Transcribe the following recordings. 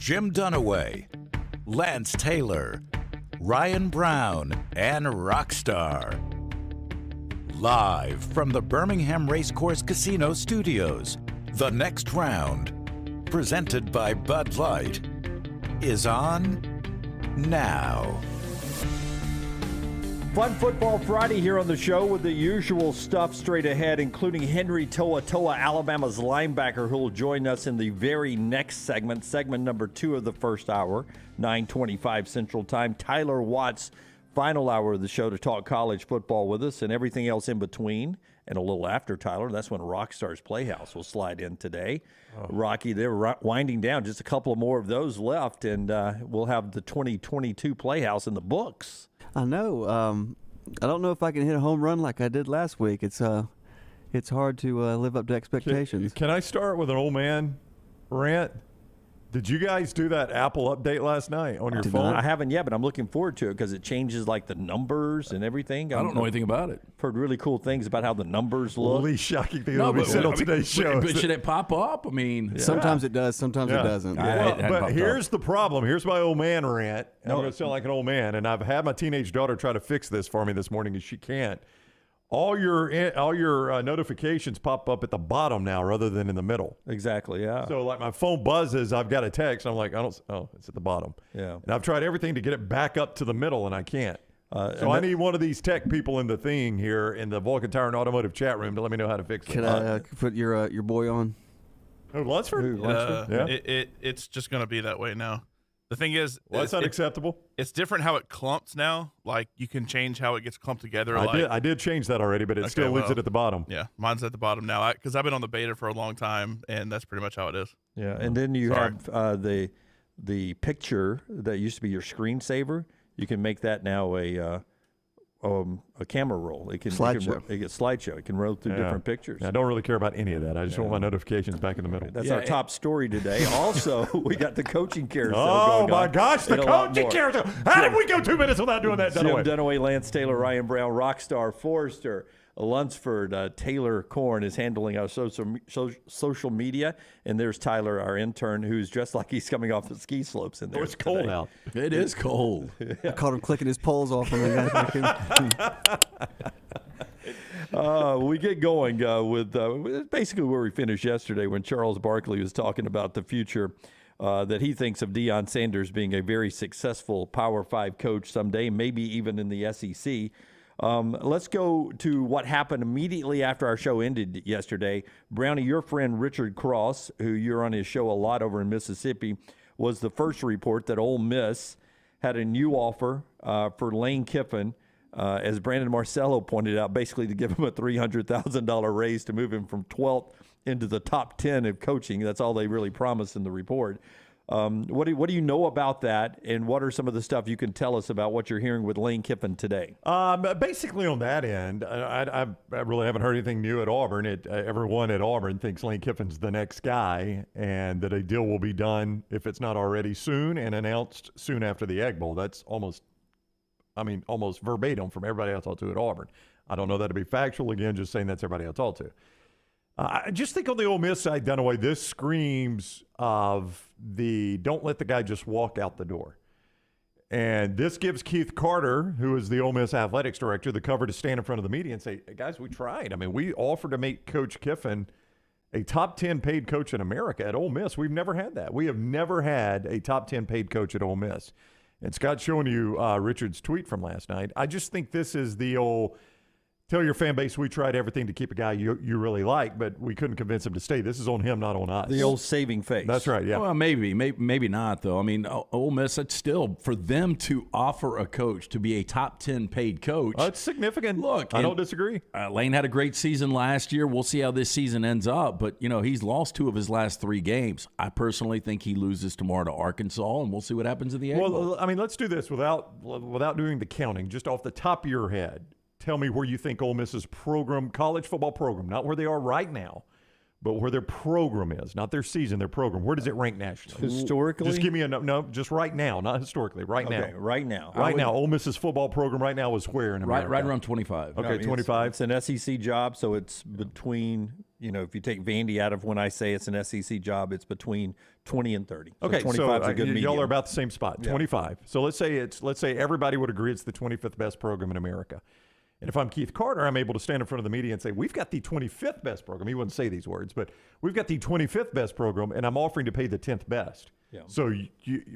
Jim Dunaway, Lance Taylor, Ryan Brown, and Rockstar. Live from the Birmingham Racecourse Casino Studios, the next round, presented by Bud Light, is on now. Fun Football Friday here on the show with the usual stuff straight ahead, including Henry Toa, Alabama's linebacker, who will join us in the very next segment number 2 of the first hour, 9:25 Central Time. Tyler Watts, final hour of the show to talk college football with us and everything else in between. And a little after Tyler, that's when Rockstar's Playhouse will slide in today. Rocky, they're winding down. Just a couple more of those left, and we'll have the 2022 Playhouse in the books. I know. I don't know if I can hit a home run like I did last week. It's hard to live up to expectations. Can I start with an old man rant? Did you guys do that Apple update last night on your phone? I haven't yet, but I'm looking forward to it because it changes like the numbers and everything. I don't know anything about it. Heard really cool things about how the numbers look. The least shocking thing that we said on today's show. But should it pop up? I mean, Sometimes it does, sometimes it doesn't. But here's the problem. Here's my old man rant. I'm going to sound like an old man, and I've had my teenage daughter try to fix this for me this morning, and she can't. All your notifications pop up at the bottom now rather than in the middle. Exactly, yeah. So like my phone buzzes, I've got a text, and I'm like, it's at the bottom. Yeah. And I've tried everything to get it back up to the middle, and I can't. So I need one of these tech people in the thing here in the Vulcan Tire and Automotive chat room to let me know how to fix it. Can I put your boy on? Who, Lunsford? Yeah. It's just going to be that way now. The thing is, that's unacceptable. It's different how it clumps now. Like you can change how it gets clumped together. I did change that already, but it still leaves it at the bottom. Yeah, mine's at the bottom now because I've been on the beta for a long time, and that's pretty much how it is. Yeah, and then you have the picture that used to be your screensaver. You can make that now a camera roll. It can slideshow. It gets slideshow. It can roll through different pictures. I don't really care about any of that. I just want my notifications back in the middle. That's our top story today. Also, we got the coaching carousel going on. Oh, my gosh, the coaching carousel. How did we go 2 minutes without doing that? Jim Dunaway, Lance Taylor, Ryan Brown, Rockstar, Forrester, Lunsford, Taylor Korn is handling our social media. And there's Tyler, our intern, who's dressed like he's coming off the ski slopes in there. It's cold out. It is cold. I caught him clicking his poles off. We get going with basically where we finished yesterday when Charles Barkley was talking about the future that he thinks of Deion Sanders being a very successful Power 5 coach someday, maybe even in the SEC. Let's go to what happened immediately after our show ended yesterday. Brownie, your friend Richard Cross, who you're on his show a lot over in Mississippi, was the first to report that Ole Miss had a new offer for Lane Kiffin, as Brandon Marcello pointed out, basically to give him a $300,000 raise to move him from 12th into the top 10 of coaching. That's all they really promised in the report. What do you know about that, and what are some of the stuff you can tell us about what you're hearing with Lane Kiffin today? Basically on that end, I really haven't heard anything new at Auburn. Everyone at Auburn thinks Lane Kiffin's the next guy, and that a deal will be done, if it's not already soon, and announced soon after the Egg Bowl. That's almost verbatim from everybody I talked to at Auburn. I don't know that to be factual. Again, just saying that's everybody I talked to. I just think on the Ole Miss side, Dunaway, this screams of the don't let the guy just walk out the door. And this gives Keith Carter, who is the Ole Miss athletics director, the cover to stand in front of the media and say, hey, guys, we tried. I mean, we offered to make Coach Kiffin a top 10 paid coach in America at Ole Miss. We've never had that. We have never had a top 10 paid coach at Ole Miss. And Scott's showing you Richard's tweet from last night. I just think this is the old tell your fan base we tried everything to keep a guy you really like, but we couldn't convince him to stay. This is on him, not on us. The old saving face. That's right, yeah. Well, maybe not, though. I mean, Ole Miss, it's still, for them to offer a coach to be a top 10 paid coach. It's significant. Look, I don't disagree. Lane had a great season last year. We'll see how this season ends up. But, he's lost 2 of his last 3 games. I personally think he loses tomorrow to Arkansas, and we'll see what happens in the Egg Bowl. Well, I mean, let's do this without doing the counting, just off the top of your head. Tell me where you think Ole Miss's program, college football program, not where they are right now, but where their program is, not their season, their program. Where does it rank nationally? Historically? Just give me just right now, not historically, right now. Okay, right now. Right now, Ole Miss's football program right now is where in America? Right around 25. Okay, 25. It's an SEC job, so it's between, if you take Vandy out of when I say it's an SEC job, it's between 20 and 30. Okay, 25 is a good median. y'all are about the same spot, 25. So let's say everybody would agree it's the 25th best program in America. And if I'm Keith Carter, I'm able to stand in front of the media and say, we've got the 25th best program. He wouldn't say these words, but we've got the 25th best program, and I'm offering to pay the 10th best. Yeah. So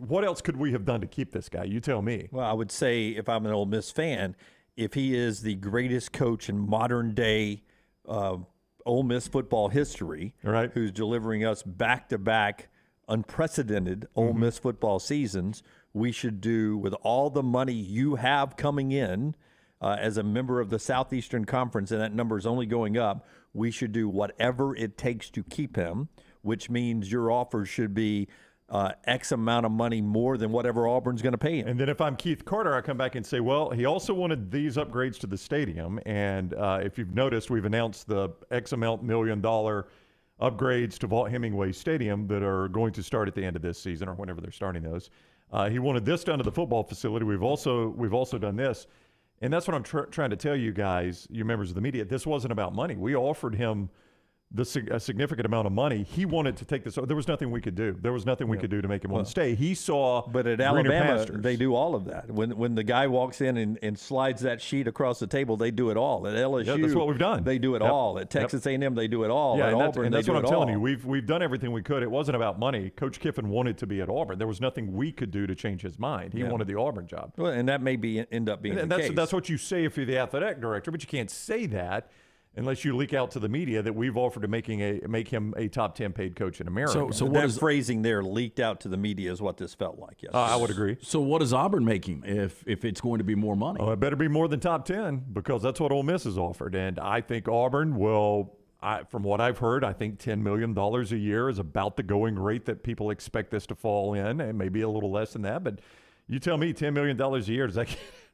what else could we have done to keep this guy? You tell me. Well, I would say if I'm an Ole Miss fan, if he is the greatest coach in modern day Ole Miss football history, right, who's delivering us back-to-back unprecedented Ole Miss football seasons, we should do with all the money you have coming in as a member of the Southeastern Conference, and that number is only going up, we should do whatever it takes to keep him, which means your offer should be X amount of money more than whatever Auburn's going to pay him. And then if I'm Keith Carter, I come back and say, well, he also wanted these upgrades to the stadium. And if you've noticed, we've announced the X amount $1 million upgrades to Vaught Hemingway Stadium that are going to start at the end of this season or whenever they're starting those. He wanted this done to the football facility. We've also done this. And that's what I'm trying to tell you guys, you members of the media. This wasn't about money. We offered him a significant amount of money. He wanted to take this. There was nothing we could do. There was nothing we could do to make him want to stay. He saw But at Alabama, they do all of that. When the guy walks in and slides that sheet across the table, they do it all. At LSU, that's what we've done. They do it all. At Texas A&M, they do it all. Yeah, at Auburn, that's they what do I'm telling all. you. We've done everything we could. It wasn't about money. Coach Kiffin wanted to be at Auburn. There was nothing we could do to change his mind. He wanted the Auburn job. Well, and that may end up being the case. That's what you say if you're the athletic director, but you can't say that unless you leak out to the media that we've offered to make him a top 10 paid coach in America. So what is phrasing there, leaked out to the media, is what this felt like. Yes, I would agree. So what does Auburn make him if it's going to be more money? Oh, it better be more than top 10 because that's what Ole Miss has offered. And I think Auburn will, from what I've heard, I think $10 million a year is about the going rate that people expect this to fall in, and maybe a little less than that. But you tell me $10 million a year,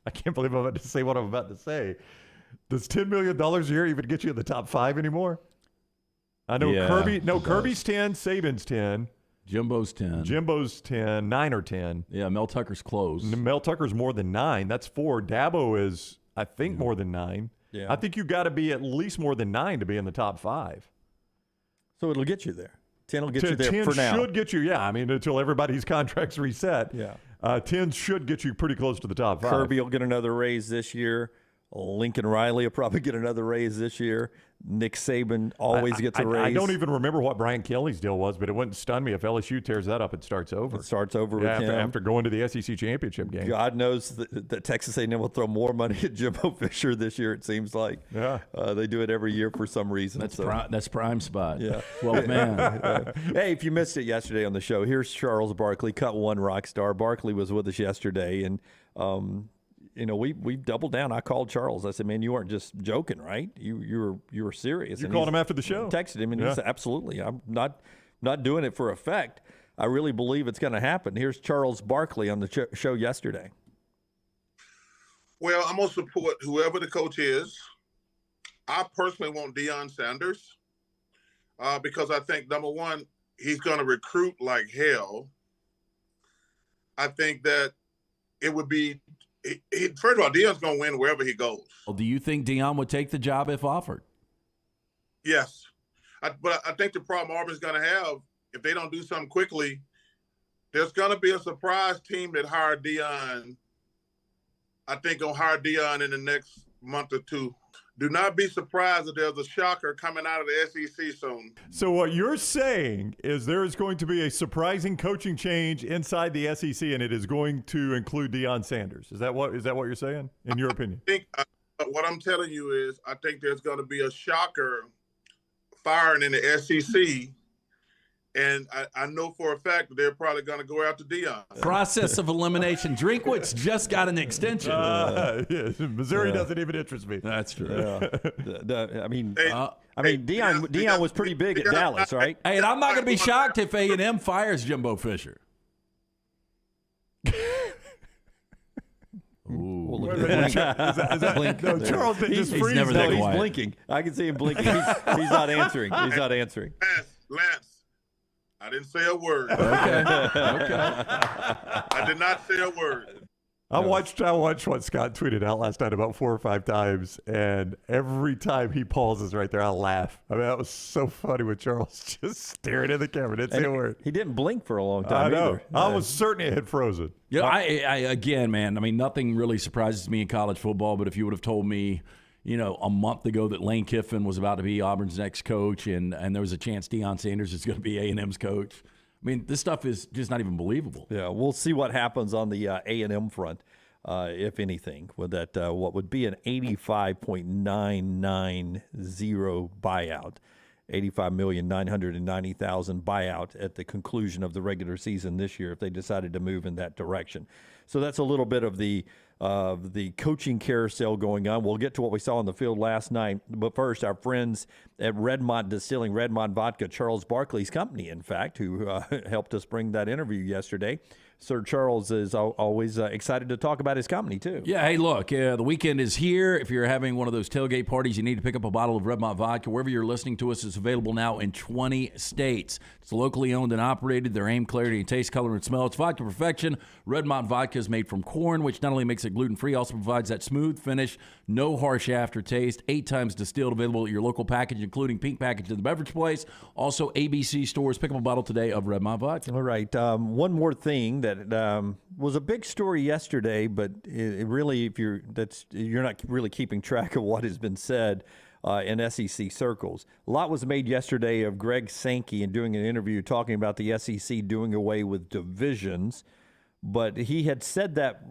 I can't believe I'm about to say what I'm about to say. Does $10 million a year even get you in the top 5 anymore? I know Kirby's 10, Saban's 10. Jimbo's 10. 9 or 10. Yeah, Mel Tucker's close. Mel Tucker's more than 9. That's 4. Dabo is, I think, more than 9. Yeah. I think you got to be at least more than 9 to be in the top 5. So it'll get you there. 10 will get you there 10 for now. should get you, until everybody's contracts reset. Yeah. 10 should get you pretty close to the top 5. Kirby will get another raise this year. Lincoln Riley will probably get another raise this year. Nick Saban always gets a raise. I don't even remember what Brian Kelly's deal was, but it wouldn't stun me if LSU tears that up and starts over. It starts over with him. After going to the SEC championship game. God knows that Texas A&M will throw more money at Jimbo Fisher this year, it seems like. Yeah. They do it every year for some reason. That's prime spot. Yeah. 12th man. Hey, if you missed it yesterday on the show, here's Charles Barkley, Cut One Rockstar. Barkley was with us yesterday, and we doubled down. I called Charles. I said, "Man, you weren't just joking, right? You were serious." You called him after the show. Texted him, and he said, "Absolutely. I'm not doing it for effect. I really believe it's going to happen." Here's Charles Barkley on the show yesterday. Well, I'm going to support whoever the coach is. I personally want Deion Sanders because I think, number one, he's going to recruit like hell. I think that it would be first of all, Deion's going to win wherever he goes. Well, do you think Deion would take the job if offered? Yes. But I think the problem Auburn's going to have, if they don't do something quickly, there's going to be a surprise team that hired Deion. I think going to hire Deion in the next month or two. Do not be surprised if there's a shocker coming out of the SEC soon. So what you're saying is there is going to be a surprising coaching change inside the SEC, and it is going to include Deion Sanders. Is that what you're saying, in your opinion? I think what I'm telling you is I think there's going to be a shocker firing in the SEC. And I know for a fact that they're probably going to go after Deion. Process of elimination. Drinkwitz just got an extension. Missouri doesn't even interest me. That's true. Deion was pretty big at Dallas, right? Hey, and I'm not going to be shocked if A&M fires Jimbo Fisher. Ooh. No, Charles didn't just freeze. never that He's quiet. blinking. I can see him blinking. He's not answering. He's not answering. Lance, I didn't say a word. Okay. I did not say a word. I watched what Scott tweeted out last night about 4 or 5 times, and every time he pauses right there, I laugh. I mean, that was so funny with Charles just staring at the camera. Didn't say a word. He didn't blink for a long time I know. either. I was certain it had frozen. Yeah, I again, man. I mean, nothing really surprises me in college football. But if you would have told me, a month ago that Lane Kiffin was about to be Auburn's next coach, and there was a chance Deion Sanders is going to be A&M's coach. I mean, this stuff is just not even believable. Yeah, we'll see what happens on the A&M front, if anything, with that what would be an 85.990 buyout, 85,990,000 buyout at the conclusion of the regular season this year if they decided to move in that direction. So that's a little bit of the coaching carousel going on. We'll get to what we saw on the field last night. But first, our friends at Redmont Distilling, Redmont Vodka, Charles Barkley's company, in fact, who helped us bring that interview yesterday. Sir Charles is always excited to talk about his company, too. Yeah, hey, look, the weekend is here. If you're having one of those tailgate parties, you need to pick up a bottle of Redmont Vodka. Wherever you're listening to us, it's available now in 20 states. It's locally owned and operated. Their aim, clarity, and taste, color, and smell. It's vodka perfection. Redmont Vodka is made from corn, which not only makes it gluten-free, also provides that smooth finish, no harsh aftertaste, 8 times distilled, available at your local package, including pink package in the beverage place. Also, ABC stores. Pick up a bottle today of Redmont Vodka. All right. One more thing that was a big story yesterday, but it really, you're not really keeping track of what has been said in SEC circles. A lot was made yesterday of Greg Sankey and doing an interview talking about the SEC doing away with divisions, but he had said that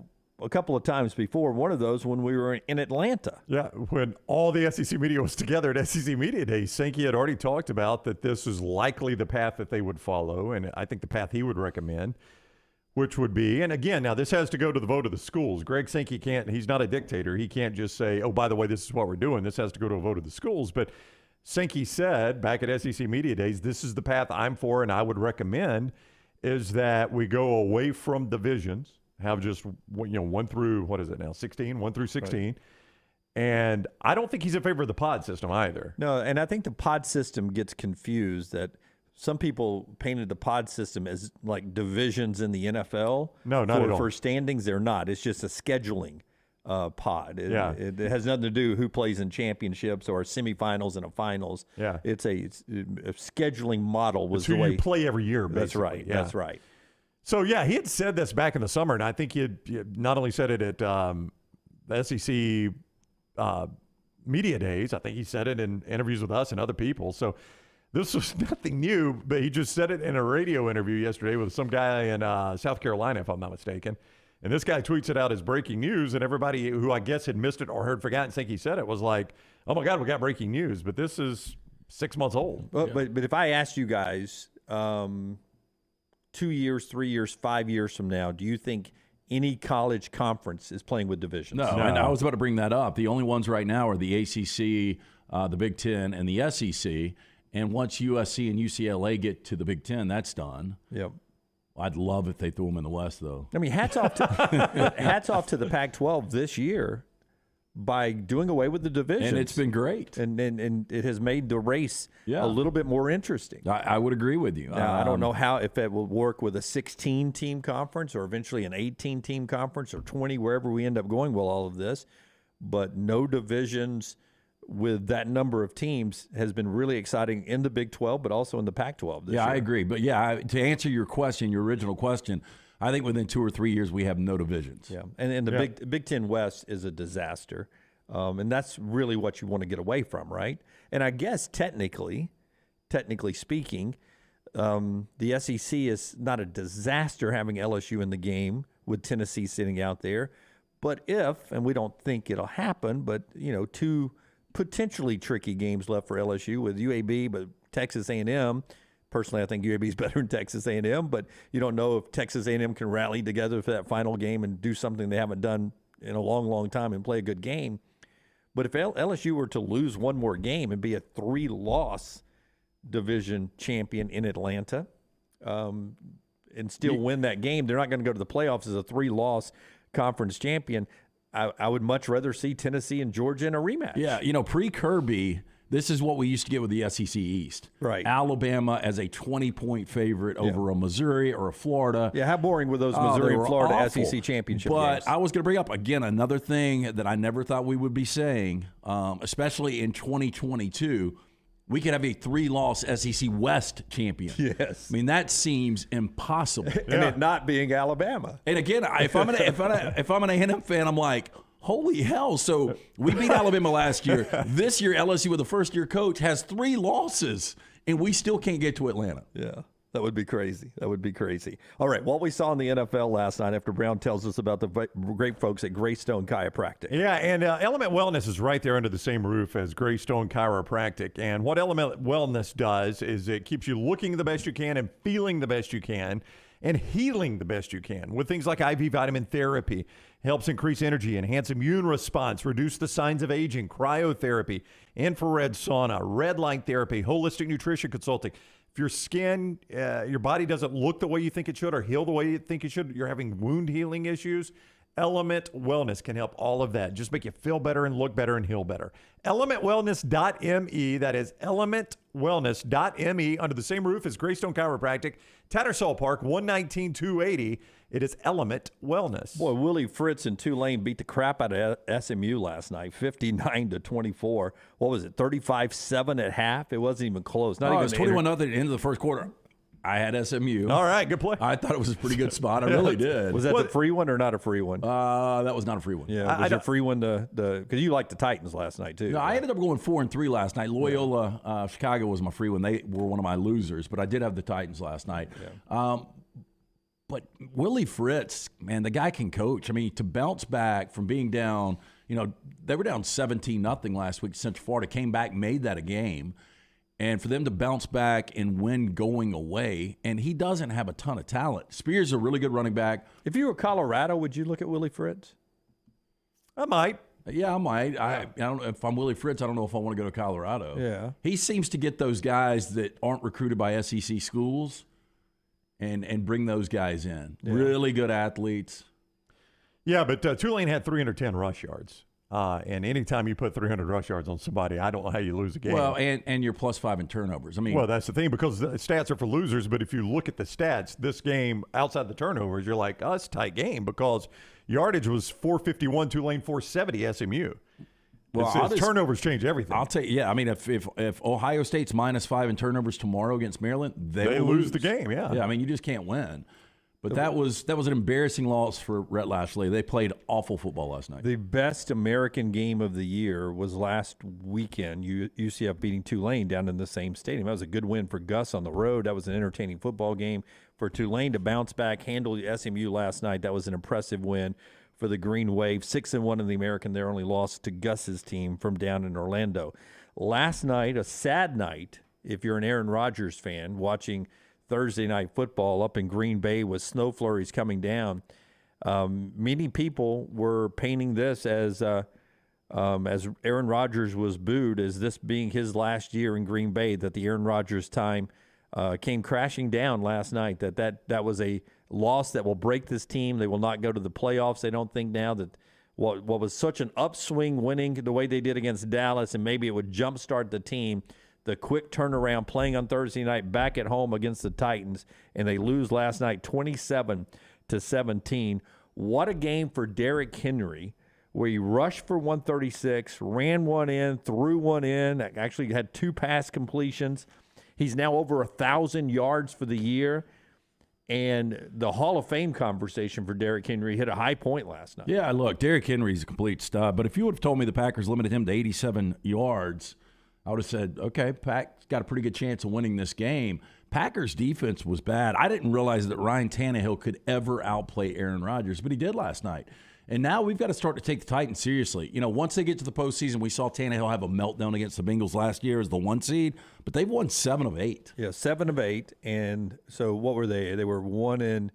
a couple of times before. One of those when we were in Atlanta. Yeah, when all the SEC media was together at SEC Media Day, Sankey had already talked about that this is likely the path that they would follow, and I think the path he would recommend, which would be, and again, now this has to go to the vote of the schools. Greg Sankey he's not a dictator. He can't just say, oh, by the way, this is what we're doing. This has to go to a vote of the schools. But Sankey said back at SEC Media Days, this is the path I'm for and I would recommend, is that we go away from divisions, have just, 1 through, 16? 1 through 16. Right. And I don't think he's in favor of the pod system either. No, and I think the pod system gets confused, that some people painted the pod system as like divisions in the NFL. No, not at all. For standings, they're not. It's just a scheduling pod. It has nothing to do who plays in championships or semifinals and a finals. Yeah. It's a scheduling model. Was it's who the way you play every year, basically. That's right. Yeah. That's right. So, yeah, he had said this back in the summer, and I think he had not only said it at the SEC Media Days, I think he said it in interviews with us and other people. So this was nothing new, but he just said it in a radio interview yesterday with some guy in South Carolina, if I'm not mistaken. And this guy tweets it out as breaking news, and everybody who I guess had missed it or heard forgotten think he said it was like, oh, my God, we got breaking news. But this is 6 months old. But if I asked you guys 2 years, 3 years, 5 years from now, do you think any college conference is playing with divisions? No, and I was about to bring that up. The only ones right now are the ACC, the Big Ten, and the SEC. And once USC and UCLA get to the Big Ten, that's done. Yep. I'd love if they threw them in the West, though. I mean, hats off to the Pac-12 this year by doing away with the divisions. And it's been great. And it has made the race a little bit more interesting. I would agree with you. Now, I don't know if it will work with a 16-team conference or eventually an 18-team conference or 20, wherever we end up going with all of this. But no divisions with that number of teams has been really exciting in the Big 12, but also in the Pac-12 this year. I agree. But, to answer your question, your original question, I think within 2 or 3 years we have no divisions. Yeah, and the Big Ten West is a disaster, and that's really what you want to get away from, right? And I guess technically speaking, the SEC is not a disaster having LSU in the game with Tennessee sitting out there. But and we don't think it'll happen, but 2 potentially tricky games left for LSU with UAB, but Texas A&M. Personally, I think UAB is better than Texas A&M, but you don't know if Texas A&M can rally together for that final game and do something they haven't done in a long, long time and play a good game. But if LSU were to lose one more game and be a 3-loss division champion in Atlanta and still win that game, they're not going to go to the playoffs as a 3-loss conference champion. I would much rather see Tennessee and Georgia in a rematch. Yeah, pre-Kirby, This is what we used to get with the SEC East. Right. Alabama as a 20-point favorite over a Missouri or a Florida. Yeah, how boring were those They Missouri and were Florida awful. SEC championship But games? I was going to bring up, again, another thing that I never thought we would be saying, especially in 2022. We could have a 3-loss SEC West champion. Yes. I mean, that seems impossible. And it not being Alabama. And again, if I'm an A&M fan, I'm like, holy hell. So we beat Alabama last year. This year, LSU with a first-year coach has 3 losses, and we still can't get to Atlanta. Yeah. That would be crazy. That would be crazy. All right, what we saw in the NFL last night after Brown tells us about the great folks at Greystone Chiropractic. Yeah, and Element Wellness is right there under the same roof as Greystone Chiropractic. And what Element Wellness does is it keeps you looking the best you can and feeling the best you can and healing the best you can with things like IV vitamin therapy. Helps increase energy, enhance immune response, reduce the signs of aging, cryotherapy, infrared sauna, red light therapy, holistic nutrition consulting. If your skin, your body doesn't look the way you think it should or heal the way you think it should, you're having wound healing issues, Element Wellness can help all of that. Just make you feel better and look better and heal better. ElementWellness.me, that is ElementWellness.me, under the same roof as Greystone Chiropractic, Tattersall Park, 119-280. It is Element Wellness. Boy, Willie Fritz and Tulane beat the crap out of SMU last night, 59-24. What was it, 35-7 at half? It wasn't even close. Not It even was 21-0 at the end of the first quarter. I had SMU. All right, good play. I thought it was a pretty good spot. I really did. Was that the free one or not a free one? That was not a free one. Yeah, was your free one because you liked the Titans last night too? No, I ended up going 4-3 last night. Loyola Chicago was my free one. They were one of my losers, but I did have the Titans last night. Yeah. But Willie Fritz, man, the guy can coach. I mean, to bounce back from being down, they were down 17-0 last week. Central Florida came back, made that a game. And for them to bounce back and win going away, and he doesn't have a ton of talent. Spears is a really good running back. If you were Colorado, would you look at Willie Fritz? I might. Yeah, I might. I don't know if I'm Willie Fritz. I don't know if I want to go to Colorado. Yeah, he seems to get those guys that aren't recruited by SEC schools, and bring those guys in. Yeah. Really good athletes. Yeah, but Tulane had 310 rush yards. And anytime you put 300 rush yards on somebody, I don't know how you lose a game. Well, and you're +5 in turnovers. I mean, well, that's the thing, because the stats are for losers. But if you look at the stats, this game outside the turnovers, you're like, oh, it's a tight game, because yardage was 451, Tulane 470, SMU. Well, turnovers change everything. I'll tell you, yeah. I mean, if Ohio State's -5 in turnovers tomorrow against Maryland, they lose the game. Yeah. Yeah. I mean, you just can't win. But that was an embarrassing loss for Rhett Lashley. They played awful football last night. The best American game of the year was last weekend. UCF beating Tulane down in the same stadium. That was a good win for Gus on the road. That was an entertaining football game. For Tulane to bounce back, handle SMU last night, that was an impressive win for the Green Wave. 6-1 in the American. Their only loss to Gus's team from down in Orlando. Last night, a sad night, if you're an Aaron Rodgers fan, watching Thursday night football up in Green Bay with snow flurries coming down. Many people were painting this as Aaron Rodgers was booed as this being his last year in Green Bay, that the Aaron Rodgers time came crashing down last night, that was a loss that will break this team. They will not go to the playoffs. They don't think now that what was such an upswing winning the way they did against Dallas, and maybe it would jumpstart the team. The quick turnaround, playing on Thursday night back at home against the Titans, and they lose last night 27-17. What a game for Derrick Henry, where he rushed for 136, ran one in, threw one in, actually had 2 pass completions. He's now over 1,000 yards for the year. And the Hall of Fame conversation for Derrick Henry hit a high point last night. Yeah, look, Derrick Henry's a complete stud. But if you would have told me the Packers limited him to 87 yards, I would have said, okay, Pack's got a pretty good chance of winning this game. Packers' defense was bad. I didn't realize that Ryan Tannehill could ever outplay Aaron Rodgers, but he did last night. And now we've got to start to take the Titans seriously. Once they get to the postseason, we saw Tannehill have a meltdown against the Bengals last year as the 1 seed, but they've won 7 of 8. Yeah, 7 of 8. And so what were they? They were 1-2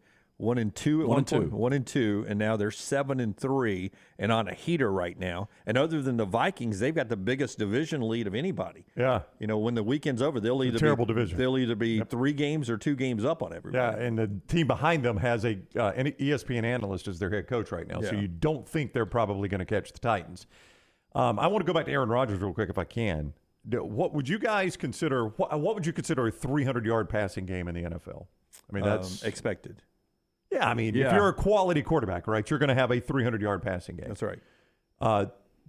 at one point. 1-2, and now they're 7-3 and on a heater right now. And other than the Vikings, they've got the biggest division lead of anybody. Yeah. When the weekend's over, they'll either division. They'll either be 3 games or 2 games up on everybody. Yeah, and the team behind them has an ESPN analyst as their head coach right now. Yeah. So you don't think they're probably going to catch the Titans. I want to go back to Aaron Rodgers real quick if I can. What would you guys consider? What would you consider a 300-yard passing game in the NFL? I mean, that's expected. Yeah, I mean, if you're a quality quarterback, right, you're going to have a 300-yard passing game. That's right.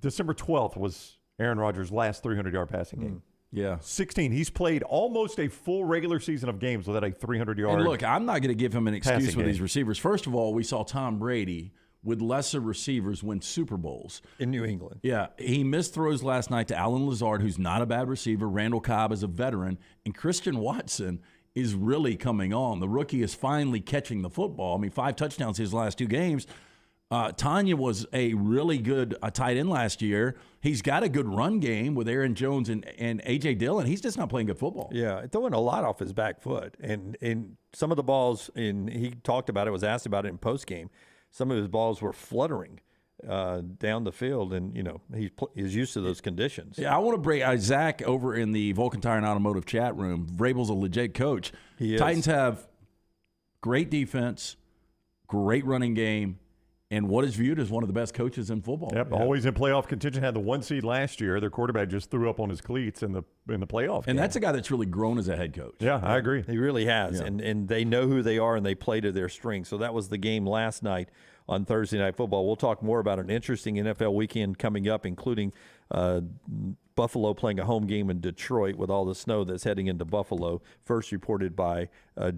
December 12th was Aaron Rodgers' last 300-yard passing game. Yeah. 16. He's played almost a full regular season of games without a 300-yard. And look, I'm not going to give him an excuse with game. these receivers. First of all, we saw Tom Brady with lesser receivers win Super Bowls. In New England. Yeah. He missed throws last night to Alan Lazard, who's not a bad receiver. Randall Cobb is a veteran. And Christian Watson is really coming on. The rookie is finally catching the football. I mean, 5 touchdowns his last 2 games. Tanya was a really good tight end last year. He's got a good run game with Aaron Jones and A.J. Dillon. He's just not playing good football. Yeah, throwing a lot off his back foot. And some of the balls, and he talked about it, was asked about it in postgame, some of his balls were fluttering down the field, and, you know, he's used to those conditions. Yeah, I want to bring Zach over in the Vulcan Tire and Automotive chat room. Vrabel's a legit coach. He is. Titans have great defense, great running game, and what is viewed as one of the best coaches in football. Yep, always in playoff contention. Had the 1 seed last year. Their quarterback just threw up on his cleats in the playoff game. And that's a guy that's really grown as a head coach. Yeah, I agree. He really has, Yeah. and they know who they are, and they play to their strengths. So that was the game last night on Thursday Night Football. We'll talk more about an interesting NFL weekend coming up, including Buffalo playing a home game in Detroit with all the snow that's heading into Buffalo. First reported by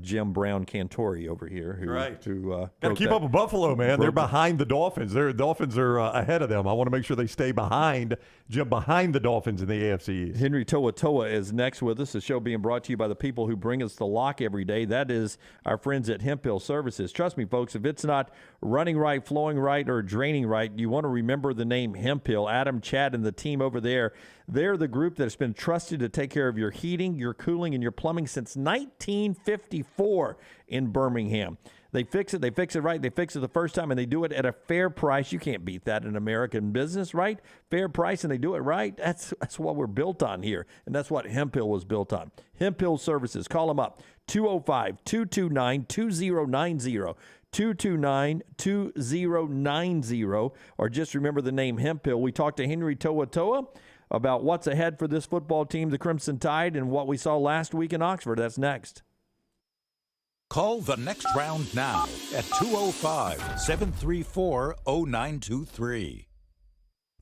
Jim Brown Cantori over here. Who, Right. Who, Got to keep up with Buffalo, man. They're behind the Dolphins. The Dolphins are ahead of them. I want to make sure they stay behind the Dolphins in the AFC East. Henry Toa is next with us. The show being brought to you by the people who bring us the lock every day. That is our friends at Hemp Hill Services. Trust me, folks, if it's not running right, flowing right, or draining right, you want to remember the name Hemp Hill. Adam, Chad, and the team over there, they're the group that has been trusted to take care of your heating, your cooling, and your plumbing since 1954 in Birmingham. They fix it right, they fix it the first time, and they do it at a fair price. You can't beat that in American business, right? Fair price, and they do it right. That's what we're built on here, and that's what Hemp Hill was built on. Hemp Hill Services. Call them up, 205-229-2090. 229-2090, or just remember the name Hemp Hill. We talked to Henry Toa about what's ahead for this football team, the Crimson Tide, and what we saw last week in Oxford. That's next. Call the next round now at 205-734-0923.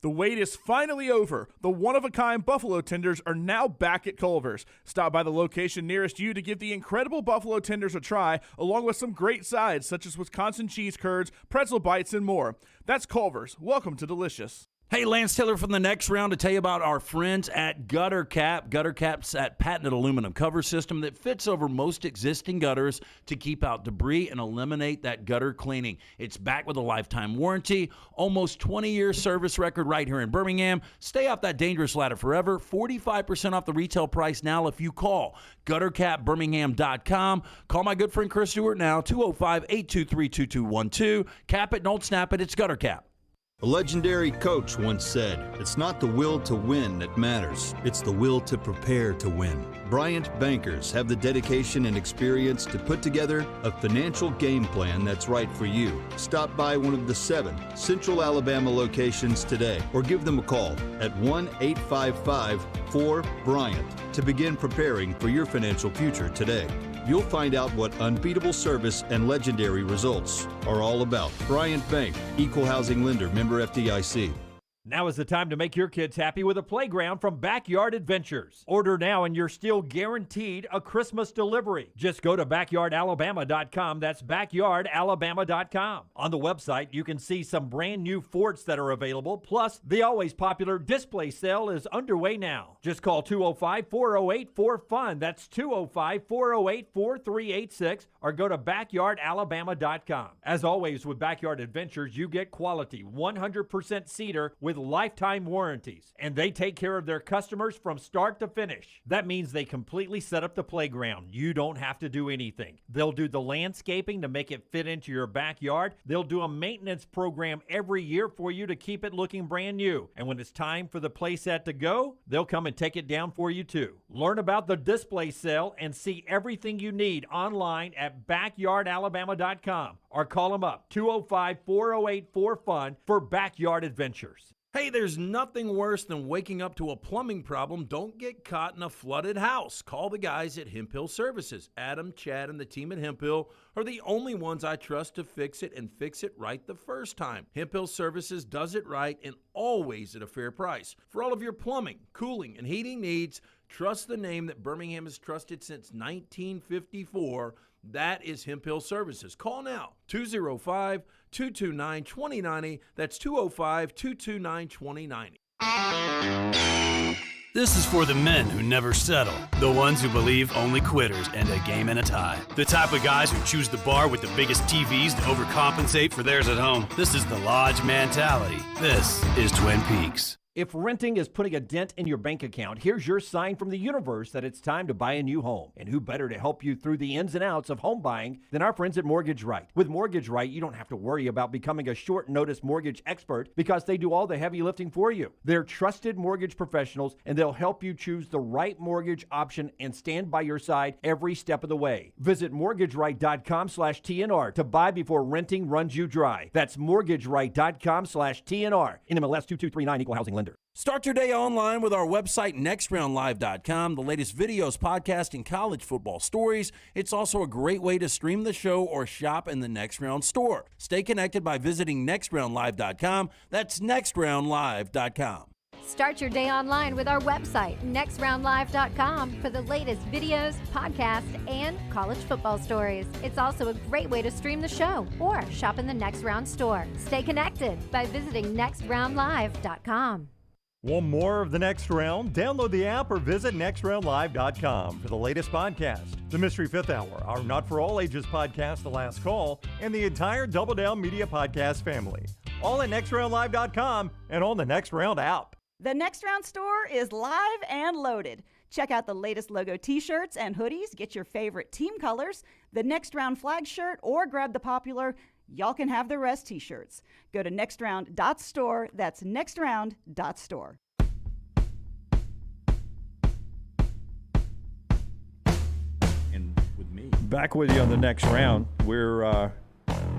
The wait is finally over. The one-of-a-kind buffalo tenders are now back at Culver's. Stop by the location nearest you to give the incredible buffalo tenders a try, along with some great sides such as Wisconsin cheese curds, pretzel bites, and more. That's Culver's. Welcome to Delicious. Hey, Lance Taylor from the next round to tell you about our friends at Gutter Cap. Gutter Cap's that patented aluminum cover system that fits over most existing gutters to keep out debris and eliminate that gutter cleaning. It's backed with a lifetime warranty, almost 20-year service record right here in Birmingham. Stay off that dangerous ladder forever. 45% off the retail price now if you call guttercapbirmingham.com. Call my good friend Chris Stewart now, 205-823-2212. Cap it, don't snap it. It's Gutter Cap. A legendary coach once said, "It's not the will to win that matters, it's the will to prepare to win." Bryant bankers have the dedication and experience to put together a financial game plan that's right for you. Stop by one of the 7 Central Alabama locations today or give them a call at 1-855-4-BRYANT to begin preparing for your financial future today. You'll find out what unbeatable service and legendary results are all about. Bryant Bank, Equal Housing Lender, member FDIC. Now is the time to make your kids happy with a playground from Backyard Adventures. Order now and you're still guaranteed a Christmas delivery. Just go to backyardalabama.com. That's backyardalabama.com. On the website, you can see some brand new forts that are available. Plus, the always popular display sale is underway now. Just call 205-408-4FUN. That's 205-408-4386 or go to backyardalabama.com. As always with Backyard Adventures, you get quality 100% cedar with lifetime warranties, and they take care of their customers from start to finish. That means they completely set up the playground. You don't have to do anything. They'll do the landscaping to make it fit into your backyard. They'll do a maintenance program every year for you to keep it looking brand new. And when it's time for the playset to go, they'll come and take it down for you too. Learn about the display sale and see everything you need online at backyardalabama.com or call them up 205-408-4FUN for Backyard Adventures. Hey, there's nothing worse than waking up to a plumbing problem. Don't get caught in a flooded house. Call the guys at Hemp Hill Services. Adam, Chad, and the team at Hemp Hill are the only ones I trust to fix it and fix it right the first time. Hemp Hill Services does it right and always at a fair price. For all of your plumbing, cooling, and heating needs, trust the name that Birmingham has trusted since 1954. That is Hemp Hill Services. Call now, 205-229-2090. That's 205-229-2090. This is for the men who never settle, the ones who believe only quitters end a game in a tie, the type of guys who choose the bar with the biggest TVs to overcompensate for theirs at home. This is the Lodge mentality. This is Twin Peaks. If renting is putting a dent in your bank account, here's your sign from the universe that it's time to buy a new home. And who better to help you through the ins and outs of home buying than our friends at Mortgage Right. With Mortgage Right, you don't have to worry about becoming a short notice mortgage expert because they do all the heavy lifting for you. They're trusted mortgage professionals and they'll help you choose the right mortgage option and stand by your side every step of the way. Visit mortgageright.com/TNR to buy before renting runs you dry. That's mortgageright.com/TNR. NMLS 2239 Equal Housing Lender. Start your day online with our website, nextroundlive.com. The latest videos, podcasts, and college football stories. It's also a great way to stream the show or shop in the Next Round store. Stay connected by visiting nextroundlive.com. That's nextroundlive.com. Start your day online with our website, nextroundlive.com, for the latest videos, podcasts, and college football stories. It's also a great way to stream the show or shop in the Next Round store. Stay connected by visiting nextroundlive.com. Want more of the Next Round? Download the app or visit nextroundlive.com for the latest podcast, the Mystery Fifth Hour, our Not For All Ages podcast, The Last Call, and the entire Double Down Media podcast family. All at nextroundlive.com and on the Next Round app. The Next Round store is live and loaded. Check out the latest logo t-shirts and hoodies, get your favorite team colors, the Next Round flag shirt, or grab the popular Y'all Can Have the Rest t-shirts. Go to nextround.store. That's nextround.store. And with me. Back with you on the Next Round. We're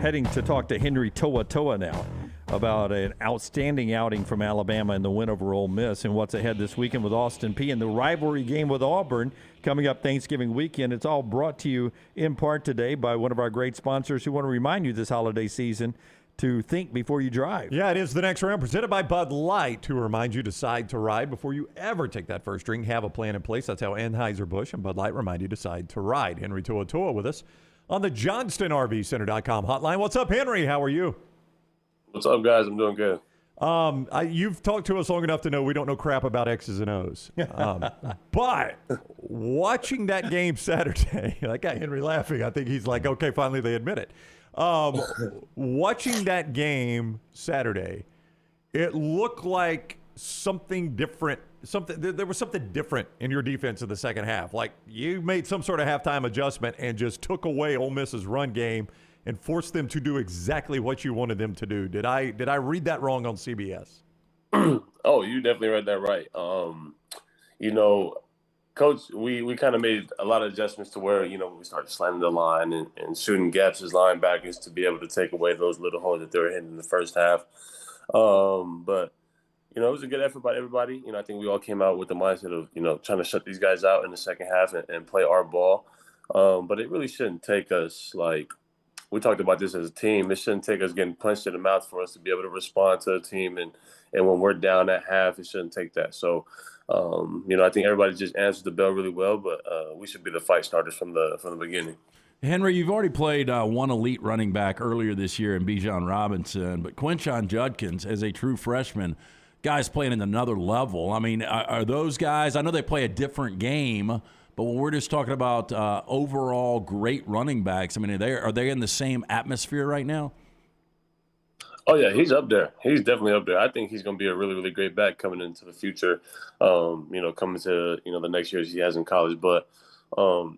heading to talk to Henry Toa now about an outstanding outing from Alabama in the win over Ole Miss and what's ahead this weekend with Austin Peay and the rivalry game with Auburn coming up Thanksgiving weekend. It's all brought to you in part today by one of our great sponsors who want to remind you this holiday season to think before you drive. Yeah, it is the Next Round presented by Bud Light to remind you to decide to ride before you ever take that first drink. Have a plan in place. That's how Anheuser-Busch and Bud Light remind you to decide to ride. Henry Toa with us on the JohnstonRVCenter.com hotline. What's up, Henry? How are you? What's up, guys? I'm doing good. You've talked to us long enough to know we don't know crap about X's and O's. But watching that game Saturday, that guy Henry laughing, I think he's like, okay, finally they admit it. Watching that game Saturday, it looked like something different. There was something different in your defense in the second half. Like you made some sort of halftime adjustment and just took away Ole Miss's run game and forced them to do exactly what you wanted them to do. Did I read that wrong on CBS? Oh, you definitely read that right. Coach, we kind of made a lot of adjustments to where, we started slamming the line and shooting gaps as linebackers to be able to take away those little holes that they were hitting in the first half. But it was a good effort by everybody. I think we all came out with the mindset of, trying to shut these guys out in the second half and play our ball. But it really shouldn't take us we talked about this as a team. It shouldn't take us getting punched in the mouth for us to be able to respond to a team. And when we're down at half, it shouldn't take that. So, I think everybody just answered the bell really well, but we should be the fight starters from the beginning. Henry, you've already played one elite running back earlier this year in Bijan Robinson, but Quinshon Judkins, as a true freshman, guys playing at another level. I mean, are those guys, I know they play a different game, but when we're just talking about overall great running backs, I mean, are they in the same atmosphere right now? Oh, yeah, he's up there. He's definitely up there. I think he's going to be a really, really great back coming into the future, coming to, the next years he has in college. But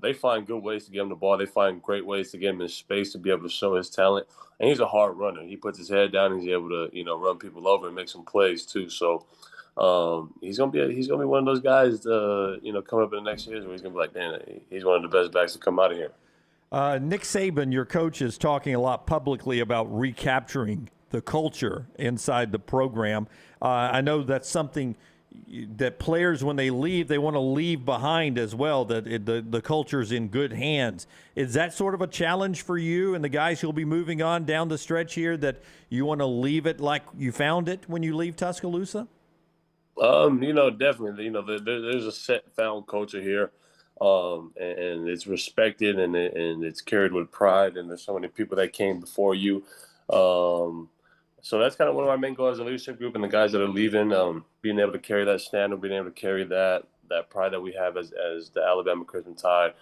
they find good ways to get him the ball. They find great ways to get him in space to be able to show his talent. And he's a hard runner. He puts his head down and he's able to, run people over and make some plays too. So he's gonna be one of those guys, coming up in the next years where he's gonna be like, man, he's one of the best backs to come out of here. Nick Saban, your coach, is talking a lot publicly about recapturing the culture inside the program. I know that's something that players, when they leave, they want to leave behind as well, that the culture's in good hands. Is that sort of a challenge for you and the guys who'll be moving on down the stretch here, that you want to leave it like you found it when you leave Tuscaloosa? Definitely. There's a set found culture here, and it's respected and it's carried with pride. And there's so many people that came before you. So that's kind of one of our main goals as a leadership group, and the guys that are leaving, being able to carry that standard, being able to carry that pride that we have as the Alabama Crimson Tide.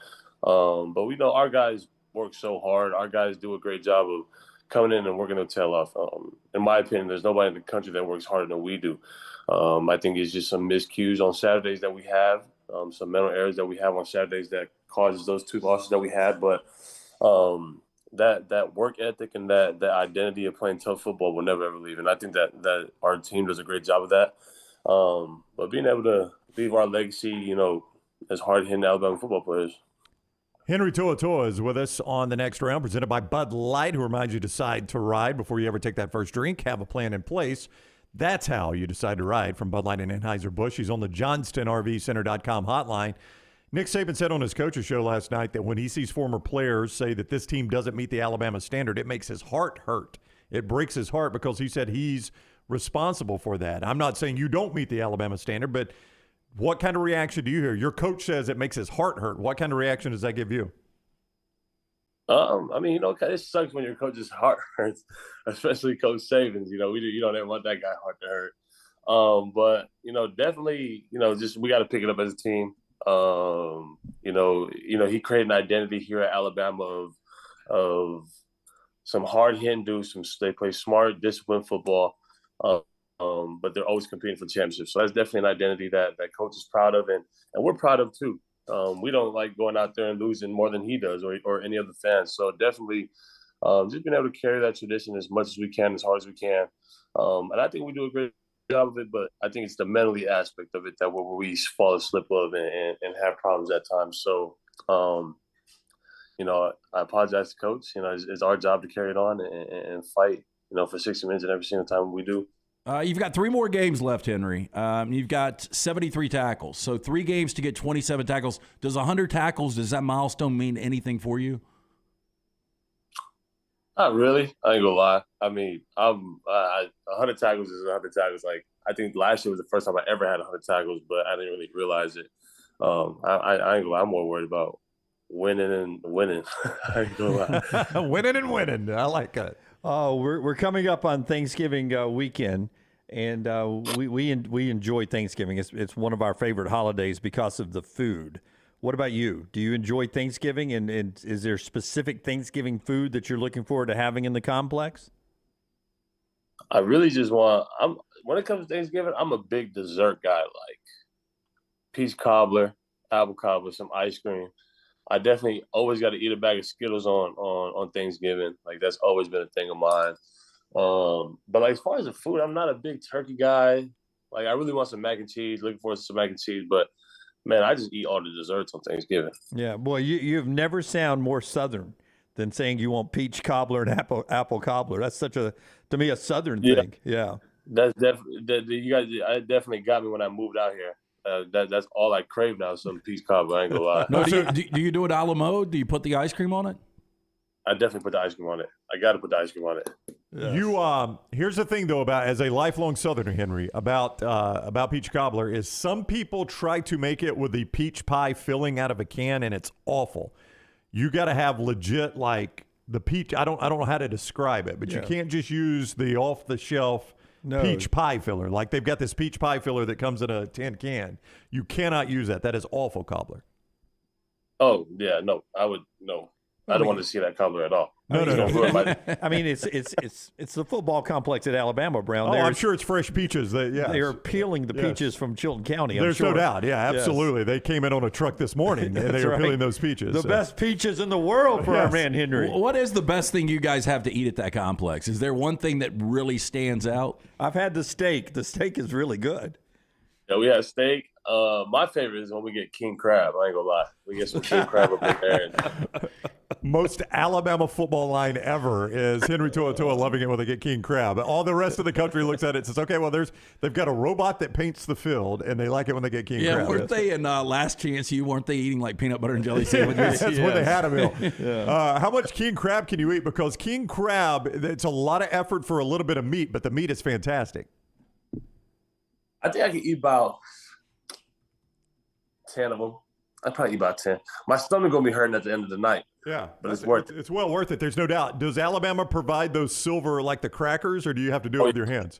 But we know our guys work so hard. Our guys do a great job of coming in and working their tail off. In my opinion, there's nobody in the country that works harder than we do. I think it's just some miscues on Saturdays that we have, some mental errors that we have on Saturdays that causes those 2 losses that we had. But that work ethic and that identity of playing tough football will never ever leave. And I think that our team does a great job of that. But being able to leave our legacy, as hard-hitting Alabama football players. Henry To'oTo'o is with us on the next round, presented by Bud Light, who reminds you to decide to ride before you ever take that first drink. Have a plan in place. That's how you decide to ride, from Bud Light and Anheuser-Busch. He's on the JohnstonRVCenter.com hotline. Nick Saban said on his coach's show last night that when he sees former players say that this team doesn't meet the Alabama standard, it makes his heart hurt. It breaks his heart, because he said he's responsible for that. I'm not saying you don't meet the Alabama standard, but what kind of reaction do you hear? Your coach says it makes his heart hurt. What kind of reaction does that give you? It sucks when your coach's heart hurts, especially Coach Saban's. You don't ever want that guy heart to hurt. But definitely, just we got to pick it up as a team. He created an identity here at Alabama of some hard-hitting dudes. They play smart, disciplined football, but they're always competing for championships. So that's definitely an identity that coach is proud of, and we're proud of too. We don't like going out there and losing more than he does or any other fans. So definitely just being able to carry that tradition as much as we can, as hard as we can. And I think we do a great job of it, but I think it's the mentally aspect of it that where we fall asleep of and have problems at times. So, I apologize to Coach. It's our job to carry it on and fight, for 60 minutes and every single time we do. You've got 3 more games left, Henry. You've got 73 tackles. So 3 games to get 27 tackles. Does 100 tackles, does that milestone mean anything for you? Not really. I ain't gonna lie. 100 tackles is 100 tackles. Like, I think last year was the first time I ever had 100 tackles, but I didn't really realize it. I ain't gonna lie. I'm more worried about winning and winning. I ain't gonna lie. Winning and winning. I like that. Oh, we're coming up on Thanksgiving weekend, and we enjoy Thanksgiving. It's one of our favorite holidays because of the food. What about you? Do you enjoy Thanksgiving, and is there specific Thanksgiving food that you're looking forward to having in the complex? I really just when it comes to Thanksgiving, I'm a big dessert guy, like peach cobbler, apple cobbler, some ice cream. I definitely always got to eat a bag of Skittles on Thanksgiving. Like, that's always been a thing of mine. But like, as far as the food, I'm not a big turkey guy. Like, I really want some mac and cheese, looking forward to some mac and cheese, but man, I just eat all the desserts on Thanksgiving. Yeah, boy, you've never sound more Southern than saying you want peach cobbler and apple cobbler. That's to me, a Southern thing. Yeah. That's definitely, you guys, I definitely got me when I moved out here. That's all I crave now, some peach cobbler. I ain't gonna lie. No, do you do it a la mode? Do you put the ice cream on it? I definitely put the ice cream on it. I got to put the ice cream on it. Yes. Here's the thing though, about as a lifelong Southerner, Henry, about peach cobbler is some people try to make it with the peach pie filling out of a can, and it's awful. You got to have legit, like, the peach. I don't know how to describe it, but you can't just use the off the shelf peach pie filler. Like, they've got this peach pie filler that comes in a tin can. You cannot use that. That is awful cobbler. Oh yeah, no, I would no. I don't want to see that cobbler at all. No. I mean, it's the football complex at Alabama, Brown. I'm sure it's fresh peaches. They're peeling the peaches from Chilton County. There's no doubt. Yeah, absolutely. Yes. They came in on a truck this morning, and they were peeling those peaches. The best peaches in the world for our man Henry. What is the best thing you guys have to eat at that complex? Is there one thing that really stands out? I've had the steak. The steak is really good. Yeah, we had steak. My favorite is when we get king crab. I ain't gonna lie. We get some king crab up in there. And Most Alabama football line ever is Henry To'oTo'o loving it when they get king crab. All the rest of the country looks at it and says, okay, well, they've got a robot that paints the field, and they like it when they get king crab. Yeah, weren't they in Last Chance You? Weren't they eating like peanut butter and jelly sandwiches? That's where they had them. How much king crab can you eat? Because king crab, it's a lot of effort for a little bit of meat, but the meat is fantastic. I think I can eat about 10 of them. I'd probably eat about 10. My stomach going to be hurting at the end of the night. Yeah. But it's worth it. It's well worth it. There's no doubt. Does Alabama provide those silver like the crackers, or do you have to do it with your hands?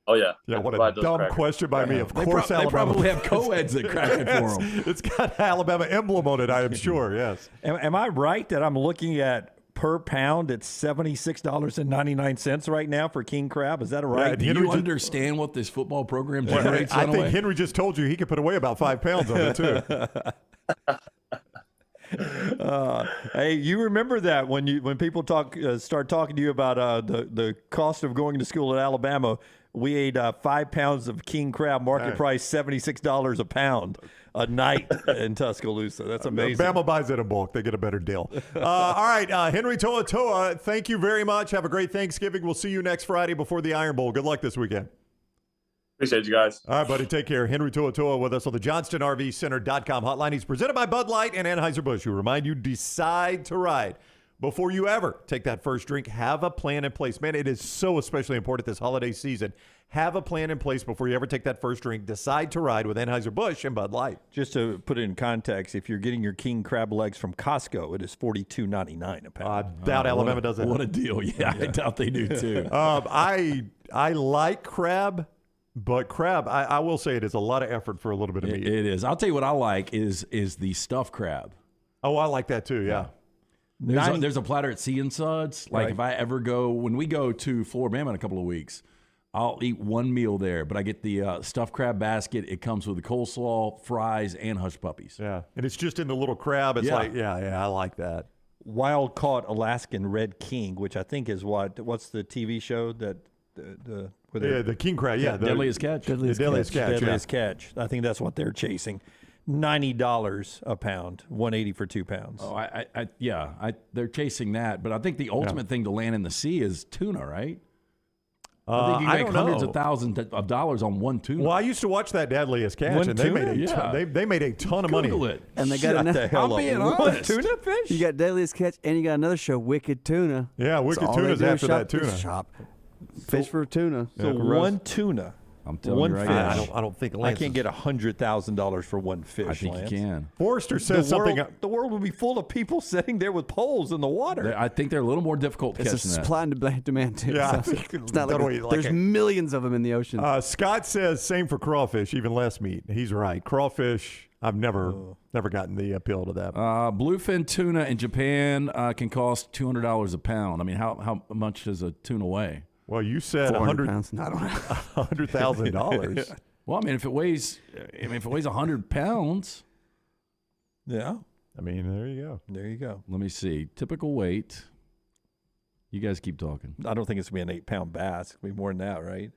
Oh, yeah. Yeah, what a dumb question by me. Of course, Alabama. They probably have co-eds that crack it for them. It's got an Alabama emblem on it, I am sure, yes. Am I right that I'm looking at per pound it's $76.99 right now for king crab? Is that right? Do you understand what this football program generates? I think Henry just told you he could put away about 5 pounds of it, too. Hey, you remember that when people start talking to you about the cost of going to school at Alabama? We ate 5 pounds of king crab, market price $76 a pound a night in Tuscaloosa. That's amazing. Bama buys it in bulk. They get a better deal. All right, Henry To'oTo'o, thank you very much. Have a great Thanksgiving. We'll see you next Friday before the Iron Bowl. Good luck this weekend. Appreciate you guys. All right, buddy. Take care. Henry To'oTo'o with us on the JohnstonRVCenter.com hotline. He's presented by Bud Light and Anheuser-Busch, who remind you, decide to ride. Before you ever take that first drink, have a plan in place. Man, it is so especially important this holiday season. Have a plan in place before you ever take that first drink. Decide to ride with Anheuser-Busch and Bud Light. Just to put it in context, if you're getting your king crab legs from Costco, it is $42.99 a pound. I doubt Alabama does that. What a deal. Yeah, I doubt they do, too. I like crab. But crab, I will say it is a lot of effort for a little bit of meat. It is. I'll tell you what I like is the stuffed crab. Oh, I like that too, yeah. There's a platter at Sea and Suds. Like if I ever go, when we go to Floribama in a couple of weeks, I'll eat one meal there. But I get the stuffed crab basket. It comes with the coleslaw, fries, and hush puppies. Yeah, and it's just in the little crab. It's like, I like that. Wild caught Alaskan red king, which I think is what's the TV show that the king crab, Deadliest Catch. Deadliest Catch. I think that's what they're chasing. $90 a pound, $180 for 2 pounds. Oh, they're chasing that. But I think the ultimate thing to land in the sea is tuna, right? I think you make hundreds of thousands of dollars on one tuna. Well, I used to watch that Deadliest Catch, and they made a ton of money. It. And they got I'm being honest. Tuna fish? You got Deadliest Catch, and you got another show, Wicked Tuna. Yeah, Wicked Tuna's after that tuna. Shop. Fish for tuna. So one tuna. I'm telling you right fish. now. I don't think I can't get $100,000 for one fish. I think Lance. you can. Forrester says something. The world would be full of people sitting there with poles in the water. I think they're a little more difficult to catch It's a than that. supply and demand too. Yeah, So it's not like there's millions of them in the ocean. Scott says same for crawfish, even less meat. He's right. Crawfish, I've never gotten the appeal to that. Bluefin tuna in Japan can cost $200 a pound. I mean, how much does a tuna weigh? Well, you said 400 pounds. I don't know. $100,000. Well, I mean, if it weighs 100 pounds. Yeah. I mean, there you go. There you go. Let me see. Typical weight. You guys keep talking. I don't think it's going to be an 8-pound bass. It's going to be more than that, right?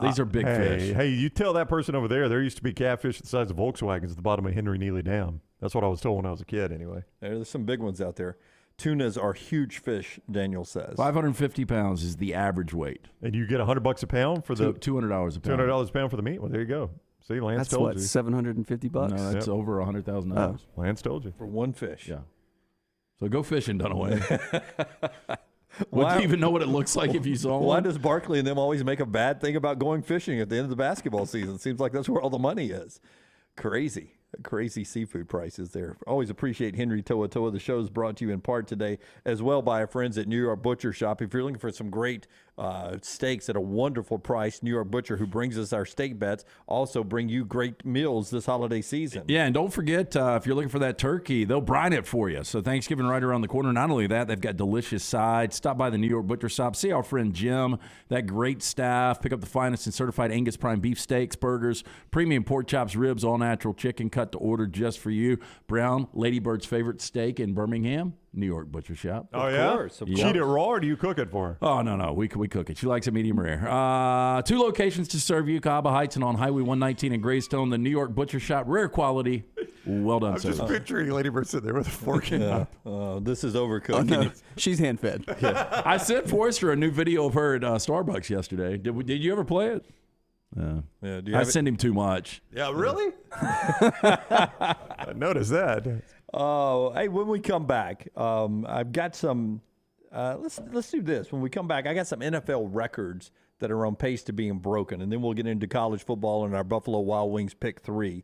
These are big fish. Hey, you tell that person over there used to be catfish the size of Volkswagens at the bottom of Henry Neely Dam. That's what I was told when I was a kid, anyway. There's some big ones out there. Tunas are huge fish, Daniel says. 550 pounds is the average weight. And you get $100 a pound for the $200 a pound. $200 a pound for the meat. Well, there you go. See, Lance told you. That's $750. No, that's over $100,000. Lance told you for one fish. Yeah. So go fishing, Dunaway. Wouldn't even know what it looks like if you saw one. Why does Barkley and them always make a bad thing about going fishing at the end of the basketball season? Seems like that's where all the money is. Crazy seafood prices there. Always appreciate Henry To'oTo'o. The show is brought to you in part today as well by our friends at New York Butcher Shop. If you're looking for some great steaks at a wonderful price, New York Butcher, who brings us our steak bets, also bring you great meals this holiday season. Yeah, and don't forget, if you're looking for that turkey, they'll brine it for you. So Thanksgiving right around the corner. Not only that, they've got delicious sides. Stop by the New York Butcher Shop. See our friend Jim, that great staff. Pick up the finest and certified Angus prime beef steaks, burgers, premium pork chops, ribs, all natural chicken, cut cut to order just for you. Brown, Lady Bird's favorite steak in Birmingham, New York Butcher Shop. Oh, yeah? Of course. You eat it raw or do you cook it for her? Oh, no. We cook it. She likes it medium rare. 2 locations to serve you, Caba Heights and on Highway 119 in Greystone. The New York Butcher Shop, rare quality. Well done, I'm sir. just picturing Lady Bird sitting there with a fork in her. This is overcooked. Oh, no. She's hand-fed. I sent Forrester a new video of her at Starbucks yesterday. Did you ever play it? Yeah, do you I have it? send him too much. Yeah, really? I noticed that. Oh, hey, when we come back, I've got some. Let's do this. When we come back, I got some NFL records that are on pace to being broken, and then we'll get into college football and our Buffalo Wild Wings pick 3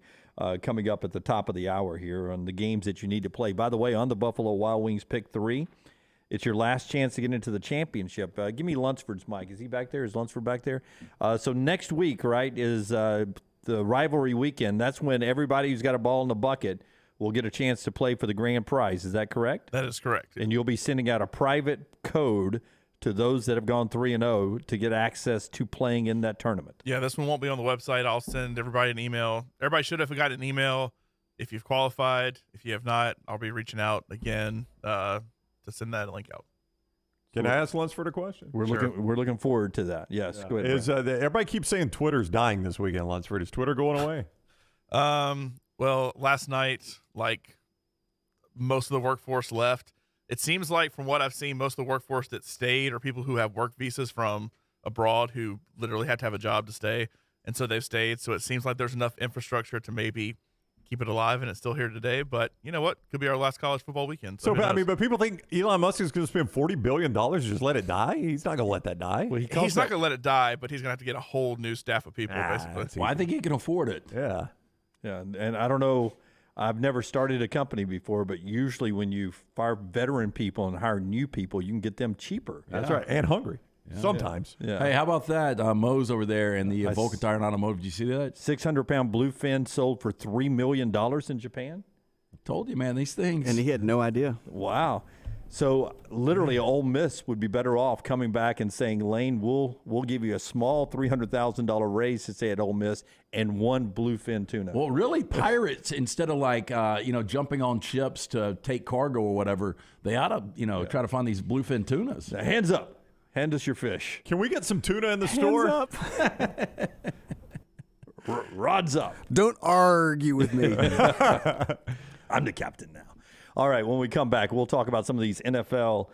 coming up at the top of the hour here on the games that you need to play. By the way, on the Buffalo Wild Wings pick 3, it's your last chance to get into the championship. Give me Lunsford's mic. Is he back there? Is Lunsford back there? So next week, right, is the rivalry weekend. That's when everybody who's got a ball in the bucket will get a chance to play for the grand prize. Is that correct? That is correct. And you'll be sending out a private code to those that have gone 3-0 to get access to playing in that tournament. Yeah, this one won't be on the website. I'll send everybody an email. Everybody should have gotten an email if you've qualified. If you have not, I'll be reaching out again to send that link out. Can I ask Lunsford a question? We're looking forward to that. Yes, go ahead. Everybody keeps saying Twitter's dying this weekend, Lunsford. Is Twitter going away? Well, last night, like most of the workforce left. It seems like from what I've seen, most of the workforce that stayed are people who have work visas from abroad who literally have to have a job to stay. And so they've stayed. So it seems like there's enough infrastructure to maybe keep it alive, and it's still here today. But you know what? Could be our last college football weekend. So but people think Elon Musk is going to spend $40 billion to just let it die? He's not going to let that die. Well, he's not going to let it die, but he's going to have to get a whole new staff of people, basically. Well, I think he can afford it. Yeah. Yeah, and I don't know. I've never started a company before, but usually when you fire veteran people and hire new people, you can get them cheaper. That's right, and hungry. Sometimes. Yeah. Hey, how about that? Moe's over there in the Vulcan Tire and Automotive. Did you see that? 600-pound bluefin sold for $3 million in Japan. Told you, man, these things. And he had no idea. Wow. So literally, Ole Miss would be better off coming back and saying, Lane, we'll give you a small $300,000 raise to stay at Ole Miss and 1 bluefin tuna. Well, really, pirates, instead of like, jumping on ships to take cargo or whatever, they ought to, try to find these bluefin tunas. Now, hands up. Hand us your fish. Can we get some tuna in the store? Up. Rods up. Don't argue with me. I'm the captain now. All right, when we come back, we'll talk about some of these NFL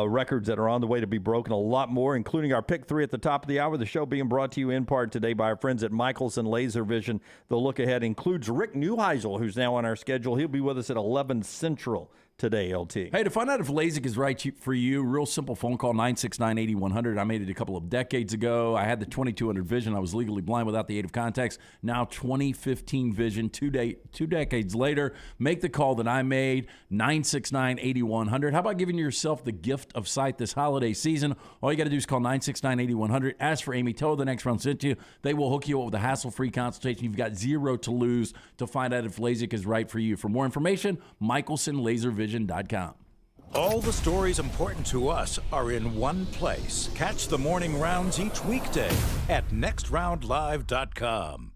records that are on the way to be broken, a lot more, including our pick 3 at the top of the hour. The show being brought to you in part today by our friends at Michelson Laser Vision. The look ahead includes Rick Neuheisel, who's now on our schedule. He'll be with us at 11 Central today, LT. Hey, to find out if LASIK is right for you, real simple phone call, 969-8100. I made it a couple of decades ago. I had the 2200 vision. I was legally blind without the aid of contacts. Now 2015 vision, 2 decades later. Make the call that I made, 969-8100. How about giving yourself the gift of sight this holiday season? All you got to do is call 969-8100. Ask for Amy. Tell her the next round sent you. They will hook you up with a hassle-free consultation. You've got 0 to lose to find out if LASIK is right for you. For more information, MichelsonLaserVision.com. All the stories important to us are in one place. Catch the morning rounds each weekday at nextroundlive.com.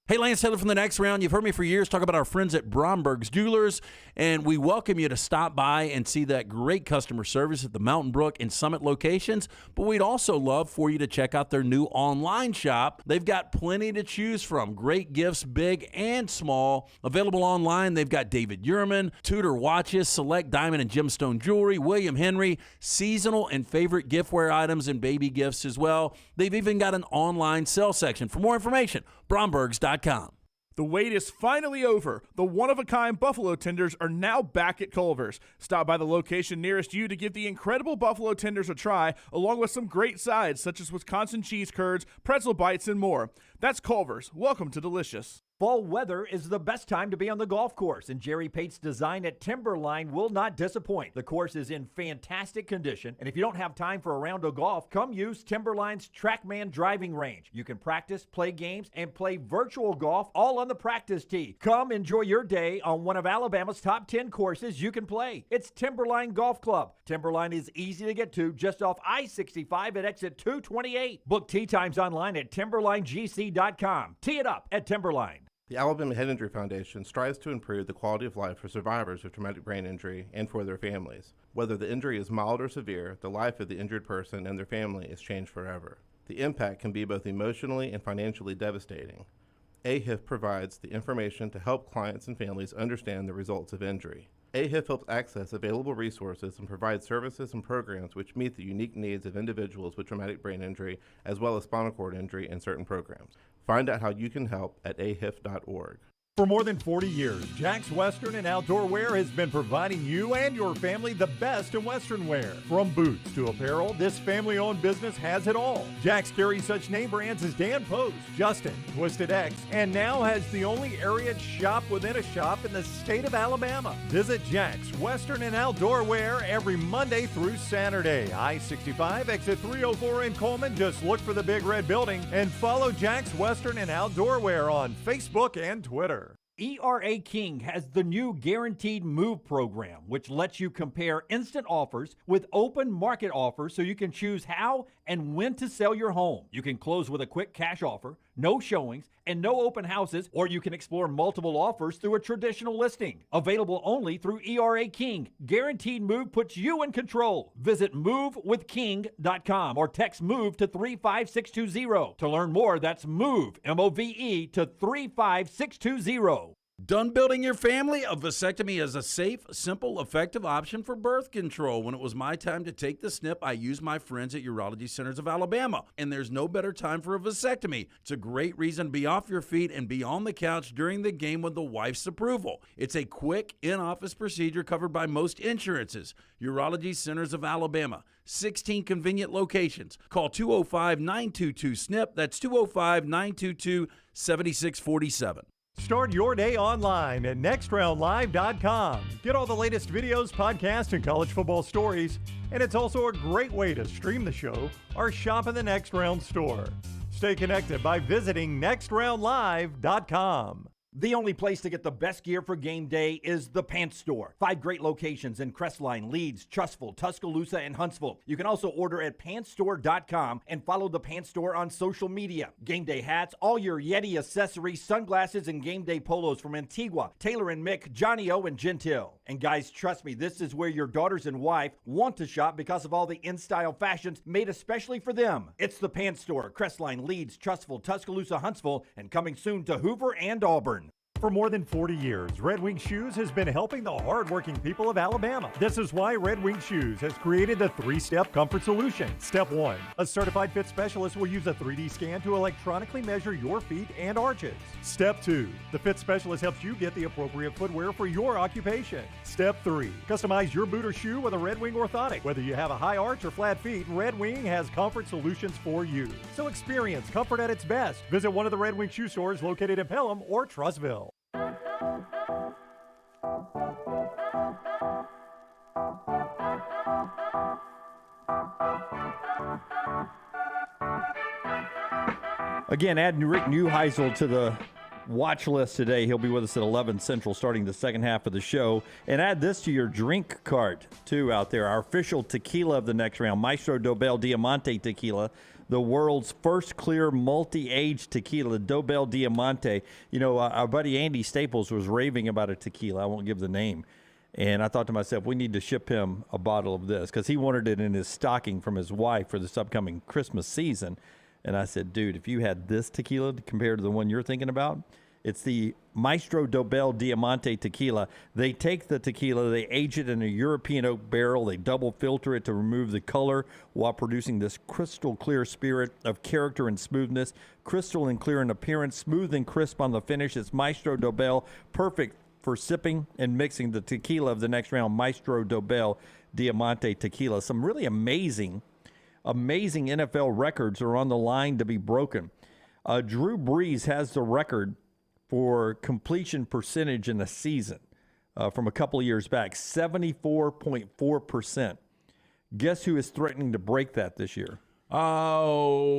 Hey, Lance Taylor from the Next Round. You've heard me for years talk about our friends at Bromberg's Jewelers, and we welcome you to stop by and see that great customer service at the Mountain Brook and Summit locations. But we'd also love for you to check out their new online shop. They've got plenty to choose from. Great gifts, big and small. Available online, they've got David Yurman, Tudor watches, select diamond and gemstone jewelry, William Henry, seasonal and favorite giftware items, and baby gifts as well. They've even got an online sale section. For more information, Brombergs.com. The wait is finally over. The one-of-a-kind buffalo tenders are now back at Culver's. Stop by the location nearest you to give the incredible buffalo tenders a try, along with some great sides such as Wisconsin cheese curds, pretzel bites, and more. That's Culver's. Welcome to Delicious. Fall weather is the best time to be on the golf course, and Jerry Pate's design at Timberline will not disappoint. The course is in fantastic condition, and if you don't have time for a round of golf, come use Timberline's TrackMan driving range. You can practice, play games, and play virtual golf all on the practice tee. Come enjoy your day on one of Alabama's top 10 courses you can play. It's Timberline Golf Club. Timberline is easy to get to just off I-65 at exit 228. Book tee times online at timberlinegc.com. Tee it up at Timberline. The Alabama Head Injury Foundation strives to improve the quality of life for survivors of traumatic brain injury and for their families. Whether the injury is mild or severe, the life of the injured person and their family is changed forever. The impact can be both emotionally and financially devastating. AHIF provides the information to help clients and families understand the results of injury. AHIF helps access available resources and provides services and programs which meet the unique needs of individuals with traumatic brain injury as well as spinal cord injury in certain programs. Find out how you can help at ahif.org. For more than 40 years, Jack's Western and Outdoor Wear has been providing you and your family the best in Western wear. From boots to apparel, this family-owned business has it all. Jack's carries such name brands as Dan Post, Justin, Twisted X, and now has the only area shop within a shop in the state of Alabama. Visit Jack's Western and Outdoor Wear every Monday through Saturday. I-65, exit 304 in Coleman. Just look for the big red building and follow Jack's Western and Outdoor Wear on Facebook and Twitter. ERA King has the new Guaranteed Move program, which lets you compare instant offers with open market offers so you can choose how and when to sell your home. You can close with a quick cash offer, no showings, and no open houses, or you can explore multiple offers through a traditional listing. Available only through ERA King. Guaranteed Move puts you in control. Visit movewithking.com or text MOVE to 35620. To learn more, that's MOVE, M-O-V-E, to 35620. Done building your family? A vasectomy is a safe, simple, effective option for birth control. When it was my time to take the snip, I used my friends at Urology Centers of Alabama, and there's no better time for a vasectomy. It's a great reason to be off your feet and be on the couch during the game with the wife's approval. It's a quick, in-office procedure covered by most insurances. Urology Centers of Alabama, 16 convenient locations. Call 205-922-SNP. That's 205-922-7647. Start your day online at nextroundlive.com. Get all the latest videos, podcasts, and college football stories. And it's also a great way to stream the show or shop in the Next Round store. Stay connected by visiting nextroundlive.com. The only place to get the best gear for game day is the Pants Store. 5 great locations in Crestline, Leeds, Trussville, Tuscaloosa, and Huntsville. You can also order at pantsstore.com and follow the Pants Store on social media. Game day hats, all your Yeti accessories, sunglasses, and game day polos from Antigua, Taylor and Mick, Johnny O, and Gentile. And guys, trust me, this is where your daughters and wife want to shop because of all the in-style fashions made especially for them. It's the Pants Store, Crestline, Leeds, Trussville, Tuscaloosa, Huntsville, and coming soon to Hoover and Auburn. For more than 40 years, Red Wing Shoes has been helping the hardworking people of Alabama. This is why Red Wing Shoes has created the 3-step comfort solution. Step 1, a certified fit specialist will use a 3D scan to electronically measure your feet and arches. Step 2, the fit specialist helps you get the appropriate footwear for your occupation. Step 3, customize your boot or shoe with a Red Wing orthotic. Whether you have a high arch or flat feet, Red Wing has comfort solutions for you. So experience comfort at its best. Visit one of the Red Wing shoe stores located in Pelham or Trussville. Again, add Rick Neuheisel to the watch list today. He'll be with us at 11 Central starting the second half of the show. And add this to your drink cart, too, out there. Our official tequila of the next round, Maestro Dobel Diamante Tequila, the world's first clear multi-age tequila, Dobel Diamante. You know, our buddy Andy Staples was raving about a tequila. I won't give the name. And I thought to myself, we need to ship him a bottle of this because he wanted it in his stocking from his wife for this upcoming Christmas season. And I said, dude, if you had this tequila compared to the one you're thinking about, it's the Maestro Dobel Diamante Tequila. They take the tequila, they age it in a European oak barrel, they double filter it to remove the color while producing this crystal clear spirit of character and smoothness. Crystal and clear in appearance, smooth and crisp on the finish. It's Maestro Dobel, perfect for sipping and mixing the tequila of the next round, Maestro Dobel Diamante Tequila. Some really amazing NFL records are on the line to be broken. Drew Brees has the record for completion percentage in a season from a couple of years back, 74.4%. Guess who is threatening to break that this year? Oh.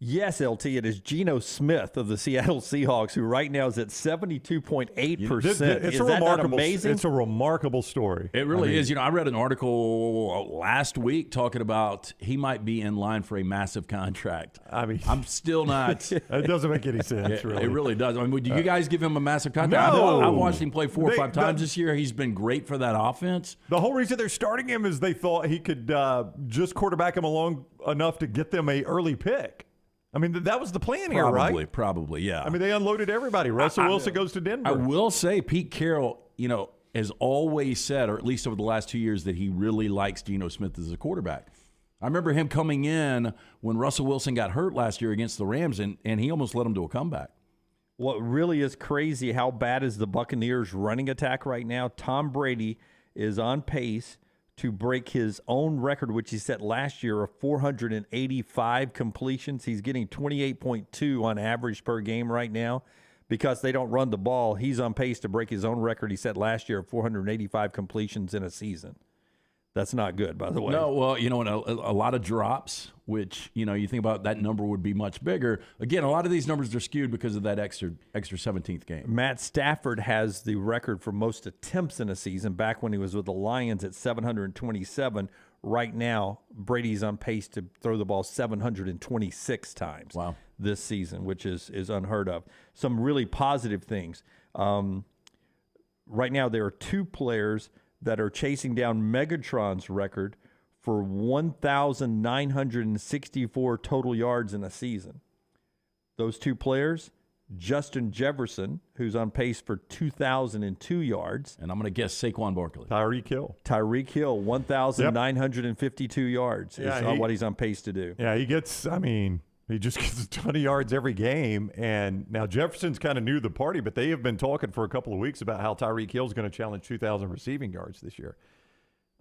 Yes, LT, it is Geno Smith of the Seattle Seahawks, who right now is at 72.8%. Is that not amazing? It's a remarkable story. It really is. I read an article last week talking about he might be in line for a massive contract. I'm still not. It doesn't make any sense, really. It really does. Do you guys give him a massive contract? No. I've watched him play 4 or 5 times this year. He's been great for that offense. The whole reason they're starting him is they thought he could just quarterback him along enough to get them an early pick. That was the plan here, right? Probably, yeah. They unloaded everybody. Russell Wilson goes to Denver. I will say Pete Carroll, has always said, or at least over the last 2 years, that he really likes Geno Smith as a quarterback. I remember him coming in when Russell Wilson got hurt last year against the Rams, and he almost led them to a comeback. What really is crazy, how bad is the Buccaneers' running attack right now? Tom Brady is on pace to break his own record, which he set last year of 485 completions. He's getting 28.2 on average per game right now. Because they don't run the ball, he's on pace to break his own record he set last year of 485 completions in a season. That's not good, by the way. No, well, and a lot of drops, which, you think about that number would be much bigger. Again, a lot of these numbers are skewed because of that extra 17th game. Matt Stafford has the record for most attempts in a season back when he was with the Lions at 727. Right now, Brady's on pace to throw the ball 726 times this season, which is unheard of. Some really positive things. Right now, there are 2 players that are chasing down Megatron's record for 1,964 total yards in a season. Those 2 players, Justin Jefferson, who's on pace for 2,002 yards. And I'm going to guess Saquon Barkley. Tyreek Hill, 1,952 yards is what he's on pace to do. Yeah, he just gets a ton of yards every game. And now Jefferson's kind of new to the party, but they have been talking for a couple of weeks about how Tyreek Hill's going to challenge 2,000 receiving yards this year.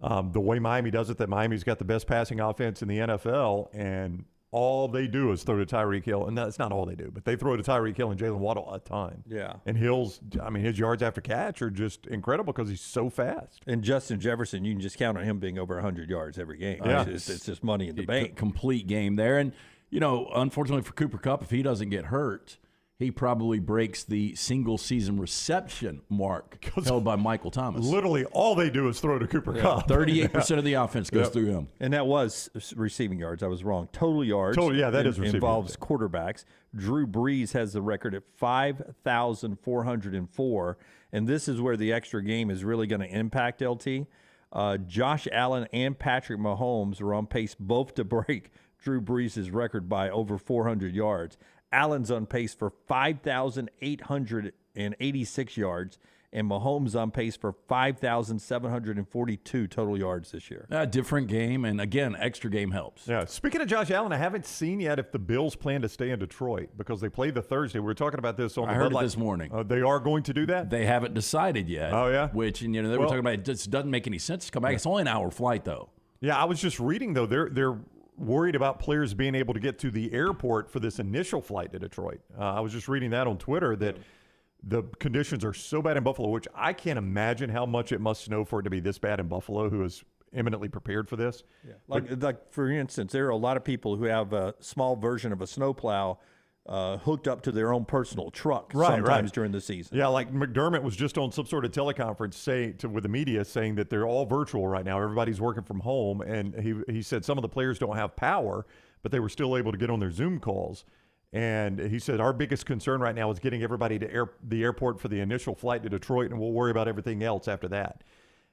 The way Miami does it, that Miami's got the best passing offense in the NFL, and all they do is throw to Tyreek Hill. And that's not all they do, but they throw to Tyreek Hill and Jalen Waddle a ton. Yeah. And his yards after catch are just incredible because he's so fast. And Justin Jefferson, you can just count on him being over 100 yards every game. Yeah. It's just money in the bank. Complete game there. And, unfortunately for Cooper Kupp, if he doesn't get hurt, he probably breaks the single-season reception mark held by Michael Thomas. Literally, all they do is throw to Cooper Kupp. 38% of the offense goes through him. And that was receiving yards. I was wrong. Total yards. That is receiving involves yards. Quarterbacks. Drew Brees has the record at 5,404, and this is where the extra game is really going to impact LT. Josh Allen and Patrick Mahomes are on pace both to break Drew Brees' record by over 400 yards. Allen's on pace for 5,886 yards, and Mahomes on pace for 5,742 total yards this year. Different game, and again, extra game helps. Yeah. Speaking of Josh Allen, I haven't seen yet if the Bills plan to stay in Detroit because they play the Thursday. We were talking about this on the I heard it this morning. They are going to do that? They haven't decided yet. Oh, yeah? Which, they were talking about it just doesn't make any sense to come back. It's only an hour flight, though. Yeah, I was just reading, though. They're worried about players being able to get to the airport for this initial flight to Detroit. I was just reading that on Twitter that the conditions are so bad in Buffalo, which I can't imagine how much it must snow for it to be this bad in Buffalo, who is eminently prepared for this. Yeah. Like for instance, there are a lot of people who have a small version of a snowplow hooked up to their own personal truck sometimes during the season. Yeah, like McDermott was just on some sort of teleconference with the media saying that they're all virtual right now. Everybody's working from home, and he said some of the players don't have power, but they were still able to get on their Zoom calls. And he said, our biggest concern right now is getting everybody to the airport for the initial flight to Detroit, and we'll worry about everything else after that.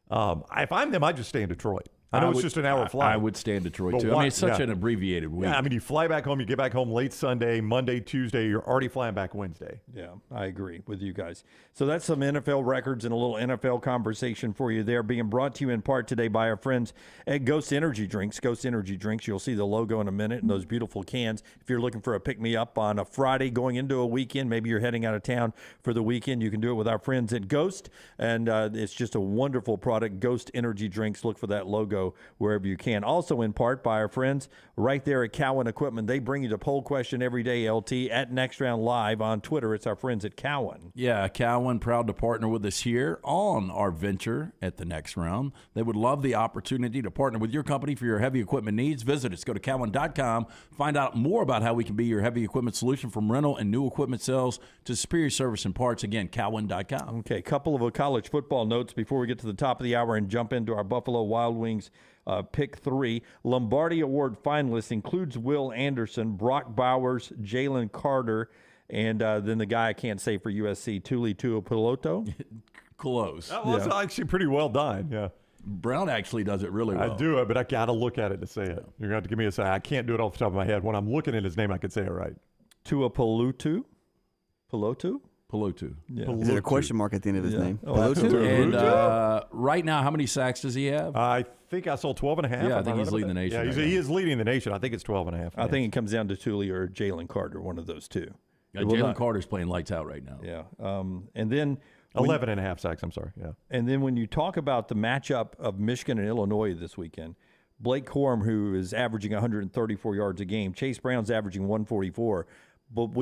If I'm them, I'd just stay in Detroit. I know it's just an hour flight. I would stay in Detroit, too. It's such an abbreviated week. Yeah, you fly back home, you get back home late Sunday, Monday, Tuesday, you're already flying back Wednesday. Yeah, I agree with you guys. So that's some NFL records and a little NFL conversation for you there, being brought to you in part today by our friends at Ghost Energy Drinks. Ghost Energy Drinks, you'll see the logo in a minute and those beautiful cans. If you're looking for a pick-me-up on a Friday going into a weekend, maybe you're heading out of town for the weekend, you can do it with our friends at Ghost, and it's just a wonderful product. Ghost Energy Drinks, look for that logo so wherever you can. Also in part by our friends right there at Cowan Equipment. They bring you the poll question every day, LT, at Next Round Live on Twitter. It's our friends at Cowan. Yeah, Cowan, proud to partner with us here on our venture at the Next Round. They would love the opportunity to partner with your company for your heavy equipment needs. Visit us. Go to Cowan.com. Find out more about how we can be your heavy equipment solution, from rental and new equipment sales to superior service and parts. Again, Cowan.com. Okay, a couple of college football notes before we get to the top of the hour and jump into our Buffalo Wild Wings pick 3. Lombardi Award finalists includes Will Anderson, Brock Bowers, Jalen Carter, and then the guy I can't say for USC, Tuli Tuipulotu. Close. That was actually pretty well done, yeah. Brown actually does it really well. I do it, but I got to look at it to say it. You're going to have to give me a second. I can't do it off the top of my head. When I'm looking at his name, I could say it right. Tuipulotu? Pelotu? Yeah. Is there a question mark at the end of his name? And right now, how many sacks does he have? I think I saw 12.5. Yeah, I think he's leading the nation. Yeah, he is leading the nation. I think it's 12.5. I think it comes down to Tuli or Jalen Carter, one of those two. Yeah, Jalen Carter's playing lights out right now. Yeah. And then 11.5 sacks, I'm sorry. Yeah. And then when you talk about the matchup of Michigan and Illinois this weekend, Blake Corum, who is averaging 134 yards a game, Chase Brown's averaging 144. But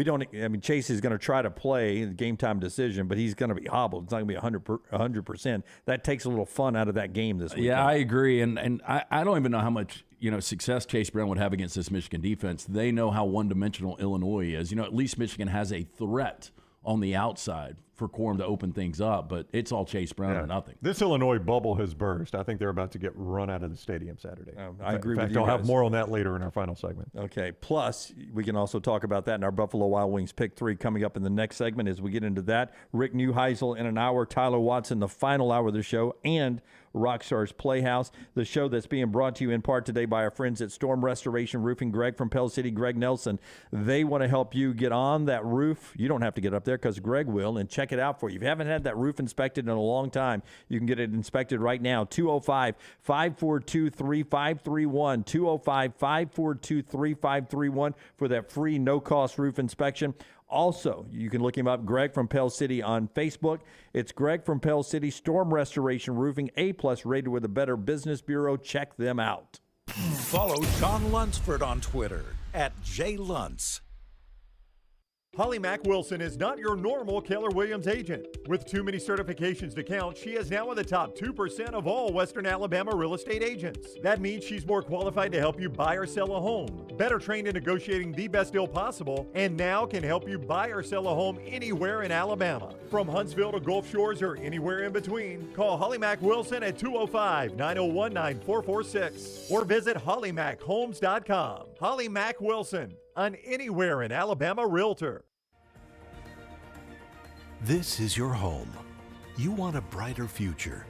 Chase is going to try to play the game time decision, but he's going to be hobbled. It's not going to be 100%. That takes a little fun out of that game this weekend. Yeah, I agree. And I don't even know how much success Chase Brown would have against this Michigan defense. They know how one-dimensional Illinois is. At least Michigan has a threat on the outside for Corum to open things up, but it's all Chase Brown or nothing. This Illinois bubble has burst. I think they're about to get run out of the stadium Saturday. I agree with you. I'll have more on that later in our final segment. Okay. Plus, we can also talk about that in our Buffalo Wild Wings pick 3 coming up in the next segment as we get into that. Rick Neuheisel in an hour, Tyler Watson, the final hour of the show, and Rockstar's Playhouse, the show that's being brought to you in part today by our friends at Storm Restoration Roofing. Greg from Pell City, Greg Nelson. They want to help you get on that roof. You don't have to get up there because Greg will, and check it out for you. If you haven't had that roof inspected in a long time, you can get it inspected right now. 205-542-3531. 205-542-3531 for that free no-cost roof inspection. Also, you can look him up, Greg from Pell City, on Facebook. It's Greg from Pell City, Storm Restoration Roofing, A+ rated with a Better Business Bureau. Check them out. Follow John Lunsford on Twitter @JLuntz. Holly Mack Wilson is not your normal Keller Williams agent. With too many certifications to count, she is now in the top 2% of all Western Alabama real estate agents. That means she's more qualified to help you buy or sell a home, better trained in negotiating the best deal possible, and now can help you buy or sell a home anywhere in Alabama. From Huntsville to Gulf Shores or anywhere in between, call Holly Mack Wilson at 205-901-9446 or visit hollymachomes.com. Holly Mack Wilson, an anywhere in Alabama realtor. This is your home. You want a brighter future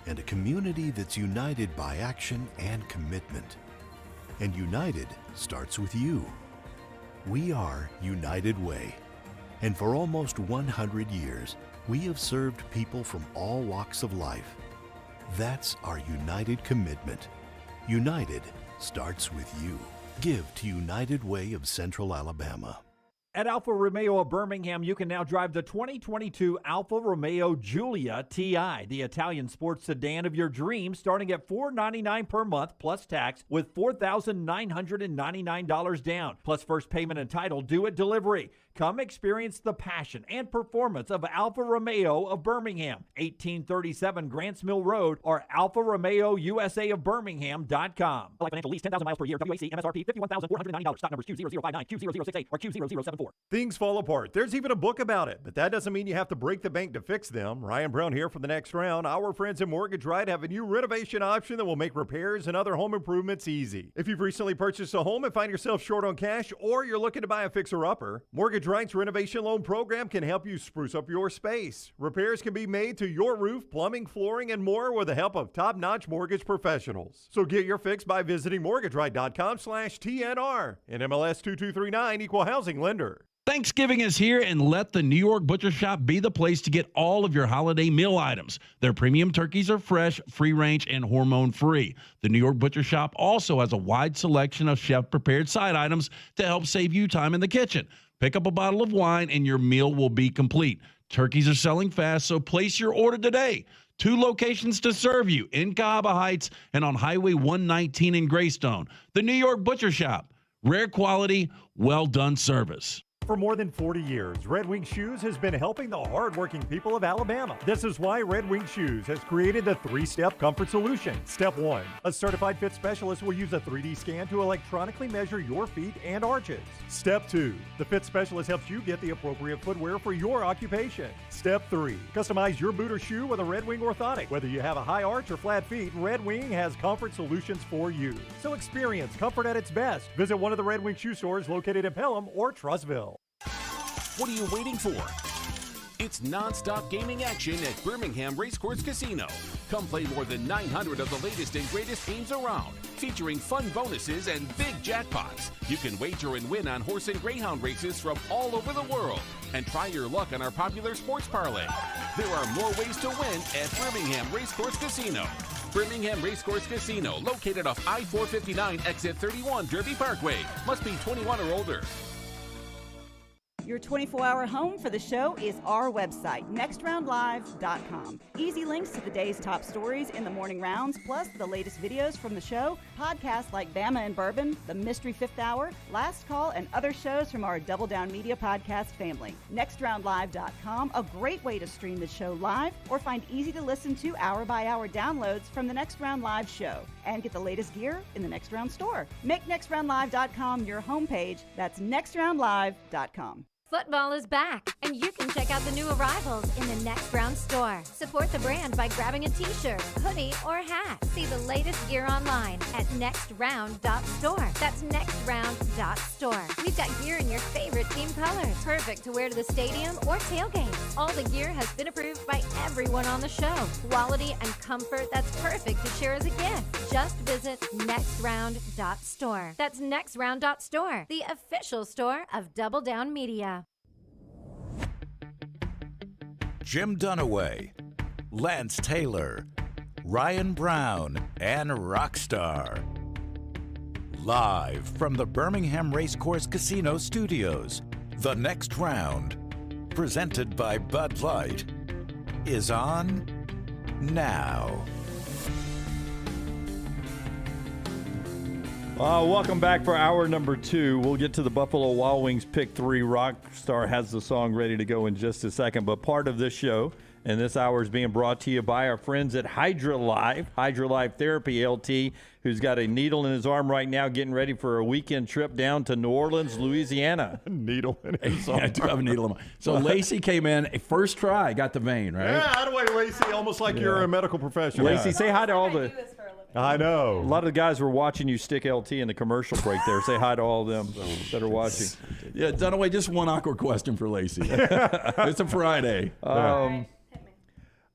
and a community that's united by action and commitment. And united starts with you. We are United Way. And for almost 100 years, we have served people from all walks of life. That's our united commitment. United starts with you. Give to United Way of Central Alabama. At Alfa Romeo of Birmingham, you can now drive the 2022 Alfa Romeo Giulia TI, the Italian sports sedan of your dreams, starting at $499 per month plus tax with $4,999 down, plus first payment and title due at delivery. Come experience the passion and performance of Alfa Romeo of Birmingham, 1837 Grants Mill Road, or alfaromeousa of Birmingham.com. Financial lease, 10,000 miles per year, WAC, MSRP, $51,490. Stock numbers Q0059, Q0068, or Q0074. Things fall apart. There's even a book about it, but that doesn't mean you have to break the bank to fix them. Ryan Brown here for the Next Round. Our friends at Mortgage Right have a new renovation option that will make repairs and other home improvements easy. If you've recently purchased a home and find yourself short on cash, or you're looking to buy a fixer-upper, Mortgage Right's renovation loan program can help you spruce up your space. Repairs can be made to your roof, plumbing, flooring, and more with the help of top-notch mortgage professionals. So get your fix by visiting mortgageright.com/TNR. And MLS 2239, Equal Housing Lender. Thanksgiving is here, and let the New York Butcher Shop be the place to get all of your holiday meal items. Their premium turkeys are fresh, free-range, and hormone-free. The New York Butcher Shop also has a wide selection of chef-prepared side items to help save you time in the kitchen. Pick up a bottle of wine, and your meal will be complete. Turkeys are selling fast, so place your order today. 2 locations to serve you in Cahaba Heights and on Highway 119 in Greystone. The New York Butcher Shop. Rare quality, well done service. For more than 40 years, Red Wing Shoes has been helping the hardworking people of Alabama. This is why Red Wing Shoes has created the 3-step comfort solution. Step 1, a certified fit specialist will use a 3D scan to electronically measure your feet and arches. Step 2, the fit specialist helps you get the appropriate footwear for your occupation. Step 3, customize your boot or shoe with a Red Wing orthotic. Whether you have a high arch or flat feet, Red Wing has comfort solutions for you. So experience comfort at its best. Visit one of the Red Wing shoe stores located in Pelham or Trussville. What are you waiting for? It's non-stop gaming action at Birmingham Racecourse Casino. Come play more than 900 of the latest and greatest games around, featuring fun bonuses and big jackpots. You can wager and win on horse and greyhound races from all over the world. And try your luck on our popular sports parlay. There are more ways to win at Birmingham Racecourse Casino. Birmingham Racecourse Casino, located off I-459, exit 31, Derby Parkway. Must be 21 or older. Your 24-hour home for the show is our website, nextroundlive.com. Easy links to the day's top stories in the morning rounds, plus the latest videos from the show, podcasts like Bama and Bourbon, The Mystery Fifth Hour, Last Call, and other shows from our Double Down Media podcast family. Nextroundlive.com, a great way to stream the show live or find easy-to-listen-to hour-by-hour downloads from the Next Round Live show. And get the latest gear in the Next Round store. Make nextroundlive.com your homepage. That's nextroundlive.com. Football is back, and you can check out the new arrivals in the Next Round store. Support the brand by grabbing a t-shirt, hoodie, or hat. See the latest gear online at nextround.store. That's nextround.store. We've got gear in your favorite team colors, perfect to wear to the stadium or tailgate. All the gear has been approved by everyone on the show. Quality and comfort that's perfect to share as a gift. Just visit nextround.store. That's nextround.store, the official store of Double Down Media. Jim Dunaway, Lance Taylor, Ryan Brown, and Rockstar. Live from the Birmingham Racecourse Casino Studios, the Next Round, presented by Bud Light, is on now. Welcome back for hour number 2. We'll get to the Buffalo Wild Wings pick 3. Rockstar has the song ready to go in just a second. But part of this show and this hour is being brought to you by our friends at Hydra Life Therapy, LT, who's got a needle in his arm right now getting ready for a weekend trip down to New Orleans, Louisiana. Needle in his arm. I do have a needle in my. So Lacey came in, first try, got the vein, right? Yeah, how do I, Lacey? Almost like you're a medical professional. Lacey, say hi to all the... I know. A lot of the guys were watching you stick LT in the commercial break there. Say hi to all of them that are watching. Yeah, Dunaway, just one awkward question for Lacey. It's a Friday.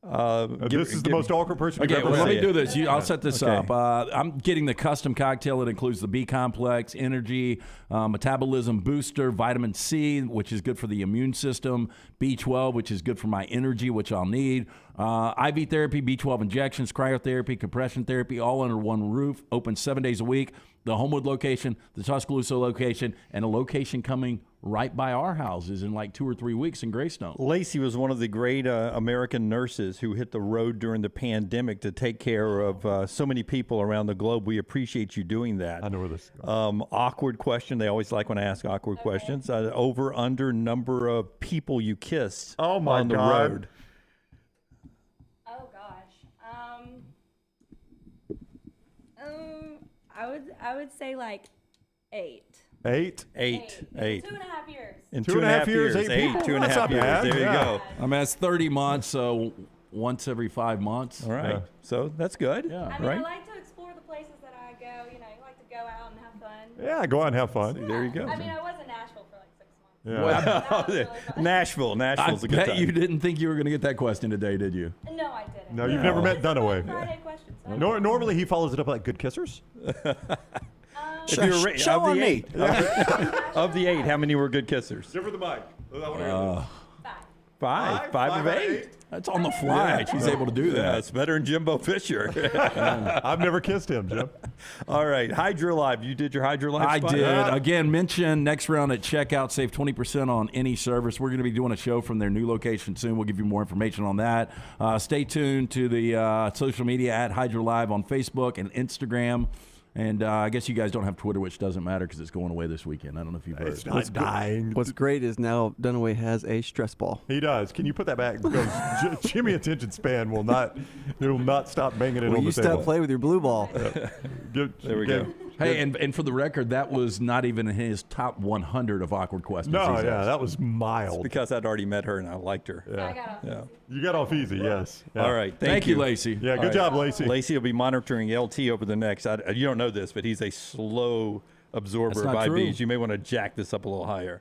This is the most awkward person you've Okay, ever well, let seen. me do this. I'll set this up. I'm getting the custom cocktail. It includes the B complex, energy, metabolism booster, vitamin C, which is good for the immune system, B12, which is good for my energy, which I'll need, IV therapy, B12 injections, cryotherapy, compression therapy, all under one roof, open 7 days a week. The Homewood location, the Tuscaloosa location, and a location coming right by our houses in like 2 or 3 weeks in Greystone. Lacey was one of the great American nurses who hit the road during the pandemic to take care of so many people around the globe. We appreciate you doing that. I know where this is going. Awkward question. They always like when I ask awkward questions. Over, under number of people you kissed on the road. Oh, gosh. I would say like 8. 8? 8. 2.5 years. In 2.5 years, 8 people? 2.5 years. There you go. I mean, that's 30 months, so once every 5 months. All right. So that's good. Yeah. I mean, right? I like to explore the places that I go. You know, you like to go out and have fun. Yeah, go out and have fun. There you go. I mean, I was in Nashville for like 6 months. Yeah. That was really fun. Nashville's a good I bet time. you didn't think you were going to get that question today, did you? No, I didn't. No, you've never met Dunaway. Friday questions. So Normally, he follows it up like good kissers. If you're show of on the me. 8, of the 8, how many were good kissers? Give her the mic. 5 of 8. That's on the fly. She's able to do that. Yeah, it's better than Jimbo Fisher. I've never kissed him, Jim. All right, Hydra Live. You did your Hydra Live I spot? did. Again, mention next round at checkout. Save 20% on any service. We're going to be doing a show from their new location soon. We'll give you more information on that. Stay tuned to the social media at Hydra Live on Facebook and Instagram. And I guess you guys don't have Twitter, which doesn't matter because it's going away this weekend. I don't know if you've heard. It's not dying. What's great is now Dunaway has a stress ball. He does. Can you put that back? Because Jimmy attention span will not stop banging it on the You table. stop playing with your blue ball. There we go. Hey, and for the record, that was not even in his top 100 of awkward questions. No, he's asked. that was mild. It's because I'd already met her and I liked her. Yeah. You got off easy, yes. Yeah. All right. Thank you, Lacey. Yeah, good job, Lacey. Lacey will be monitoring LT over the next. You don't know this, but he's a slow absorber That's of not true. IBs. You may want to jack this up a little higher.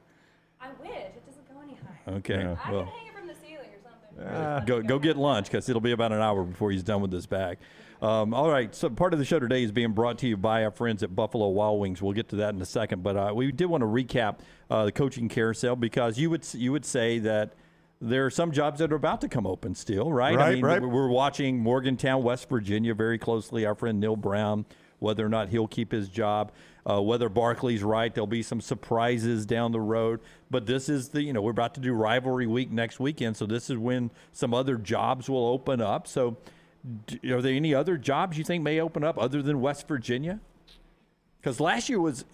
I wish. It doesn't go any higher. Okay. Yeah. I Well, can hang it from the ceiling or something. go get lunch because it'll be about an hour before he's done with this bag. All right, so part of the show today is being brought to you by our friends at Buffalo Wild Wings. We'll get to that in a second, but we did want to recap the coaching carousel because you would say that there are some jobs that are about to come open still, right? Right. We're watching Morgantown, West Virginia very closely. Our friend Neil Brown, whether or not he'll keep his job, whether Barkley's right, there'll be some surprises down the road. But this is we're about to do rivalry week next weekend, so this is when some other jobs will open up. So are there any other jobs you think may open up other than West Virginia? Because last year was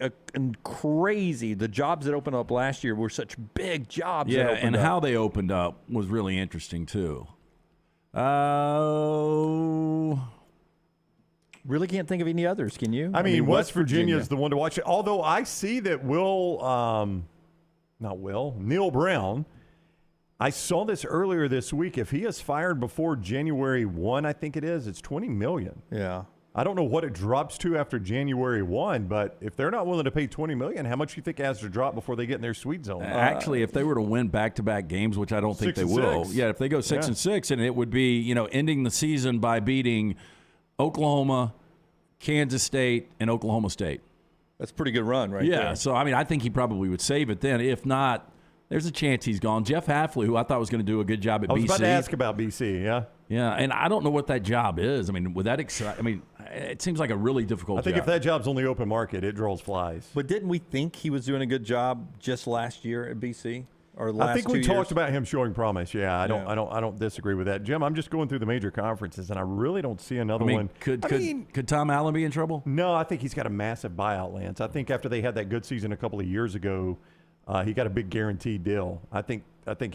crazy. The jobs that opened up last year were such big jobs. Yeah, that opened and up. how they opened up was really interesting, too. Really can't think of any others, can you? I mean, West Virginia is the one to watch. Although I see that Neil Brown, I saw this earlier this week. If he is fired before January 1, I think it is, it's $20 million. Yeah. I don't know what it drops to after January 1, but if they're not willing to pay $20 million, how much do you think it has to drop before they get in their sweet zone? Actually, if they were to win back-to-back games, which I don't think 6 they and will. 6. Yeah, if they go 6-6, and it would be, ending the season by beating Oklahoma, Kansas State, and Oklahoma State. That's a pretty good run right there. Yeah, so, I think he probably would save it then. If not, there's a chance he's gone. Jeff Hafley, who I thought was going to do a good job at BC. I was about to ask about BC, yeah. Yeah, and I don't know what that job is. Would that excite? It seems like a really difficult job. I think if that job's on the open market, it draws flies. But didn't we think he was doing a good job just last year at BC? Or last I think we 2 years? talked about him showing promise. Yeah, I don't disagree with that. Jim, I'm just going through the major conferences, and I really don't see another one. Could Tom Allen be in trouble? No, I think he's got a massive buyout, Lance. I think after they had that good season a couple of years ago, he got a big guaranteed deal. I think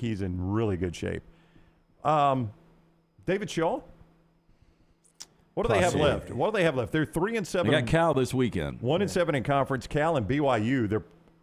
he's in really good shape. David Shaw. What do they have left? They're 3-7. They got Cal this weekend. 1-7 in conference. Cal and BYU.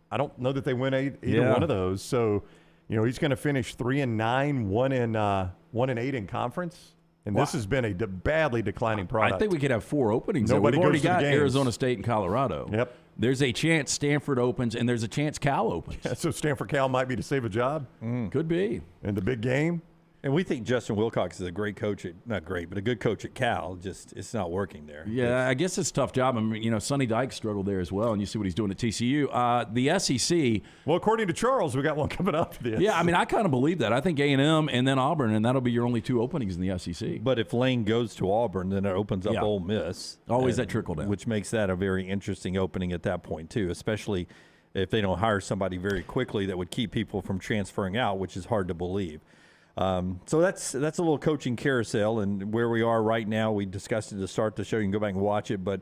I don't know that they win either one of those. So, he's going to finish 3-9, 1-8 in conference. And this has been a badly declining product. I think we could have 4 openings. Nobody We've already goes to the got games. Arizona State and Colorado. Yep. There's a chance Stanford opens, and there's a chance Cal opens. Yeah, so Stanford Cal might be to save a job. Could be. In the big game. And we think Justin Wilcox is a great coach not great, but a good coach at Cal. Just it's not working there. Yeah, I guess it's a tough job. Sonny Dykes struggled there as well, and you see what he's doing at TCU. The SEC. Well, according to Charles, we got one coming up for the SEC. Yeah, I kind of believe that. I think A&M and then Auburn, and that'll be your only 2 openings in the SEC. But if Lane goes to Auburn, then it opens up Ole Miss. Always that trickle down. Which makes that a very interesting opening at that point, too, especially if they don't hire somebody very quickly that would keep people from transferring out, which is hard to believe. So that's a little coaching carousel, and where we are right now. We discussed it to start the show. You can go back and watch it, but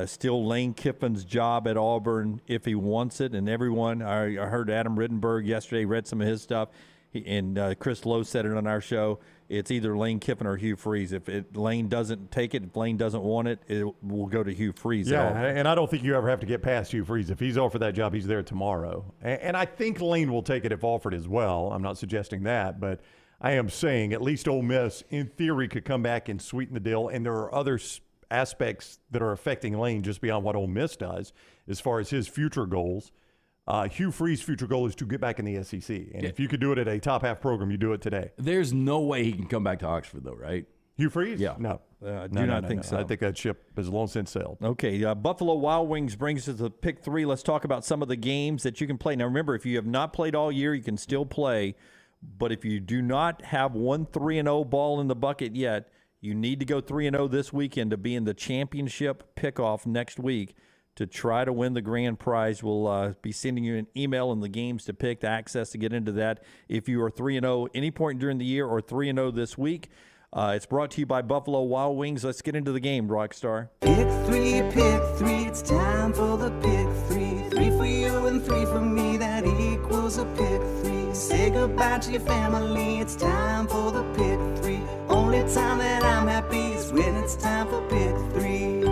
still Lane Kiffin's job at Auburn if he wants it. And everyone, I heard Adam Rittenberg yesterday, read some of his stuff, and Chris Lowe said it on our show. It's either Lane Kiffin or Hugh Freeze. If Lane doesn't take it, if Lane doesn't want it, it will go to Hugh Freeze. Yeah, and I don't think you ever have to get past Hugh Freeze. If he's offered that job, he's there tomorrow. And I think Lane will take it if offered as well. I'm not suggesting that, but I am saying at least Ole Miss, in theory, could come back and sweeten the deal. And there are other aspects that are affecting Lane just beyond what Ole Miss does as far as his future goals. Hugh Freeze's future goal is to get back in the SEC. And if you could do it at a top half program, you do it today. There's no way he can come back to Oxford, though, right? Hugh Freeze? Yeah. No. I do not think so. I think that ship has long since sailed. Okay, Buffalo Wild Wings brings us to pick 3. Let's talk about some of the games that you can play. Now, remember, if you have not played all year, you can still play. But if you do not have one 3-0 ball in the bucket yet, you need to go 3-0 this weekend to be in the championship pickoff next week to try to win the grand prize. We'll be sending you an email and the games to pick, the access to get into that. If you are 3-0 any point during the year or 3-0 this week, it's brought to you by Buffalo Wild Wings. Let's get into the game, Rockstar. Pick three, it's time for the pick three. 3 for you and 3 for me, that equals a pick three. Say goodbye to your family, it's time for the pick three. Only time that I'm happy is when it's time for pick three.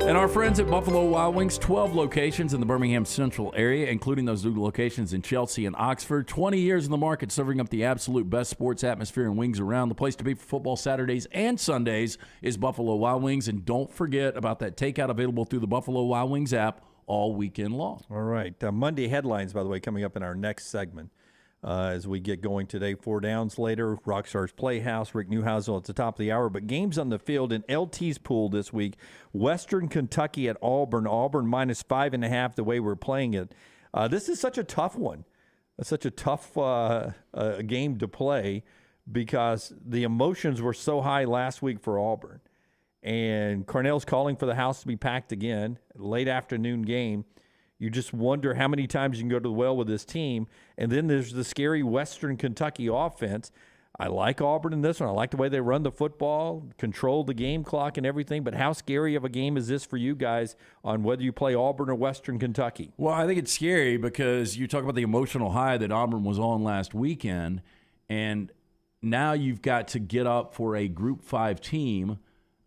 And our friends at Buffalo Wild Wings, 12 locations in the Birmingham Central area, including those new locations in Chelsea and Oxford. 20 years in the market, serving up the absolute best sports atmosphere and wings around. The place to be for football Saturdays and Sundays is Buffalo Wild Wings. And don't forget about that takeout available through the Buffalo Wild Wings app all weekend long. All right. Monday headlines, by the way, coming up in our next segment. As we get going today, 4 downs later, Rockstar's Playhouse, Rick Neuheisel at the top of the hour. But games on the field in LT's pool this week, Western Kentucky at Auburn. Auburn minus 5.5 the way we're playing it. This is such a tough one, such a tough game to play because the emotions were so high last week for Auburn. And Cornell's calling for the house to be packed again, late afternoon game. You just wonder how many times you can go to the well with this team. And then there's the scary Western Kentucky offense. I like Auburn in this one. I like the way they run the football, control the game clock and everything. But how scary of a game is this for you guys on whether you play Auburn or Western Kentucky? Well, I think it's scary because you talk about the emotional high that Auburn was on last weekend. And now you've got to get up for a Group 5 team.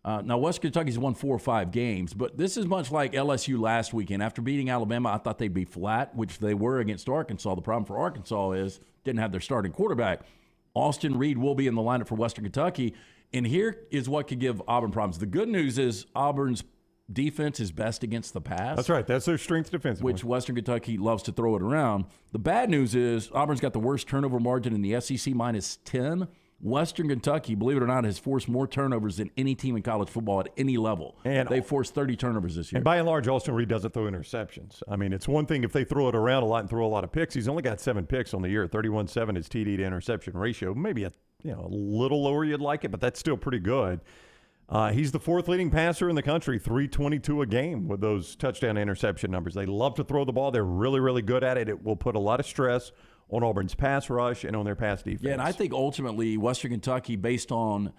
Now, Western Kentucky's won 4 or 5 games, but this is much like LSU last weekend. After beating Alabama, I thought they'd be flat, which they were against Arkansas. The problem for Arkansas is didn't have their starting quarterback. Austin Reed will be in the lineup for Western Kentucky, and here is what could give Auburn problems. The good news is Auburn's defense is best against the pass. That's right. That's their strength defensively. Which Western Kentucky loves to throw it around. The bad news is Auburn's got the worst turnover margin in the SEC, minus 10. Western Kentucky, believe it or not, has forced more turnovers than any team in college football at any level. And they forced 30 turnovers this year. And by and large, Austin Reed doesn't throw interceptions. I mean, it's one thing if they throw it around a lot and throw a lot of picks. He's only got 7 picks on the year. 31-7 is TD to interception ratio. Maybe a little lower you'd like it, but that's still pretty good. He's the 4th leading passer in the country, 322 a game with those touchdown interception numbers. They love to throw the ball. They're really, really good at it. It will put a lot of stress on Auburn's pass rush and on their pass defense. Yeah, and I think ultimately Western Kentucky, based on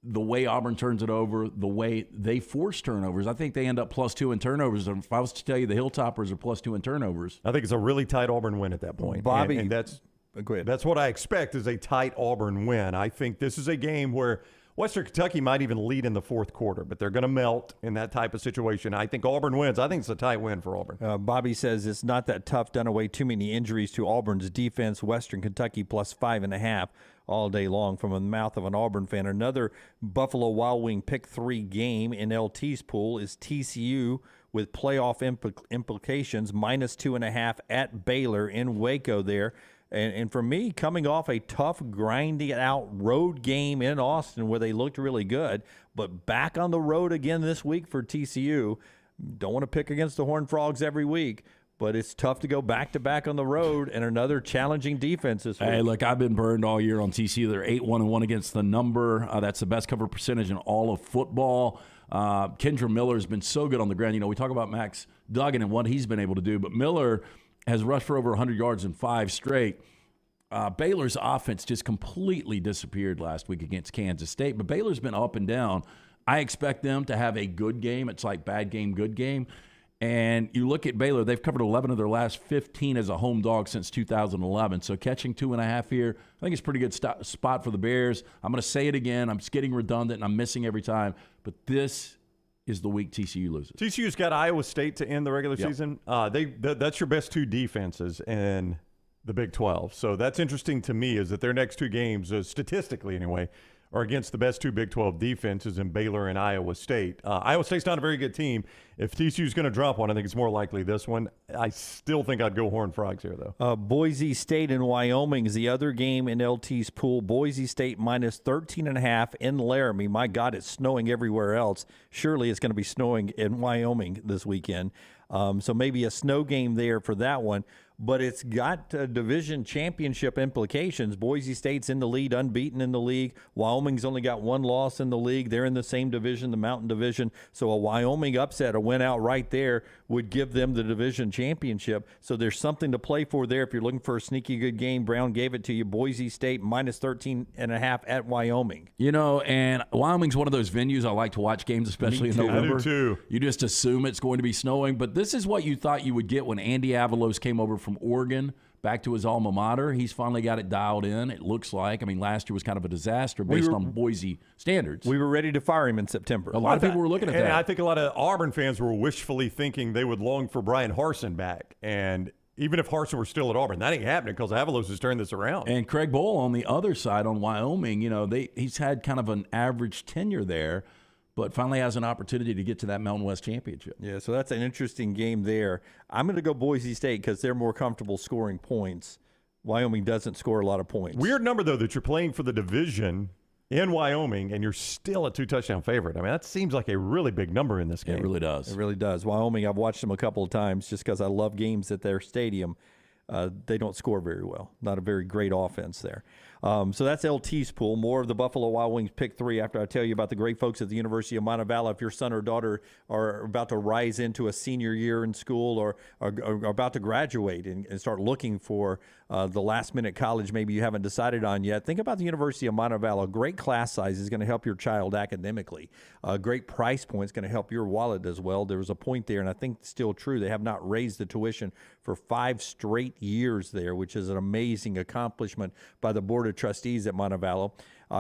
the way Auburn turns it over, the way they force turnovers, I think they end up +2 in turnovers. If I was to tell you the Hilltoppers are +2 in turnovers. I think it's a really tight Auburn win at that point. Bobby, and that's go ahead. That's what I expect is a tight Auburn win. I think this is a game where Western Kentucky might even lead in the 4th quarter, but they're going to melt in that type of situation. I think Auburn wins. I think it's a tight win for Auburn. Bobby says it's not that tough, done away too many injuries to Auburn's defense. Western Kentucky +5.5 all day long from the mouth of an Auburn fan. Another Buffalo Wild Wing pick 3 game in LT's pool is TCU with playoff implications, -2.5 at Baylor in Waco there. And for me, coming off a tough, grinding out road game in Austin where they looked really good, but back on the road again this week for TCU. Don't want to pick against the Horned Frogs every week, but it's tough to go back-to-back on the road and another challenging defense this week. Hey, look, I've been burned all year on TCU. They're 8-1-1 against the number. That's the best cover percentage in all of football. Kendra Miller has been so good on the ground. You know, we talk about Max Duggan and what he's been able to do, but Miller has rushed for over 100 yards in 5 straight. Baylor's offense just completely disappeared last week against Kansas State, but Baylor's been up and down. I expect them to have a good game. It's like bad game, good game. And you look at Baylor, they've covered 11 of their last 15 as a home dog since 2011. So catching 2.5 here, I think it's a pretty good spot for the Bears. I'm going to say it again. I'm just getting redundant, and I'm missing every time. But this is the week TCU loses. TCU's got Iowa State to end the regular season. That's your best 2 defenses in the Big 12. So that's interesting to me is that their next 2 games, statistically anyway, are against the best 2 Big 12 defenses in Baylor and Iowa State. Iowa State's not a very good team. If TCU's going to drop one, I think it's more likely this one. I still think I'd go Horned Frogs here, though. Boise State and Wyoming is the other game in LT's pool. Boise State -13.5 in Laramie. My God, it's snowing everywhere else. Surely it's going to be snowing in Wyoming this weekend. So maybe a snow game there for that one. but it's got division championship implications. Boise State's in the lead, unbeaten in the league. Wyoming's only got one loss in the league. They're in the same division, the Mountain Division. So a Wyoming upset, a win out right there, would give them the division championship. So there's something to play for there. If you're looking for a sneaky good game, Brown gave it to you. Boise State minus 13.5 at Wyoming. You know, and Wyoming's one of those venues I like to watch games, especially in November. I do too. You just assume it's going to be snowing, but this is what you thought you would get when Andy Avalos came over from Oregon back to his alma mater. He's finally got it dialed in, it looks like. I mean, last year was kind of a disaster based on Boise standards. We were ready to fire him in September. A lot of people were looking at that. And I think a lot of Auburn fans were wishfully thinking they would long for Brian Harsin back. And even if Harsin were still at Auburn, that ain't happening because Avalos has turned this around. And Craig Bowl on the other side on Wyoming, you know, he's had kind of an average tenure there, but finally has an opportunity to get to that Mountain West championship. Yeah, so that's an interesting game there. I'm going to go Boise State because they're more comfortable scoring points. Wyoming doesn't score a lot of points. Weird number, though, that you're playing for the division in Wyoming and you're still a 2-touchdown favorite. I mean, that seems like a really big number in this game. It really does. It really does. Wyoming, I've watched them a couple of times just because I love games at their stadium. They don't score very well. Not a very great offense there. So that's LT's pool. More of the Buffalo Wild Wings pick 3 after I tell you about the great folks at the University of Montevallo. If your son or daughter are about to rise into a senior year in school or are about to graduate and start looking for the last-minute college maybe you haven't decided on yet, think about the University of Montevallo. Great class size is going to help your child academically. Great price point is going to help your wallet as well. There was a point there, and I think it's still true. They have not raised the tuition for 5 straight years there, which is an amazing accomplishment by the Board of Trustees at Montevallo.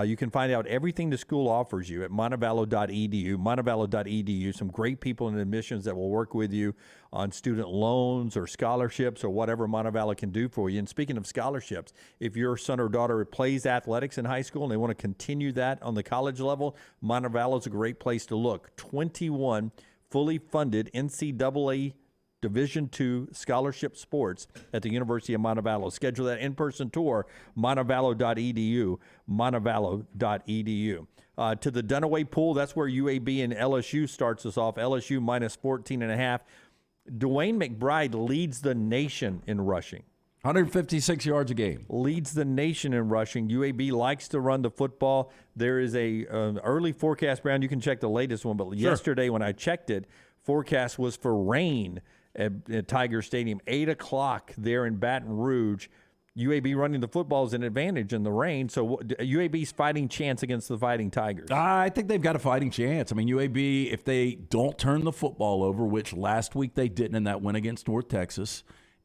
You can find out everything the school offers you at montevallo.edu. Montevallo.edu. Some great people in admissions that will work with you on student loans or scholarships or whatever Montevallo can do for you. And speaking of scholarships, if your son or daughter plays athletics in high school and they want to continue that on the college level, Montevallo is a great place to look. 21 fully funded NCAA Division II scholarship sports at the University of Montevallo. Schedule that in-person tour, montevallo.edu, montevallo.edu. To the Dunaway pool, that's where UAB and LSU starts us off. LSU minus 14.5. Dwayne McBride leads the nation in rushing. 156 yards a game. Leads the nation in rushing. UAB likes to run the football. There is a early forecast, Brown. You can check the latest one, but yesterday when I checked it, forecast was for rain at Tiger Stadium, 8 o'clock there in Baton Rouge. UAB running the football is an advantage in the rain, so UAB's fighting chance against the Fighting Tigers. I think they've got a fighting chance. I mean, UAB, if they don't turn the football over, which last week they didn't in that win against North Texas,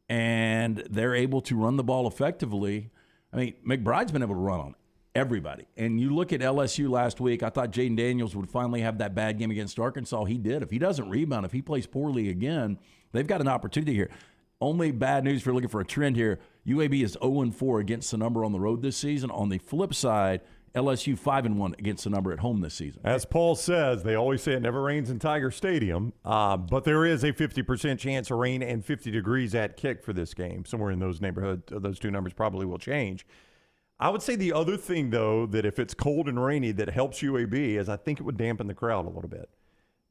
and they're able to run the ball effectively, I mean, McBride's been able to run on everybody. And you look at LSU last week, I thought Jaden Daniels would finally have that bad game against Arkansas. He did. If he doesn't rebound, if he plays poorly again, they've got an opportunity here. Only bad news if you're looking for a trend here, UAB is 0-4 against the number on the road this season. On the flip side, LSU 5-1 against the number at home this season. As Paul says, they always say it never rains in Tiger Stadium, but there is a 50% chance of rain and 50 degrees at kick for this game. Somewhere in those neighborhoods, those two numbers probably will change. I would say the other thing, though, that if it's cold and rainy that helps UAB is I think it would dampen the crowd a little bit.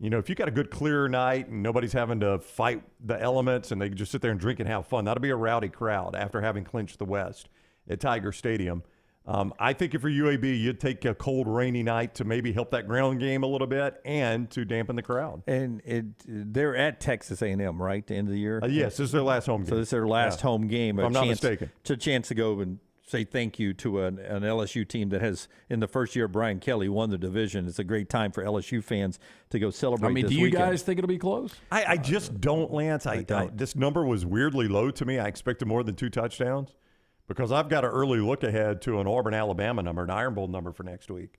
You know, if you got a good clear night and nobody's having to fight the elements and they can just sit there and drink and have fun, that'll be a rowdy crowd after having clinched the West at Tiger Stadium. I think if you're UAB, you'd take a cold, rainy night to maybe help that ground game a little bit and to dampen the crowd. And they're at Texas A&M, right, the end of the year? Yes, this is their last home game. So this is their last home game. If I'm not mistaken. It's a chance to go and say thank you to an LSU team that has, in the first year of Brian Kelly, won the division. It's a great time for LSU fans to go celebrate this weekend. Do you guys think it'll be close? I just don't, Lance. I don't. This number was weirdly low to me. I expected more than 2 touchdowns because I've got an early look ahead to an Auburn-Alabama number, an Iron Bowl number for next week.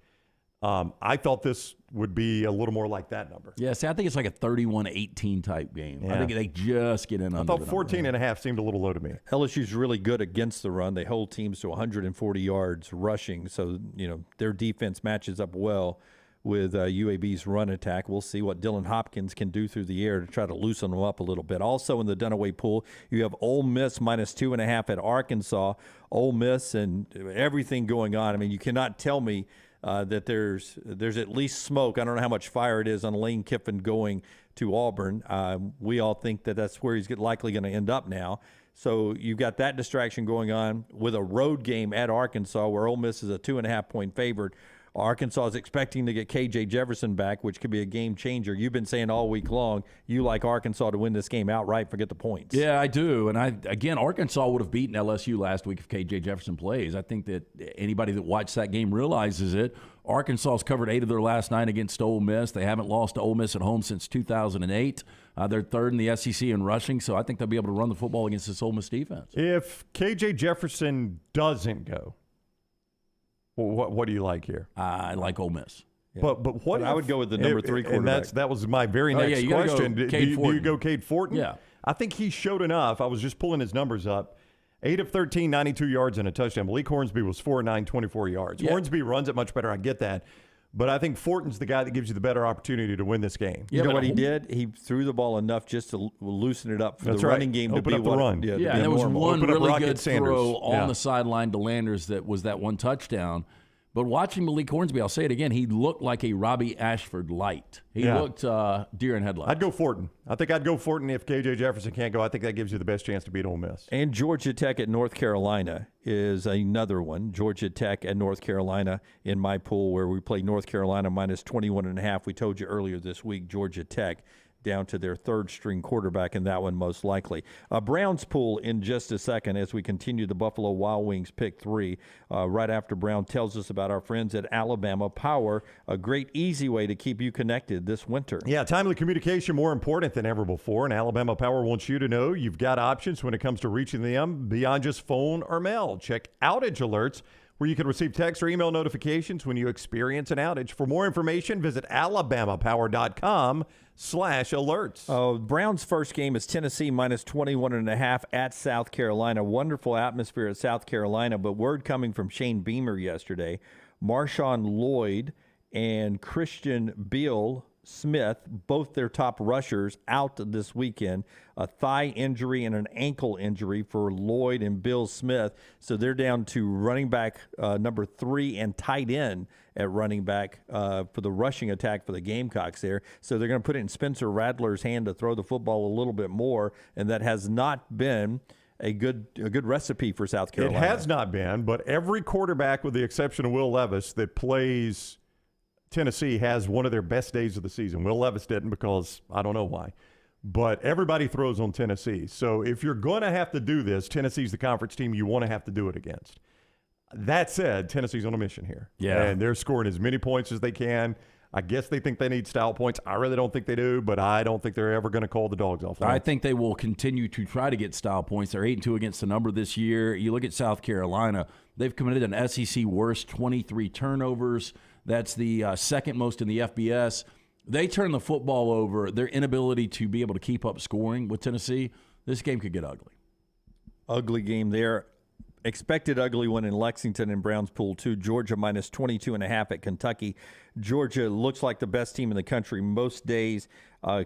I thought this would be a little more like that number. Yeah, see, I think it's like a 31-18 type game. Yeah. I think they just get in under I thought 14.5 seemed a little low to me. LSU's really good against the run. They hold teams to 140 yards rushing, so you know their defense matches up well with UAB's run attack. We'll see what Dylan Hopkins can do through the air to try to loosen them up a little bit. Also in the Dunaway pool, you have Ole Miss minus 2.5 at Arkansas. Ole Miss and everything going on. I mean, you cannot tell me that there's at least smoke. I don't know how much fire it is on Lane Kiffin going to Auburn. We all think that that's where he's likely going to end up now. So you've got that distraction going on with a road game at Arkansas where Ole Miss is a 2.5-point favorite. Arkansas is expecting to get K.J. Jefferson back, which could be a game changer. You've been saying all week long you like Arkansas to win this game outright, forget the points. Yeah, I do. And Arkansas would have beaten LSU last week if K.J. Jefferson plays. I think that anybody that watched that game realizes it. Arkansas's covered 8 of their last 9 against Ole Miss. They haven't lost to Ole Miss at home since 2008. They're third in the SEC in rushing, so I think they'll be able to run the football against this Ole Miss defense. If K.J. Jefferson doesn't go, what do you like here? I like Ole Miss. Yeah. But what I would go with the number 3 quarterback. And that was my very next question. Do you go Cade Fortin? Yeah. I think he showed enough. I was just pulling his numbers up. 8 of 13, 92 yards and a touchdown. Malik Hornsby was 4 of 9, 24 yards. Yeah. Hornsby runs it much better. I get that. But I think Fortin's the guy that gives you the better opportunity to win this game. You know what he did? He threw the ball enough just to loosen it up for the running game Open to be up the run. Yeah, and there was one Open up really Rocket good Sanders. throw on the sideline to Landers that was that one touchdown. But watching Malik Hornsby, I'll say it again, he looked like a Robbie Ashford light. He looked deer in headlights. I'd go Fortin. I think I'd go Fortin if K.J. Jefferson can't go. I think that gives you the best chance to beat Ole Miss. And Georgia Tech at North Carolina is another one. Georgia Tech at North Carolina in my pool where we played North Carolina minus 21.5. We told you earlier this week, Georgia Tech down to their third-string quarterback in that one most likely. Brown's pool in just a second as we continue the Buffalo Wild Wings pick 3. Right after Brown tells us about our friends at Alabama Power, a great easy way to keep you connected this winter. Yeah, timely communication more important than ever before, and Alabama Power wants you to know you've got options when it comes to reaching them beyond just phone or mail. Check outage alerts where you can receive text or email notifications when you experience an outage. For more information, visit alabamapower.com/alerts. Brown's first game is Tennessee minus 21.5 at South Carolina. Wonderful atmosphere at South Carolina, but word coming from Shane Beamer yesterday, Marshawn Lloyd and Christian Beal Smith, both their top rushers, out this weekend. A thigh injury and an ankle injury for Lloyd and Bill Smith. So they're down to running back number 3 and tight end at running back for the rushing attack for the Gamecocks there. So they're going to put it in Spencer Rattler's hand to throw the football a little bit more, and that has not been a good recipe for South Carolina. It has not been, but every quarterback, with the exception of Will Levis, that plays Tennessee has one of their best days of the season. Will Levis didn't because I don't know why. But everybody throws on Tennessee. So if you're going to have to do this, Tennessee's the conference team you want to have to do it against. That said, Tennessee's on a mission here. Yeah. And they're scoring as many points as they can. I guess they think they need style points. I really don't think they do, but I don't think they're ever going to call the dogs off. I think they will continue to try to get style points. They're 8-2 against the number this year. You look at South Carolina, they've committed an SEC worst 23 turnovers. That's the second most in the FBS. They turn the football over. Their inability to be able to keep up scoring with Tennessee, this game could get ugly. Ugly game there. Expected ugly one in Lexington in Brown's pool, too. Georgia minus 22.5 at Kentucky. Georgia looks like the best team in the country most days.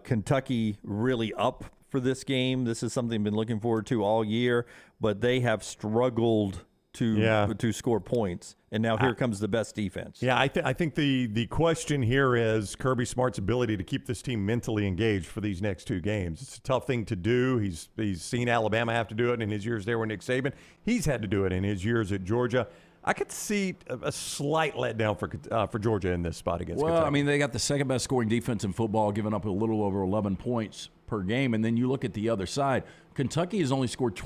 Kentucky really up for this game. This is something I've been looking forward to all year, but they have struggled to score points. And now here comes the best defense. Yeah, I think the question here is Kirby Smart's ability to keep this team mentally engaged for these next 2 games. It's a tough thing to do. He's seen Alabama have to do it in his years there with Nick Saban. He's had to do it in his years at Georgia. I could see a slight letdown for Georgia in this spot against Kentucky. Well, I mean, they got the second best scoring defense in football, giving up a little over 11 points per game. And then you look at the other side. Kentucky has only scored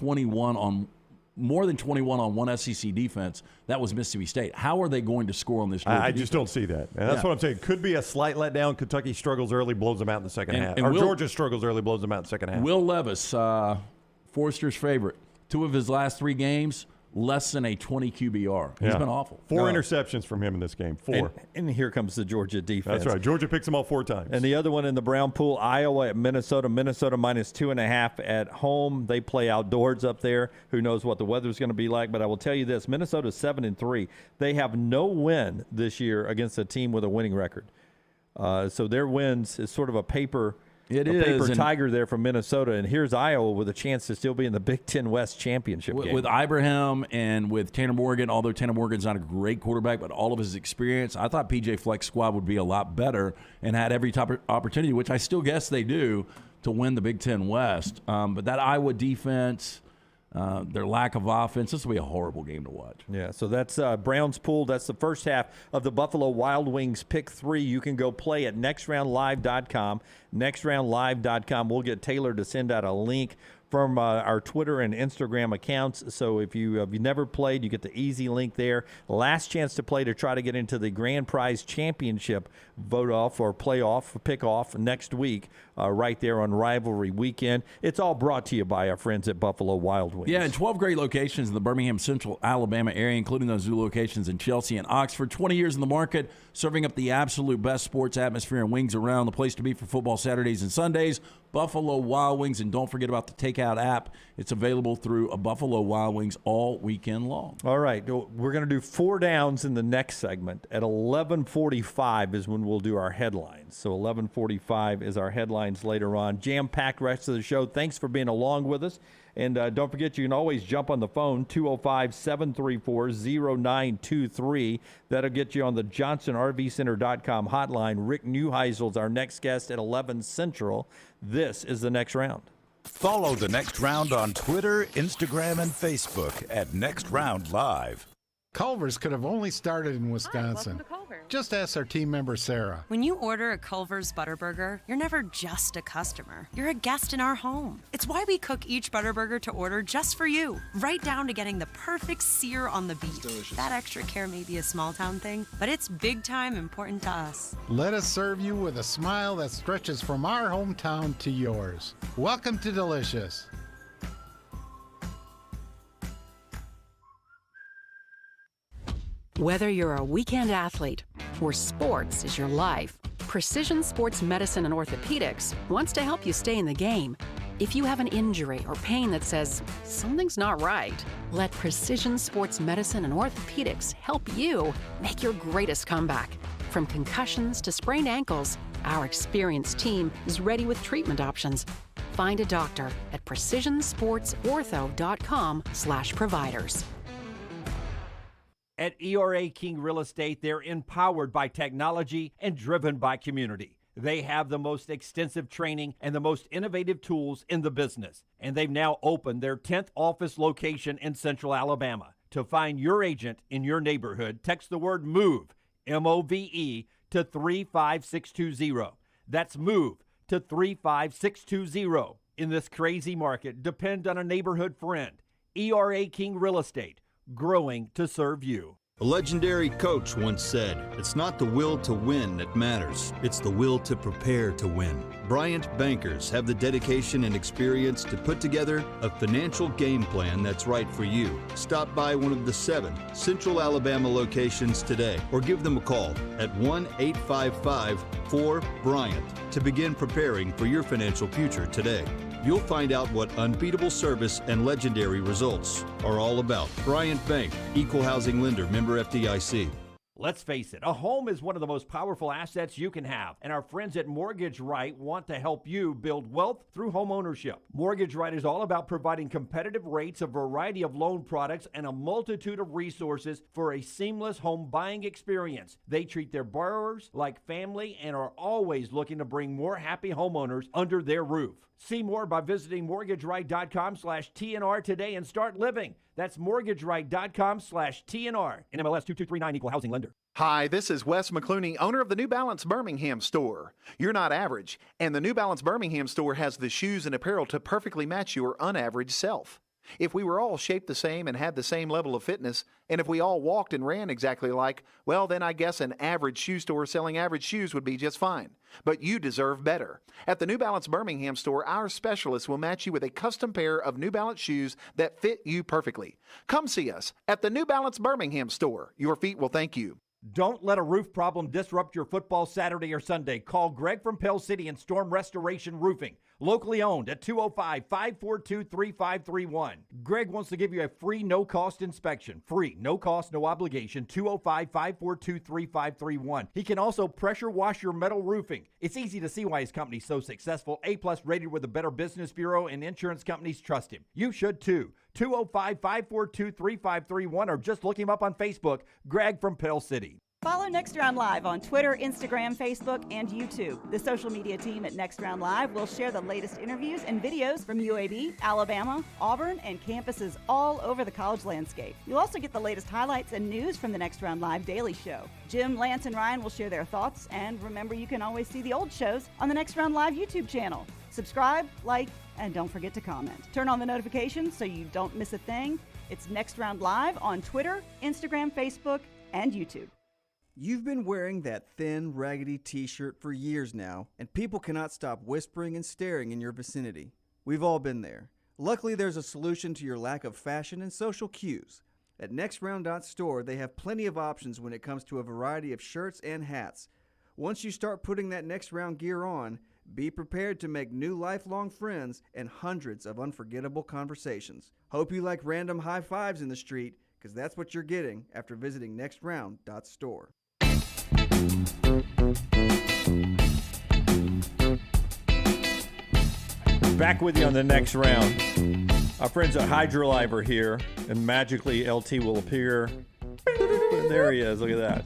more than 21 on one SEC defense. That was Mississippi State. How are they going to score on this Georgia I just don't see that. And that's what I'm saying. Could be a slight letdown. Kentucky struggles early, blows them out in the second half. Or Georgia struggles early, blows them out in the second half. Will Levis, Forster's favorite, 2 of his last 3 games, less than a 20 QBR. He's been awful. 4 interceptions from him in this game. 4. And here comes the Georgia defense. That's right. Georgia picks them all 4 times. And the other one in the Brown pool, Iowa at Minnesota. Minnesota minus 2.5 at home. They play outdoors up there. Who knows what the weather's going to be like? But I will tell you this, Minnesota's 7-3. They have no win this year against a team with a winning record. So their wins is sort of a paper tiger there from Minnesota, and here's Iowa with a chance to still be in the Big Ten West championship game. With Ibrahim and with Tanner Morgan, although Tanner Morgan's not a great quarterback, but all of his experience, I thought PJ Fleck's squad would be a lot better and had every top opportunity, which I still guess they do, to win the Big Ten West. But that Iowa defense, their lack of offense. This will be a horrible game to watch. Yeah, so that's Browns pool. That's the first half of the Buffalo Wild Wings Pick 3. You can go play at nextroundlive.com. Nextroundlive.com. We'll get Taylor to send out a link from our Twitter and Instagram accounts. So if you've never played, you get the easy link there. Last chance to play to try to get into the Grand Prize Championship vote-off or playoff, pick-off next week right there on Rivalry Weekend. It's all brought to you by our friends at Buffalo Wild Wings. Yeah, and 12 great locations in the Birmingham, Central Alabama area, including those new locations in Chelsea and Oxford. 20 years in the market, serving up the absolute best sports atmosphere and wings around. The place to be for football Saturdays and Sundays. Buffalo Wild Wings, and don't forget about the Takeout app. It's available through a Buffalo Wild Wings all weekend long. All right, we're going to do 4 downs in the next segment. At 11:45 is when we'll do our headlines. So 11:45 is our headlines later on. Jam-packed rest of the show. Thanks for being along with us. And don't forget, you can always jump on the phone, 205-734-0923. That'll get you on the JohnsonRVCenter.com hotline. Rick Neuheisel is our next guest at 11 Central. This is The Next Round. Follow The Next Round on Twitter, Instagram, and Facebook at Next Round Live. Culver's could have only started in Wisconsin. Hi, welcome to Culver's. Just ask our team member, Sarah. When you order a Culver's Butterburger, you're never just a customer. You're a guest in our home. It's why we cook each Butterburger to order just for you, right down to getting the perfect sear on the beef. That extra care may be a small town thing, but it's big time important to us. Let us serve you with a smile that stretches from our hometown to yours. Welcome to Delicious. Whether you're a weekend athlete or sports is your life, Precision Sports Medicine and Orthopedics wants to help you stay in the game. If you have an injury or pain that says something's not right, let Precision Sports Medicine and Orthopedics help you make your greatest comeback. From concussions to sprained ankles, our experienced team is ready with treatment options. Find a doctor at precisionsportsortho.com/providers. At ERA King Real Estate, they're empowered by technology and driven by community. They have the most extensive training and the most innovative tools in the business. And they've now opened their 10th office location in Central Alabama. To find your agent in your neighborhood, text the word MOVE, M-O-V-E, to 35620. That's MOVE to 35620. In this crazy market, depend on a neighborhood friend. ERA King Real Estate. Growing to serve you. A legendary coach once said, "It's not the will to win that matters, it's the will to prepare to win." Bryant bankers have the dedication and experience to put together a financial game plan that's right for you. Stop by one of the 7 Central Alabama locations today or give them a call at 1-855-4-BRYANT to begin preparing for your financial future today. You'll find out what unbeatable service and legendary results are all about. Bryant Bank, Equal Housing Lender, member FDIC. Let's face it, a home is one of the most powerful assets you can have, and our friends at Mortgage Right want to help you build wealth through home ownership. Mortgage Right is all about providing competitive rates, a variety of loan products, and a multitude of resources for a seamless home buying experience. They treat their borrowers like family and are always looking to bring more happy homeowners under their roof. See more by visiting mortgageright.com/TNR today and start living. That's mortgageright.com/TNR. NMLS 2239, Equal Housing Lender. Hi, this is Wes McClooney, owner of the New Balance Birmingham store. You're not average, and the New Balance Birmingham store has the shoes and apparel to perfectly match your unaverage self. If we were all shaped the same and had the same level of fitness, and if we all walked and ran exactly alike, well, then I guess an average shoe store selling average shoes would be just fine. But you deserve better. At the New Balance Birmingham store, our specialists will match you with a custom pair of New Balance shoes that fit you perfectly. Come see us at the New Balance Birmingham store. Your feet will thank you. Don't let a roof problem disrupt your football Saturday or Sunday. Call Greg from Pell City and Storm Restoration Roofing. Locally owned at 205-542-3531. Greg wants to give you a free no-cost inspection. Free, no cost, no obligation, 205-542-3531. He can also pressure wash your metal roofing. It's easy to see why his company's so successful. A-plus rated with the Better Business Bureau, and insurance companies trust him. You should too. 205-542-3531 or just look him up on Facebook, Greg from Pell City. Follow Next Round Live on Twitter, Instagram, Facebook, and YouTube. The social media team at Next Round Live will share the latest interviews and videos from UAB, Alabama, Auburn, and campuses all over the college landscape. You'll also get the latest highlights and news from the Next Round Live Daily Show. Jim, Lance, and Ryan will share their thoughts, and remember, you can always see the old shows on the Next Round Live YouTube channel. Subscribe, like, and don't forget to comment. Turn on the notifications so you don't miss a thing. It's Next Round Live on Twitter, Instagram, Facebook, and YouTube. You've been wearing that thin, raggedy t-shirt for years now, and people cannot stop whispering and staring in your vicinity. We've all been there. Luckily, there's a solution to your lack of fashion and social cues. At NextRound.store, they have plenty of options when it comes to a variety of shirts and hats. Once you start putting that Next Round gear on, be prepared to make new lifelong friends and hundreds of unforgettable conversations. Hope you like random high fives in the street, because that's what you're getting after visiting NextRound.store. Back with you on the next round. Our friends at Hydrolive are here, and magically LT will appear. There he is. Look at that.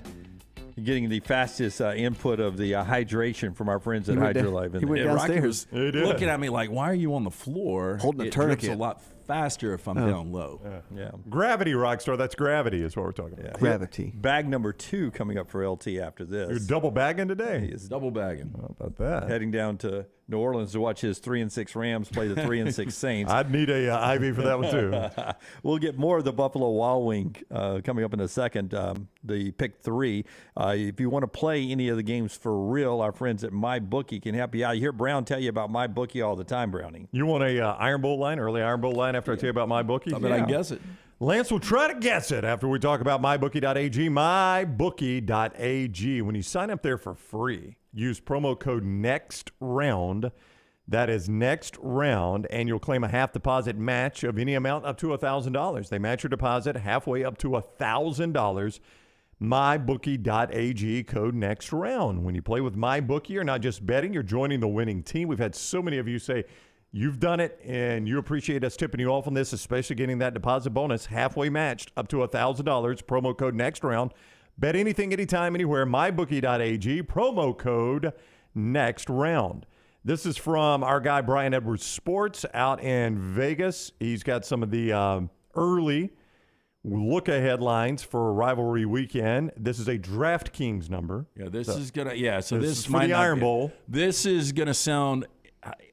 You're getting the fastest input of the hydration from our friends at Hydrolive. He went downstairs. Rocky was looking at me like, why are you on the floor? Holding a It tourniquet. drips a lot faster if I'm down low. Yeah. Gravity, Rockstar. That's gravity is what we're talking about. Gravity. Bag number 2 coming up for LT after this. You're double bagging today. He is Double bagging. How about that? heading down to New Orleans to watch his 3-6 Rams play the 3-6 Saints. I'd need a IV for that one too. We'll get more of the Buffalo Wild Wing coming up in a second. The pick 3. If you want to play any of the games for real, our friends at MyBookie can help you out. You hear Brown tell you about MyBookie all the time, Brownie. You want a Iron Bowl line, early Iron Bowl line after I tell you about MyBookie? I bet I can guess it. Lance will try to guess it after we talk about MyBookie.ag. MyBookie.ag. When you sign up there for free, use promo code NEXTROUND. That is next round, and you'll claim a half deposit match of any amount up to $1,000. They match your deposit halfway up to $1,000. MyBookie.ag, code next round. When you play with MyBookie, you're not just betting, you're joining the winning team. We've had so many of you say you've done it, and you appreciate us tipping you off on this, especially getting that deposit bonus halfway matched up to $1,000. Promo code next round. Bet anything, anytime, anywhere. MyBookie.ag, promo code next round. This is from our guy Brian Edwards Sports out in Vegas. He's got some of the early look-ahead lines for rivalry weekend. This is a DraftKings number. Yeah, this is gonna. Yeah, so this is for might the not Iron be- Bowl. This is gonna sound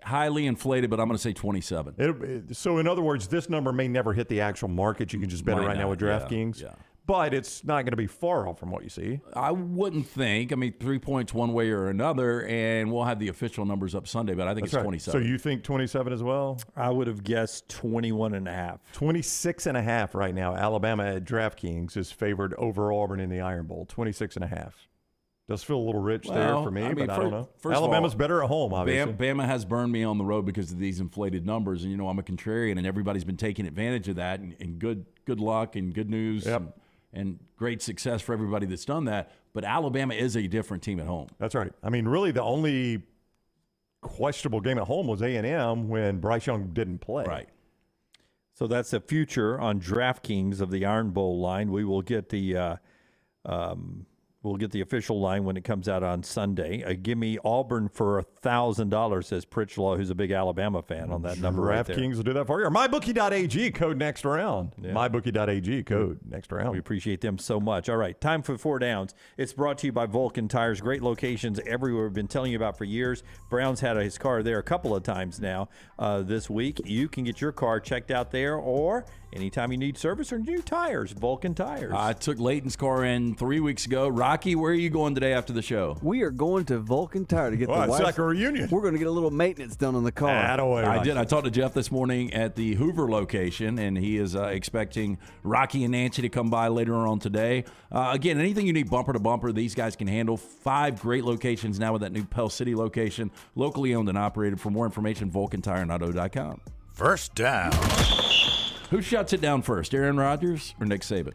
highly inflated, but I'm gonna say 27. So in other words, this number may never hit the actual market. You can just bet it Might right now with not, DraftKings. yeah. But it's not going to be far off from what you see. I wouldn't think. I mean, 3 points one way or another, and we'll have the official numbers up Sunday, but I think That's it's right. 27. So you think 27 as well? I would have guessed 21.5. 26.5 right now. Alabama at DraftKings is favored over Auburn in the Iron Bowl. 26.5. Does feel a little rich there for me, but I don't know. Alabama's better at home, obviously. Bama has burned me on the road because of these inflated numbers, and I'm a contrarian, and everybody's been taking advantage of that, and good luck and good news. Yep. And great success for everybody that's done that. But Alabama is a different team at home. That's right. I mean, really, the only questionable game at home was A&M when Bryce Young didn't play. Right. So that's a future on DraftKings of the Iron Bowl line. We will get the official line when it comes out on Sunday. Give me Auburn for $1,000, says Pritchlaw, who's a big Alabama fan on that number right there. DraftKings will do that for you. Or MyBookie.ag, code next round. Yeah. MyBookie.ag, code next round. We appreciate them so much. All right, time for 4 Downs. It's brought to you by Vulcan Tires. Great locations everywhere. We've been telling you about for years. Brown's had his car there a couple of times now this week. You can get your car checked out there, or anytime you need service or new tires, Vulcan Tires. I took Leighton's car in 3 weeks ago. Rocky, where are you going today after the show? We are going to Vulcan Tire to get the it's wife's- like a reunion. We're going to get a little maintenance done on the car. I did. I talked to Jeff this morning at the Hoover location, and he is expecting Rocky and Nancy to come by later on today. Again, anything you need bumper to bumper, these guys can handle. 5 great locations now with that new Pell City location, locally owned and operated. For more information, VulcanTireAuto.com. First down. Who shuts it down first, Aaron Rodgers or Nick Saban?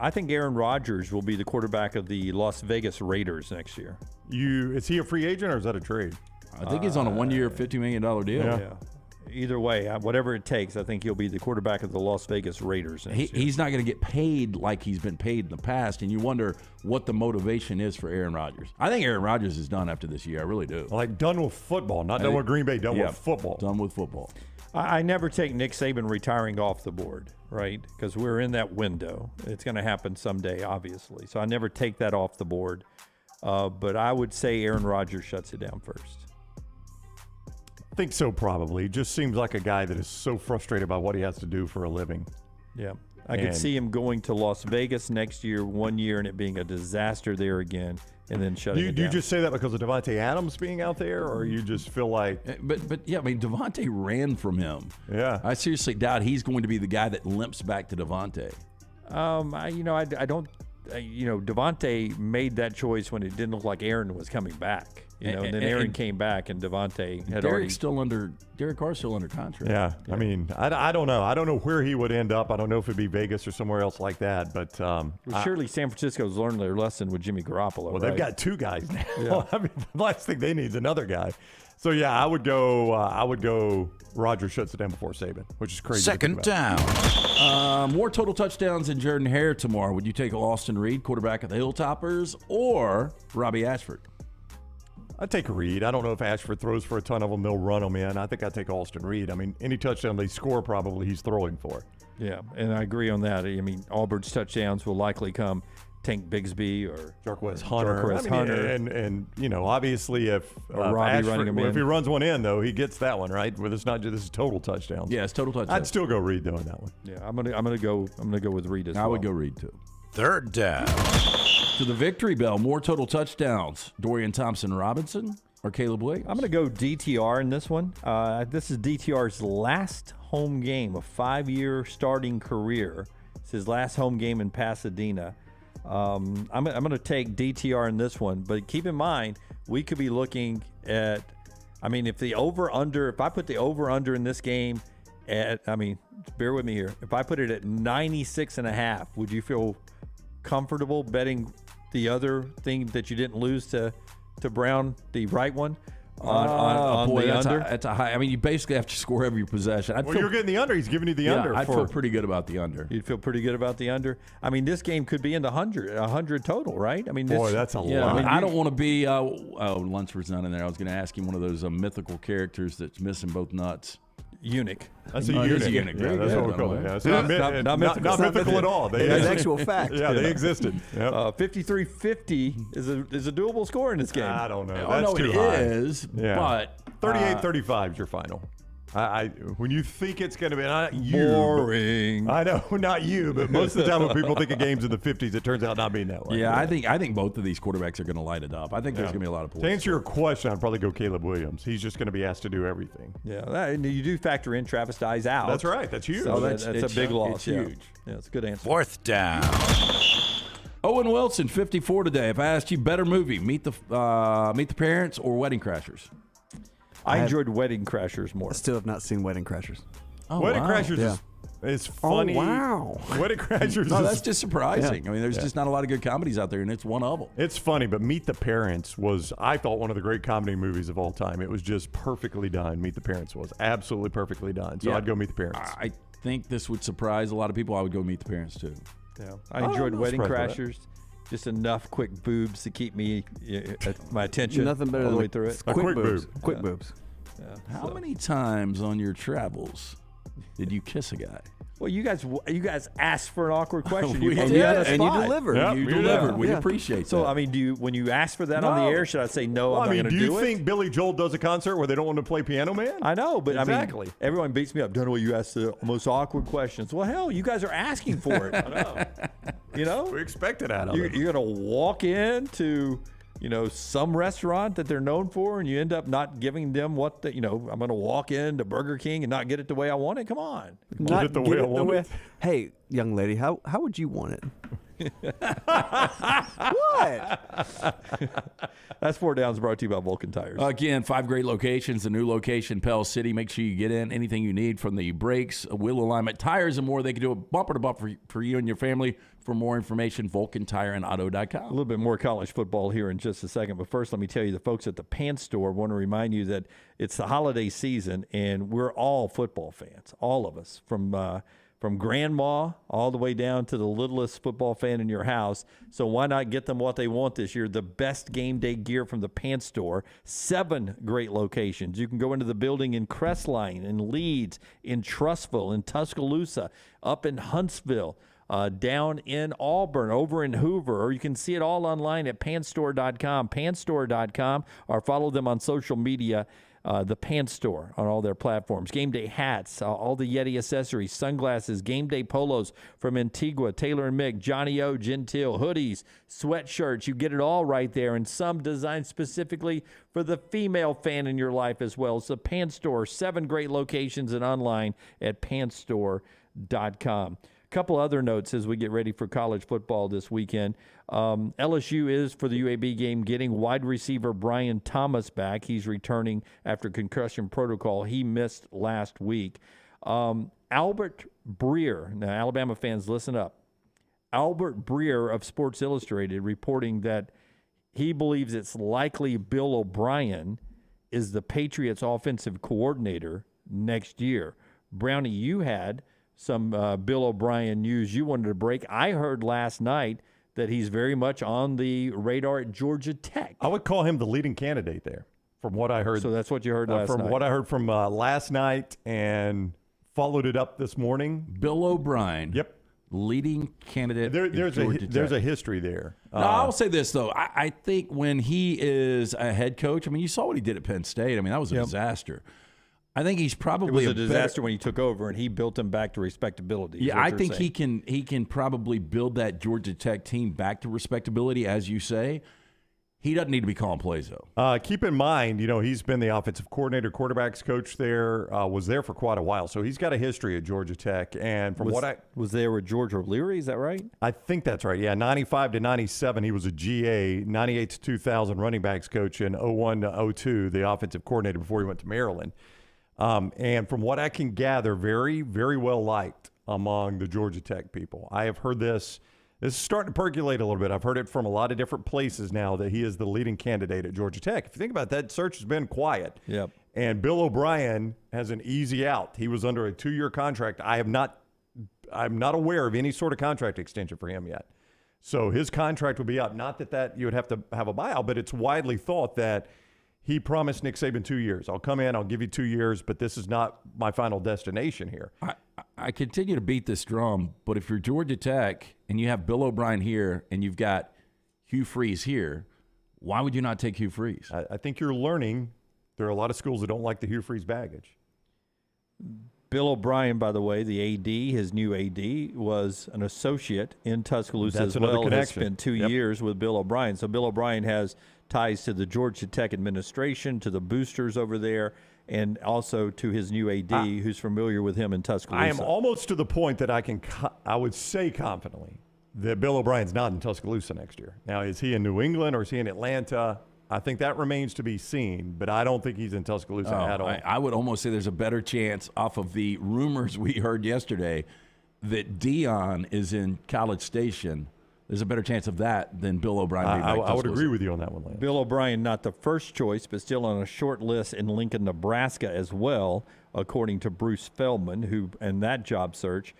I think Aaron Rodgers will be the quarterback of the Las Vegas Raiders next year. Is he a free agent or is that a trade? I think he's on a 1-year, $50 million deal. Yeah. either way, whatever it takes, I think he'll be the quarterback of the Las Vegas Raiders. He's not going to get paid like he's been paid in the past, and you wonder what the motivation is for Aaron Rodgers. I think Aaron Rodgers is done after this year. I really do. Like done with football, not done with Green Bay, done with football. Done with football. I never take Nick Saban retiring off the board, right? Because we're in that window. It's going to happen someday, obviously. So I never take that off the board. But I would say Aaron Rodgers shuts it down first. I think so, probably. He just seems like a guy that is so frustrated by what he has to do for a living. Yeah. I could see him going to Las Vegas next year, 1 year, and it being a disaster there again, and then shutting it down. Do you just say that because of Devontae Adams being out there, or you just feel like... But yeah, I mean, Devontae ran from him. Yeah. I seriously doubt he's going to be the guy that limps back to Devontae. I don't... Devontae made that choice when it didn't look like Aaron was coming back. And then Aaron came back, and Devontae had Derek Carr's still under contract. Yeah. I mean, I don't know. I don't know where he would end up. I don't know if it'd be Vegas or somewhere else like that. But surely San Francisco's learned their lesson with Jimmy Garoppolo. Well, they've got two guys now. Yeah. I mean, the last thing they need is another guy. So yeah, I would go. Rodgers shuts it down before Saban, which is crazy. Second down. More total touchdowns than Jordan Hare tomorrow. Would you take Austin Reed, quarterback of the Hilltoppers, or Robbie Ashford? I'd take Reed. I don't know if Ashford throws for a ton of them. They'll run them in. I think I'd take Austin Reed. I mean, any touchdown they score, probably he's throwing for. Yeah, and I agree on that. I mean, Auburn's touchdowns will likely come Tank Bigsby or Jarquez Hunter. And obviously if Robbie Ashford, running him if in. he runs one in, though, he gets that one, right? Where it's not just this is total touchdowns. Yeah, it's total touchdowns. I'd still go Reed though in that one. Yeah, I'm gonna go with Reed as well. I would go Reed too. Third down. To the victory bell, more total touchdowns. Dorian Thompson-Robinson or Caleb Williams? I'm going to go DTR in this one. This is DTR's last home game, a 5-year starting career. It's his last home game in Pasadena. I'm going to take DTR in this one, but keep in mind, we could be looking at, if I put the over-under in this game bear with me here. If I put it at 96.5, would you feel comfortable betting the other thing that you didn't lose to Brown, the right one, on the under? That's a high. You basically have to score every possession. You're getting the under. He's giving you the under. I'd feel pretty good about the under. You'd feel pretty good about the under. This game could be in the 100 total, right? That's a lot. I don't want to be. Lunsford's not in there. I was going to ask him one of those mythical characters that's missing both nuts. Eunuch. That's a eunuch. Yeah, that's what we're calling it. It's not mythical at all. It's an actual fact. Yeah, they existed. Yep. 53-50 is a doable score in this game. I don't know. That's too high. It is, but 38-35 is your final. When you think it's going to be boring. I know, not you, but most of the time when people think of games in the 50s, it turns out not being that way. Yeah, I think both of these quarterbacks are going to light it up. I think there's going to be a lot of points. To answer your question, I'd probably go Caleb Williams. He's just going to to do everything. Yeah, you do factor in Travis Dye's out. That's right. That's huge. So that's a big loss. It's huge. Yeah, it's a good answer. Fourth down. Owen Wilson, 54 today. If I asked you better movie, Meet the Parents or Wedding Crashers? I enjoyed Wedding Crashers more. I still have not seen Wedding Crashers. Wedding Crashers is funny. Oh, wow. Wedding Crashers No, that's just surprising. Yeah. There's just not a lot of good comedies out there, and it's one of them. It's funny, but Meet the Parents was, I thought, one of the great comedy movies of all time. It was just perfectly done. Meet the Parents was absolutely perfectly done. So I'd go Meet the Parents. I think this would surprise a lot of people. I would go Meet the Parents, too. Yeah, I enjoyed Wedding Crashers. Just enough quick boobs to keep me my attention. Nothing better all the than way through it. Quick boobs. Quick boobs. Yeah, How many times on your travels did you kiss a guy? Well, you guys asked for an awkward question. We put did, me on the and you spot. delivered. Yep, you delivered. We appreciate that. So, when you ask for that on the air, should I say no? I'm not going to do it. Do you think Billy Joel does a concert where they don't want to play Piano Man? I know, but exactly. Everyone beats me up. Dunaway, you asked the most awkward questions. Well, hell, you guys are asking for it. I know. We expect it out of them. You're going to walk into some restaurant that they're known for, and you end up not giving them I'm going to walk into Burger King and not get it the way I want it. Come on. Not get it the way I want it. Hey, young lady, how would you want it? What? That's Four Downs brought to you by Vulcan Tires. Again, 5 great locations. The new location, Pell City. Make sure you get in. Anything you need from the brakes, wheel alignment, tires, and more. They can do a bumper to bumper for you and your family. For more information, VulcanTireandAuto.com. A little bit more college football here in just a second. But first, let me tell you, the folks at the Pants Store want to remind you that it's the holiday season, and we're all football fans, all of us, from grandma all the way down to the littlest football fan in your house. So why not get them what they want this year? The best game day gear from the Pants Store. 7 great locations. You can go into the building in Crestline, in Leeds, in Trussville, in Tuscaloosa, up in Huntsville, down in Auburn, over in Hoover, or you can see it all online at pantstore.com, pantstore.com, or follow them on social media, the Pants Store on all their platforms. Game day hats, all the Yeti accessories, sunglasses, game day polos from Antigua, Taylor and Mick, Johnny O, Gentile, hoodies, sweatshirts. You get it all right there, and some designed specifically for the female fan in your life as well. It's the Pants Store, 7 great locations and online at pantstore.com. Couple other notes as we get ready for college football this weekend. LSU is, for the UAB game, getting wide receiver Brian Thomas back. He's returning after concussion protocol. He missed last week. Albert Breer, now Alabama fans, listen up. Albert Breer of Sports Illustrated reporting that he believes it's likely Bill O'Brien is the Patriots' offensive coordinator next year. Brownie, you had some Bill O'Brien news you wanted to break. I heard last night that he's very much on the radar at Georgia Tech. I would call him the leading candidate there, from what I heard. So that's what you heard last night. From what I heard from last night and followed it up this morning. Bill O'Brien. Yep. Leading candidate. There's a history there. No, I'll say this, though. I think when he is a head coach, I mean, you saw what he did at Penn State. I mean, that was a disaster. I think he's probably it was a disaster when he took over, and he built him back to respectability. Yeah, I think he can probably build that Georgia Tech team back to respectability, as you say. He doesn't need to be calling plays, though. Keep in mind, he's been the offensive coordinator, quarterbacks coach there, was there for quite a while. So he's got a history at Georgia Tech. And from was there with George O'Leary, is that right? I think that's right. Yeah, 95 to 97, he was a GA, 98 to 2000 running backs coach, and 01 to 02, the offensive coordinator before he went to Maryland. And from what I can gather, very, very well liked among the Georgia Tech people. I have heard this. This is starting to percolate a little bit. I've heard it from a lot of different places now that he is the leading candidate at Georgia Tech. If you think about it, that search has been quiet. Yep. And Bill O'Brien has an easy out. He was under a 2-year contract. I'm not aware of any sort of contract extension for him yet. So his contract will be up. Not that you would have to have a buyout, but it's widely thought that he promised Nick Saban 2 years. I'll come in, I'll give you 2 years, but this is not my final destination here. I continue to beat this drum, but if you're Georgia Tech and you have Bill O'Brien here and you've got Hugh Freeze here, why would you not take Hugh Freeze? I think you're learning there are a lot of schools that don't like the Hugh Freeze baggage. Bill O'Brien, by the way, the AD, his new AD, was an associate in Tuscaloosa as well. Has spent 2 years with Bill O'Brien. So Bill O'Brien has ties to the Georgia Tech administration, to the boosters over there, and also to his new AD, who's familiar with him in Tuscaloosa. I am almost to the point that I would say confidently that Bill O'Brien's not in Tuscaloosa next year. Now, is he in New England or is he in Atlanta? I think that remains to be seen, but I don't think he's in Tuscaloosa at all. I would almost say there's a better chance off of the rumors we heard yesterday that Dion is in College Station. There's a better chance of that than Bill O'Brien. I would agree with you on that one, Lance. Bill O'Brien, not the first choice, but still on a short list in Lincoln, Nebraska as well, according to Bruce Feldman, who in that job search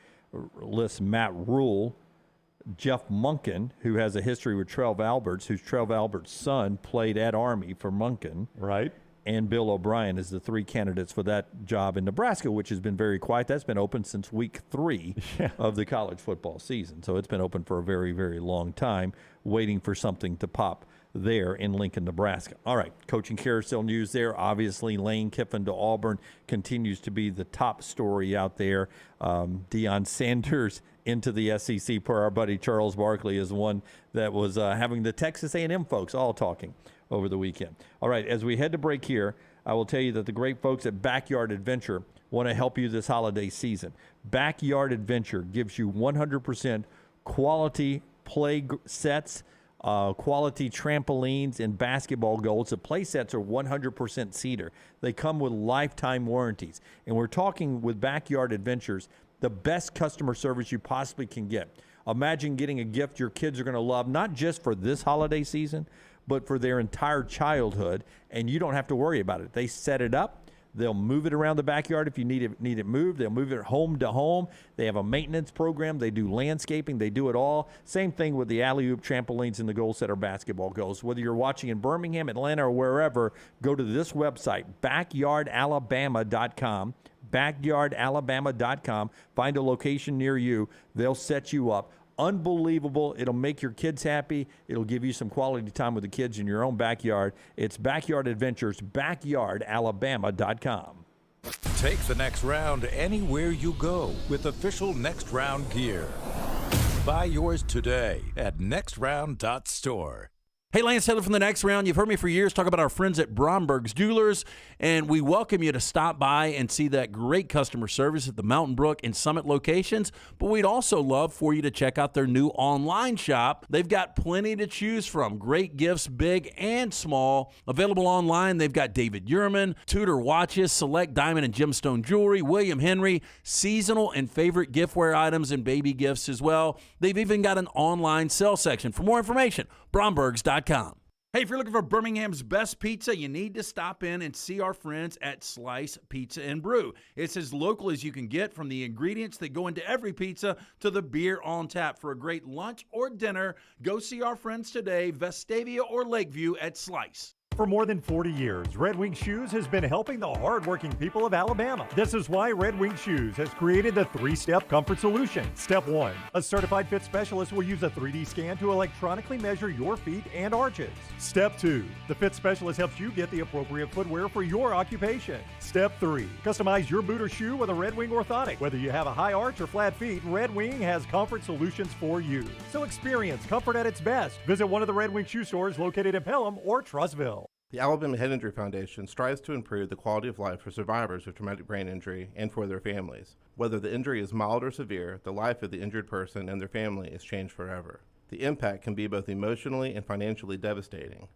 lists Matt Rule, Jeff Monken, who has a history with Trev Alberts, who's Trev Alberts' son, played at Army for Monken. Right. And Bill O'Brien is the 3 candidates for that job in Nebraska, which has been very quiet. That's been open since week 3 of the college football season. So it's been open for a very, very long time, waiting for something to pop there in Lincoln, Nebraska. All right, coaching carousel news there. Obviously, Lane Kiffin to Auburn continues to be the top story out there. Deion Sanders into the SEC, per our buddy Charles Barkley, is one that was having the Texas A&M folks all talking over the weekend. All right, as we head to break here, I will tell you that the great folks at Backyard Adventure want to help you this holiday season. Backyard Adventure gives you 100% quality play sets, quality trampolines and basketball goals. The play sets are 100% cedar. They come with lifetime warranties. And we're talking with Backyard Adventures, the best customer service you possibly can get. Imagine getting a gift your kids are going to love, not just for this holiday season, but for their entire childhood, and you don't have to worry about it. They set it up. They'll move it around the backyard if you need it moved. They'll move it home to home. They have a maintenance program. They do landscaping. They do it all. Same thing with the alley-oop trampolines and the goal setter basketball goals. Whether you're watching in Birmingham, Atlanta, or wherever, go to this website, backyardalabama.com. Backyardalabama.com. Find a location near you. They'll set you up. Unbelievable. It'll make your kids happy. It'll give you some quality time with the kids in your own backyard. It's Backyard Adventures, backyardalabama.com. Take the next round anywhere you go with official Next Round gear. Buy yours today at nextround.store. Hey, Lance Taylor from the Next Round. You've heard me for years talk about our friends at Bromberg's Jewelers, and we welcome you to stop by and see that great customer service at the Mountain Brook and Summit locations. But we'd also love for you to check out their new online shop. They've got plenty to choose from. Great gifts, big and small. Available online, they've got David Yurman, Tudor watches, select diamond and gemstone jewelry, William Henry, seasonal and favorite giftware items, and baby gifts as well. They've even got an online sale section. For more information, Brombergs.com. Hey, if you're looking for Birmingham's best pizza, you need to stop in and see our friends at Slice Pizza and Brew. It's as local as you can get, from the ingredients that go into every pizza to the beer on tap. For a great lunch or dinner, go see our friends today, Vestavia or Lakeview at Slice. For more than 40 years, Red Wing Shoes has been helping the hardworking people of Alabama. This is why Red Wing Shoes has created the 3-step comfort solution. Step 1, a certified fit specialist will use a 3D scan to electronically measure your feet and arches. Step 2, the fit specialist helps you get the appropriate footwear for your occupation. Step 3, customize your boot or shoe with a Red Wing orthotic. Whether you have a high arch or flat feet, Red Wing has comfort solutions for you. So experience comfort at its best. Visit one of the Red Wing shoe stores located in Pelham or Trussville. The Alabama Head Injury Foundation strives to improve the quality of life for survivors of traumatic brain injury and for their families. Whether the injury is mild or severe, the life of the injured person and their family is changed forever. The impact can be both emotionally and financially devastating.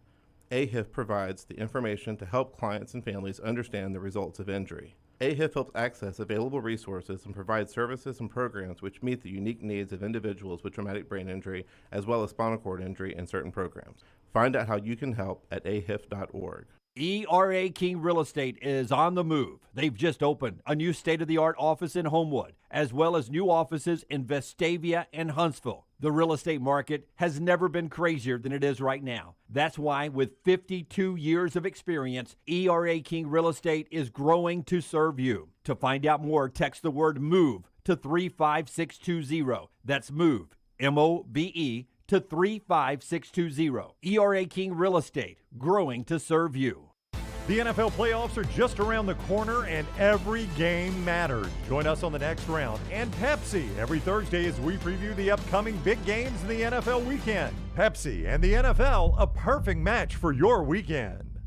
AHIF provides the information to help clients and families understand the results of injury. AHIF helps access available resources and provides services and programs which meet the unique needs of individuals with traumatic brain injury as well as spinal cord injury in certain programs. Find out how you can help at ahif.org. ERA King Real Estate is on the move. They've just opened a new state-of-the-art office in Homewood, as well as new offices in Vestavia and Huntsville. The real estate market has never been crazier than it is right now. That's why, with 52 years of experience, ERA King Real Estate is growing to serve you. To find out more, text the word MOVE to 35620. That's MOVE, M-O-V-E, to 35620. ERA King Real Estate, growing to serve you. The NFL playoffs are just around the corner, and every game matters. Join us on the Next Round and Pepsi every Thursday as we preview the upcoming big games in the NFL weekend. Pepsi and the NFL, a perfect match for your weekend.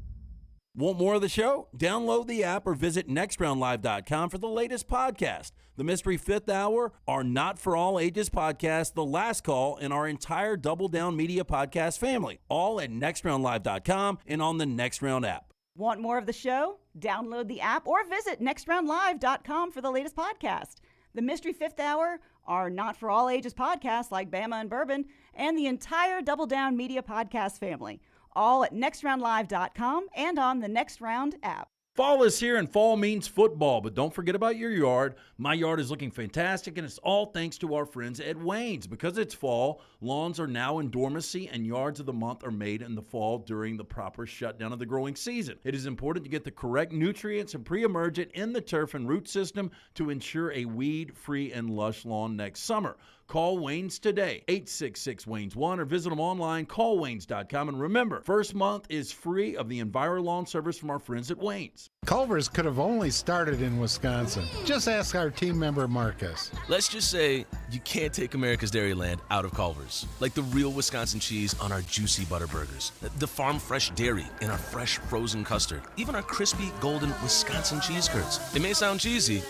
Want more of the show? Download the app or visit nextroundlive.com for the latest podcast. The Mystery Fifth Hour, our Not For All Ages podcast, The Last Call, and our entire Double Down Media podcast family, all at nextroundlive.com and on the Next Round app. Want more of the show? Download the app or visit nextroundlive.com for the latest podcast. The Mystery Fifth Hour, our Not For All Ages podcast like Bama and Bourbon, and the entire Double Down Media podcast family, all at nextroundlive.com and on the Next Round app. Fall is here, and fall means football, but don't forget about your yard. My yard is looking fantastic, and it's all thanks to our friends at Wayne's. Because it's fall, lawns are now in dormancy, and yards of the month are made in the fall during the proper shutdown of the growing season. It is important to get the correct nutrients and pre-emergent in the turf and root system to ensure a weed-free and lush lawn next summer. Call Wayne's today, 866-WAYNES-1, or visit them online, callwaynes.com. And remember, first month is free of the EnviroLawn service from our friends at Wayne's. Culver's could have only started in Wisconsin. Just ask our team member Marcus. Let's just say you can't take America's Dairyland out of Culver's. Like the real Wisconsin cheese on our juicy butter burgers, the farm fresh dairy in our fresh frozen custard, even our crispy golden Wisconsin cheese curds. It may sound cheesy,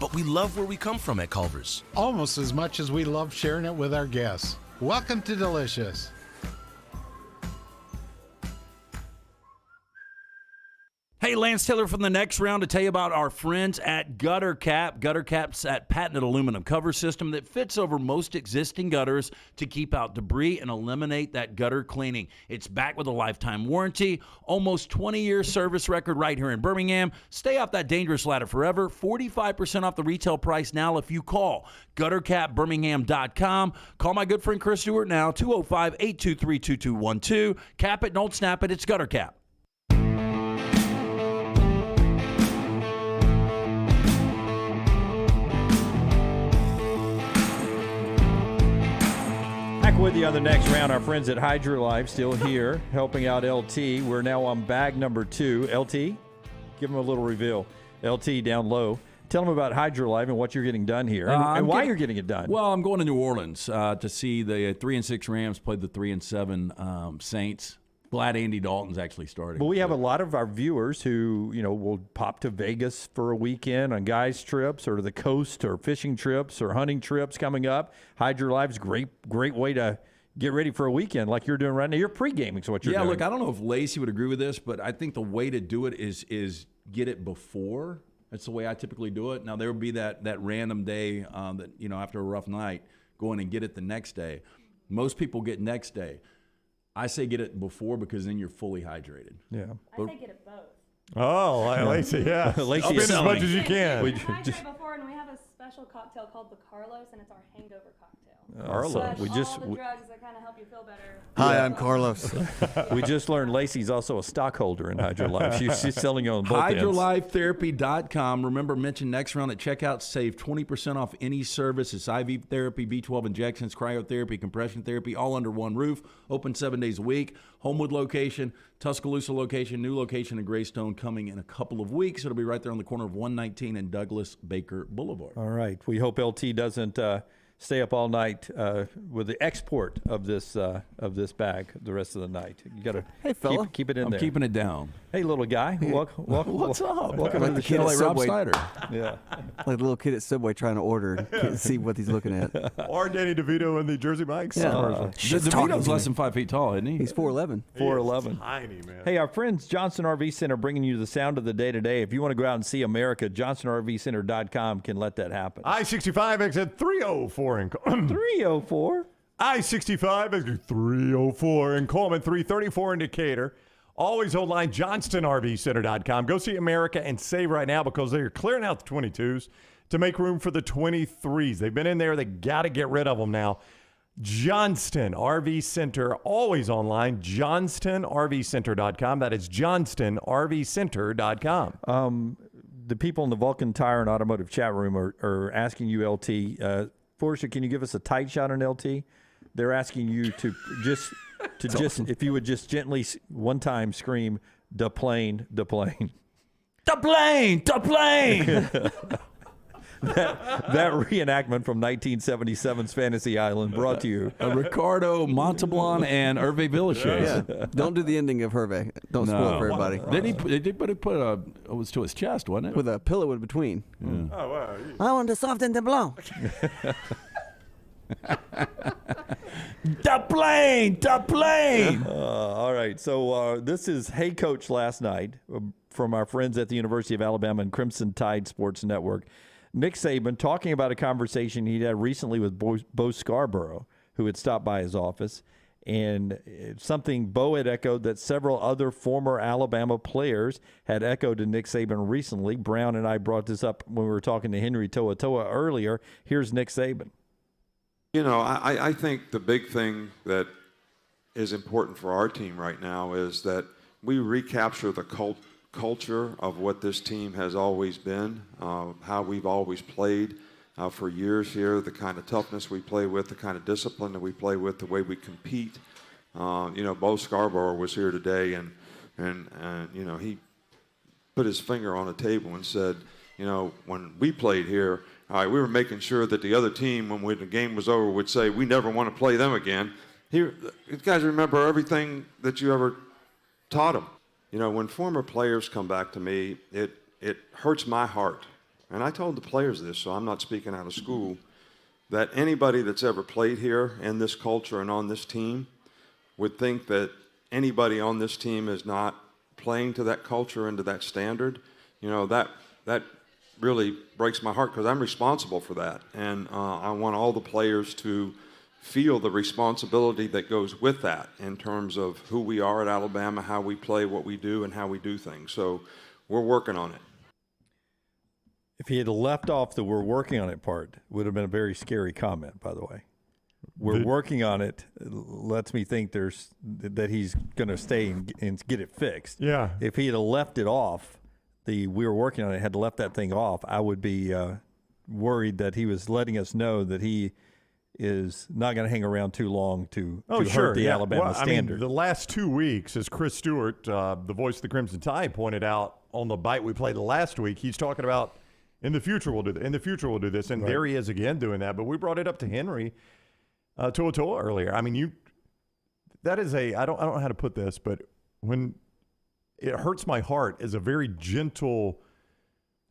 but we love where we come from at Culver's. Almost as much as we love sharing it with our guests. Welcome to Delicious. Hey, Lance Taylor from the Next Round to tell you about our friends at Gutter Cap. Gutter Cap's that patented aluminum cover system that fits over most existing gutters to keep out debris and eliminate that gutter cleaning. It's backed with a lifetime warranty, almost 20-year service record right here in Birmingham. Stay off that dangerous ladder forever. 45% off the retail price now if you call guttercapbirmingham.com. Call my good friend Chris Stewart now, 205-823-2212. Cap it, don't snap it. It's Gutter Cap. With you on the Next Round, our friends at Hydra Life still here helping out LT. We're now on bag number 2. LT, give them a little reveal. LT down low. Tell them about Hydra Life and what you're getting done here and why you're getting it done. Well, I'm going to New Orleans to see the 3-6 Rams play the 3-7 Saints. Glad Andy Dalton's actually starting. But we have a lot of our viewers who, will pop to Vegas for a weekend on guys' trips or to the coast or fishing trips or hunting trips coming up. Hydra Life's great way to get ready for a weekend like you're doing right now. You're pre-gaming, so what you're doing. Yeah, look, I don't know if Lacey would agree with this, but I think the way to do it is get it before. That's the way I typically do it. Now, there would be that random day that, after a rough night, go in and get it the next day. Most people get next day. I say get it before because then you're fully hydrated. Yeah. I say get it both. Oh, Lacey, yeah. Lacey Up in as much as you can. We hydrate before, and we have a special cocktail called the Carlos, and it's our hangover cocktail. Carlos. All the drugs that kind of help you feel better. Hi, I'm Carlos. We just learned Lacey's also a stockholder in Hydra Life. She's selling on both ends. HydraLifeTherapy.com. Remember, mention Next Round at checkout. Save 20% off any service. It's IV therapy, B12 injections, cryotherapy, compression therapy, all under one roof. Open 7 days a week. Homewood location, Tuscaloosa location, new location in Greystone coming in a couple of weeks. It'll be right there on the corner of 119 and Douglas Baker Boulevard. All right. We hope LT doesn't stay up all night with the export of this bag the rest of the night. You got to keep it in there. I'm keeping it down. Hey, little guy. Welcome. What's up? Welcome like to the kid show. at Subway. Rob Snyder. Yeah. Like the little kid at Subway trying to order and see what he's looking at. Or Danny DeVito in the Jersey Mike's. Yeah. DeVito's less than 5 feet tall, isn't he? He's 4'11". 4'11". Tiny, man. Hey, our friends Johnson RV Center bringing you the sound of the day today. If you want to go out and see America, JohnsonRVCenter.com can let that happen. I-65 exit 304 in 304? I-65 exit 304 in Coleman, 334 in Decatur. Always online, JohnstonRVCenter.com. Go see America and save right now because they're clearing out the 22s to make room for the 23s. They've been in there. They got to get rid of them now. Johnston RV Center, always online, JohnstonRVCenter.com. That is JohnstonRVCenter.com. The people in the Vulcan Tire and Automotive chat room are asking you, LT, Forrester, can you give us a tight shot on LT? They're asking you to just if you would just gently one time scream, "Da plane, da plane." Da plane, da plane. that reenactment from 1977's Fantasy Island brought to you. Ricardo Montalban and Hervé Villachet. Yeah. Don't do the ending of Hervé. Don't spoil it for everybody. They did put it was to his chest, wasn't it? With a pillow in between. Yeah. Oh, wow. I want to soften the blow. The plane, the plane. All right. So this is Hey Coach last night from our friends at the University of Alabama and Crimson Tide Sports Network. Nick Saban talking about a conversation he had recently with Bo Scarborough, who had stopped by his office, and something Bo had echoed that several other former Alabama players had echoed to Nick Saban recently. Brown and I brought this up when we were talking to Henry To'oTo'o earlier. Here's Nick Saban. You know, I think the big thing that is important for our team right now is that we recapture the culture of what this team has always been, how we've always played, for years here, the kind of toughness we play with, the kind of discipline that we play with, the way we compete. Bo Scarborough was here today, and he put his finger on a table and said, when we played here, all right, we were making sure that the other team, when the game was over, would say, we never want to play them again. Here, you guys remember everything that you ever taught them. When former players come back to me, it hurts my heart. And I told the players this, so I'm not speaking out of school, that anybody that's ever played here in this culture and on this team would think that anybody on this team is not playing to that culture and to that standard. That really breaks my heart because I'm responsible for that. And I want all the players to feel the responsibility that goes with that in terms of who we are at Alabama, how we play, what we do, and how we do things. So we're working on it. If he had left off the "we're working on it" part, would have been a very scary comment, by the way. We're working on it lets me think that he's going to stay and get it fixed. Yeah. If he had left it off, "we were working on it," had left that thing off, I would be worried that he was letting us know that he is not going to hang around too long to hurt the Alabama standard. The last 2 weeks, as Chris Stewart, the voice of the Crimson Tide, pointed out on the bite we played last week, he's talking about in the future we'll do this. In the future we'll do this, and there he is again doing that. But we brought it up to Henry Toa earlier. I mean, that is I don't know how to put this, but when it hurts my heart is a very gentle.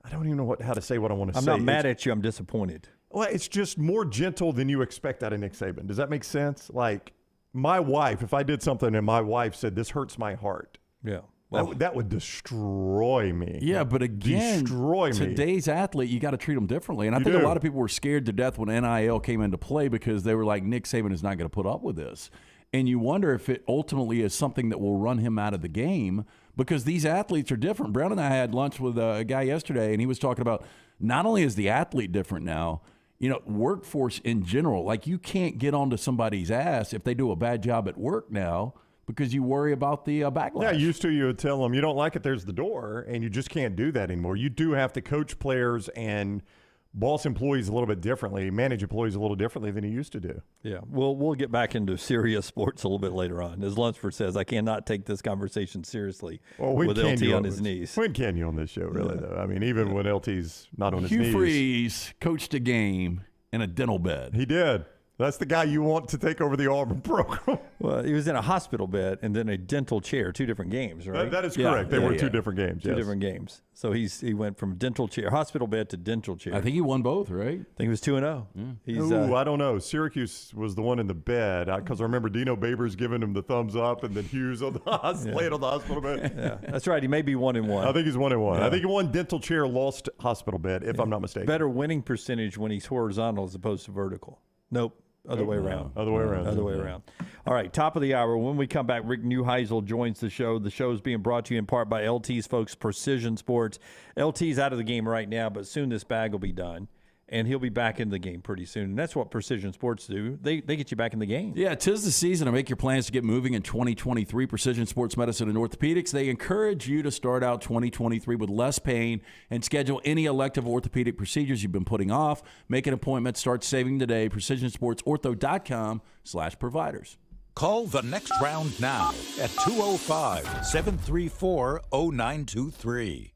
I don't even know how to say what I want to say. I'm not mad at you. I'm disappointed. Well, it's just more gentle than you expect out of Nick Saban. Does that make sense? Like my wife, if I did something and my wife said, "This hurts my heart," yeah, that would destroy me. Yeah, but again, today's athlete, you got to treat them differently. And I think a lot of people were scared to death when NIL came into play because they were like, Nick Saban is not going to put up with this. And you wonder if it ultimately is something that will run him out of the game because these athletes are different. Brown and I had lunch with a guy yesterday, and he was talking about not only is the athlete different now, workforce in general. Like you can't get onto somebody's ass if they do a bad job at work now because you worry about the backlash. Yeah, used to you would tell them you don't like it, there's the door, and you just can't do that anymore. You do have to coach players and boss employees a little bit differently, manage employees a little differently than you used to do. Yeah, we'll get back into serious sports a little bit later on. As Lunsford says, I cannot take this conversation seriously with LT on his knees. When can you on this show, really, though? I mean, even when LT's not on his knees. Hugh Freeze coached a game in a dental bed. He did. That's the guy you want to take over the Auburn program. Well, he was in a hospital bed and then a dental chair, 2 different games, right? That is correct. They were 2 different games. Two different games. So he went from dental chair, hospital bed to dental chair. I think he won both, right? I think he was 2-0. I don't know. Syracuse was the one in the bed because I remember Dino Babers giving him the thumbs up and then Hughes on the laying on the hospital bed. Yeah, that's right. He may be 1-1. I think he's 1-1. Yeah. I think he won dental chair, lost hospital bed, if I'm not mistaken. Better winning percentage when he's horizontal as opposed to vertical. Nope. Other way around. Other way around. All right, top of the hour. When we come back, Rick Neuheisel joins the show. The show is being brought to you in part by LT's folks, Precision Sports. LT's out of the game right now, but soon this bag will be done, and he'll be back in the game pretty soon. And that's what Precision Sports do. They get you back in the game. Yeah, 'tis the season to make your plans to get moving in 2023. Precision Sports Medicine and Orthopedics. They encourage you to start out 2023 with less pain and schedule any elective orthopedic procedures you've been putting off. Make an appointment. Start saving today. PrecisionSportsOrtho.com/providers. Call the next round now at 205-734-0923.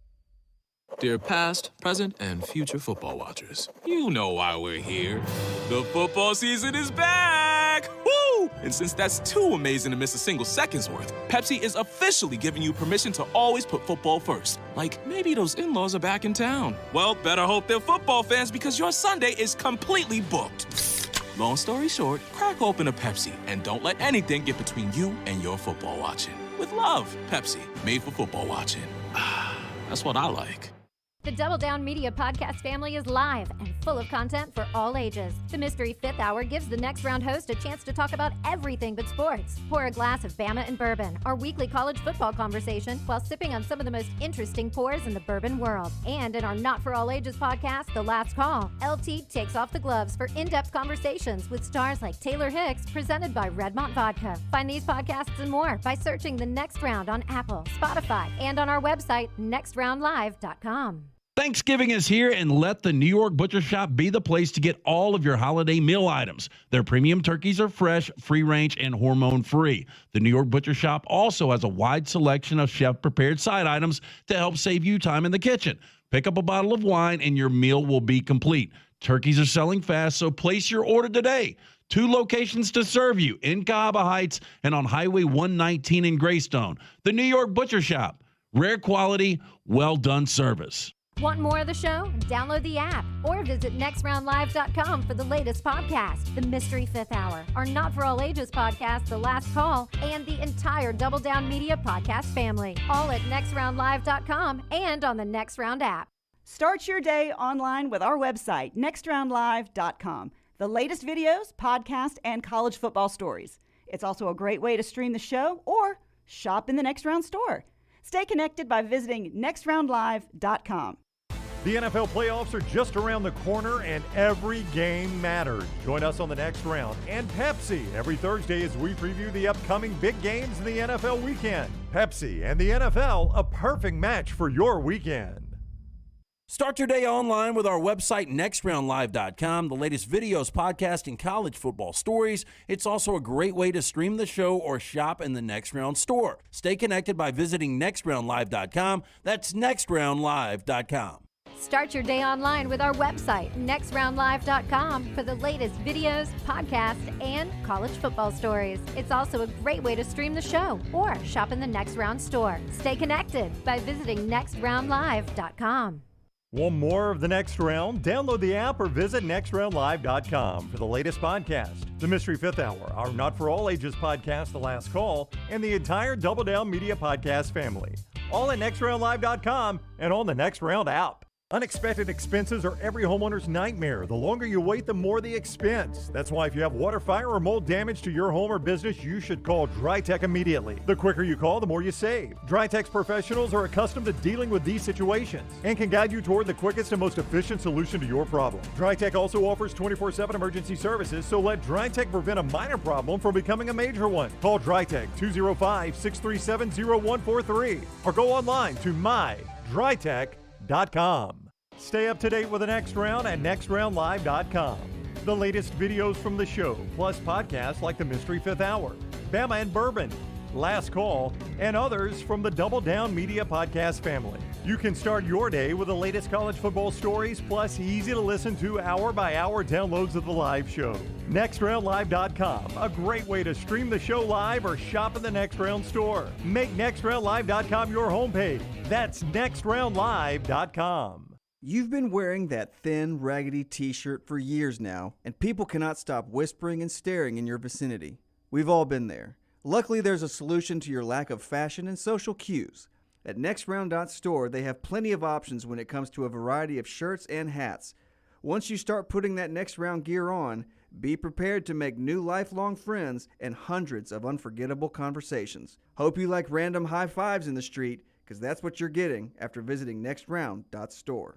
Dear past, present, and future football watchers, you know why we're here. The football season is back! Woo! And since that's too amazing to miss a single second's worth, Pepsi is officially giving you permission to always put football first. Like, maybe those in-laws are back in town. Well, better hope they're football fans because your Sunday is completely booked. Long story short, crack open a Pepsi and don't let anything get between you and your football watching. With love, Pepsi, made for football watching. That's what I like. The Double Down Media podcast family is live and full of content for all ages. The Mystery Fifth Hour gives the next round host a chance to talk about everything but sports. Pour a glass of Bama and Bourbon, our weekly college football conversation, while sipping on some of the most interesting pours in the bourbon world. And in our Not For All Ages podcast, The Last Call, LT takes off the gloves for in-depth conversations with stars like Taylor Hicks, presented by Redmont Vodka. Find these podcasts and more by searching The Next Round on Apple, Spotify, and on our website, nextroundlive.com. Thanksgiving is here, and let the New York Butcher Shop be the place to get all of your holiday meal items. Their premium turkeys are fresh, free-range, and hormone-free. The New York Butcher Shop also has a wide selection of chef-prepared side items to help save you time in the kitchen. Pick up a bottle of wine, and your meal will be complete. Turkeys are selling fast, so place your order today. 2 locations to serve you, in Cahaba Heights and on Highway 119 in Greystone. The New York Butcher Shop. Rare quality, well-done service. Want more of the show? Download the app or visit nextroundlive.com for the latest podcast, The Mystery Fifth Hour, our Not For All Ages podcast, The Last Call, and the entire Double Down Media podcast family. All at nextroundlive.com and on the Next Round app. Start your day online with our website, nextroundlive.com. The latest videos, podcasts, and college football stories. It's also a great way to stream the show or shop in the Next Round store. Stay connected by visiting nextroundlive.com. The NFL playoffs are just around the corner, and every game matters. Join us on the Next Round and Pepsi every Thursday as we preview the upcoming big games in the NFL weekend. Pepsi and the NFL, a perfect match for your weekend. Start your day online with our website, nextroundlive.com. The latest videos, podcasts, and college football stories. It's also a great way to stream the show or shop in the Next Round store. Stay connected by visiting nextroundlive.com. That's nextroundlive.com. Start your day online with our website, nextroundlive.com, for the latest videos, podcasts, and college football stories. It's also a great way to stream the show or shop in the Next Round store. Stay connected by visiting nextroundlive.com. Want more of the Next Round? Download the app or visit nextroundlive.com for the latest podcast, The Mystery Fifth Hour, our Not For All Ages podcast, The Last Call, and the entire Double Down Media podcast family. All at nextroundlive.com and on the Next Round app. Unexpected expenses are every homeowner's nightmare. The longer you wait, the more the expense. That's why if you have water, fire, or mold damage to your home or business, you should call DryTech immediately. The quicker you call, the more you save. DryTech's professionals are accustomed to dealing with these situations and can guide you toward the quickest and most efficient solution to your problem. DryTech also offers 24/7 emergency services, so let DryTech prevent a minor problem from becoming a major one. Call DryTech 205-637-0143 or go online to mydrytech.com. Stay up to date with the Next Round at nextroundlive.com. The latest videos from the show, plus podcasts like The Mystery Fifth Hour, Bama and Bourbon, Last Call, and others from the Double Down Media podcast family. You can start your day with the latest college football stories, plus easy to listen to hour-by-hour downloads of the live show. NextRoundLive.com, a great way to stream the show live or shop in the Next Round store. Make NextRoundLive.com your homepage. That's NextRoundLive.com. You've been wearing that thin, raggedy t-shirt for years now, and people cannot stop whispering and staring in your vicinity. We've all been there. Luckily, there's a solution to your lack of fashion and social cues. At NextRound.store, they have plenty of options when it comes to a variety of shirts and hats. Once you start putting that Next Round gear on, be prepared to make new lifelong friends and hundreds of unforgettable conversations. Hope you like random high fives in the street, because that's what you're getting after visiting NextRound.store.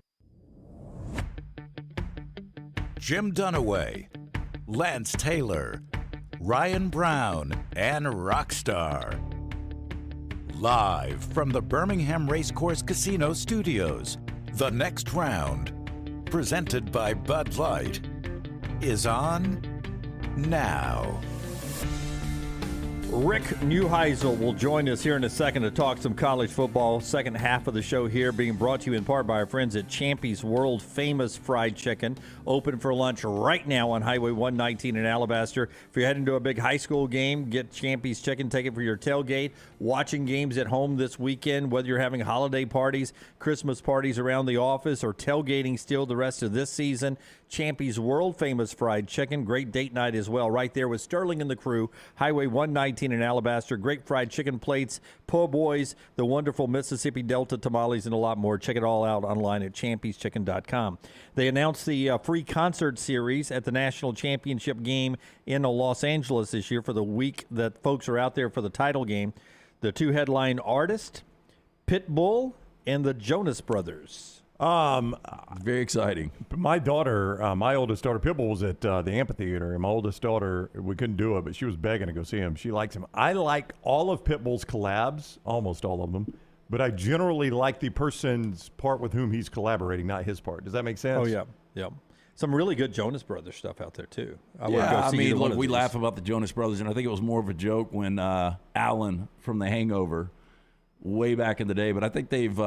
Jim Dunaway, Lance Taylor, Ryan Brown, and Rockstar. Live from the Birmingham Racecourse Casino Studios, the Next Round, presented by Bud Light, is on now. Rick Neuheisel will join us here in a second to talk some college football. Second half of the show here being brought to you in part by our friends at Champy's World Famous Fried Chicken. Open for lunch right now on Highway 119 in Alabaster. If you're heading to a big high school game, get Champy's Chicken. Take it for your tailgate. Watching games at home this weekend, whether you're having holiday parties, Christmas parties around the office, or tailgating still the rest of this season, Champy's World Famous Fried Chicken. Great date night as well. Right there with Sterling and the crew. Highway 119 in Alabaster. Great fried chicken plates, po' boys, the wonderful Mississippi Delta tamales, and a lot more. Check it all out online at champyschecken.com. They announced the free concert series at the National Championship game in Los Angeles this year for the week that folks are out there for the title game. The two headline artists, Pitbull and the Jonas Brothers. Very exciting. My daughter, my oldest daughter, Pitbull, was at the amphitheater, and my oldest daughter, we couldn't do it, but she was begging to go see him. She likes him. I like all of Pitbull's collabs, almost all of them, but I generally like the person's part with whom he's collaborating, not his part. Does that make sense? Oh, yeah. Yeah. Some really good Jonas Brothers stuff out there, too. Look, we laugh about the Jonas Brothers, and I think it was more of a joke when Alan from The Hangover, way back in the day, but I think they've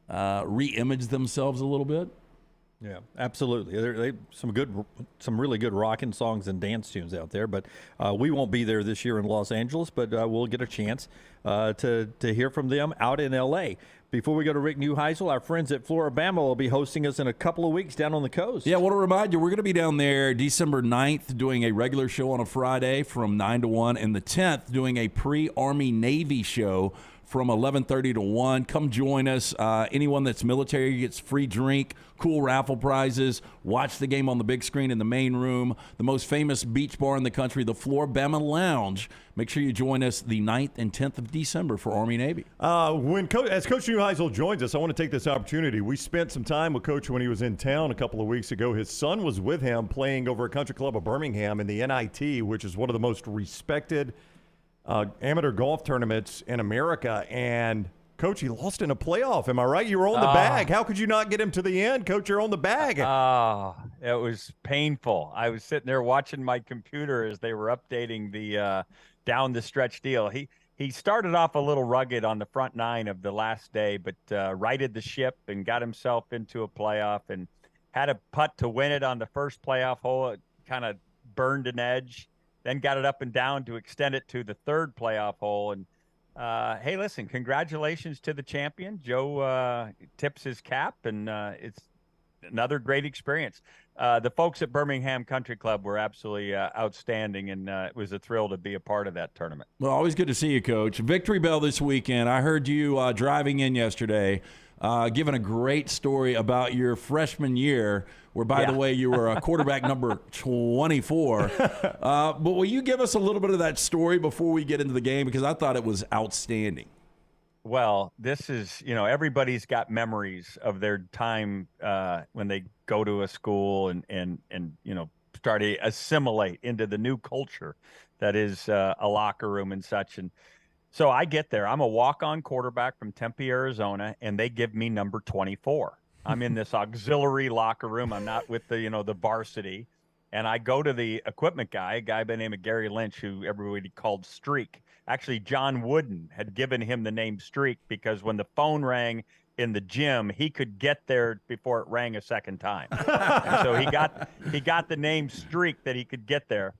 re-imaged themselves a little bit. Yeah, absolutely. They some really good rocking songs and dance tunes out there. But we won't be there this year in Los Angeles, but we'll get a chance to hear from them out in L.A. Before we go to Rick Neuheisel, our friends at Floribama will be hosting us in a couple of weeks down on the coast. Yeah, I want to remind you, we're going to be down there December 9th doing a regular show on a Friday from 9 to 1, and the 10th doing a pre-Army-Navy show from 11:30 to 1. Come join us. Anyone that's military gets free drink, cool raffle prizes. Watch the game on the big screen in the main room. The most famous beach bar in the country, the Floribama Lounge. Make sure you join us the 9th and 10th of December for Army-Navy. As Coach Neuheisel joins us, I want to take this opportunity. We spent some time with Coach when he was in town a couple of weeks ago. His son was with him playing over at Country Club of Birmingham in the NIT, which is one of the most respected amateur golf tournaments in America. And Coach, he lost in a playoff. Am I right? You were on the bag. How could you not get him to the end? Coach, you're on the bag. It was painful. I was sitting there watching my computer as they were updating the down the stretch deal. He started off a little rugged on the front nine of the last day, but righted the ship and got himself into a playoff and had a putt to win it on the first playoff hole. It kind of burned an edge. Then got it up and down to extend it to the third playoff hole. And, hey, listen, congratulations to the champion. Joe tips his cap, and it's another great experience. The folks at Birmingham Country Club were absolutely outstanding, and it was a thrill to be a part of that tournament. Well, always good to see you, Coach. Victory Bell this weekend. I heard you driving in yesterday, giving a great story about your freshman year, where, by the way, you were a quarterback number 24. But will you give us a little bit of that story before we get into the game? Because I thought it was outstanding. Well, this is, everybody's got memories of their time when they go to a school and start to assimilate into the new culture that is a locker room and such. And so I get there. I'm a walk-on quarterback from Tempe, Arizona, and they give me number 24. I'm in this auxiliary locker room. I'm not with the varsity. And I go to the equipment guy, a guy by the name of Gary Lynch, who everybody called Streak. Actually, John Wooden had given him the name Streak because when the phone rang in the gym, he could get there before it rang a second time. And so he got the name Streak that he could get there.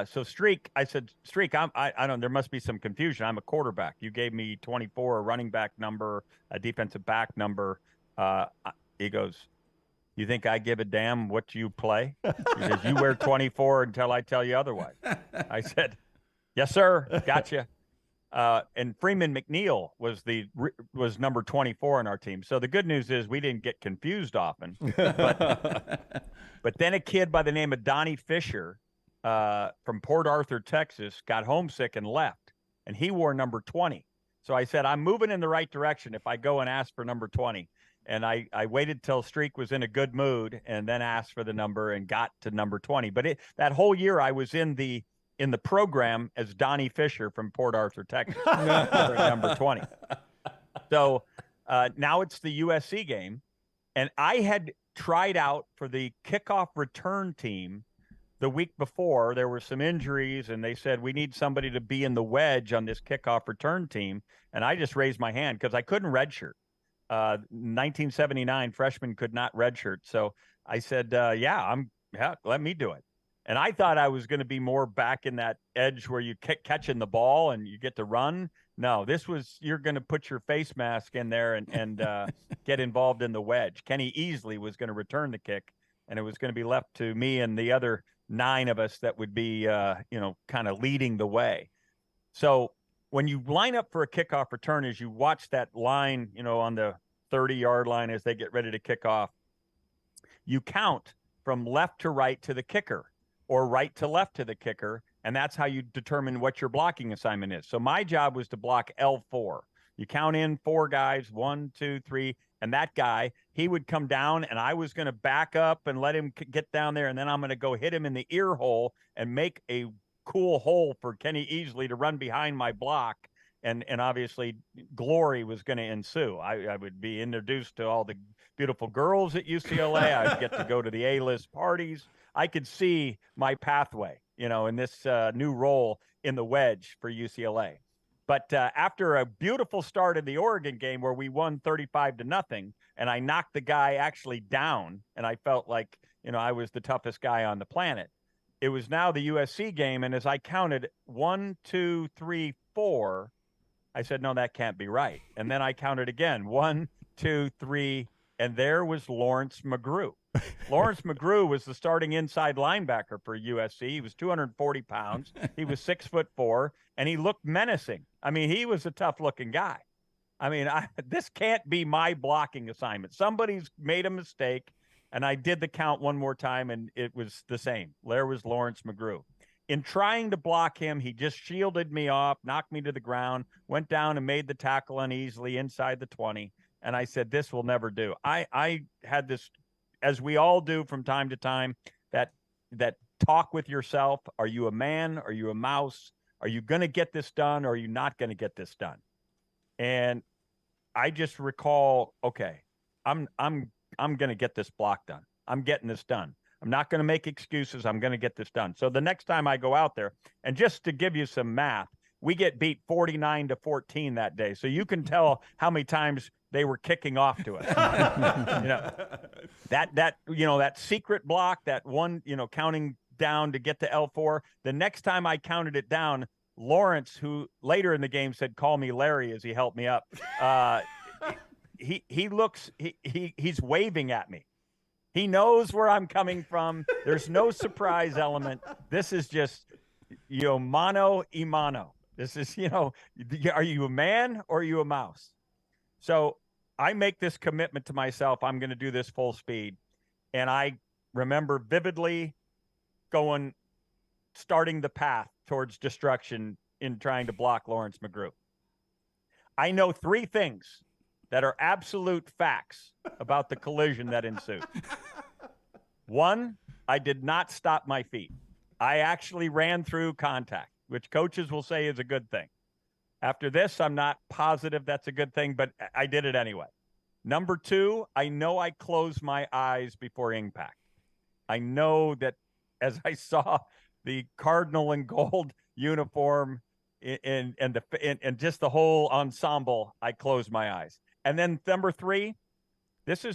So Streak, I said, Streak, I don't. There must be some confusion. I'm a quarterback. You gave me 24, a running back number, a defensive back number. He goes, you think I give a damn what you play? He says, you wear 24 until I tell you otherwise. I said, yes, sir. Gotcha. And Freeman McNeil was number 24 on our team. So the good news is we didn't get confused often. But then a kid by the name of Donnie Fisher from Port Arthur, Texas, got homesick and left. And he wore number 20. So I said, I'm moving in the right direction if I go and ask for number 20. And I waited till Streak was in a good mood and then asked for the number and got to number 20. But that whole year I was in the program as Donnie Fisher from Port Arthur, Texas, number 20. So now it's the USC game. And I had tried out for the kickoff return team the week before. There were some injuries, and they said, we need somebody to be in the wedge on this kickoff return team. And I just raised my hand because I couldn't redshirt. 1979 freshmen could not redshirt. So I said, let me do it. And I thought I was going to be more back in that edge where you catching the ball and you get to run. No, you're going to put your face mask in there and get involved in the wedge. Kenny Easley was going to return the kick, and it was going to be left to me and the other 9 of us that would be, kind of leading the way. So when you line up for a kickoff return, as you watch that line, on the 30-yard line as they get ready to kick off, you count from left to right to the kicker or right to left to the kicker, and that's how you determine what your blocking assignment is. So my job was to block L4. You count in 4 guys, 1, 2, 3, and that guy, he would come down, and I was going to back up and let him get down there, and then I'm going to go hit him in the ear hole and make a cool hole for Kenny Easley to run behind my block. and obviously glory was going to ensue. I would be introduced to all the beautiful girls at UCLA. I'd get to go to the A-list parties. I could see my pathway, in this new role in the wedge for UCLA. But after a beautiful start in the Oregon game where we won 35-0, and I knocked the guy actually down, and I felt like, I was the toughest guy on the planet. It was now the USC game, and as I counted 1, 2, 3, 4, I said, no, that can't be right. And then I counted again, 1, 2, 3, and there was Lawrence McGrew. Lawrence McGrew was the starting inside linebacker for USC. He was 240 pounds. He was 6'4", and he looked menacing. I mean, he was a tough-looking guy. I mean, this can't be my blocking assignment. Somebody's made a mistake, and I did the count one more time, and it was the same. There was Lawrence McGrew. In trying to block him, he just shielded me off, knocked me to the ground, went down and made the tackle uneasily inside the 20, and I said, this will never do. I had this, as we all do from time to time, that talk with yourself. Are you a man? Are you a mouse? Are you going to get this done, or are you not going to get this done? And I just recall, okay, I'm going to get this block done. I'm getting this done. I'm not going to make excuses. I'm going to get this done. So the next time I go out there, and just to give you some math, we get beat 49-14 that day. So you can tell how many times they were kicking off to us. That secret block, that one, counting down to get to L4. The next time I counted it down, Lawrence, who later in the game said, call me Larry as he helped me up. He's waving at me. He knows where I'm coming from. There's no surprise element. This is just, mano y mano. This is, are you a man or are you a mouse? So I make this commitment to myself. I'm going to do this full speed. And I remember vividly starting the path towards destruction in trying to block Lawrence McGrew. I know 3 things that are absolute facts about the collision that ensued. 1, I did not stop my feet. I actually ran through contact, which coaches will say is a good thing. After this, I'm not positive that's a good thing, but I did it anyway. Number 2, I know I closed my eyes before impact. I know that as I saw the Cardinal and gold uniform and just the whole ensemble, I closed my eyes. And then number 3, this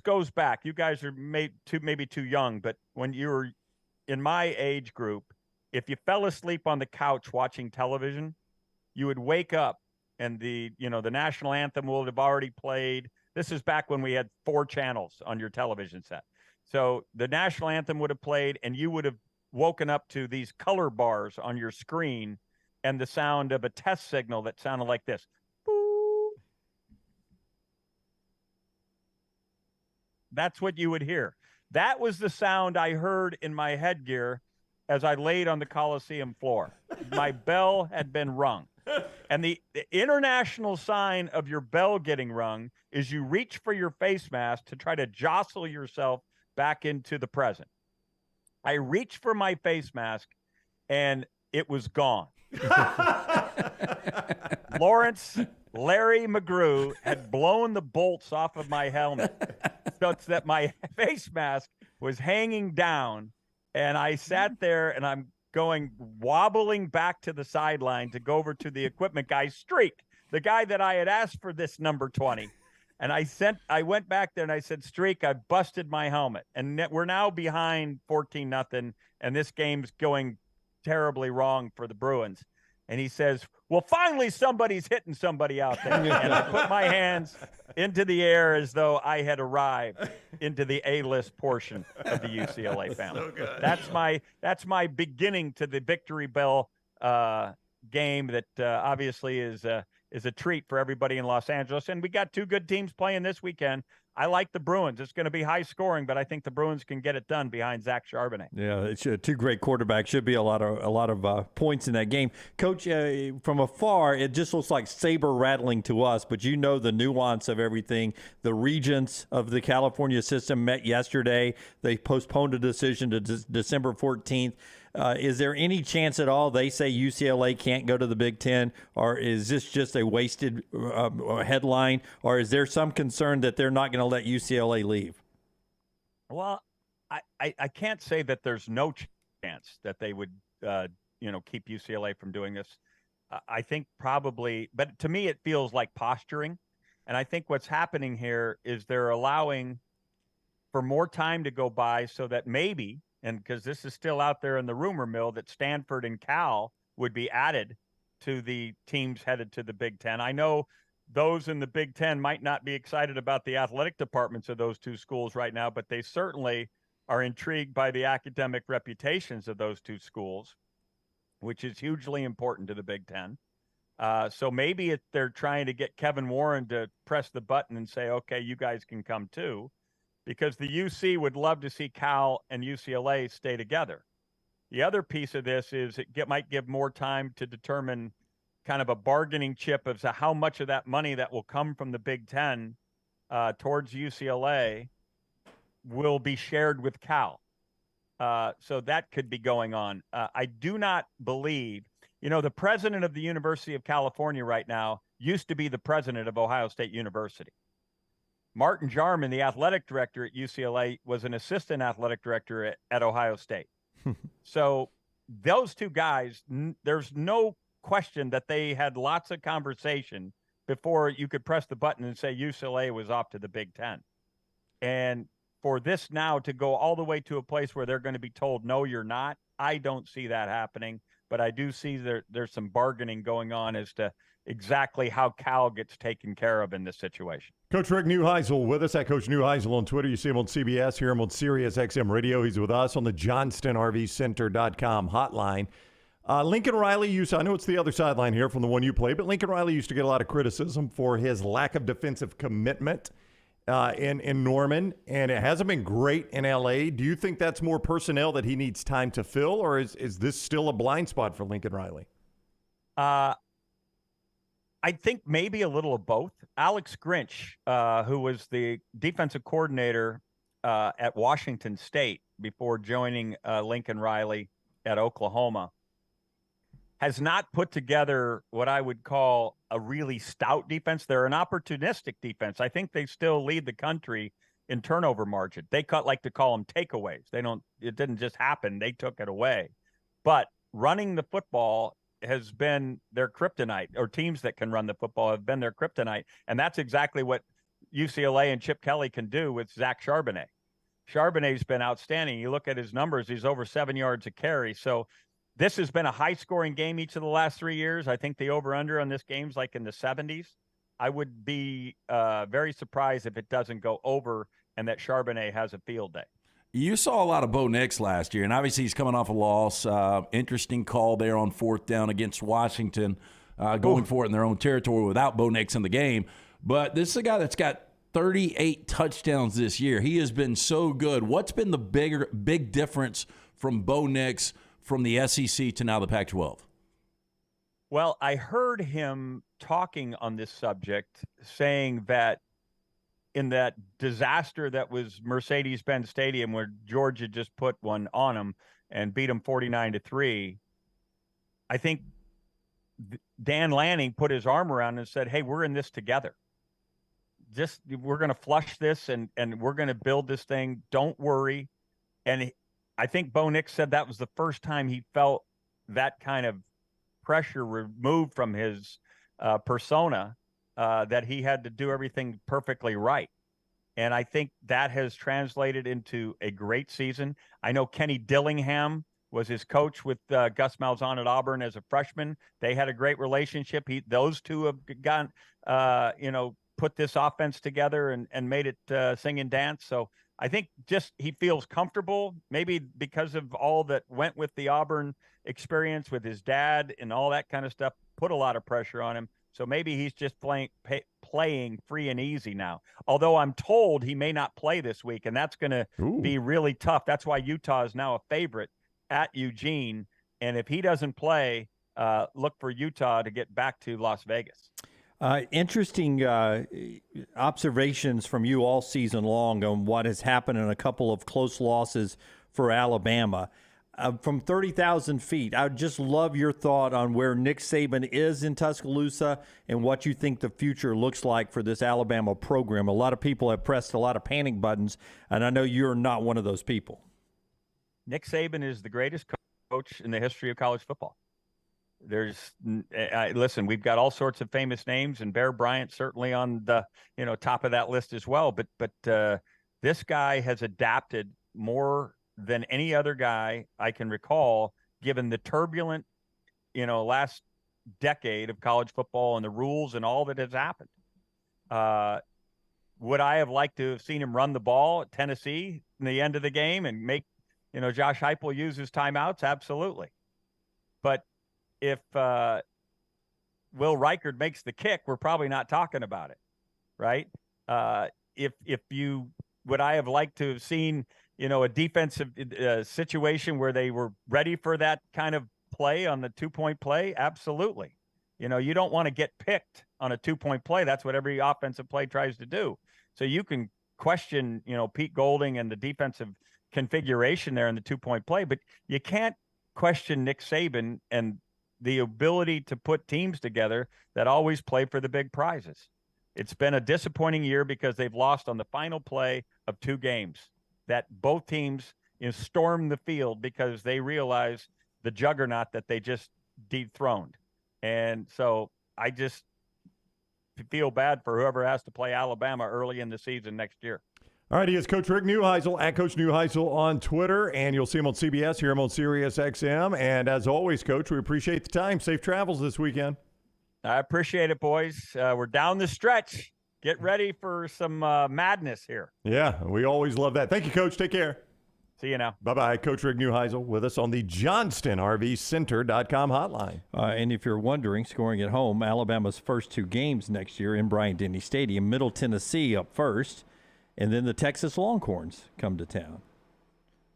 goes back. You guys are maybe too young, but when you were in my age group, if you fell asleep on the couch watching television, you would wake up and the national anthem would have already played. This is back when we had 4 channels on your television set. So the national anthem would have played, and you would have woken up to these color bars on your screen and the sound of a test signal that sounded like this. That's what you would hear. That was the sound I heard in my headgear as I laid on the Coliseum floor. My bell had been rung. And the international sign of your bell getting rung is you reach for your face mask to try to jostle yourself back into the present. I reached for my face mask, and it was gone. Larry McGrew had blown the bolts off of my helmet such that my face mask was hanging down, and I sat there, and I'm wobbling back to the sideline to go over to the equipment guy, Streak, the guy that I had asked for this number 20. And I went back there and I said, Streak, I busted my helmet. And we're now behind 14-0, and this game's going terribly wrong for the Bruins. And he says, well, finally somebody's hitting somebody out there. And I put my hands into the air as though I had arrived into the A-list portion of the UCLA family. So good. That's my beginning to the Victory Bell game that obviously is a treat for everybody in Los Angeles. And we got 2 good teams playing this weekend. I like the Bruins. It's going to be high scoring, but I think the Bruins can get it done behind Zach Charbonnet. Yeah, it's 2 great quarterbacks. Should be a lot of points in that game. Coach, from afar, it just looks like saber rattling to us, but you know the nuance of everything. The regents of the California system met yesterday. They postponed a decision to December 14th. Is there any chance at all they say UCLA can't go to the Big Ten, or is this just a wasted headline, or is there some concern that they're not going to let UCLA leave? Well, I can't say that there's no chance that they would, keep UCLA from doing this. I think probably, but to me, it feels like posturing. And I think what's happening here is they're allowing for more time to go by so that maybe, and because this is still out there in the rumor mill, that Stanford and Cal would be added to the teams headed to the Big Ten. I know those in the Big Ten might not be excited about the athletic departments of those two schools right now, but they certainly are intrigued by the academic reputations of those two schools, which is hugely important to the Big Ten. So maybe they're trying to get Kevin Warren to press the button and say, okay, you guys can come too, because the UC would love to see Cal and UCLA stay together. The other piece of this is might give more time to determine kind of a bargaining chip of how much of that money that will come from the Big Ten towards UCLA will be shared with Cal. So that could be going on. I do not believe, the president of the University of California right now used to be the president of Ohio State University. Martin Jarman, the athletic director at UCLA, was an assistant athletic director at Ohio State. So those two guys, there's no question that they had lots of conversation before you could press the button and say UCLA was off to the Big Ten. And for this now to go all the way to a place where they're going to be told, no, you're not, I don't see that happening. But I do see there's some bargaining going on as to exactly how Cal gets taken care of in this situation. Coach Rick Neuheisel with us at Coach Neuheisel on Twitter. You see him on CBS, hear him on Sirius XM Radio. He's with us on the JohnstonRVCenter.com hotline. Lincoln Riley I know it's the other sideline here from the one you play, but Lincoln Riley used to get a lot of criticism for his lack of defensive commitment in Norman, and it hasn't been great in L.A. Do you think that's more personnel that he needs time to fill, or is this still a blind spot for Lincoln Riley? I think maybe a little of both. Alex Grinch, who was the defensive coordinator at Washington State before joining Lincoln Riley at Oklahoma, has not put together what I would call a really stout defense. They're an opportunistic defense. I think they still lead the country in turnover margin. They like to call them takeaways. It didn't just happen. They took it away. But running the football has been their kryptonite, or teams that can run the football have been their kryptonite. And that's exactly what UCLA and Chip Kelly can do with Zach Charbonnet. Charbonnet's been outstanding. You look at his numbers, he's over 7 yards a carry. So this has been a high-scoring game each of the last 3 years. I think the over-under on this game's like in the 70s. I would be very surprised if it doesn't go over and that Charbonnet has a field day. You saw a lot of Bo Nix last year, and obviously he's coming off a loss. Interesting call there on fourth down against Washington, going for it in their own territory without Bo Nix in the game. But this is a guy that's got 38 touchdowns this year. He has been so good. What's been the big difference from Bo Nix from the SEC to now the Pac-12? Well, I heard him talking on this subject, saying that in that disaster that was Mercedes-Benz Stadium, where Georgia just put one on him and beat him 49-3, I think Dan Lanning put his arm around and said, hey, we're in this together. We're going to flush this and we're going to build this thing. Don't worry. And I think Bo Nix said that was the first time he felt that kind of pressure removed from his persona, that he had to do everything perfectly right. And I think that has translated into a great season. I know Kenny Dillingham was his coach with Gus Malzahn at Auburn as a freshman. They had a great relationship. Those two have gone, put this offense together and made it sing and dance. So I think just he feels comfortable, maybe because of all that went with the Auburn experience with his dad and all that kind of stuff, put a lot of pressure on him. So maybe he's just playing free and easy now. Although I'm told he may not play this week, and that's going to be really tough. That's why Utah is now a favorite at Eugene. And if he doesn't play, look for Utah to get back to Las Vegas. Interesting observations from you all season long on what has happened in a couple of close losses for Alabama. from 30,000 feet, I would just love your thought on where Nick Saban is in Tuscaloosa and what you think the future looks like for this Alabama program. A lot of people have pressed a lot of panic buttons, and I know you're not one of those people. Nick Saban is the greatest coach in the history of college football. Listen, we've got all sorts of famous names, and Bear Bryant certainly on the top of that list as well. But this guy has adapted more than any other guy I can recall, given the turbulent, last decade of college football and the rules and all that has happened. Would I have liked to have seen him run the ball at Tennessee in the end of the game and make, Josh Heupel use his timeouts? Absolutely. But if Will Reichard makes the kick, we're probably not talking about it, right? Would I have liked to have seen a defensive situation where they were ready for that kind of play on the 2-point play? Absolutely. You don't want to get picked on a 2-point play. That's what every offensive play tries to do. So you can question, Pete Golding and the defensive configuration there in the 2-point play, but you can't question Nick Saban and the ability to put teams together that always play for the big prizes. It's been a disappointing year because they've lost on the final play of 2 games. That both teams stormed the field because they realized the juggernaut that they just dethroned. And so I just feel bad for whoever has to play Alabama early in the season next year. All right, he is Coach Rick Neuheisel, at Coach Neuheisel on Twitter, and you'll see him on CBS, hear him on Sirius XM. And as always, Coach, we appreciate the time. Safe travels this weekend. I appreciate it, boys. We're down the stretch. Get ready for some madness here. Yeah, we always love that. Thank you, Coach. Take care. See you now. Bye-bye. Coach Rick Neuheisel with us on the JohnstonRVCenter.com hotline. And if you're wondering, scoring at home, Alabama's first 2 games next year in Bryant-Denny Stadium, Middle Tennessee up first, and then the Texas Longhorns come to town.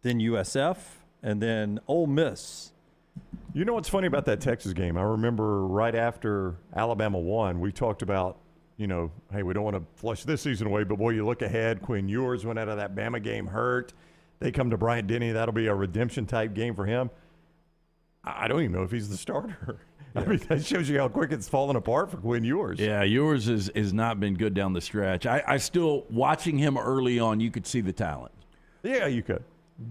Then USF, and then Ole Miss. You know what's funny about that Texas game? I remember right after Alabama won, we talked about, hey, we don't want to flush this season away, but boy, you look ahead. Quinn Ewers went out of that Bama game hurt. They come to Bryant-Denny. That'll be a redemption-type game for him. I don't even know if he's the starter. Yeah. I mean, that shows you how quick it's fallen apart for Quinn Ewers. Yeah, Ewers has not been good down the stretch. I still, watching him early on, you could see the talent. Yeah, you could.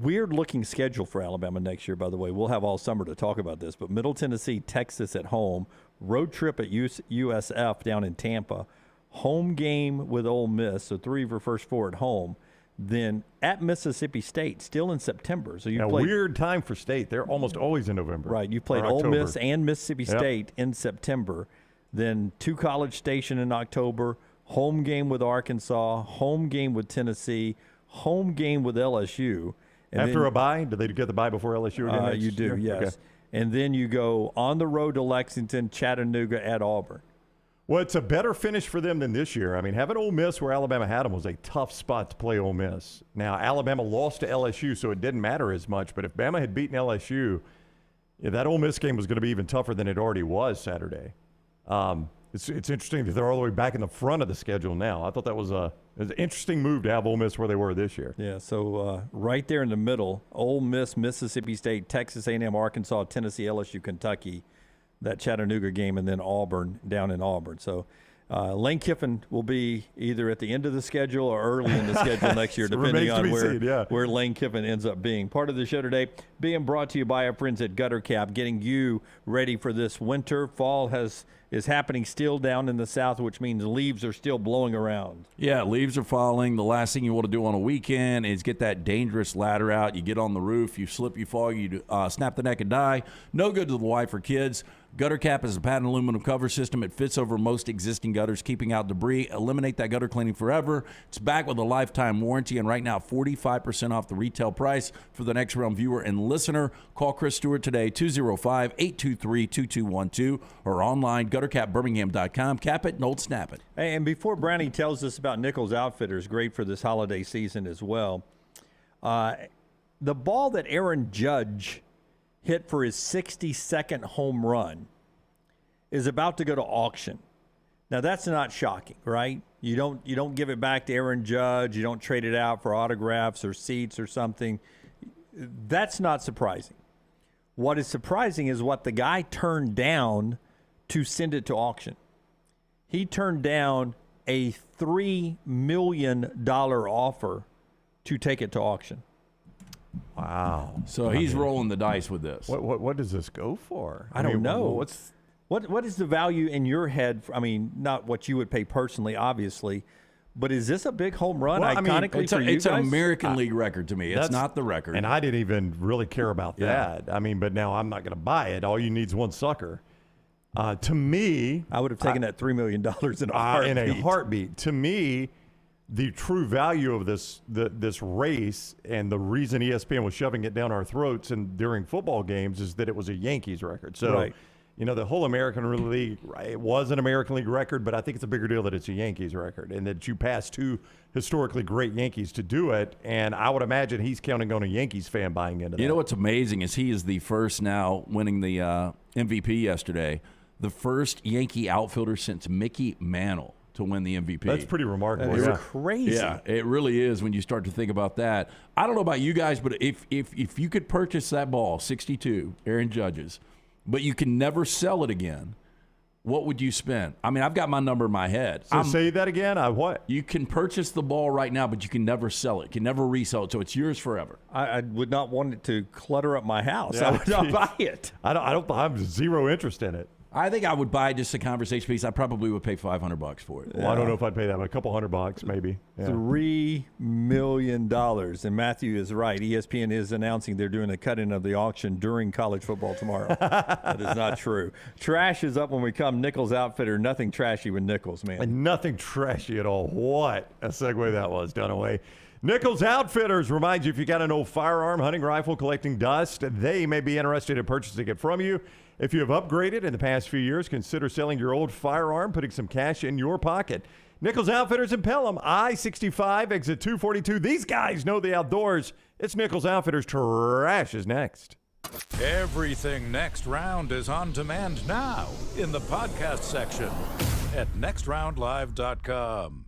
Weird-looking schedule for Alabama next year, by the way. We'll have all summer to talk about this. But Middle Tennessee, Texas at home, road trip at USF down in Tampa, home game with Ole Miss, so 3 of your first 4 at home, then at Mississippi State, still in September. So you a played, weird time for State. They're almost always in November. Right. You played Ole Miss and Mississippi State in September, then 2 College Station in October, home game with Arkansas, home game with Tennessee, home game with LSU. And After then, a bye? Do they get the bye before LSU again next you do, year? yes. Okay. And then you go on the road to Lexington, Chattanooga, at Auburn. Well, it's a better finish for them than this year. I mean, having Ole Miss where Alabama had them was a tough spot to play Ole Miss. Now, Alabama lost to LSU, so it didn't matter as much. But if Bama had beaten LSU, that Ole Miss game was going to be even tougher than it already was Saturday. It's interesting that they're all the way back in the front of the schedule now. I thought that was an interesting move to have Ole Miss where they were this year. Yeah, so right there in the middle, Ole Miss, Mississippi State, Texas A&M, Arkansas, Tennessee, LSU, Kentucky, that Chattanooga game, and then Auburn down in Auburn. So Lane Kiffin will be either at the end of the schedule or early in the schedule next year, depending on where Lane Kiffin ends up being. Part of the show today being brought to you by our friends at Gutter Cap, getting you ready for this winter. Fall is happening still down in the south, which means leaves are still blowing around. Yeah, leaves are falling. The last thing you want to do on a weekend is get that dangerous ladder out. You get on the roof, you slip, you fall, you snap the neck and die. No good to the wife or kids. Gutter Cap is a patented aluminum cover system. It fits over most existing gutters, keeping out debris. Eliminate that gutter cleaning forever. It's back with a lifetime warranty, and right now 45% off the retail price for the Next Round viewer and listener. Call Chris Stewart today, 205-823-2212, or online, guttercapbirmingham.com. Cap it and old snap it. And before Brownie tells us about Nichols Outfitters, great for this holiday season as well, the ball that Aaron Judge hit for his 62nd home run is about to go to auction. Now that's not shocking, right? You don't give it back to Aaron Judge. You don't trade it out for autographs or seats or something. That's not surprising. What is surprising is what the guy turned down to send it to auction. He turned down a $3 million offer to take it to auction. Wow. So he's rolling the dice with this. What does this go for? I don't know. What's what is the value in your head? I mean, not what you would pay personally, obviously, but is this a big home run iconically for you it's guys? an American League record to me. It's not the record. And I didn't even really care about that. I mean, but now I'm not going to buy it. All you need is one sucker. To me, I would have taken that $3 million in a heartbeat. In a heartbeat. To me, the true value of this race and the reason ESPN was shoving it down our throats and during football games is that it was a Yankees record. So, right. The whole American League, it was an American League record, but I think it's a bigger deal that it's a Yankees record and that you passed two historically great Yankees to do it. And I would imagine he's counting on a Yankees fan buying into that. You know what's amazing is he is the first now winning the MVP yesterday, the first Yankee outfielder since Mickey Mantle to win the MVP. That's pretty remarkable. It's crazy. Yeah, it really is when you start to think about that. I don't know about you guys, but if you could purchase that ball, 62, Aaron Judge's, but you can never sell it again, what would you spend? I mean, I've got my number in my head. So say that again. What? You can purchase the ball right now, but you can never sell it. You can never resell it, so it's yours forever. I would not want it to clutter up my house. Yeah, I would not buy it. I have zero interest in it. I think I would buy just a conversation piece. I probably would pay $500 for it. Well, I don't know if I'd pay that, but a couple $100 maybe. Yeah. $3 million. And Matthew is right. ESPN is announcing they're doing a cut-in of the auction during college football tomorrow. That is not true. Trash is up when we come. Nichols Outfitter. Nothing trashy with Nichols, man. And nothing trashy at all. What a segue that was, Dunaway. Nichols Outfitters reminds you if you got an old firearm, hunting rifle, collecting dust, they may be interested in purchasing it from you. If you have upgraded in the past few years, consider selling your old firearm, putting some cash in your pocket. Nichols Outfitters in Pelham, I-65, exit 242. These guys know the outdoors. It's Nichols Outfitters. Trash is next. Everything Next Round is on demand now in the podcast section at nextroundlive.com.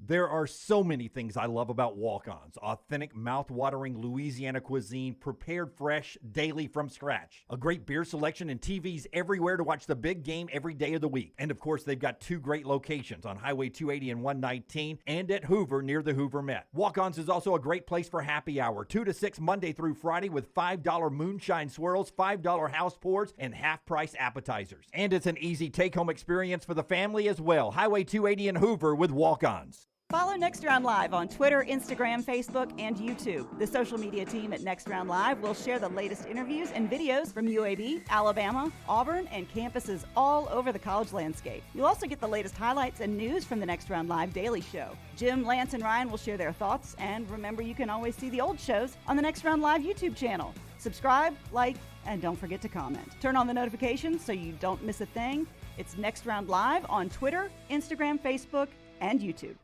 There are so many things I love about Walk-Ons. Authentic, mouth-watering Louisiana cuisine, prepared fresh, daily from scratch. A great beer selection and TVs everywhere to watch the big game every day of the week. And, of course, they've got two great locations on Highway 280 and 119 and at Hoover near the Hoover Met. Walk-Ons is also a great place for happy hour, 2 to 6 Monday through Friday with $5 moonshine swirls, $5 house pours, and half-price appetizers. And it's an easy take-home experience for the family as well. Highway 280 and Hoover with Walk-Ons. Follow Next Round Live on Twitter, Instagram, Facebook, and YouTube. The social media team at Next Round Live will share the latest interviews and videos from UAB, Alabama, Auburn, and campuses all over the college landscape. You'll also get the latest highlights and news from the Next Round Live Daily Show. Jim, Lance, and Ryan will share their thoughts, and remember you can always see the old shows on the Next Round Live YouTube channel. Subscribe, like, and don't forget to comment. Turn on the notifications so you don't miss a thing. It's Next Round Live on Twitter, Instagram, Facebook, and YouTube.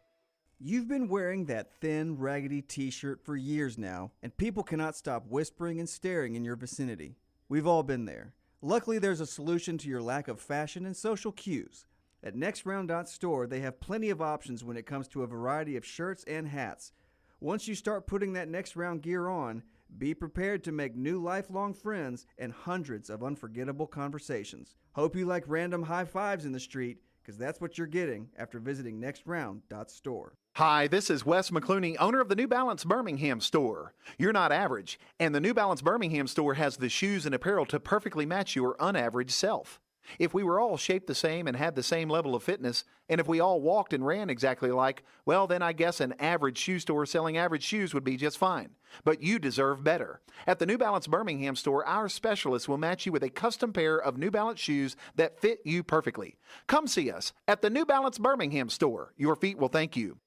You've been wearing that thin, raggedy t-shirt for years now, and people cannot stop whispering and staring in your vicinity. We've all been there. Luckily, there's a solution to your lack of fashion and social cues. At NextRound.store, they have plenty of options when it comes to a variety of shirts and hats. Once you start putting that Next Round gear on, be prepared to make new lifelong friends and hundreds of unforgettable conversations. Hope you like random high fives in the street, because that's what you're getting after visiting NextRound.store. Hi, this is Wes McClooney, owner of the New Balance Birmingham store. You're not average, and the New Balance Birmingham store has the shoes and apparel to perfectly match your unaverage self. If we were all shaped the same and had the same level of fitness, and if we all walked and ran exactly alike, well, then I guess an average shoe store selling average shoes would be just fine. But you deserve better. At the New Balance Birmingham store, our specialists will match you with a custom pair of New Balance shoes that fit you perfectly. Come see us at the New Balance Birmingham store. Your feet will thank you.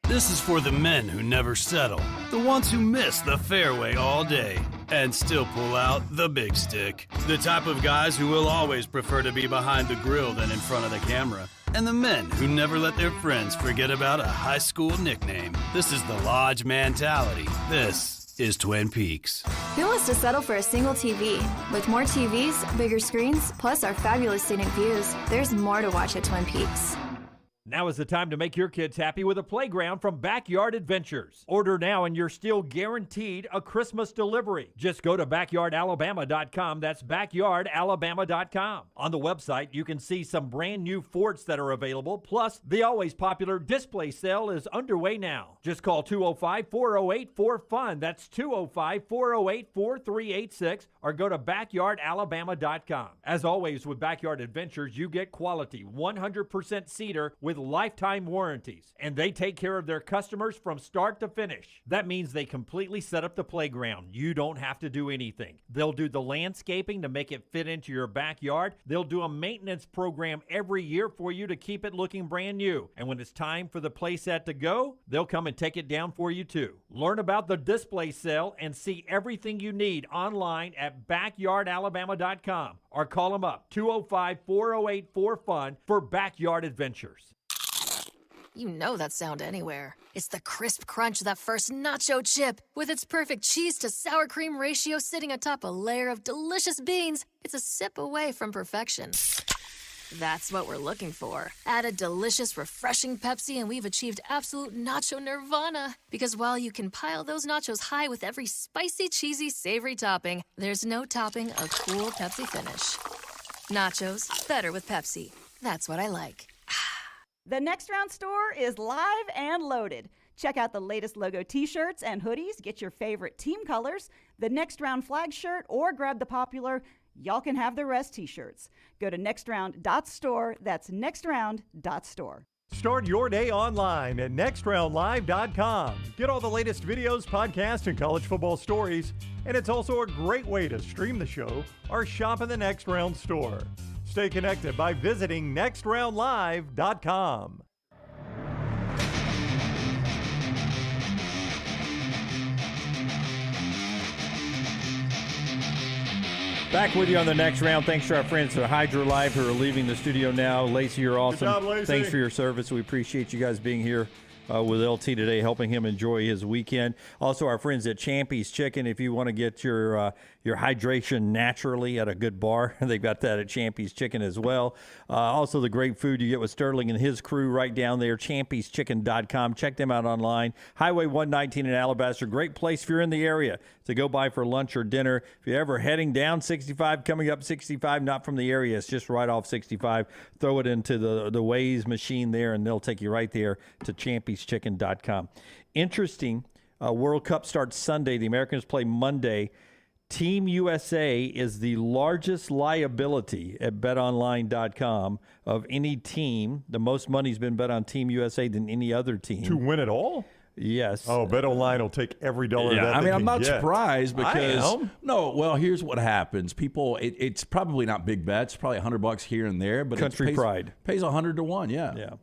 This is for the men who never settle, the ones who miss the fairway all day and still pull out the big stick, the type of guys who will always prefer to be behind the grill than in front of the camera, and the men who never let their friends forget about a high school nickname. This is the Lodge mentality. This is Twin Peaks. Who wants to settle for a single TV? With more TVs, bigger screens, plus our fabulous scenic views, there's more to watch at Twin Peaks. Now is the time to make your kids happy with a playground from Backyard Adventures. Order now and you're still guaranteed a Christmas delivery. Just go to backyardalabama.com. That's backyardalabama.com. On the website, you can see some brand new forts that are available. Plus, the always popular display sale is underway now. Just call 205-408-4FUN. That's 205-408-4386 or go to backyardalabama.com. As always with Backyard Adventures, you get quality 100% cedar with lifetime warranties, and they take care of their customers from start to finish. That means they completely set up the playground. You don't have to do anything. They'll do the landscaping to make it fit into your backyard. They'll do a maintenance program every year for you to keep it looking brand new. And when it's time for the playset to go, they'll come and take it down for you too. Learn about the display sale and see everything you need online at backyardalabama.com or call them up 205-408-4FUN for Backyard Adventures. You know that sound anywhere. It's the crisp crunch of that first nacho chip. With its perfect cheese to sour cream ratio sitting atop a layer of delicious beans, it's a sip away from perfection. That's what we're looking for. Add a delicious, refreshing Pepsi and we've achieved absolute nacho nirvana. Because while you can pile those nachos high with every spicy, cheesy, savory topping, there's no topping a cool Pepsi finish. Nachos, better with Pepsi. That's what I like. The Next Round store is live and loaded. Check out the latest logo t-shirts and hoodies. Get your favorite team colors, the Next Round flag shirt, or grab the popular Y'all Can Have the Rest t-shirts. Go to nextround.store. That's nextround.store. Start your day online at nextroundlive.com. Get all the latest videos, podcasts, and college football stories. And it's also a great way to stream the show or shop in the Next Round store. Stay connected by visiting nextroundlive.com. Back with you on the next round. Thanks to our friends at Hydro Life who are leaving the studio now. Lacey, you're awesome. Good job, Lacey. Thanks for your service. We appreciate you guys being here with LT today, helping him enjoy his weekend. Also, our friends at Champy's Chicken. If you want to get your hydration naturally at a good bar, they've got that at Champy's Chicken as well. Also, the great food you get with Sterling and his crew right down there, champyschecken.com. Check them out online. Highway 119 in Alabaster. Great place if you're in the area to go by for lunch or dinner. If you're ever heading down 65, coming up 65, not from the area, it's just right off 65, throw it into the Waze machine there, and they'll take you right there to champyschecken.com. Interesting, World Cup starts Sunday. The Americans play Monday. Team USA is the largest liability at betonline.com of any team. The most money's been bet on Team USA than any other team. To win it all? Yes. Oh, BetOnline will take every dollar that I they mean, I'm can not get. surprised because I am. no. Well, here's what happens. People, it's probably not big bets, probably $100 here and there, but Country pride pays 100 to 1. Yeah.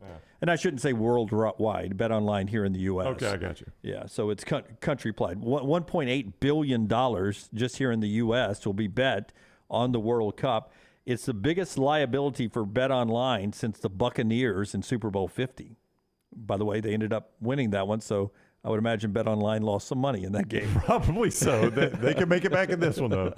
And I shouldn't say worldwide. BetOnline here in the U.S. Okay, I got you. Yeah, so it's country pride. $1.8 billion just here in the U.S. will be bet on the World Cup. It's the biggest liability for BetOnline since the Buccaneers in Super Bowl 50. By the way, they ended up winning that one, so I would imagine BetOnline lost some money in that game. Probably so. They can make it back in this one, though.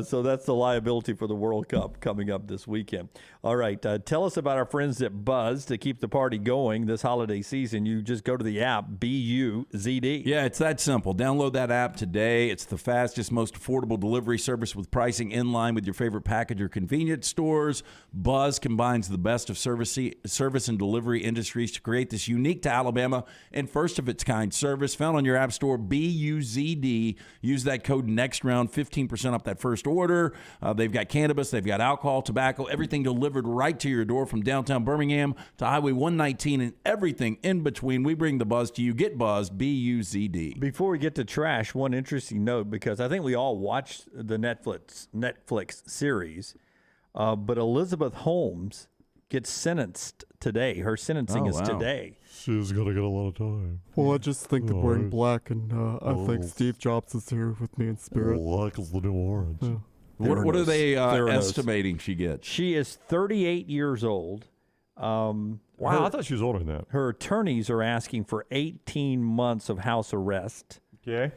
So that's the liability for the World Cup coming up this weekend. All right, tell us about our friends at Buzz to keep the party going this holiday season. You just go to the app, BUZD. Yeah, it's that simple. Download that app today. It's the fastest, most affordable delivery service with pricing in line with your favorite package or convenience stores. Buzz combines the best of service and delivery industries to create this unique to Alabama and first of its kind service found on your app store, BUZD. Use that code NEXTROUND, 15% off that first order. They've got cannabis, they've got alcohol, tobacco, everything delivered right to your door from downtown Birmingham to Highway 119 and everything in between. We bring the buzz to you. Get buzzed, BUZD. Before we get to trash, one interesting note, because I think we all watched the Netflix series, but Elizabeth Holmes gets sentenced today. Her sentencing is today. She's going to get a lot of time. Well, I just think of wearing black, and I think Steve Jobs is here with me in spirit. Black is the new orange. Yeah. What are they estimating she gets? She is 38 years old. Wow, I thought she was older than that. Her attorneys are asking for 18 months of house arrest. Okay.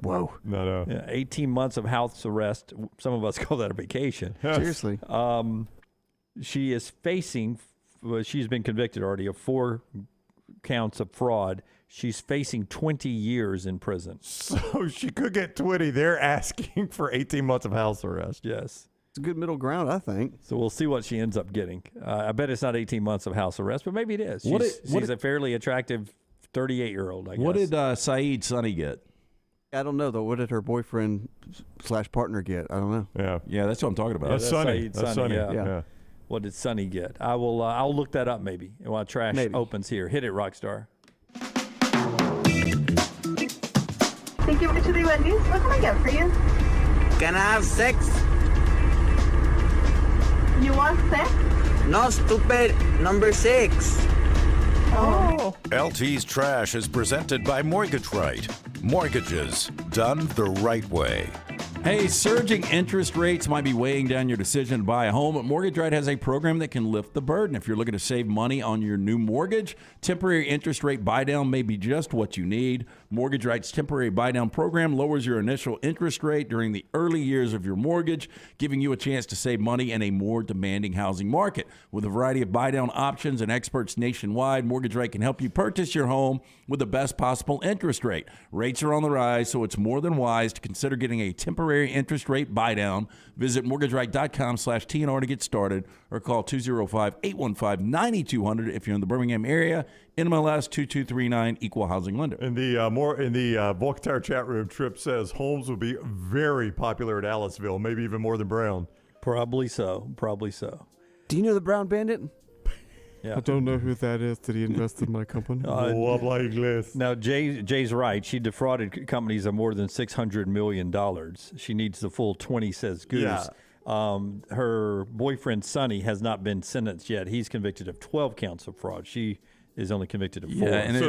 Whoa. No. Yeah, 18 months of house arrest. Some of us call that a vacation. Seriously. She is facing she's been convicted already of 4 counts of fraud. She's facing 20 years in prison. So she could get 20. They're asking for 18 months of house arrest. Yes. It's a good middle ground, I think. So we'll see what she ends up getting. I bet it's not 18 months of house arrest, but maybe it is. She's a fairly attractive 38-year-old, I guess. What did Saeed Sonny get? I don't know, though. What did her boyfriend/partner get? I don't know. Yeah, that's what I'm talking about. Yeah, that's Sonny. Saeed Sonny. Yeah. Yeah. What did Sonny get? I'll look that up maybe while trash opens here. Hit it, Rockstar. Thank you to the Wendy's. What can I get for you? Can I have sex? You want sex? No, stupid. Number 6. Oh. LT's Trash is presented by Mortgage Right. Mortgages done the right way. Hey, surging interest rates might be weighing down your decision to buy a home, but Mortgage Right has a program that can lift the burden. If you're looking to save money on your new mortgage, temporary interest rate buy-down may be just what you need. Mortgage Right's temporary buy-down program lowers your initial interest rate during the early years of your mortgage, giving you a chance to save money in a more demanding housing market. With a variety of buy-down options and experts nationwide, Mortgage Right can help you purchase your home with the best possible interest rate. Rates are on the rise, so it's more than wise to consider getting a temporary interest rate buy-down. Visit mortgageright.com/TNR to get started or call 205-815-9200 if you're in the Birmingham area. NMLS 2239, Equal Housing Lender. In the Volk-Tire chat room, Tripp says homes will be very popular at Aliceville, maybe even more than Brown. Probably so. Do you know the Brown Bandit? Yeah. I don't know who that is. Did he invest in my company? Now, Jay's right. She defrauded companies of more than $600 million. She needs the full 20, says Goose. Yeah. Her boyfriend, Sonny, has not been sentenced yet. He's convicted of 12 counts of fraud. She is only convicted of 4.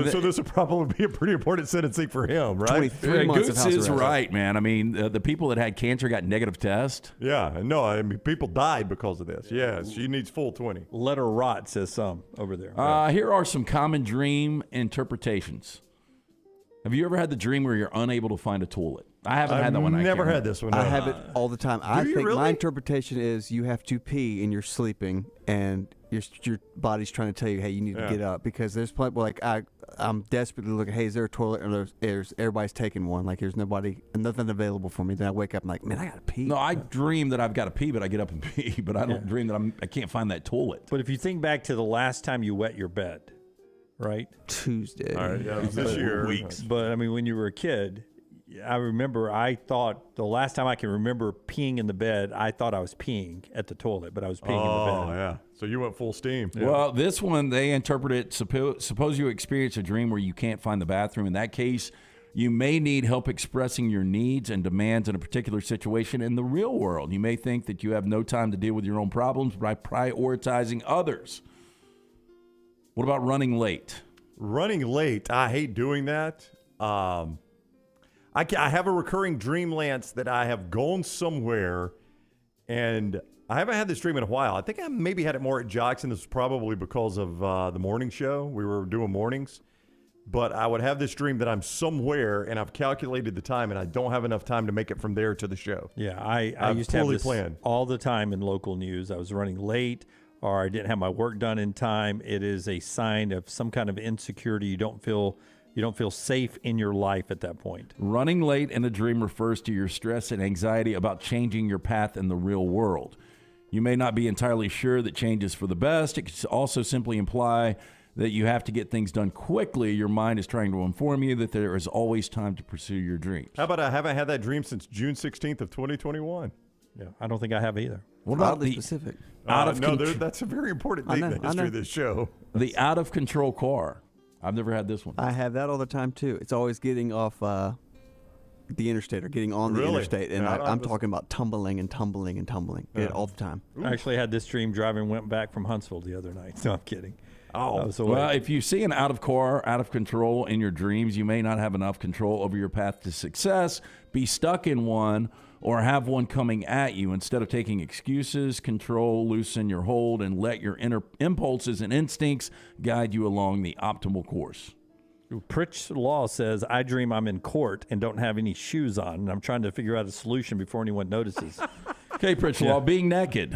So this would probably be a pretty important sentencing for him, right? 23 months of Goose house is arrest. right, man. I mean, the people that had cancer got negative tests. Yeah, no, I mean, people died because of this. Yeah, she needs full 20. Let her rot, says some over there. Here are some common dream interpretations. Have you ever had the dream where you're unable to find a toilet? I haven't had that one. I've never had this one. No. I have it all the time. I you think really? my interpretation is you have to pee and you're sleeping and your body's trying to tell you, hey, you need to get up, because there's plenty like I'm desperately looking, hey, is there a toilet? And there's everybody's taking one. Like there's nothing available for me. Then I wake up and like, man, I gotta pee. No, I dream that I've got to pee, but I get up and pee. But I don't dream that I can't find that toilet. But if you think back to the last time you wet your bed, right? Tuesday. All right, yeah, it was this year. Weeks. But I mean, when you were a kid, I remember I thought the last time I can remember peeing in the bed, I thought I was peeing at the toilet, but I was peeing in the bed. Oh, yeah. So you went full steam. Yeah. Well, this one, they interpret it, suppose you experience a dream where you can't find the bathroom. In that case, you may need help expressing your needs and demands in a particular situation in the real world. You may think that you have no time to deal with your own problems by prioritizing others. What about running late? Running late, I hate doing that. I have a recurring dream, Lance, that I have gone somewhere, and I haven't had this dream in a while. I think I maybe had it more at Jackson. This was probably because of the morning show. We were doing mornings. But I would have this dream that I'm somewhere, and I've calculated the time, and I don't have enough time to make it from there to the show. Yeah, I used to have this all the time in local news. I was running late, or I didn't have my work done in time. It is a sign of some kind of insecurity. You don't feel safe in your life at that point. Running late in a dream refers to your stress and anxiety about changing your path in the real world. You may not be entirely sure that change is for the best. It could also simply imply that you have to get things done quickly. Your mind is trying to inform you that there is always time to pursue your dreams. How about I haven't had that dream since June 16th of 2021? Yeah, I don't think I have either. What about the specific? That's a very important thing in the history of this show. The out-of-control car. I've never had this one. I have that all the time, too. It's always getting off the interstate or getting on the interstate. And I'm talking about tumbling and tumbling and tumbling. Get it all the time. I actually had this dream driving, went back from Huntsville the other night. No, I'm kidding. Well, if you see an out of control in your dreams, you may not have enough control over your path to success, be stuck in one, or have one coming at you. Instead of taking excuses, control, loosen your hold, and let your inner impulses and instincts guide you along the optimal course. Pritch Law says, I dream I'm in court and don't have any shoes on, and I'm trying to figure out a solution before anyone notices. Okay, Pritchard, being naked.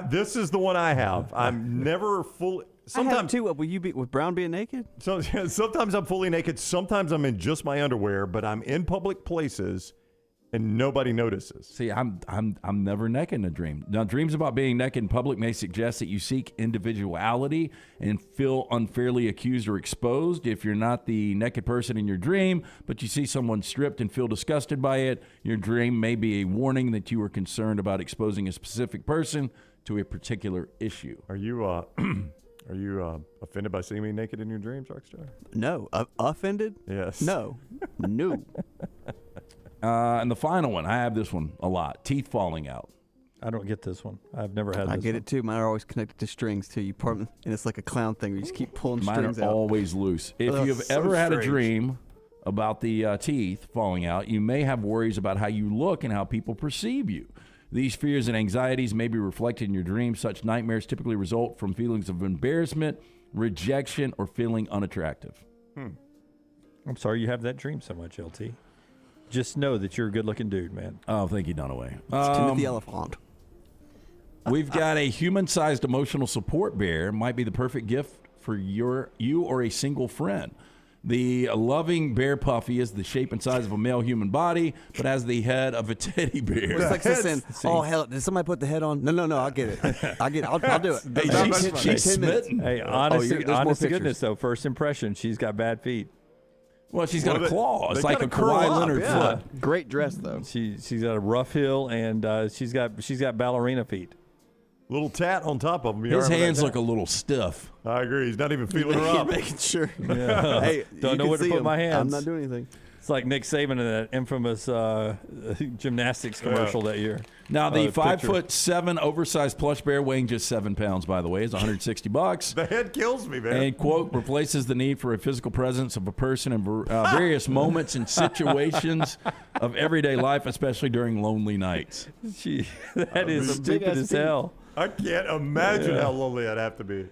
This is the one I have. I'm never fully. Sometimes I have too. Will you be with Brown being naked? Sometimes I'm fully naked. Sometimes I'm in just my underwear, but I'm in public places and nobody notices. See, I'm never naked in a dream. Now, dreams about being naked in public may suggest that you seek individuality and feel unfairly accused or exposed. If you're not the naked person in your dream, but you see someone stripped and feel disgusted by it, your dream may be a warning that you are concerned about exposing a specific person to a particular issue. Are you offended by seeing me naked in your dreams, Rockstar? No. Offended? Yes. No. No. And the final one, I have this one a lot. Teeth falling out. I don't get this one. I've never had this I get one. it too. Mine are always connected to strings too. You part them, and it's like a clown thing where you just keep pulling Mine strings are out. always loose. If you've ever had a dream about the teeth falling out, you may have worries about how you look and how people perceive you. These fears and anxieties may be reflected in your dreams. Such nightmares typically result from feelings of embarrassment, rejection, or feeling unattractive. I'm sorry you have that dream so much, LT. Just know that you're a good-looking dude, man. Oh, thank you, Dunaway. It's Timothy Elephant. We've got a human-sized emotional support bear. Might be the perfect gift for you or a single friend. The loving bear puffy is the shape and size of a male human body, but has the head of a teddy bear. It's like saying, "Oh hell, did somebody put the head on?" No, I'll get it. I'll do it. Hey, she's smitten. Hey, honest to goodness, though, first impression, she's got bad feet. Well, she's got a claw. It's like a Kawhi Leonard foot. Great dress, though. She's got a rough heel, and she's got ballerina feet. Little tat on top of him. His hands look a little stiff. I agree. He's not even feeling her up. Making sure. Yeah. Hey, don't know where to put my hands. I'm not doing anything. It's like Nick Saban in that infamous gymnastics commercial that year. Now, the 5'7" oversized plush bear weighing just 7 pounds, by the way, is $160. The head kills me, man. And, quote, replaces the need for a physical presence of a person in various moments and situations of everyday life, especially during lonely nights. That is stupid as hell. I can't imagine how lonely I'd have to be.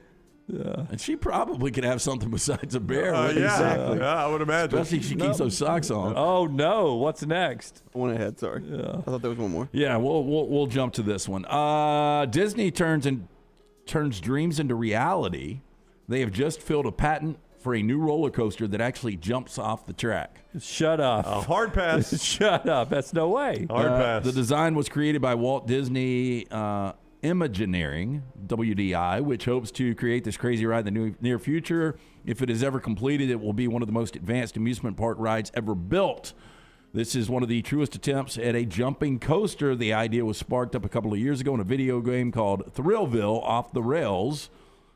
Yeah. And she probably could have something besides a bear. Exactly. Yeah, I would imagine. Especially if she keeps those socks on. Oh, no. What's next? One ahead, sorry. Yeah. I thought there was one more. Yeah, we'll jump to this one. Disney turns dreams into reality. They have just filled a patent for a new roller coaster that actually jumps off the track. Shut up. Hard pass. Shut up. That's no way. Hard pass. The design was created by Walt Disney Imagineering, WDI, which hopes to create this crazy ride in the near future. If it is ever completed, it will be one of the most advanced amusement park rides ever built. This is one of the truest attempts at a jumping coaster. The idea was sparked up a couple of years ago in a video game called Thrillville Off the Rails,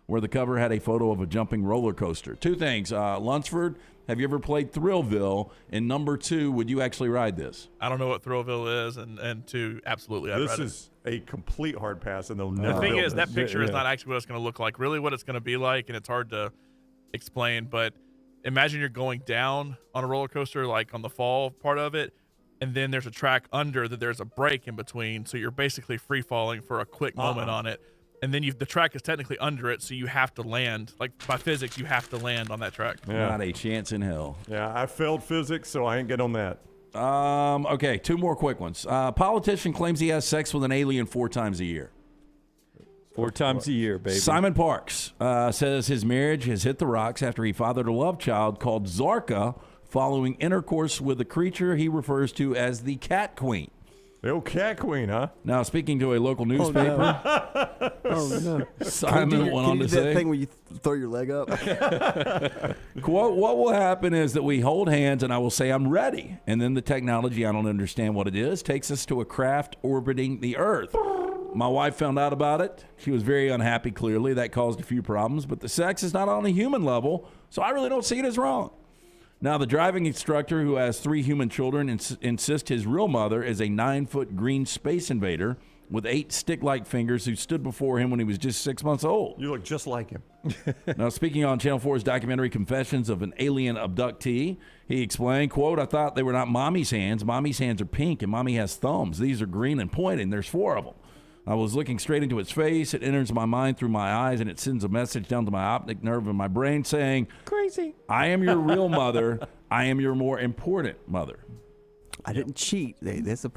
where the cover had a photo of a jumping roller coaster. Two things. Lunsford, have you ever played Thrillville? And number two, would you actually ride this? I don't know what Thrillville is, and two, absolutely, I'd ride it. This is a complete hard pass, and they'll never The thing build is, it. that picture is not actually what it's going to look like. Really what it's going to be like, and it's hard to explain, but imagine you're going down on a roller coaster, like on the fall part of it, and then there's a track under that there's a break in between, so you're basically free-falling for a quick moment on it. And then the track is technically under it, so you have to land. Like, by physics, you have to land on that track. Yeah. Not a chance in hell. Yeah, I failed physics, so I ain't get on that. Okay, two more quick ones. Politician claims he has sex with an alien 4 times a year. 4 times a year, baby. Simon Parks says his marriage has hit the rocks after he fathered a love child called Zarka following intercourse with a creature he refers to as the Cat Queen. The old Cat Queen, huh? Now, speaking to a local newspaper, Oh no! Simon went on to say, that thing where you throw your leg up. quote, what will happen is that we hold hands and I will say I'm ready. And then the technology, I don't understand what it is, takes us to a craft orbiting the Earth. My wife found out about it. She was very unhappy, clearly. That caused a few problems. But the sex is not on a human level, so I really don't see it as wrong. Now, the driving instructor, who has 3 human children, insists his real mother is a 9-foot green space invader with 8 stick-like fingers who stood before him when he was just 6 months old. You look just like him. Now, speaking on Channel 4's documentary Confessions of an Alien Abductee, he explained, quote, I thought they were not mommy's hands. Mommy's hands are pink, and mommy has thumbs. These are green and pointed, and there's 4 of them. I was looking straight into its face. It enters my mind through my eyes, and it sends a message down to my optic nerve in my brain saying, crazy. I am your real mother. I am your more important mother. I didn't cheat. That's a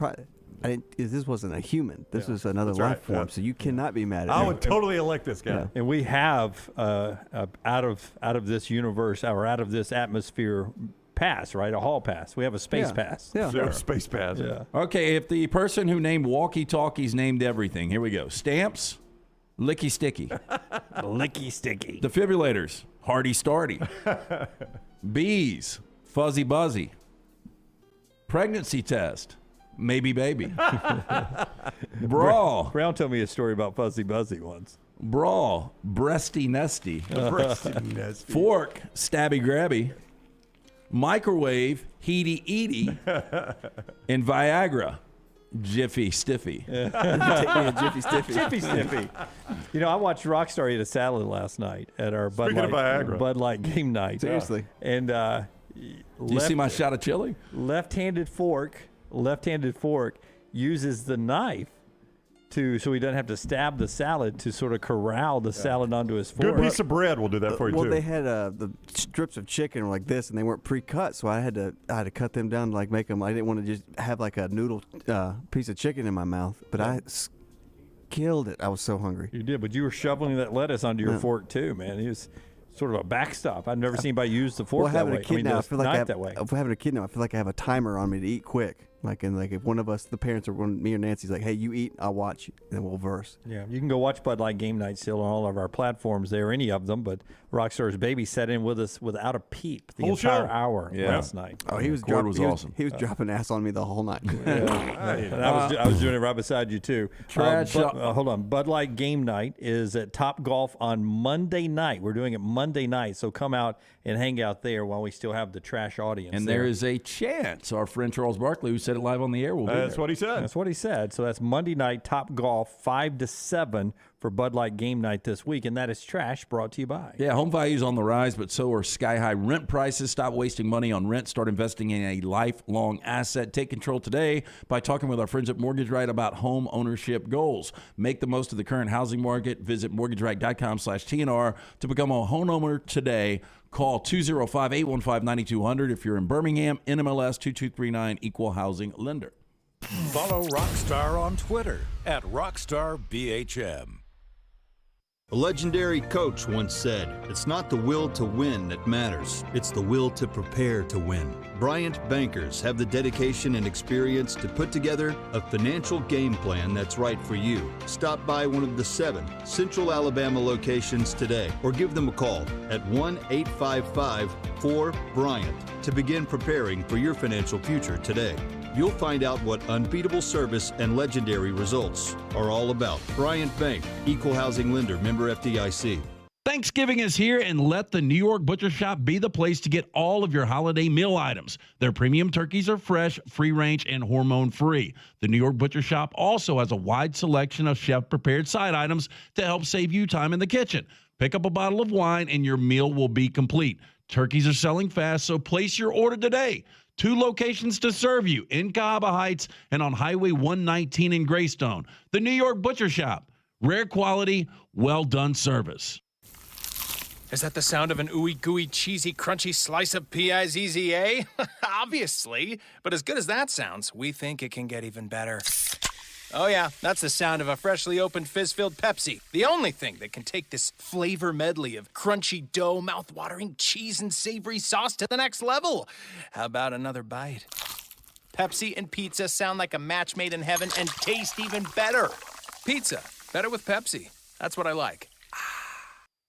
this wasn't a human. This was another That's life right. form. Yeah. So you cannot be mad at I him. would totally elect this guy. Yeah. And we have out of this universe or out of this atmosphere pass, right? A hall pass. We have a space pass. Yeah. Sure. Space pass. Yeah. Okay, if the person who named walkie-talkies named everything, here we go. Stamps, licky sticky. Licky sticky. Defibrillators, hardy starty. Bees, fuzzy buzzy. Pregnancy test, maybe baby. Brawl. Brown told me a story about Fuzzy Buzzy once. Brawl, breasty nesty. Breasty nesty. Fork, stabby grabby. Microwave, heaty eaty. And Viagra, jiffy stiffy. Take me a Jiffy Stiffy. Jiffy Stiffy. You know, I watched Rockstar eat a salad last night at our Bud Speaking of Viagra. Light game night. Seriously. And Do you see my shot of chili? left-handed fork uses the knife so he doesn't have to stab the salad to sort of corral the salad onto his fork. Good piece of bread will do that for you, Well, too. they had the strips of chicken were like this, and they weren't pre-cut, so I had to cut them down to like make them. I didn't want to just have like a noodle piece of chicken in my mouth, but I killed it. I was so hungry. You did, but you were shoveling that lettuce onto your fork too, man. It was sort of a backstop. I've never seen anybody use the fork Well, that having way. a kid now, I feel like that way. if having a kid now, I feel like I have a timer on me to eat quick. Like, and like if one of us, the parents, or me or Nancy's like, "Hey, you eat, I'll watch," and we'll verse. Yeah, you can go watch Bud Light Game Night still on all of our platforms there, any of them. But Rockstar's baby sat in with us without a peep the Whole entire show. hour last night. Oh, he was Cord was dropping. awesome. He was dropping ass on me the whole night. And I was doing it right beside you too. Hold on. Bud Light Game Night is at Top Golf on Monday night. We're doing it Monday night, so come out and hang out there while we still have the trash audience. And there is a chance our friend Charles Barkley, who said it live on the air, will be That's there. what he said. That's what he said. So that's Monday night, Top Golf, 5 to 7 for Bud Light Game Night this week, and that is trash brought to you by. Yeah, home values on the rise, but so are sky-high rent prices. Stop wasting money on rent. Start investing in a lifelong asset. Take control today by talking with our friends at Mortgage Right about home ownership goals. Make the most of the current housing market. Visit mortgageright.com/TNR to become a homeowner today. Call 205-815-9200 if you're in Birmingham. NMLS 2239, Equal Housing Lender. Follow Rockstar on Twitter @RockstarBHM. A legendary coach once said, "It's not the will to win that matters, it's the will to prepare to win." Bryant bankers have the dedication and experience to put together a financial game plan that's right for you. Stop by one of the 7 Central Alabama locations today or give them a call at 1-855-4-BRYANT to begin preparing for your financial future today. You'll find out what unbeatable service and legendary results are all about. Bryant Bank, Equal Housing Lender, member FDIC. Thanksgiving is here, and let the New York Butcher Shop be the place to get all of your holiday meal items. Their premium turkeys are fresh, free-range, and hormone-free. The New York Butcher Shop also has a wide selection of chef-prepared side items to help save you time in the kitchen. Pick up a bottle of wine, and your meal will be complete. Turkeys are selling fast, so place your order today. 2 locations to serve you, in Cahaba Heights and on Highway 119 in Greystone. The New York Butcher Shop. Rare quality, well-done service. Is that the sound of an ooey gooey cheesy crunchy slice of P-I-Z-Z-A? Obviously. But as good as that sounds, we think it can get even better. Oh yeah, that's the sound of a freshly opened fizz-filled Pepsi. The only thing that can take this flavor medley of crunchy dough, mouth-watering cheese, and savory sauce to the next level. How about another bite? Pepsi and pizza sound like a match made in heaven and taste even better. Pizza, better with Pepsi. That's what I like.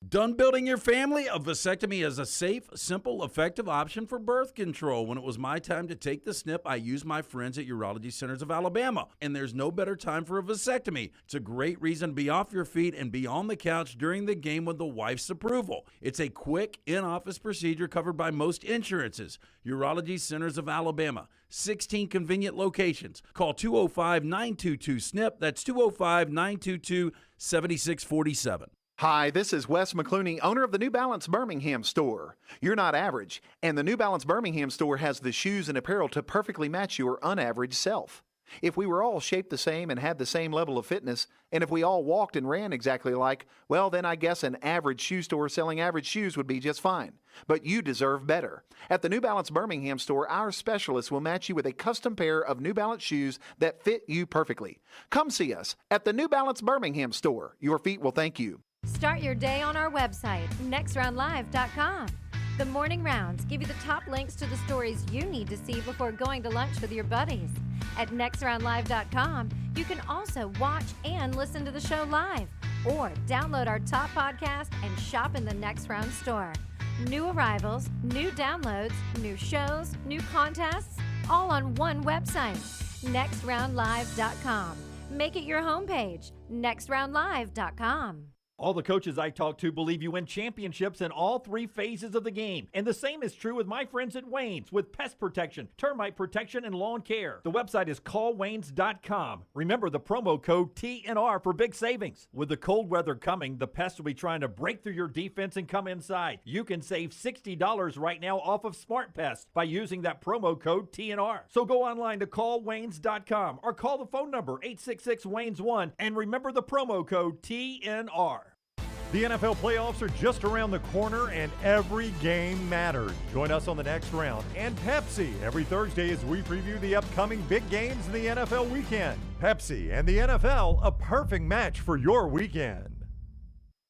Done building your family? A vasectomy is a safe, simple, effective option for birth control. When it was my time to take the snip, I used my friends at Urology Centers of Alabama. And there's no better time for a vasectomy. It's a great reason to be off your feet and be on the couch during the game with the wife's approval. It's a quick, in-office procedure covered by most insurances. Urology Centers of Alabama. 16 convenient locations. Call 205-922-SNP. That's 205-922-7647. Hi, this is Wes McClooney, owner of the New Balance Birmingham store. You're not average, and the New Balance Birmingham store has the shoes and apparel to perfectly match your unaverage self. If we were all shaped the same and had the same level of fitness, and if we all walked and ran exactly alike, well, then I guess an average shoe store selling average shoes would be just fine. But you deserve better. At the New Balance Birmingham store, our specialists will match you with a custom pair of New Balance shoes that fit you perfectly. Come see us at the New Balance Birmingham store. Your feet will thank you. Start your day on our website, nextroundlive.com. The morning rounds give you the top links to the stories you need to see before going to lunch with your buddies. At nextroundlive.com, you can also watch and listen to the show live, or download our top podcast and shop in the Next Round store. New arrivals, new downloads, new shows, new contests, all on one website, nextroundlive.com. Make it your homepage, nextroundlive.com. All the coaches I talk to believe you win championships in all 3 phases of the game. And the same is true with my friends at Wayne's with pest protection, termite protection, and lawn care. The website is callwaynes.com. Remember the promo code TNR for big savings. With the cold weather coming, the pests will be trying to break through your defense and come inside. You can save $60 right now off of Smart Pest by using that promo code TNR. So go online to callwaynes.com or call the phone number 866-WAYNES1 and remember the promo code TNR. The NFL playoffs are just around the corner, and every game matters. Join us on the Next Round and Pepsi every Thursday as we preview the upcoming big games in the NFL weekend. Pepsi and the NFL, a perfect match for your weekend.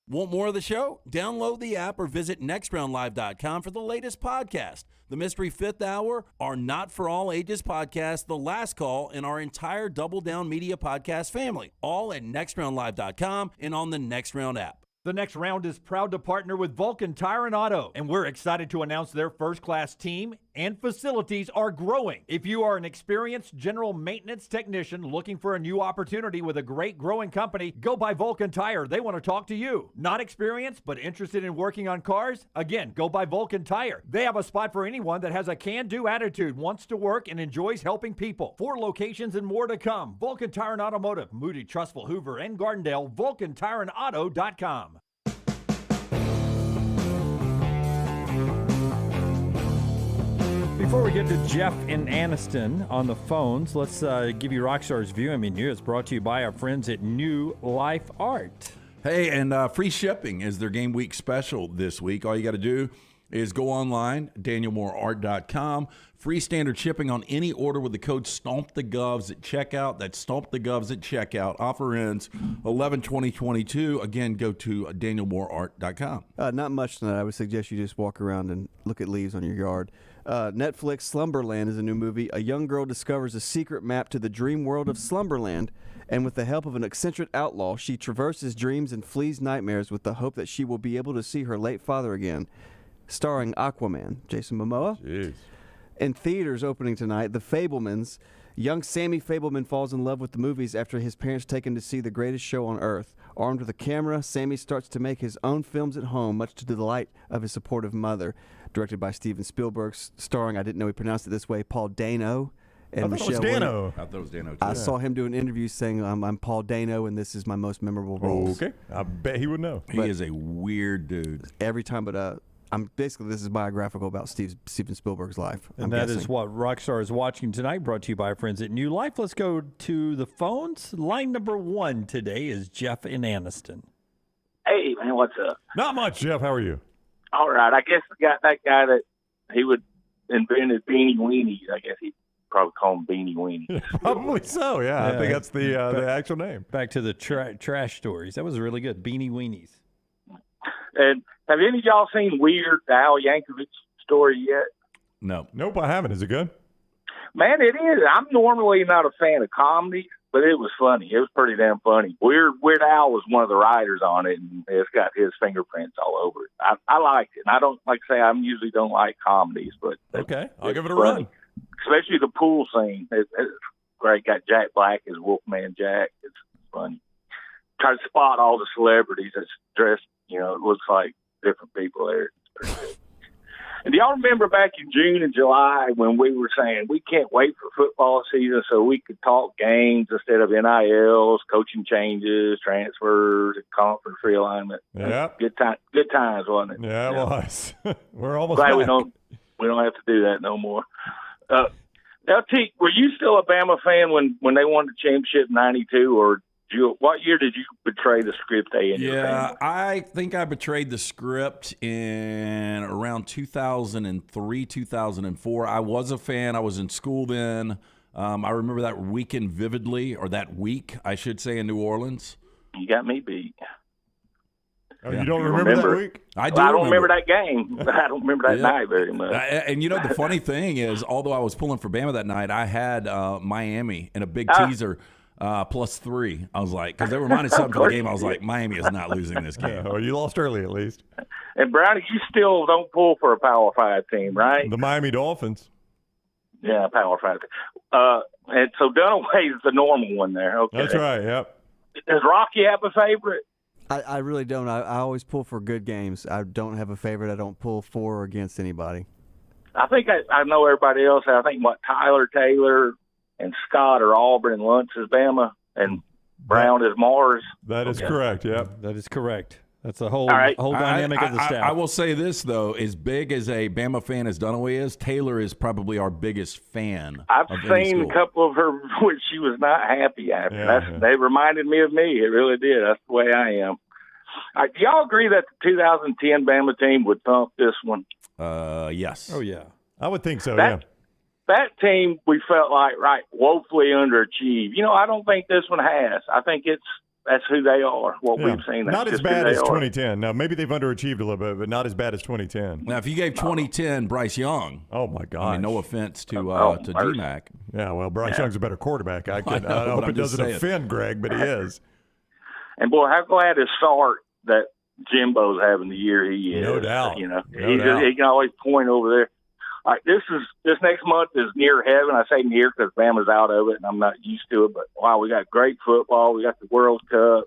Want more of the show? Download the app or visit nextroundlive.com for the latest podcast. The Mystery Fifth Hour, our Not For All Ages podcast, The Last Call, and our entire Double Down Media podcast family. All at nextroundlive.com and on the Next Round app. The Next Round is proud to partner with Vulcan Tire and Auto, and we're excited to announce their first-class team and facilities are growing. If you are an experienced general maintenance technician looking for a new opportunity with a great growing company, go by Vulcan Tire. They want to talk to you. Not experienced, but interested in working on cars? Again, go by Vulcan Tire. They have a spot for anyone that has a can-do attitude, wants to work, and enjoys helping people. 4 locations and more to come. Vulcan Tire and Automotive, Moody, Trussville, Hoover, and Gardendale, VulcanTireandAuto.com. Before we get to Jeff in Anniston on the phones, let's give you Rockstar's View. I mean, it's brought to you by our friends at New Life Art. Hey, and free shipping is their game week special this week. All you got to do is go online, danielmooreart.com. Free standard shipping on any order with the code STOMPTHEGOVS at checkout. That's STOMPTHEGOVS at checkout. Offer ends 11/20/22. Again, go to danielmooreart.com. Not much tonight. I would suggest you just walk around and look at leaves on your yard. Netflix Slumberland is a new movie. A young girl discovers a secret map to the dream world of Slumberland, and with the help of an eccentric outlaw, she traverses dreams and flees nightmares with the hope that she will be able to see her late father again. Starring Aquaman, Jason Momoa. Jeez. In theaters opening tonight, The Fabelmans. Young Sammy Fabelman falls in love with the movies after his parents take him to see the greatest show on earth. Armed with a camera, Sammy starts to make his own films at home, much to the delight of his supportive mother. Directed by Steven Spielberg, starring, I didn't know he pronounced it this way, Paul Dano. And I thought Michelle it was Dano. Williams. I thought it was Dano, too. I saw him do an interview saying, I'm Paul Dano, and this is my most memorable role. Okay. I bet he would know. He is a weird dude. Every time, but this is biographical about Steven Spielberg's life. And that is what Rockstar is watching tonight, brought to you by our friends at New Life. Let's go to the phones. Line number 1 today is Jeff in Anniston. Hey, man, what's up? Not much, Jeff. How are you? All right. I guess we got that guy that he would invented Beanie Weenies. I guess he'd probably call them Beanie Weenies. Probably so, yeah. I think that's the actual name. Back to the trash stories. That was really good. Beanie Weenies. And have any of y'all seen Weird, the Al Yankovic story yet? No. Nope, I haven't. Is it good? Man, it is. I'm normally not a fan of comedy, but it was funny. It was pretty damn funny. Weird Al was one of the writers on it, and it's got his fingerprints all over it. I liked it. And I don't, like I say, I usually don't like comedies, but okay, I'll give it a funny. run. Especially the pool scene. It's great. Got Jack Black as Wolfman Jack. It's funny. Try to spot all the celebrities that's dressed. It looks like different people there. It's pretty good. And do y'all remember back in June and July when we were saying we can't wait for football season so we could talk games instead of NILs, coaching changes, transfers, conference realignment? Yeah. Good times, wasn't it? Yeah, it was. We're almost glad back. we don't have to do that no more. LT, were you still a Bama fan when they won the championship in '92, or what year did you betray the script? Yeah, I think I betrayed the script in around 2003, 2004. I was a fan. I was in school then. I remember that weekend vividly, or that week, I should say, in New Orleans. You got me beat. Oh, you don't remember that week? I do. I don't remember that game. I don't remember that night very much. And the funny thing is, although I was pulling for Bama that night, I had Miami in a big teaser +3. I was like, because they were minus something for the game. I was like, Miami is not losing this game. Well, you lost early at least. And Brownie, you still don't pull for a Power 5 team, right? The Miami Dolphins. Yeah, Power 5. And so Dunaway is the normal one there. Okay, that's right. Yep. Does Rocky have a favorite? I really don't. I always pull for good games. I don't have a favorite. I don't pull for or against anybody. I think I know everybody else. I think Tyler Taylor and Scott are Auburn and Luntz is Bama and Brown is Mars. That is correct. Yep. That is correct. That's the whole right. whole dynamic of the staff. I will say this, though. As big as a Bama fan as Dunaway is, Taylor is probably our biggest fan. I've seen a couple of her when she was not happy after. They reminded me of me. It really did. That's the way I am. Do y'all agree that the 2010 Bama team would thump this one? Yes. Oh, yeah. I would think so, That team, we felt like, woefully underachieved. I don't think this one has. I think that's who they are, we've seen. That's not as bad as 2010. Now, maybe they've underachieved a little bit, but not as bad as 2010. Now, if you gave 2010 Bryce Young. Oh, my God. I mean, no offense to DMAC. Yeah, well, Bryce Young's a better quarterback. I hope it doesn't offend Greg, but he is. And, boy, how glad is Sark that Jimbo's having the year he is. No doubt. He can always point over there. All right, this next month is near heaven. I say near because Bama's out of it, and I'm not used to it. But, wow, we got great football. We got the World Cup.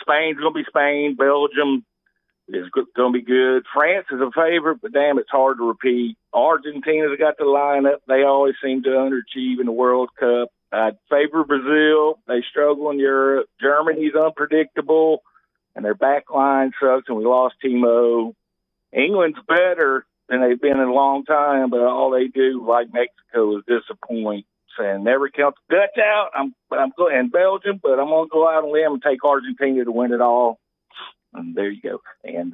Spain's going to be Spain. Belgium is going to be good. France is a favorite, but, damn, it's hard to repeat. Argentina's got the lineup. They always seem to underachieve in the World Cup. I'd favor Brazil. They struggle in Europe. Germany's unpredictable, and their back line sucks, and we lost Timo. England's better than they've been in a long time, but all they do, like Mexico, is disappoint. And never count the Dutch out. I'm going and Belgium, but I'm going to go out on a limb and take Argentina to win it all. And there you go. And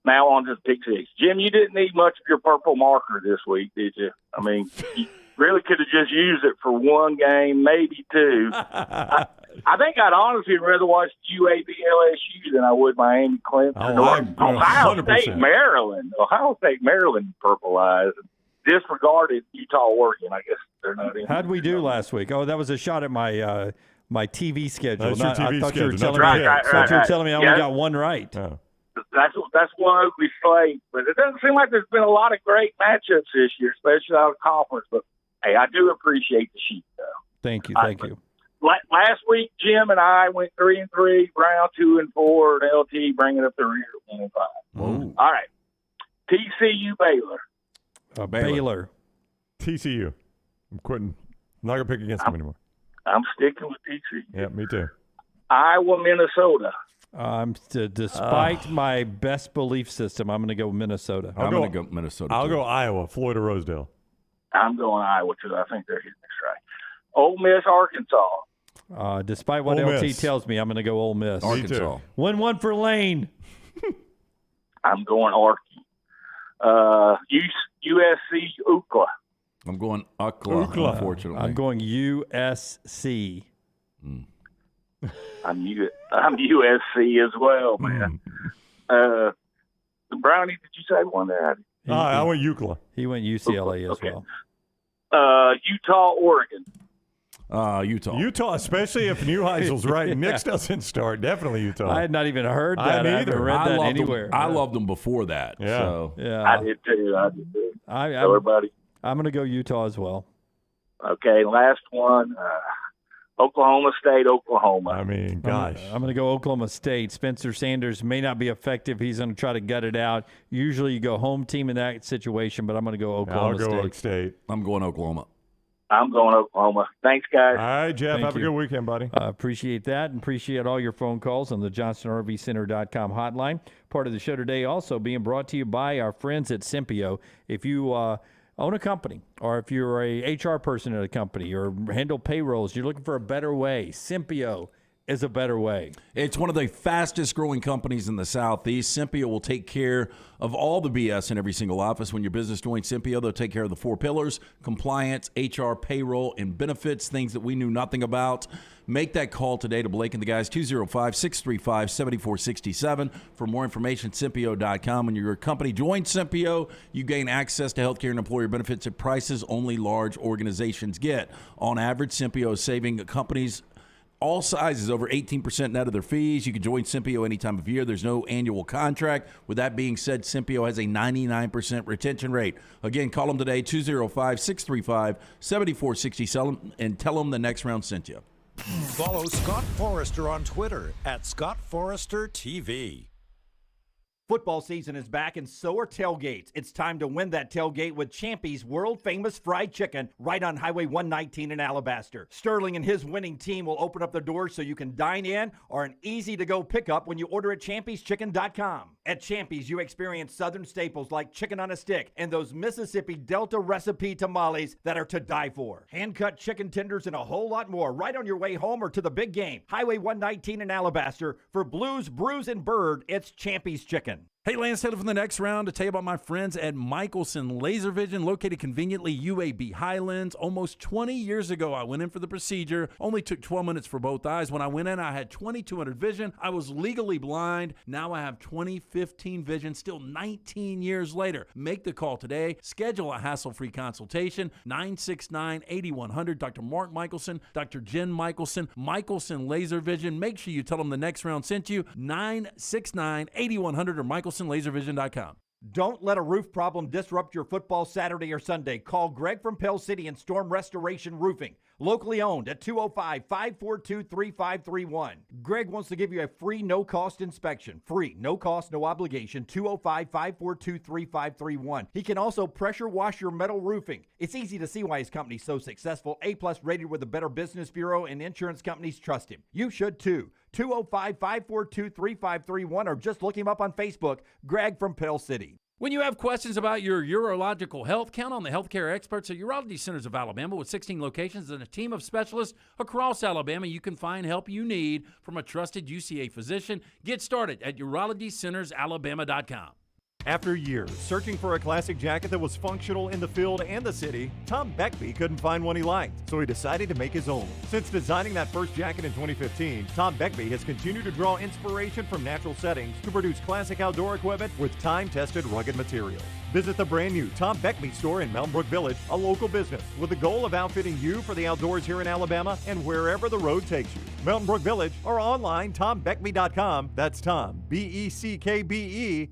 now on to the Pick Six. Jim, you didn't need much of your purple marker this week, did you? I mean, you really could have just used it for one game, maybe two. I think I'd honestly rather watch UAB LSU than I would Miami Clemson or Ohio State Maryland. Ohio State Maryland purple-eyes. Disregarded Utah Oregon. I guess they're not in. How'd we do last week? Oh, that was a shot at my my TV schedule. That's your TV I thought schedule. you were telling me I only got one right. Oh. That's one ugly slate, but it doesn't seem like there's been a lot of great matchups this year, especially out of conference. But hey, I do appreciate the sheet though. Thank you. Last week, Jim and I went 3-3, Brown 2-4, and LT bringing up the rear 1-5. All right, TCU Baylor. Baylor. TCU. I'm quitting. I'm not going to pick against them anymore. I'm sticking with TCU. Yeah, me too. Iowa, Minnesota. Despite my best belief system, I'm going to go Minnesota. I'm going to go Minnesota. I'll go Iowa, Floyd or Rosedale. I'm going Iowa, too. I think they're hitting this right. Ole Miss, Arkansas. Despite what Ole LT Miss. tells me, I'm going to go Ole Miss. Arkansas. 1-1 for Lane. I'm going Arky. USC, UCLA. I'm going UCLA, unfortunately. I'm going USC. I'm USC as well, man. Brownie, did you say one there? I went UCLA. He went UCLA as well. Utah, Oregon. Utah, especially if Neuheisel's right. Nix doesn't start. Definitely Utah. I had not even heard that. I haven't read that anywhere. I loved them before that. Yeah. So. Yeah. I did too. Everybody. I'm going to go Utah as well. Okay, last one. Oklahoma State, Oklahoma. I mean, gosh. I'm going to go Oklahoma State. Spencer Sanders may not be effective. He's going to try to gut it out. Usually you go home team in that situation, but I'm going to go Oklahoma State. I'll go Oak State. I'm going Oklahoma. I'm going Oklahoma. Thanks, guys. All right, Jeff. Thank have you. a good weekend, buddy. Appreciate that and appreciate all your phone calls on the JohnsonRVCenter.com hotline. Part of the show today also being brought to you by our friends at Simpio. If you own a company, or if you're a HR person at a company or handle payrolls, you're looking for a better way, Sympio is a better way. It's one of the fastest growing companies in the Southeast. Sympio will take care of all the BS in every single office. When your business joins Sympio, they'll take care of the 4 pillars: compliance, HR, payroll, and benefits, things that we knew nothing about. Make that call today to Blake and the guys, 205-635-7467. For more information, Sympio.com. When your company joins Sympio, you gain access to healthcare and employer benefits at prices only large organizations get. On average, Sympio is saving companies all sizes over 18% net of their fees. You can join Sympio any time of year. There's no annual contract. With that being said, Sympio has a 99% retention rate. Again, call them today, 205-635-7467, and tell them the Next Round sent you. Follow Scott Forrester on Twitter at Scott Forrester TV. Football season is back, and so are tailgates. It's time to win that tailgate with Champy's world-famous fried chicken right on Highway 119 in Alabaster. Sterling and his winning team will open up the doors so you can dine in or an easy-to-go pickup when you order at champyschicken.com. At Champy's, you experience southern staples like chicken on a stick and those Mississippi Delta recipe tamales that are to die for. Hand-cut chicken tenders and a whole lot more right on your way home or to the big game. Highway 119 in Alabaster. For Blues, Brews, and Bird, it's Champy's Chicken. Hey, Lance Taylor from the Next Round to tell you about my friends at Michelson Laser Vision, located conveniently UAB Highlands. Almost 20 years ago, I went in for the procedure. Only took 12 minutes for both eyes. When I went in, I had 2200 vision. I was legally blind. Now I have 20/15 vision, still 19 years later. Make the call today. Schedule a hassle-free consultation, 969-8100. Dr. Mark Michelson, Dr. Jen Michelson, Michelson Laser Vision. Make sure you tell them the Next Round sent you, 969-8100 or MichelsonLaserVision.com. Don't let a roof problem disrupt your football Saturday or Sunday. Call Greg from Pell City and Storm Restoration Roofing. Locally owned at 205-542-3531. Greg wants to give you a free no-cost inspection. Free, no cost, no obligation, 205-542-3531. He can also pressure wash your metal roofing. It's easy to see why his company's so successful. A-plus rated with the Better Business Bureau, and insurance companies trust him. You should too. 205-542-3531 or just look him up on Facebook, Greg from Pell City. When you have questions about your urological health, count on the healthcare experts at Urology Centers of Alabama. With 16 locations and a team of specialists across Alabama, you can find help you need from a trusted UCA physician. Get started at UrologyCentersAlabama.com. After years searching for a classic jacket that was functional in the field and the city, Tom Beckby couldn't find one he liked, so he decided to make his own. Since designing that first jacket in 2015, Tom Beckby has continued to draw inspiration from natural settings to produce classic outdoor equipment with time-tested rugged materials. Visit the brand new Tom Beckby store in Mountain Brook Village, a local business, with the goal of outfitting you for the outdoors here in Alabama and wherever the road takes you. Mountain Brook Village or online, TomBeckby.com. That's Tom, BECKBE.com.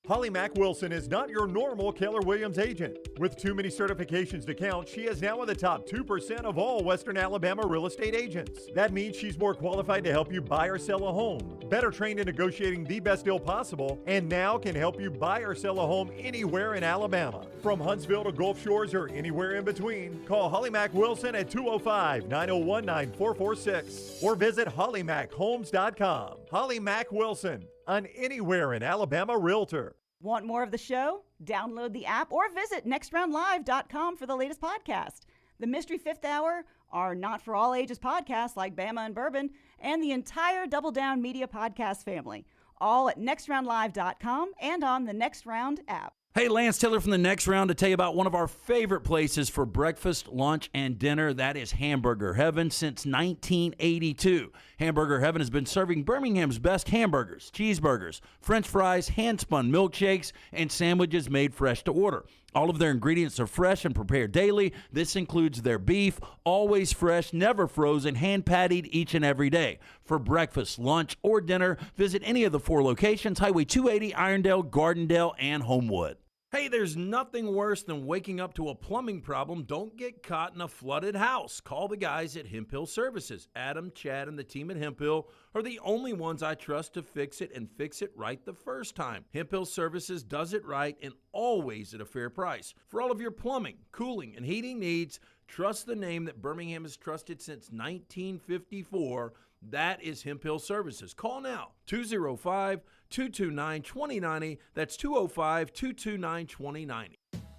Holly Mack Wilson is not your normal Keller Williams agent. With too many certifications to count, she is now in the top 2% of all Western Alabama real estate agents. That means she's more qualified to help you buy or sell a home, better trained in negotiating the best deal possible, and now can help you buy or sell a home anywhere in Alabama. From Huntsville to Gulf Shores or anywhere in between, call Holly Mack Wilson at 205-901-9446 or visit hollymachomes.com. Holly Mack Wilson, an anywhere in Alabama realtor. Want more of the show? Download the app or visit nextroundlive.com for the latest podcast. The Mystery Fifth Hour, our not for all ages podcasts like Bama and Bourbon, and the entire Double Down Media podcast family. All at nextroundlive.com and on the Next Round app. Hey, Lance Taylor from the Next Round to tell you about one of our favorite places for breakfast, lunch, and dinner. That is Hamburger Heaven since 1982. Hamburger Heaven has been serving Birmingham's best hamburgers, cheeseburgers, French fries, hand-spun milkshakes, and sandwiches made fresh to order. All of their ingredients are fresh and prepared daily. This includes their beef, always fresh, never frozen, hand-pattied each and every day. For breakfast, lunch, or dinner, visit any of the 4 locations, Highway 280, Irondale, Gardendale, and Homewood. Hey, there's nothing worse than waking up to a plumbing problem. Don't get caught in a flooded house. Call the guys at Hemp Hill Services. Adam, Chad, and the team at Hemp Hill are the only ones I trust to fix it and fix it right the first time. Hemp Hill Services does it right and always at a fair price. For all of your plumbing, cooling, and heating needs, trust the name that Birmingham has trusted since 1954. That is Hemp Hill Services. Call now, 205-229-2090. That's 205-229-2090.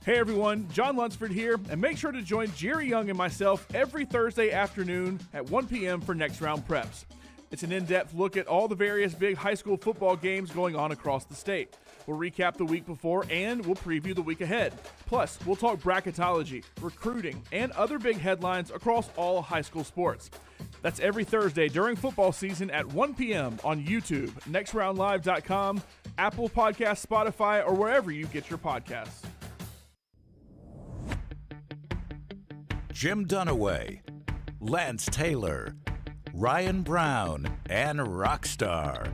Hey everyone, John Lunsford here, and make sure to join Jerry Young and myself every Thursday afternoon at 1 p.m. for Next Round Preps. It's an in-depth look at all the various big high school football games going on across the state. We'll recap the week before and we'll preview the week ahead. Plus, we'll talk bracketology, recruiting, and other big headlines across all high school sports. That's every Thursday during football season at 1 p.m. on YouTube, nextroundlive.com, Apple Podcasts, Spotify, or wherever you get your podcasts. Jim Dunaway, Lance Taylor, Ryan Brown, and Rockstar.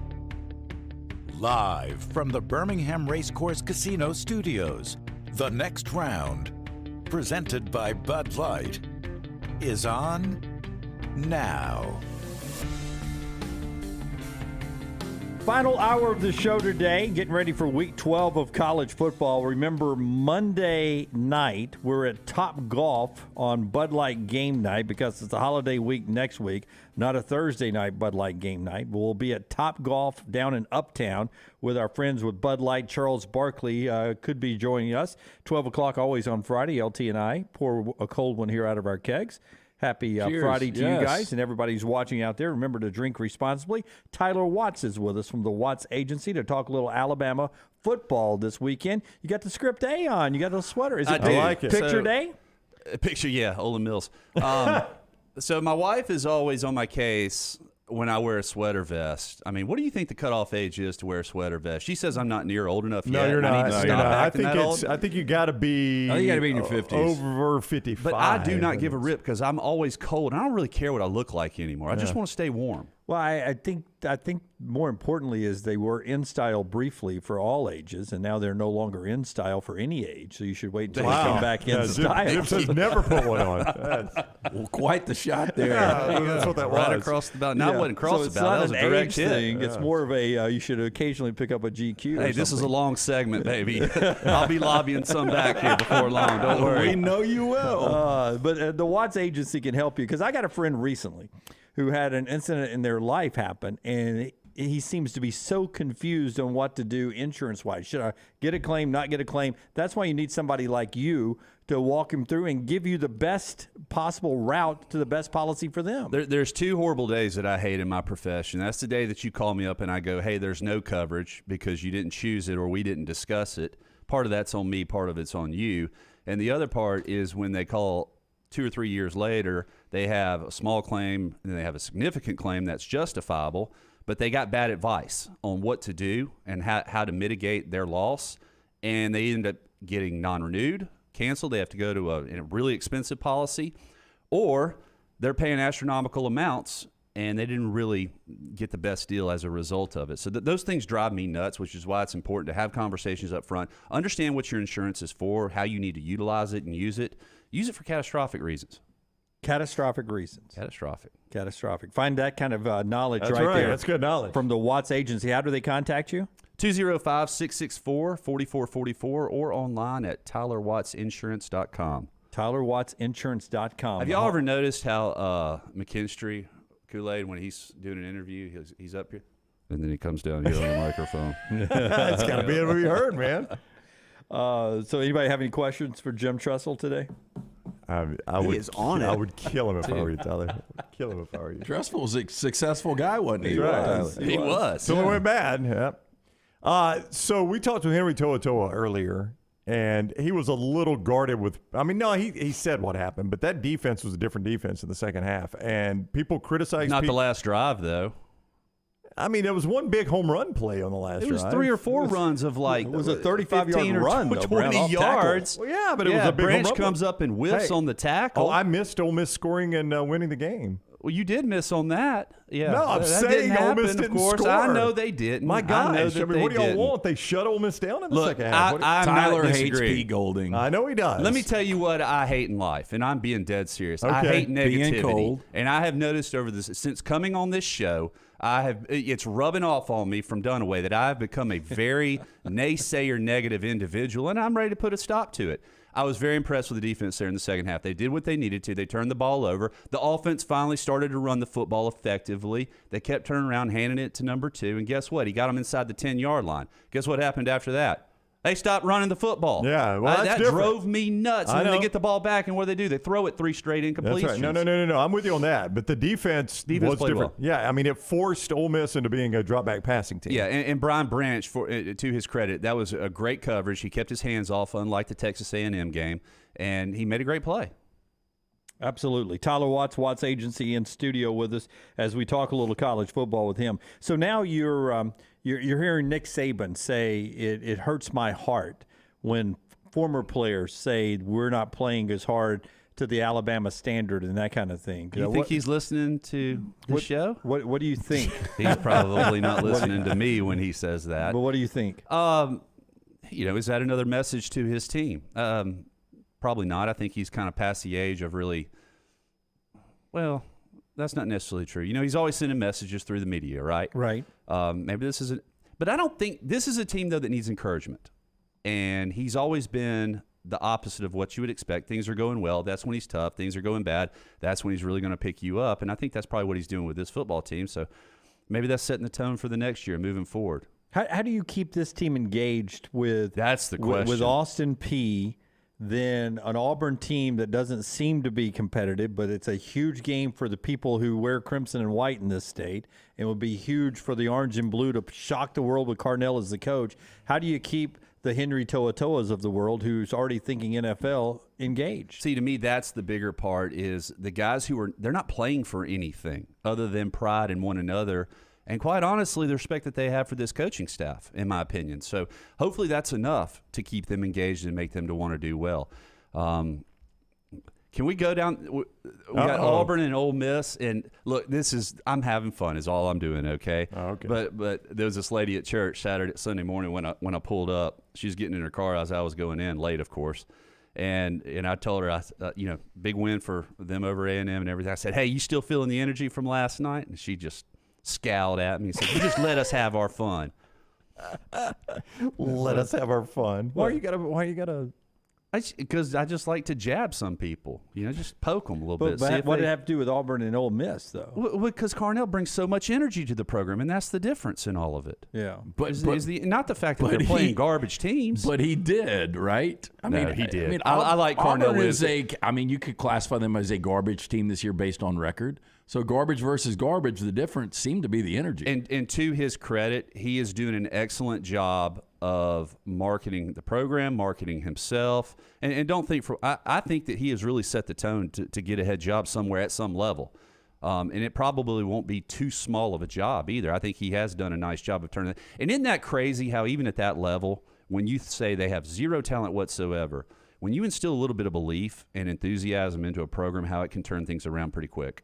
Live from the Birmingham Racecourse Casino Studios, the next round, presented by Bud Light, is on now. Final hour of the show today, getting ready for week 12 of college football. Remember, Monday night, we're at Top Golf on Bud Light game night because it's a holiday week next week, not a Thursday night Bud Light game night. We'll be at Top Golf down in Uptown with our friends with Bud Light. Charles Barkley could be joining us. 12 o'clock always on Friday, LT and I pour a cold one here out of our kegs. Happy Friday to you guys and everybody's watching out there. Remember to drink responsibly. Tyler Watts is with us from the Watts Agency to talk a little Alabama football this weekend. You got the script A on. You got the sweater. Is it picture day? Picture, yeah, Ole Mills. So my wife is always on my case when I wear a sweater vest. I mean, what do you think the cutoff age is to wear a sweater vest? She says I'm not near old enough yet. No, you're not. I think you got to be. I think you got to be in your 50s. Over 55. But I do not give a rip because I'm always cold. I don't really care what I look like anymore. I just want to stay warm. Well, I think more importantly is they were in style briefly for all ages, and now they're no longer in style for any age. So you should wait until they come back in style. Jim says never put one on. Well, quite the shot there. That's what that was. Right across the bow. No, I wasn't across the bow. That was a direct hit. Thing. It's more of a you should occasionally pick up a GQ. Hey, this is a long segment, baby. I'll be lobbying some back here before long. Don't worry. We know you will. But the Watts Agency can help you because I got a friend recently who had an incident in their life happen, and he seems to be so confused on what to do insurance-wise. Should I get a claim, not get a claim? That's why you need somebody like you to walk him through and give you the best possible route to the best policy for them. There's two horrible days that I hate in my profession. That's the day that you call me up and I go, hey, there's no coverage because you didn't choose it or we didn't discuss it. Part of that's on me, part of it's on you. And the other part is when they call 2 or 3 years later, they have a small claim and they have a significant claim that's justifiable, but they got bad advice on what to do and how to mitigate their loss, and they end up getting non-renewed, canceled. They have to go to a really expensive policy, or they're paying astronomical amounts and they didn't really get the best deal as a result of it. So those things drive me nuts, which is why it's important to have conversations up front. Understand what your insurance is for, how you need to utilize it and use it. Use it for catastrophic reasons. Catastrophic reasons. Catastrophic. Find that kind of knowledge That's right there. That's good knowledge. From the Watts Agency. How do they contact you? 205-664-4444 or online at TylerWattsInsurance.com. TylerWattsInsurance.com. Have y'all ever noticed how McKinstry, Kool-Aid, when he's doing an interview, he's up here, and then he comes down here on the microphone? It's got to be able to be heard, man. So anybody have any questions for Jim Tressel today? I would kill him if I were you, Tyler. Kill him if I were you. Tressel was a successful guy, wasn't he? He was. So it went bad. Yep. So we talked to Henry To'oTo'o earlier, and he was a little guarded with – I mean, no, he said what happened, but that defense was a different defense in the second half, and people criticized – Not the last drive, though. I mean, there was one big home run play on the last drive. It was 3 or 4 runs of like – It was a 35-yard run, though, 20 yards. Well, yeah, but it was a big Branch home run. comes up and whiffs on the tackle. Oh, I missed Ole Miss scoring and winning the game. Well, you did miss on that. Yeah. No, I'm that saying didn't Ole Miss happen, didn't of course. score. I know they didn't. My gosh. I mean, what do y'all want? They shut Ole Miss down in the second half. Tyler hates P. Golding. I know he does. Let me tell you what I hate in life, and I'm being dead serious. Okay. I hate negativity. Being cold. And I have noticed over this since coming on this show, it's rubbing off on me from Dunaway that I've become a very naysayer negative individual, and I'm ready to put a stop to it. I was very impressed with the defense there in the second half. They did what they needed to. They turned the ball over. The offense finally started to run the football effectively. They kept turning around, handing it to number 2, and guess what? He got them inside the 10-yard line. Guess what happened after that? They stopped running the football. Yeah, well, that's that different. drove me nuts. I And then know. they get the ball back, and what do? They throw it 3 straight incompletions. That's right. No. I'm with you on that. But the defense was played different. well. Yeah, I mean, it forced Ole Miss into being a drop-back passing team. Yeah, and Brian Branch, to his credit, that was a great coverage. He kept his hands off, unlike the Texas A&M game, and he made a great play. Absolutely. Tyler Watts, Watts Agency, in studio with us as we talk a little college football with him. So now you're hearing Nick Saban say it hurts my heart when former players say we're not playing as hard to the Alabama standard and that kind of thing. Do you think he's listening to the show? What do you think? He's probably not listening to me when he says that. But what do you think? Is that another message to his team? Probably not. I think he's kind of past the age of really, well, that's not necessarily true. He's always sending messages through the media, right? Right. Maybe this isn't, but I don't think this is a team, though, that needs encouragement. And he's always been the opposite of what you would expect. Things are going well. That's when he's tough. Things are going bad. That's when he's really going to pick you up. And I think that's probably what he's doing with this football team. So maybe that's setting the tone for the next year, moving forward. How do you keep this team engaged with that's the question. With Austin Peay, then an Auburn team that doesn't seem to be competitive, but it's a huge game for the people who wear crimson and white in this state. It would be huge for the orange and blue to shock the world with Carnell as the coach. How do you keep the Henry To'oTo'os of the world, who's already thinking NFL, engaged? See, to me, that's the bigger part, is the guys they're not playing for anything other than pride in one another. And quite honestly, the respect that they have for this coaching staff, in my opinion. So hopefully that's enough to keep them engaged and make them to want to do well. Can we go down? We got Auburn and Ole Miss. And look, I'm having fun is all I'm doing, okay? Okay. But there was this lady at church Sunday morning when I pulled up. She was getting in her car as I was going in, late, of course. And I told her, big win for them over A&M and everything. I said, hey, you still feeling the energy from last night? And she just scowled at me and said, you just let us have our fun. Let us have our fun. Why you gotta? Because I just like to jab some people, just poke them a little bit. But what did it have to do with Auburn and Ole Miss, though? Because Carnell brings so much energy to the program, and that's the difference in all of it. Yeah, not the fact that they're playing garbage teams, but he did, right? I mean, he did. I like Carnell. Auburn you could classify them as a garbage team this year based on record. So garbage versus garbage, the difference seemed to be the energy. And to his credit, he is doing an excellent job of marketing the program, marketing himself. And don't think I think that he has really set the tone to get a head job somewhere at some level. And it probably won't be too small of a job either. I think he has done a nice job of turning it. And isn't that crazy how even at that level, when you say they have zero talent whatsoever, when you instill a little bit of belief and enthusiasm into a program, how it can turn things around pretty quick.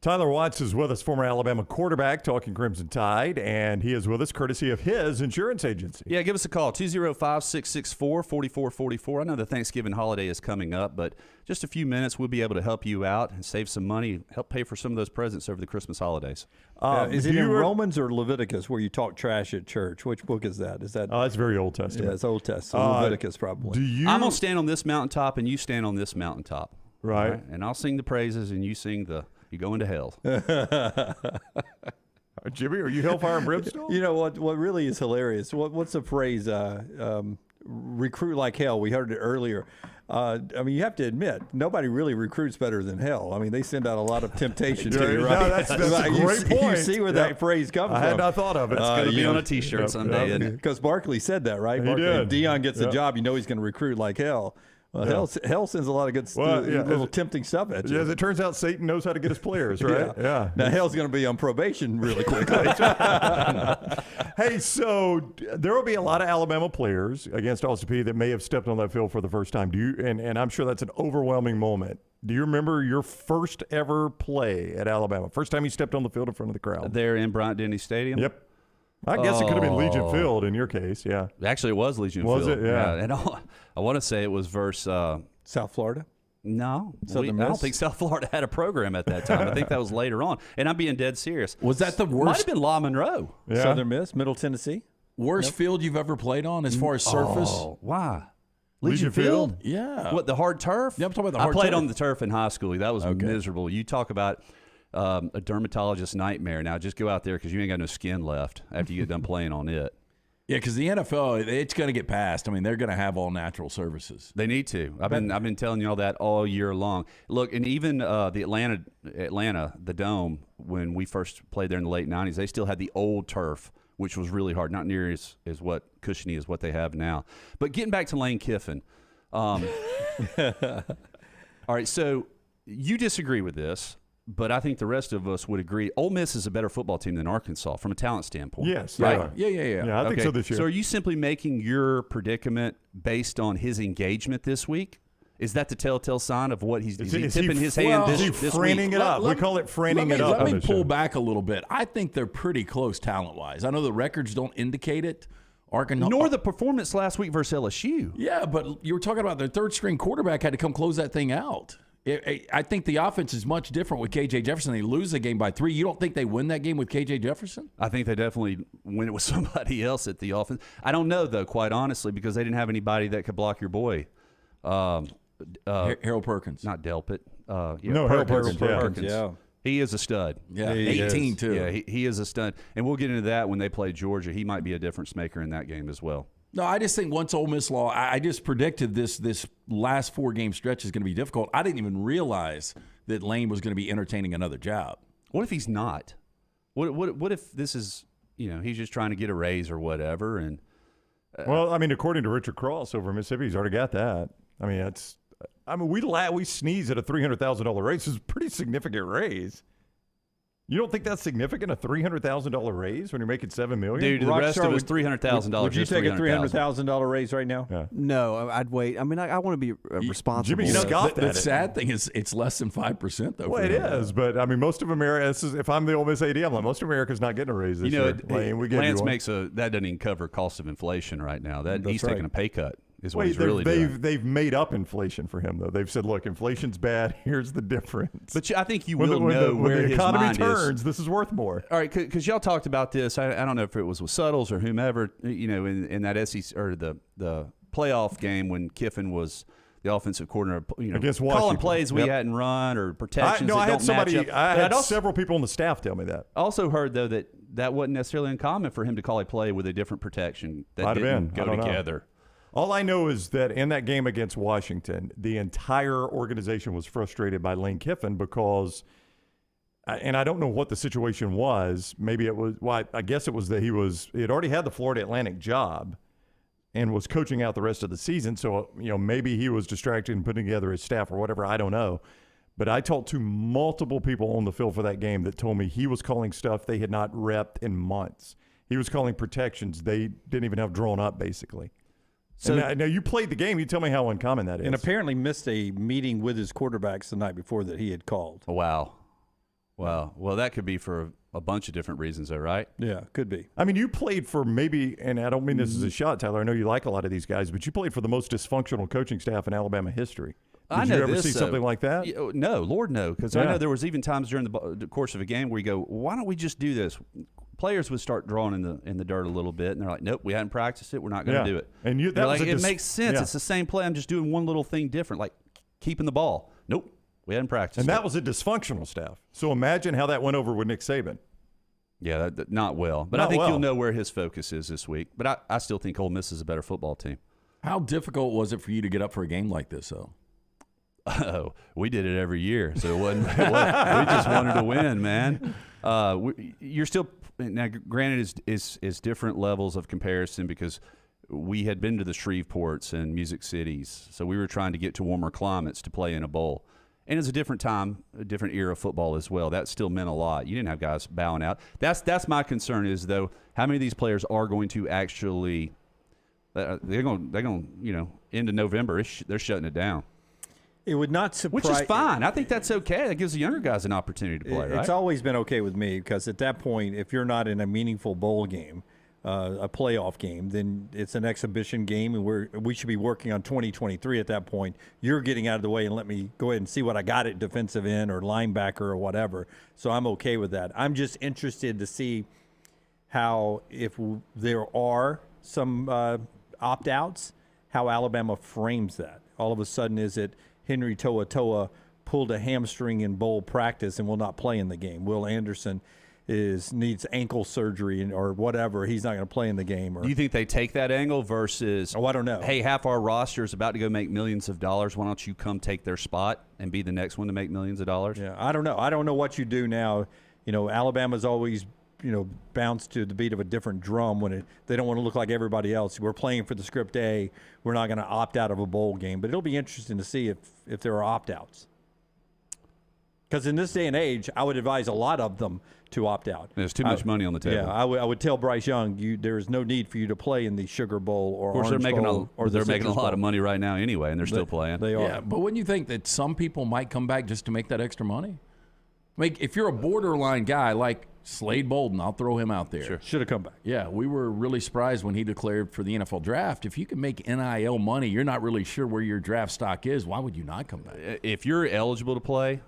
Tyler Watts is with us, former Alabama quarterback, talking Crimson Tide, and he is with us courtesy of his insurance agency. Yeah, give us a call, 205-664-4444. I know the Thanksgiving holiday is coming up, but just a few minutes, we'll be able to help you out and save some money, help pay for some of those presents over the Christmas holidays. Is it in Romans or Leviticus where you talk trash at church? Which book is that? Is that? It's very Old Testament. Yeah, it's Old Testament. Leviticus probably. I'm going to stand on this mountaintop, and you stand on this mountaintop. Right. And I'll sing the praises, and you sing you go into hell. Jimmy, are you hellfire and brimstone? You know what really is hilarious? What's the phrase? Recruit like hell. We heard it earlier. You have to admit, nobody really recruits better than hell. I mean, they send out a lot of temptation to you, right? No, that's a great point. You see where that phrase comes from. I had not thought of it. It's going to be on a T-shirt someday. Because Barkley said that, right? He did. If Deion gets a job, you know he's going to recruit like hell. Well, hell sends a lot of good little tempting stuff at you. As it turns out, Satan knows how to get his players, right? Yeah. Now, hell's going to be on probation really quickly. Hey, so there will be a lot of Alabama players against Austin Peay that may have stepped on that field for the first time. And I'm sure that's an overwhelming moment. Do you remember your first ever play at Alabama? First time you stepped on the field in front of the crowd? There in Bryant-Denny Stadium? Yep. I guess it could have been Legion Field in your case, yeah. Actually, it was Legion Field. Was it? Yeah. And I want to say it was versus South Florida? No. I don't think South Florida had a program at that time. I think that was later on. And I'm being dead serious. Was that the worst? Might have been La Monroe. Yeah. Southern Miss, Middle Tennessee. Worst field you've ever played on as far as surface? Oh, why? Legion Field? Yeah. What, the hard turf? Yeah, I'm talking about the hard turf. I played turf. on the turf in high school. That was miserable. You talk about a dermatologist's nightmare. Now, just go out there because you ain't got no skin left after you get done playing on it. Yeah, because the NFL, it's going to get passed. I mean, they're going to have all natural services. They need to. I've been telling you all that all year long. Look, and even the Atlanta, the Dome, when we first played there in the late 90s, they still had the old turf, which was really hard, not near as what cushiony as what they have now. But getting back to Lane Kiffin, all right, so you disagree with this. But I think the rest of us would agree. Ole Miss is a better football team than Arkansas from a talent standpoint. Yes. Right? Yeah. Yeah, I think so this year. So are you simply making your predicament based on his engagement this week? Is that the telltale sign of what he's tipping his hand this week? Franning it up. We call it franning it up. Let me pull back a little bit. I think they're pretty close talent-wise. I know the records don't indicate it. Nor the performance last week versus LSU. Yeah, but you were talking about their third-string quarterback had to come close that thing out. I think the offense is much different with K.J. Jefferson. They lose the game by 3. You don't think they win that game with K.J. Jefferson? I think they definitely win it with somebody else at the offense. I don't know, though, quite honestly, because they didn't have anybody that could block your boy. Harold Perkins. Not Delpit. Harold Perkins. Yeah. He is a stud. Yeah, 18 too. Yeah, he is a stud. And we'll get into that when they play Georgia. He might be a difference maker in that game as well. No, I just think once Ole Miss I just predicted this last 4-game stretch is going to be difficult. I didn't even realize that Lane was going to be entertaining another job. What if he's not? What if this is, he's just trying to get a raise or whatever? And well, I mean, according to Richard Cross over in Mississippi, he's already got that. I mean, we sneeze at a $300,000 raise. It's a pretty significant raise. You don't think that's significant, a $300,000 raise when you're making $7 million? Dude, the rest of us $300,000. Would you take a $300,000 raise right now? Yeah. No, I'd wait. I mean, I want to be responsible. Jimmy scoffed at it. The sad thing is it's less than 5%, though. Well, it is, but I mean, most of America. If I'm the Ole Miss AD, I'm like, most of America's not getting a raise this year. Lance makes that doesn't even cover cost of inflation right now. He's taking a pay cut. Is what he's really doing. They've made up inflation for him, though. They've said, look, inflation's bad. Here's the difference. But I think you will know where the his economy mind turns. This is worth more. All right, because y'all talked about this. I don't know if it was with Suttles or whomever, in that SEC or the playoff game when Kiffin was the offensive coordinator, against calling Washington. plays we hadn't run or protections that don't match up. I had several people on the staff tell me that. I also heard, though, that wasn't necessarily uncommon for him to call a play with a different protection that didn't go together. All I know is that in that game against Washington, the entire organization was frustrated by Lane Kiffin because, and I don't know what the situation was. Maybe it was, I guess it was that he had already had the Florida Atlantic job and was coaching out the rest of the season. So, maybe he was distracted in putting together his staff or whatever. I don't know. But I talked to multiple people on the field for that game that told me he was calling stuff they had not repped in months. He was calling protections they didn't even have drawn up, basically. So now you played the game. You tell me how uncommon that is. And apparently missed a meeting with his quarterbacks the night before that he had called. Wow. Well, that could be for a bunch of different reasons, though, right? Yeah, could be. I mean, you played for maybe, and I don't mean this as a shot, Tyler. I know you like a lot of these guys, but you played for the most dysfunctional coaching staff in Alabama history. Did you ever see something like that? No, Lord, no. Because I know there was even times during the course of a game where you go, why don't we just do this? Players would start drawing in the dirt a little bit, and they're like, nope, we hadn't practiced it. We're not going to do it. And it makes sense. Yeah. It's the same play. I'm just doing one little thing different, like keeping the ball. Nope, we hadn't practiced it. And that was a dysfunctional staff. So imagine how that went over with Nick Saban. Yeah, not well. But I think you'll know where his focus is this week. But I still think Ole Miss is a better football team. How difficult was it for you to get up for a game like this, though? Oh, we did it every year, so it wasn't. We just wanted to win, man. You're still now. Granted, is different levels of comparison because we had been to the Shreveports and Music Cities, so we were trying to get to warmer climates to play in a bowl. And it's a different time, a different era of football as well. That still meant a lot. You didn't have guys bowing out. That's my concern is though how many of these players are going to actually they're going into November they're shutting it down. It would not surprise. Which is fine. I think that's okay. That gives the younger guys an opportunity to play, right? It's always been okay with me because at that point, if you're not in a meaningful bowl game, a playoff game, then it's an exhibition game, and we should be working on 2023 at that point. You're getting out of the way and let me go ahead and see what I got at defensive end or linebacker or whatever. So I'm okay with that. I'm just interested to see how, if there are some opt-outs, how Alabama frames that. All of a sudden, is it Henry To'oTo'o pulled a hamstring in bowl practice and will not play in the game? Will Anderson needs ankle surgery or whatever, he's not going to play in the game. Or Do you think they take that angle versus? I don't know. Hey, half our roster is about to go make millions of dollars. Why don't you come take their spot and be the next one to make millions of dollars? Yeah, I don't know. I don't know what you do now. Alabama's always bounce to the beat of a different drum when they don't want to look like everybody else. We're playing for the script A. We're not going to opt out of a bowl game, but it'll be interesting to see if there are opt-outs. Because in this day and age, I would advise a lot of them to opt out. There's too much money on the table. Yeah, I would tell Bryce Young, there is no need for you to play in the Sugar Bowl or Of course, Orange they're making Bowl or they're making a Citrus lot Bowl. of money right now anyway, and they're still playing. They are. Yeah, but wouldn't you think that some people might come back just to make that extra money? Like, if you're a borderline guy like Slade Bolden, I'll throw him out there. Sure. Should have come back. Yeah, we were really surprised when he declared for the NFL draft. If you can make NIL money, you're not really sure where your draft stock is. Why would you not come back? If you're eligible to play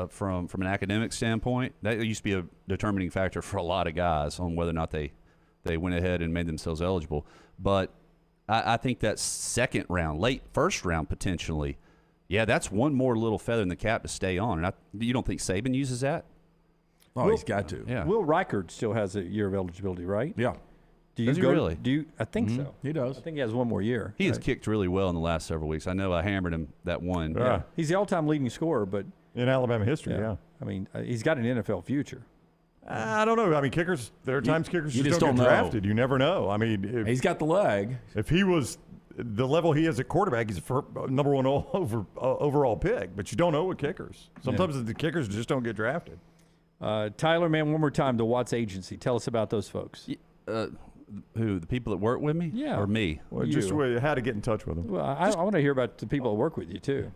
from an academic standpoint, that used to be a determining factor for a lot of guys on whether or not they went ahead and made themselves eligible. But I think that second round, late first round potentially, yeah, that's one more little feather in the cap to stay on. And you don't think Saban uses that? Oh, he's got to. Yeah. Will Reichard still has a year of eligibility, right? Yeah. Does he really? I think so. He does. I think he has one more year. He has kicked really well in the last several weeks. I know I hammered him that one. Yeah. He's the all-time leading scorer, but in Alabama history, yeah. I mean, he's got an NFL future. I don't know. I mean, kickers. There are times kickers you just don't get know. drafted. You never know. I mean, He's got the leg. If he was the level he is at quarterback, he's a number one overall pick. But you don't know with kickers. Sometimes the kickers just don't get drafted. Tyler, man, one more time, the Watts Agency. Tell us about those folks. Who, the people that work with me? Yeah. Or me? Well, just how to get in touch with them. Well, I want to hear about the people that work with you, too.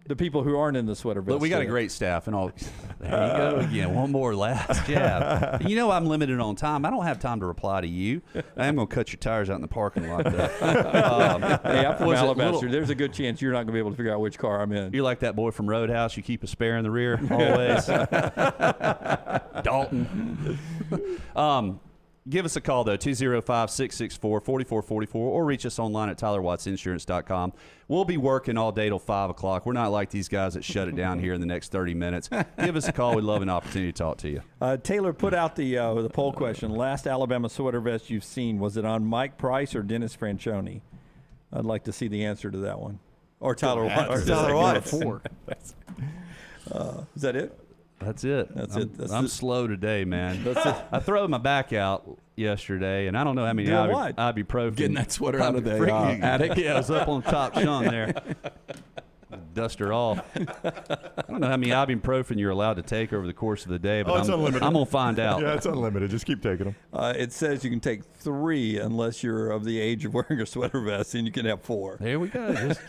The people who aren't in the sweater vest. Look, we got a great staff and all. There you go again. One more last jab. You know I'm limited on time. I don't have time to reply to you. I am going to cut your tires out in the parking lot, though. Hey, I'm from Alabaster. There's a good chance you're not going to be able to figure out which car I'm in. You're like that boy from Roadhouse. You keep a spare in the rear always. Dalton. Give us a call, though, 205-664-4444, or reach us online at TylerWattsInsurance.com. We'll be working all day till 5 o'clock. We're not like these guys that shut it down here in the next 30 minutes. Give us a call. We'd love an opportunity to talk to you. Taylor put out the poll question. Last Alabama sweater vest you've seen, was it on Mike Price or Dennis Franchione? I'd like to see the answer to that one. Or Tyler Watts. Or Tyler Watts. Is that it? That's it. I'm That's slow today, man. I threw my back out yesterday, and I don't know how many ibuprofen. Getting that sweater out of the attic. Yeah, I was up on top Sean there. Dust her off. I don't know how many ibuprofen you're allowed to take over the course of the day, but it's unlimited. I'm going to find out. Yeah, it's unlimited. Just keep taking them. It says you can take 3 unless you're of the age of wearing a sweater vest, and you can have 4. There we go. Just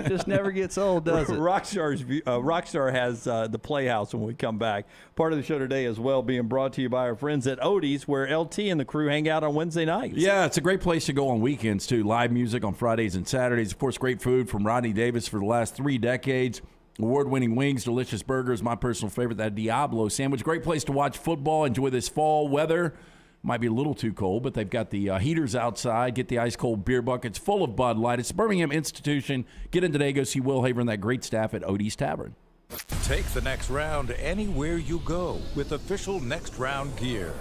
just never gets old, does it? Rockstar has the Playhouse when we come back. Part of the show today as well being brought to you by our friends at Odie's, where LT and the crew hang out on Wednesday nights. Yeah, it's a great place to go on weekends, too. Live music on Fridays and Saturdays. Of course, great food from Rodney Davis for the last 3 decades. Award-winning wings, delicious burgers, my personal favorite, that Diablo sandwich. Great place to watch football, enjoy this fall weather. Might be a little too cold, but they've got the heaters outside. Get the ice-cold beer buckets full of Bud Light. It's a Birmingham institution. Get in today. Go see Will Haver and that great staff at Odie's Tavern. Take the next round anywhere you go with official Next Round gear.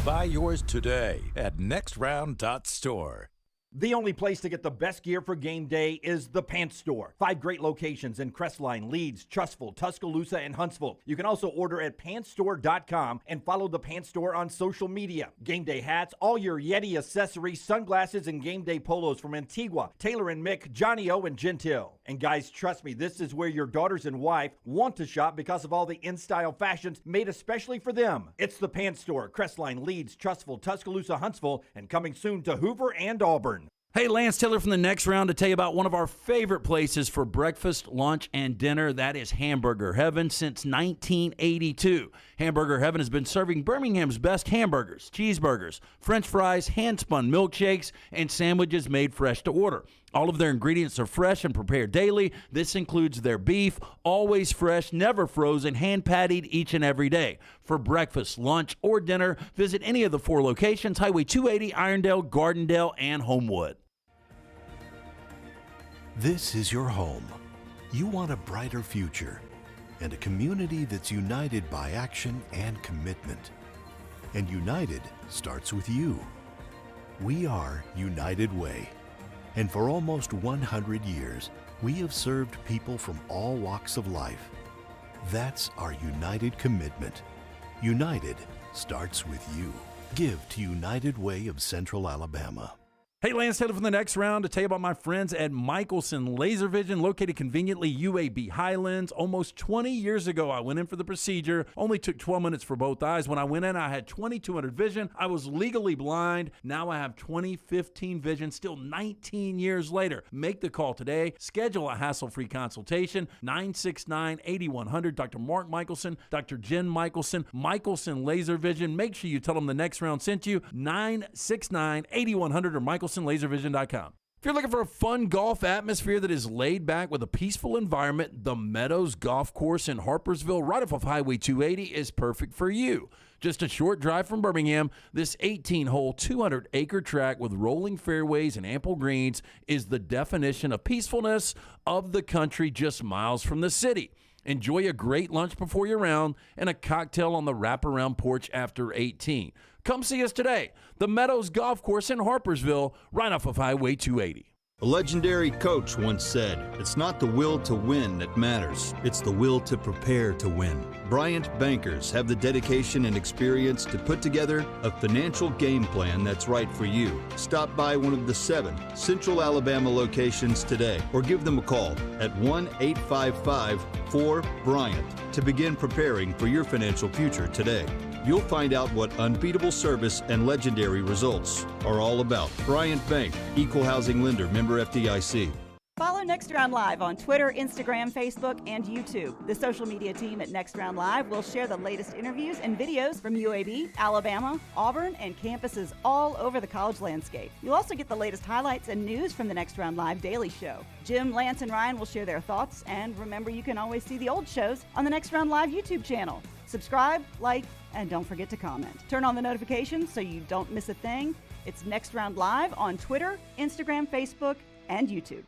Buy yours today at nextround.store. The only place to get the best gear for game day is the Pants Store. 5 great locations in Crestline, Leeds, Trustful, Tuscaloosa, and Huntsville. You can also order at pantsstore.com and follow the Pants Store on social media. Game day hats, all your Yeti accessories, sunglasses, and game day polos from Antigua, Taylor and Mick, Johnny O, and Gentile. And guys, trust me, this is where your daughters and wife want to shop because of all the in-style fashions made especially for them. It's the Pants Store, Crestline, Leeds, Trustful, Tuscaloosa, Huntsville, and coming soon to Hoover and Auburn. Hey, Lance Taylor from the Next Round to tell you about one of our favorite places for breakfast, lunch, and dinner. That is Hamburger Heaven since 1982. Hamburger Heaven has been serving Birmingham's best hamburgers, cheeseburgers, French fries, hand-spun milkshakes, and sandwiches made fresh to order. All of their ingredients are fresh and prepared daily. This includes their beef, always fresh, never frozen, hand-pattied each and every day. For breakfast, lunch, or dinner, visit any of the 4 locations, Highway 280, Irondale, Gardendale, and Homewood. This is your home. You want a brighter future. and a community that's united by action and commitment. And united starts with you. We are United Way. And for almost 100 years, we have served people from all walks of life. That's our united commitment. United starts with you. Give to United Way of Central Alabama. Hey, Lance Taylor from the Next Round to tell you about my friends at Michelson Laser Vision, located conveniently UAB Highlands. Almost 20 years ago, I went in for the procedure. Only took 12 minutes for both eyes. When I went in, I had 20/200 vision. I was legally blind. Now I have 20/15 vision, still 19 years later. Make the call today. Schedule a hassle-free consultation, 969-8100. Dr. Mark Michelson, Dr. Jen Michelson, Michelson Laser Vision. Make sure you tell them the Next Round sent you, 969-8100 or MichelsonLaserVision.com. If you're looking for a fun golf atmosphere that is laid back with a peaceful environment, the Meadows Golf Course in Harpersville, right off of Highway 280, is perfect for you. Just a short drive from Birmingham, this 18-hole, 200-acre track with rolling fairways and ample greens is the definition of peacefulness of the country just miles from the city. Enjoy a great lunch before your round and a cocktail on the wraparound porch after 18. Come see us today. The Meadows Golf Course in Harpersville, right off of Highway 280. A legendary coach once said, "It's not the will to win that matters, it's the will to prepare to win." Bryant bankers have the dedication and experience to put together a financial game plan that's right for you. Stop by one of the 7 Central Alabama locations today or give them a call at 1-855-4-BRYANT to begin preparing for your financial future today. You'll find out what unbeatable service and legendary results are all about. Bryant Bank, Equal Housing Lender, member FDIC. Follow Next Round Live on Twitter, Instagram, Facebook, and YouTube. The social media team at Next Round Live will share the latest interviews and videos from UAB, Alabama, Auburn, and campuses all over the college landscape. You'll also get the latest highlights and news from the Next Round Live Daily Show. Jim, Lance, and Ryan will share their thoughts, and remember, you can always see the old shows on the Next Round Live YouTube channel. Subscribe, like, and don't forget to comment. Turn on the notifications so you don't miss a thing. It's Next Round Live on Twitter, Instagram, Facebook, and YouTube.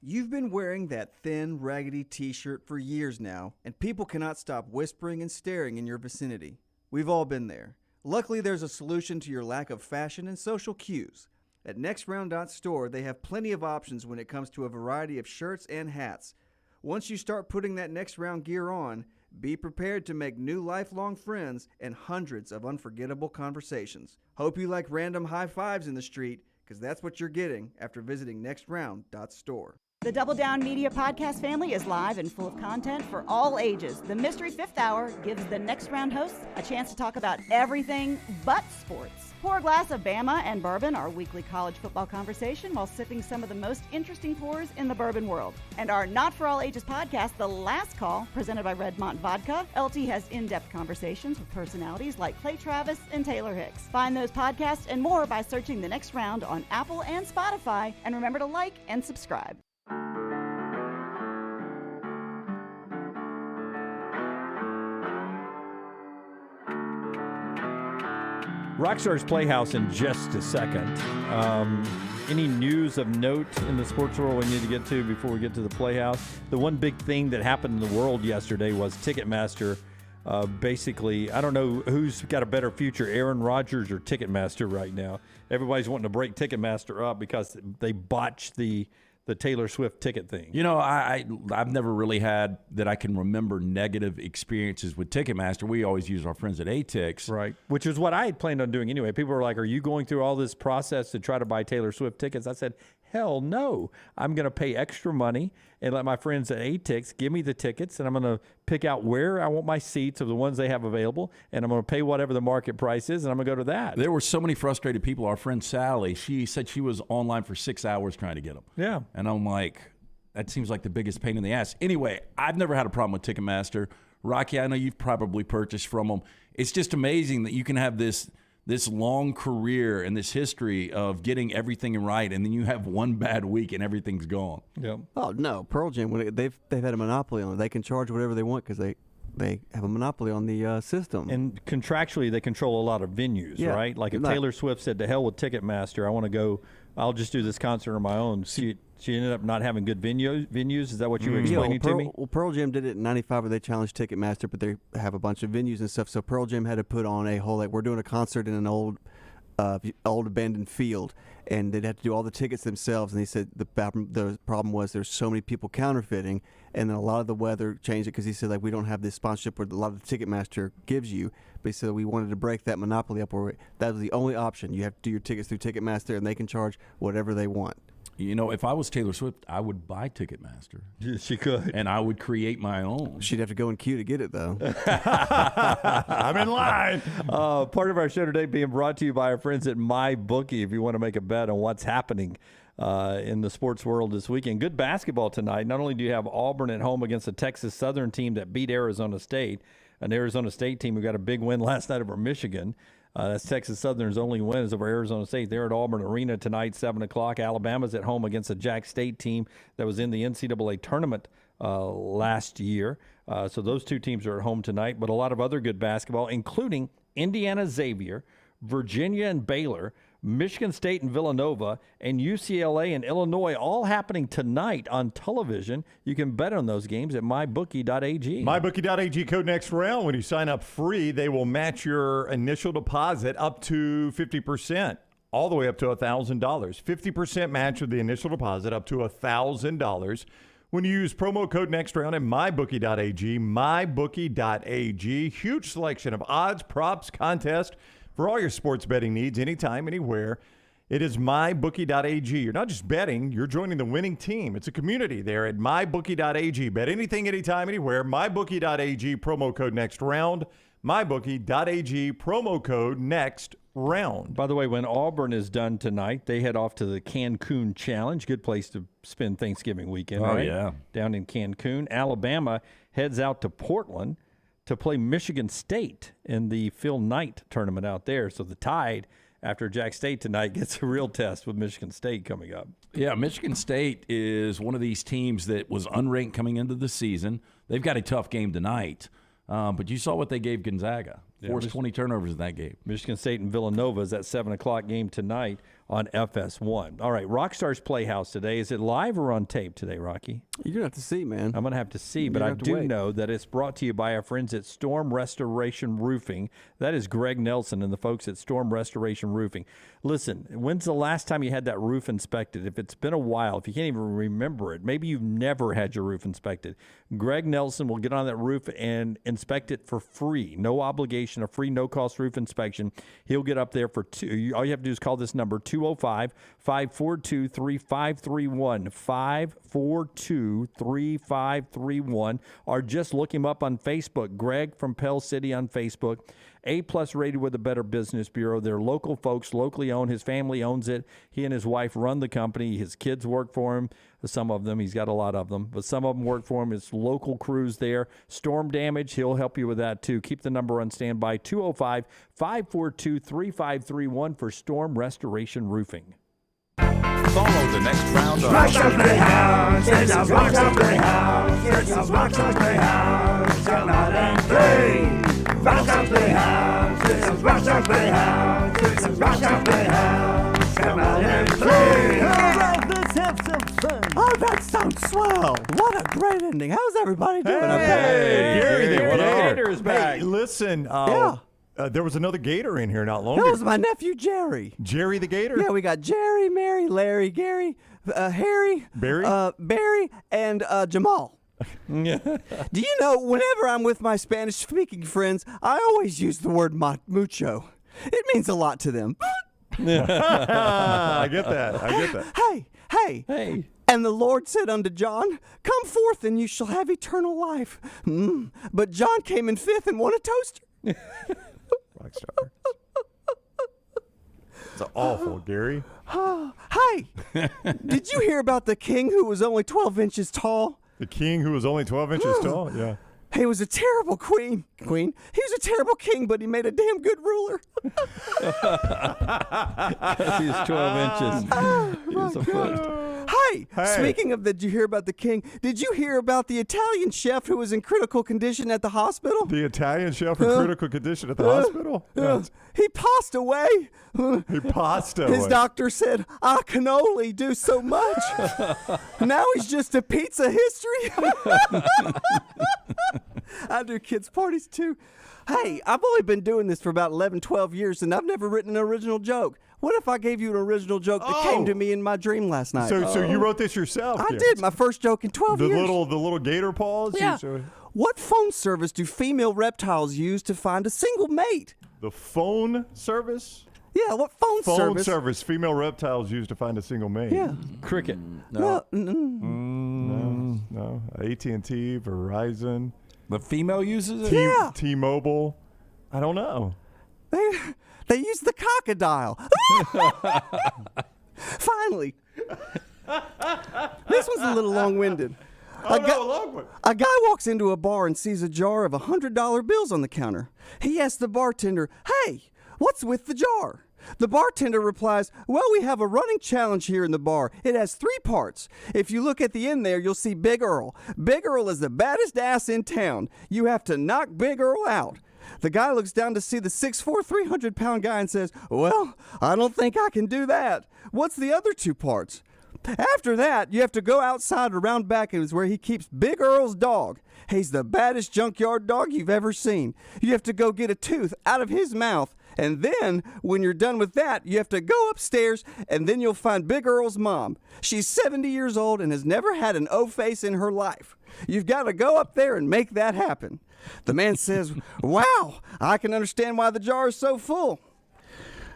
You've been wearing that thin, raggedy t-shirt for years now, and people cannot stop whispering and staring in your vicinity. We've all been there. Luckily, there's a solution to your lack of fashion and social cues. At NextRound.store, they have plenty of options when it comes to a variety of shirts and hats. Once you start putting that Next Round gear on, be prepared to make new lifelong friends and hundreds of unforgettable conversations. Hope you like random high fives in the street, because that's what you're getting after visiting NextRound.store. The Double Down Media podcast family is live and full of content for all ages. The Mystery Fifth Hour gives the Next Round hosts a chance to talk about everything but sports. Pour a glass of Bama and bourbon, our weekly college football conversation, while sipping some of the most interesting pours in the bourbon world. And our Not For All Ages podcast, The Last Call, presented by Redmont Vodka. LT has in-depth conversations with personalities like Clay Travis and Taylor Hicks. Find those podcasts and more by searching The Next Round on Apple and Spotify. And remember to like and subscribe. Rockstar's Playhouse in just a second. Any news of note in the sports world we need to get to before we get to the Playhouse? The one big thing that happened in the world yesterday was Ticketmaster. Basically, I don't know who's got a better future, Aaron Rodgers or Ticketmaster right now. Everybody's wanting to break Ticketmaster up because they botched the Taylor Swift ticket thing. You know, I've never really had that I can remember negative experiences with Ticketmaster. We always use our friends at ATIX. Right, which is what I had planned on doing anyway. People were like, are you going through all this process to try to buy Taylor Swift tickets? I said, hell no. I'm going to pay extra money and let my friends at ATIX give me the tickets, and I'm going to pick out where I want my seats of the ones they have available, and I'm going to pay whatever the market price is, and I'm going to go to that. There were so many frustrated people. Our friend Sally, she said she was online for 6 hours trying to get them. Yeah. And I'm like, that seems like the biggest pain in the ass. Anyway, I've never had a problem with Ticketmaster. Rocky, I know you've probably purchased from them. It's just amazing that you can have this long career and this history of getting everything right, and then you have one bad week and everything's gone. Yep. Oh no, Pearl Jam, they've had a monopoly on it. They can charge whatever they want because they have a monopoly on the system. And contractually, they control a lot of venues, right? Like if Taylor Swift said, to hell with Ticketmaster, I want to go, I'll just do this concert on my own. She ended up not having good venues. Is that what you were explaining to me? Well, Pearl Jam did it in '95 where they challenged Ticketmaster, but they have a bunch of venues and stuff. So Pearl Jam had to put on a whole, like, we're doing a concert in an old abandoned field, and they'd have to do all the tickets themselves. And he said the problem was there's so many people counterfeiting, and then a lot of the weather changed it because he said, like, we don't have this sponsorship where a lot of the Ticketmaster gives you. But he said we wanted to break that monopoly up where that was the only option. You have to do your tickets through Ticketmaster, and they can charge whatever they want. You know, if I was Taylor Swift, I would buy Ticketmaster. She could. And I would create my own. She'd have to go in queue to get it, though. I'm in line. Part of our show today being brought to you by our friends at MyBookie. If you want to make a bet on what's happening in the sports world this weekend. Good basketball tonight. Not only do you have Auburn at home against a Texas Southern team that beat Arizona State, an Arizona State team who got a big win last night over Michigan. That's Texas Southern's only win is over Arizona State. They're at Auburn Arena tonight, 7 o'clock. Alabama's at home against a Jack State team that was in the NCAA tournament last year. So those two teams are at home tonight. But a lot of other good basketball, including Indiana Xavier, Virginia and Baylor, Michigan State and Villanova, and UCLA and Illinois, all happening tonight on television. You can bet on those games at mybookie.ag. Mybookie.ag, code next round. When you sign up free, they will match your initial deposit up to 50%, all the way up to $1,000. 50% match of the initial deposit up to $1,000 when you use promo code next round at mybookie.ag. Mybookie.ag, huge selection of odds, props, contests, for all your sports betting needs, anytime, anywhere. It is mybookie.ag. You're not just betting, you're joining the winning team. It's a community there at mybookie.ag. Bet anything, anytime, anywhere. Mybookie.ag, promo code next round. Mybookie.ag, promo code next round. By the way, when Auburn is done tonight, they head off to the Cancun Challenge. Good place to spend Thanksgiving weekend, right? Yeah. Down in Cancun. Alabama heads out to Portland to play Michigan State in the Phil Knight tournament out there. So the Tide, after Jack State tonight, gets a real test with Michigan State coming up. Yeah, Michigan State is one of these teams that was unranked coming into the season. They've got a tough game tonight, but you saw what they gave Gonzaga. Forced 20 turnovers in that game. Michigan State and Villanova is that 7 o'clock game tonight on FS1. All right, Rockstar's Playhouse today. Is it live or on tape today, Rocky? You're going to have to see, man. I'm going to have to see, but I do know that it's brought to you by our friends at Storm Restoration Roofing. That is Greg Nelson and the folks at Storm Restoration Roofing. Listen, when's the last time you had that roof inspected? If it's been a while, if you can't even remember it, maybe you've never had your roof inspected. Greg Nelson will get on that roof and inspect it for free. No obligation, a free no-cost roof inspection. He'll get up there for two. All you have to do is call this number, 205-542-3531, 542-3531, or just look him up on Facebook. Greg from Pell City on Facebook. A-plus rated with the Better Business Bureau. They're local folks, locally owned. His family owns it. He and his wife run the company. His kids work for him. Some of them. He's got a lot of them. But some of them work for him. It's local crews there. Storm damage, he'll help you with that, too. Keep the number on standby, 205-542-3531 for Storm Restoration Roofing. Follow the next round of Rockstar Playhouse. It's a Rockstar Playhouse. It's a Rockstar Playhouse. Come out and play. Rockstar Playhouse. It's a Rockstar Playhouse. It's a Rockstar Playhouse. Come out and play. Let's have some fun. Oh, that sounds swell. What a great ending. How's everybody doing? Hey, Gary the Gator is back. Hey, listen. There was another Gator in here not long That ago. was my nephew, Jerry. Jerry the Gator? Yeah, we got Jerry, Mary, Larry, Gary, Harry, Barry, Barry, and Jamal. Do you know, whenever I'm with my Spanish-speaking friends, I always use the word mucho. It means a lot to them. I get that. Hey. And the Lord said unto John, come forth and you shall have eternal life. But John came in fifth and won a toaster. Rockstar. It's awful, Gary. Hey, did you hear about the king who was only 12 inches tall? The king who was only 12 inches tall? Yeah. He was a terrible queen. He was a terrible king, but he made a damn good ruler. Because he was 12 inches. He was a foot. Hey, speaking of, did you hear about the king? Did you hear about the Italian chef who was in critical condition at the hospital? The Italian chef in critical condition at the hospital? He passed away. He passed away. His doctor said, I can only do so much. Now he's just a pizza history. I do kids' parties, too. Hey, I've only been doing this for about 11, 12 years, and I've never written an original joke. What if I gave you an original joke that came to me in my dream last night? So you wrote this yourself? I did. My first joke in 12 years. The little gator paws? Yeah. What phone service do female reptiles use to find a single mate? The phone service? Yeah, what phone service? Phone service female reptiles use to find a single mate. Yeah. Cricket. No. No. AT&T, Verizon. The female uses it? Yeah. T-Mobile. I don't know. They use the crocodile. Finally. This one's a little long-winded. A long one. A guy walks into a bar and sees a jar of $100 bills on the counter. He asks the bartender, "Hey, what's with the jar?" The bartender replies, "Well, we have a running challenge here in the bar. It has 3 parts. If you look at the end there, you'll see Big Earl. Big Earl is the baddest ass in town. You have to knock Big Earl out." The guy looks down to see the 6'4", 300-pound guy and says, "Well, I don't think I can do that. What's the other 2 parts?" After that, you have to go outside around back, and it's where he keeps Big Earl's dog. He's the baddest junkyard dog you've ever seen. You have to go get a tooth out of his mouth. And then, when you're done with that, you have to go upstairs, and then you'll find Big Earl's mom. She's 70 years old and has never had an O-face in her life. You've got to go up there and make that happen. The man says, "Wow, I can understand why the jar is so full."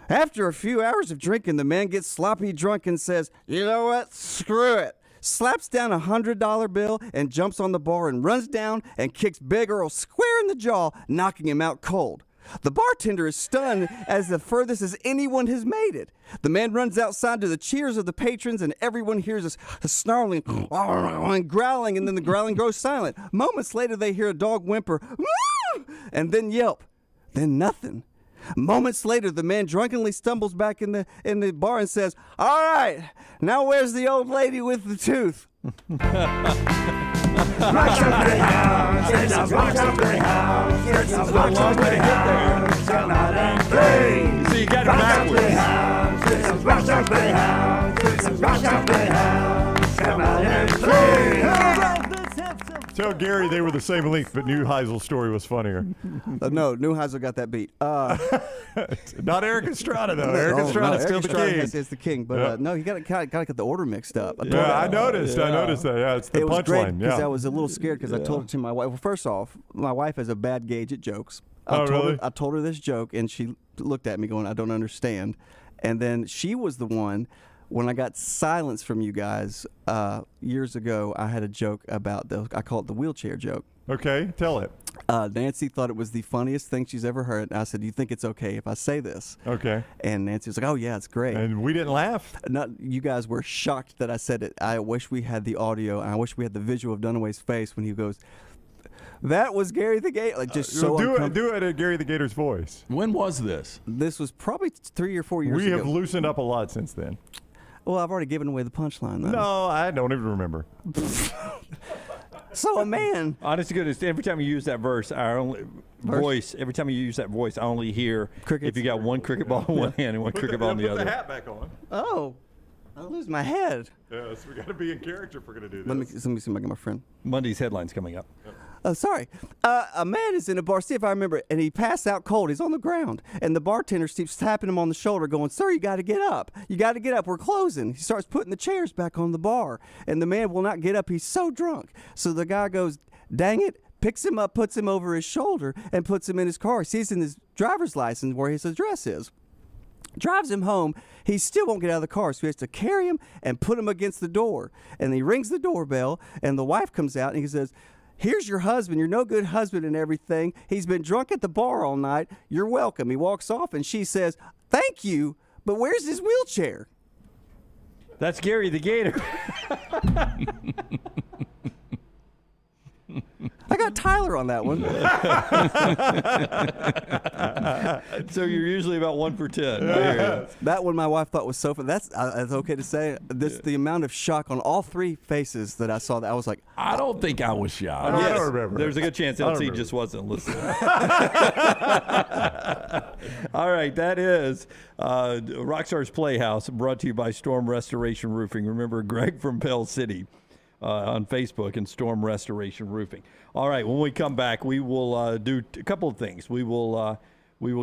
After a few hours of drinking, the man gets sloppy drunk and says, "You know what? Screw it." Slaps down a $100 bill and jumps on the bar and runs down and kicks Big Earl square in the jaw, knocking him out cold. The bartender is stunned as the furthest as anyone has made it. The man runs outside to the cheers of the patrons, and everyone hears a snarling and growling, and then the growling goes silent. Moments later, they hear a dog whimper, and then yelp, then nothing. Moments later, the man drunkenly stumbles back in the bar and says, "All right, now where's the old lady with the tooth?" Rockstar Playhouse, it's a Rockstar Playhouse, it's a Rockstar Playhouse, come out and play. So you got it backwards. Playhouse, it's a Rockstar Playhouse, it's a Rockstar Playhouse, come out and play. Tell Gary they were the same length, but Neuheisel's story was funnier. No, Neuheisel got that beat. Not Eric Estrada, though. Eric Estrada's still the king. Is the king, but no, he got get the order mixed up. I noticed. I noticed that. Yeah, it's the punchline. Because I was a little scared because I told it to my wife. Well, first off, my wife has a bad gauge at jokes. I told her this joke, and she looked at me going, "I don't understand." And then she was the one. When I got silence from you guys years ago, I had a joke about I call it the wheelchair joke. Okay, tell it. Nancy thought it was the funniest thing she's ever heard. And I said, "Do you think it's okay if I say this?" Okay. And Nancy was like, "Oh yeah, it's great." And we didn't laugh. You guys were shocked that I said it. I wish we had the audio, and I wish we had the visual of Dunaway's face when he goes, "That was Gary the Gator." Like just so do it at Gary the Gator's voice. When was this? This was probably 3 or 4 years ago. We have loosened up a lot since then. Well, I've already given away the punchline, though. No, I don't even remember. So a man. Honest to goodness, every time you use that verse, every time you use that voice, I only hear crickets. If you got one cricket ball in one hand and one cricket ball in the other. Put the hat back on. Oh, I'll lose my head. Yes, we got to be in character if we're going to do this. Let me see if I get my friend. Monday's headline's coming up. Sorry. A man is in a bar, see if I remember it, and he passed out cold. He's on the ground, and the bartender keeps tapping him on the shoulder going, "Sir, you got to get up. You got to get up. We're closing." He starts putting the chairs back on the bar, and the man will not get up. He's so drunk. So the guy goes, "Dang it," picks him up, puts him over his shoulder, and puts him in his car. He sees in his driver's license where his address is. Drives him home. He still won't get out of the car, so he has to carry him and put him against the door. And he rings the doorbell, and the wife comes out, and he says, "Here's your husband. You're no good husband and everything. He's been drunk at the bar all night. You're welcome." He walks off, and she says, "Thank you, but where's his wheelchair?" That's Gary the Gator. I got got Tyler on that one. So you're usually about 1 for 10. That one my wife thought was so funny. That's okay to say. The amount of shock on all three faces that I saw. That I was like, I don't think I was shocked. Yes, I don't remember. There's a good chance LT just wasn't listening. All right, that is Rockstar's Playhouse, brought to you by Storm Restoration Roofing. Remember Greg from Pell City on Facebook and Storm Restoration Roofing. All right, when we come back, we will do a couple of things. We will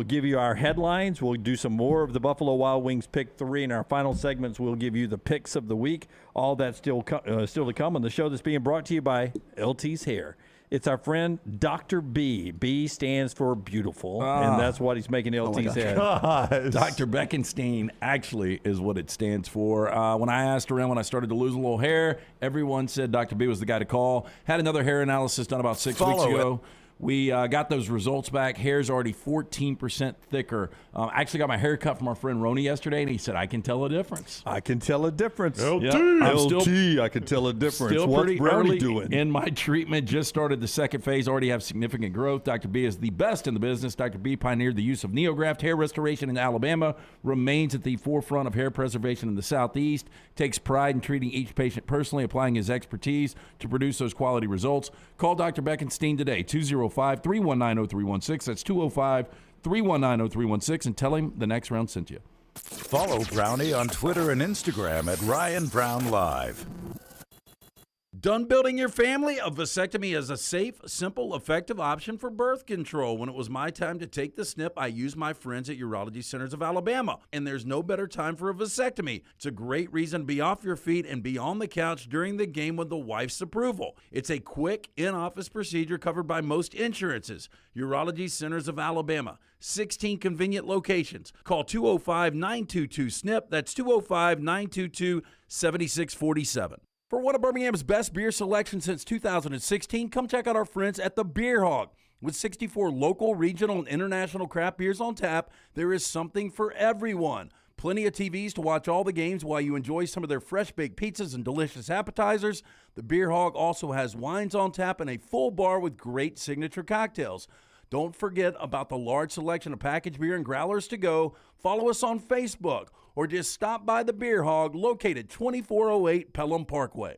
give you our headlines. We'll do some more of the Buffalo Wild Wings Pick 3. In our final segments, we'll give you the picks of the week. All that's still to come on the show that's being brought to you by LT's Hair. It's our friend Dr. B. B stands for beautiful, and that's what he's making LT's head. Dr. Beckenstein actually is what it stands for. When I asked around when I started to lose a little hair, everyone said Dr. B was the guy to call. Had another hair analysis done about 6 weeks ago. We got those results back. Hair's already 14% thicker. Actually got my hair cut from our friend Roni yesterday, and he said, I can tell a difference. I can tell a difference. LT. LT, I can tell a difference. Still What's pretty Brownie early doing? in my treatment. Just started the second phase. Already have significant growth. Dr. B is the best in the business. Dr. B pioneered the use of NeoGraft hair restoration in Alabama. Remains at the forefront of hair preservation in the Southeast. Takes pride in treating each patient personally, applying his expertise to produce those quality results. Call Dr. Beckenstein today, 205-319-0316. That's 205-319-0316, and tell him the Next Round sent you. Follow Brownie on Twitter and Instagram at Ryan Brown Live. Done building your family? A vasectomy is a safe, simple, effective option for birth control. When it was my time to take the snip, I used my friends at Urology Centers of Alabama, and there's no better time for a vasectomy. It's a great reason to be off your feet and be on the couch during the game with the wife's approval. It's a quick, in-office procedure covered by most insurances. Urology Centers of Alabama, 16 convenient locations. Call 205-922-SNP. That's 205-922-7647. For one of Birmingham's best beer selections since 2016, come check out our friends at the Beer Hog. With 64 local, regional, and international craft beers on tap, there is something for everyone. Plenty of TVs to watch all the games while you enjoy some of their fresh-baked pizzas and delicious appetizers. The Beer Hog also has wines on tap and a full bar with great signature cocktails. Don't forget about the large selection of packaged beer and growlers to go. Follow us on Facebook or just stop by the Beer Hog, located 2408 Pelham Parkway.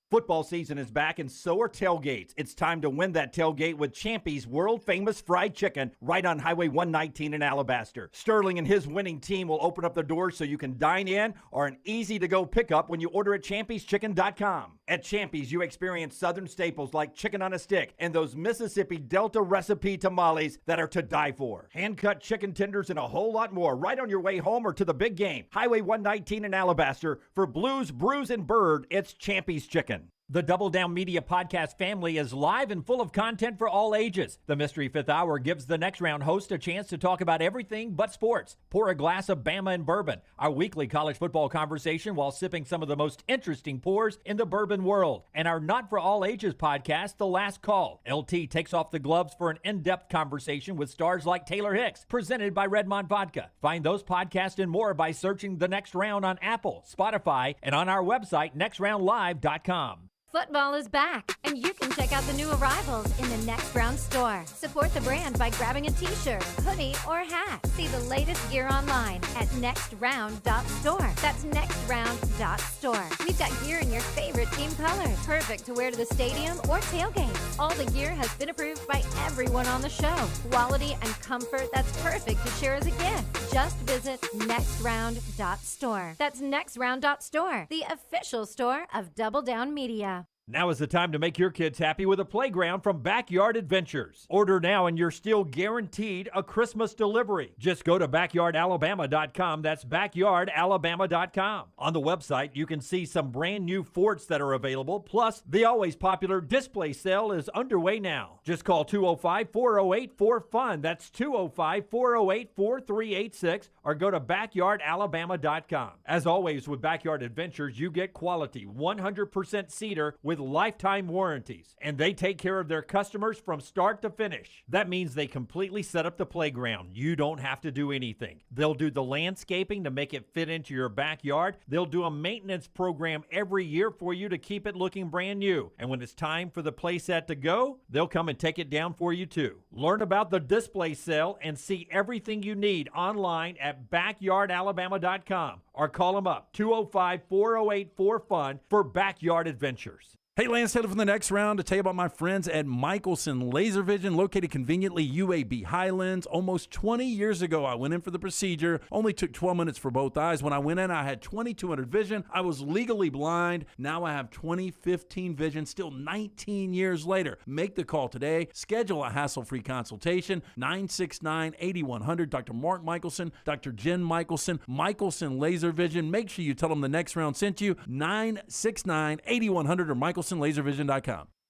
Football season is back, and so are tailgates. It's time to win that tailgate with Champy's world-famous fried chicken right on Highway 119 in Alabaster. Sterling and his winning team will open up the doors so you can dine in or an easy-to-go pickup when you order at champyschicken.com. At Champy's, you experience southern staples like chicken on a stick and those Mississippi Delta recipe tamales that are to die for. Hand-cut chicken tenders and a whole lot more right on your way home or to the big game. Highway 119 in Alabaster. For Blues, Brews, and Bird, it's Champy's Chicken. The Double Down Media podcast family is live and full of content for all ages. The Mystery Fifth Hour gives the Next Round host a chance to talk about everything but sports. Pour a glass of Bama and bourbon, our weekly college football conversation while sipping some of the most interesting pours in the bourbon world. And our Not For All Ages podcast, The Last Call. LT takes off the gloves for an in-depth conversation with stars like Taylor Hicks, presented by Redmond Vodka. Find those podcasts and more by searching The Next Round on Apple, Spotify, and on our website, nextroundlive.com. Football is back, and you can check out the new arrivals in the Next Round store. Support the brand by grabbing a t-shirt, hoodie, or hat. See the latest gear online at nextround.store. That's nextround.store. We've got gear in your favorite team colors, perfect to wear to the stadium or tailgate. All the gear has been approved by everyone on the show. Quality and comfort that's perfect to share as a gift. Just visit nextround.store. That's nextround.store, the official store of Double Down Media. Now is the time to make your kids happy with a playground from Backyard Adventures. Order now and you're still guaranteed a Christmas delivery. Just go to backyardalabama.com. That's backyardalabama.com. On the website, you can see some brand new forts that are available. Plus, the always popular display sale is underway now. Just call 205-408-4FUN. That's 205-408-4386 or go to backyardalabama.com. As always with Backyard Adventures, you get quality 100% cedar with with lifetime warranties, and they take care of their customers from start to finish. That means they completely set up the playground. You don't have to do anything. They'll do the landscaping to make it fit into your backyard. They'll do a maintenance program every year for you to keep it looking brand new. And when it's time for the playset to go, they'll come and take it down for you too. Learn about the display sale and see everything you need online at backyardalabama.com or call them up 205-408-4FUN for Backyard Adventures. Hey, Lance Taylor from the next round to tell you about my friends at Michelson Laser Vision, located conveniently UAB Highlands. Almost 20 years ago, I went in for the procedure. Only took 12 minutes for both eyes. When I went in, I had 2200 vision. I was legally blind. Now I have 20/15 vision, still 19 years later. Make the call today. Schedule a hassle-free consultation, 969-8100. Dr. Mark Michelson, Dr. Jen Michelson, Michelson Laser Vision. Make sure you tell them the next round sent you, 969-8100 or MichelsonLaserVision.com.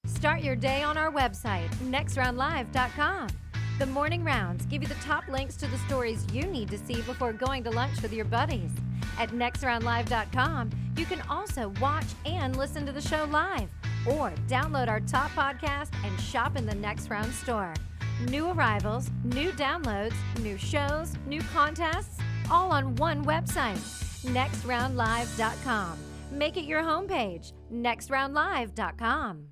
Start your day on our website, nextroundlive.com. The morning rounds give you the top links to the stories you need to see before going to lunch with your buddies. At nextroundlive.com, you can also watch and listen to the show live, or download our top podcast and shop in the Next Round store. New arrivals, new downloads, new shows, new contests, all on one website, nextroundlive.com. Make it your homepage, nextroundlive.com.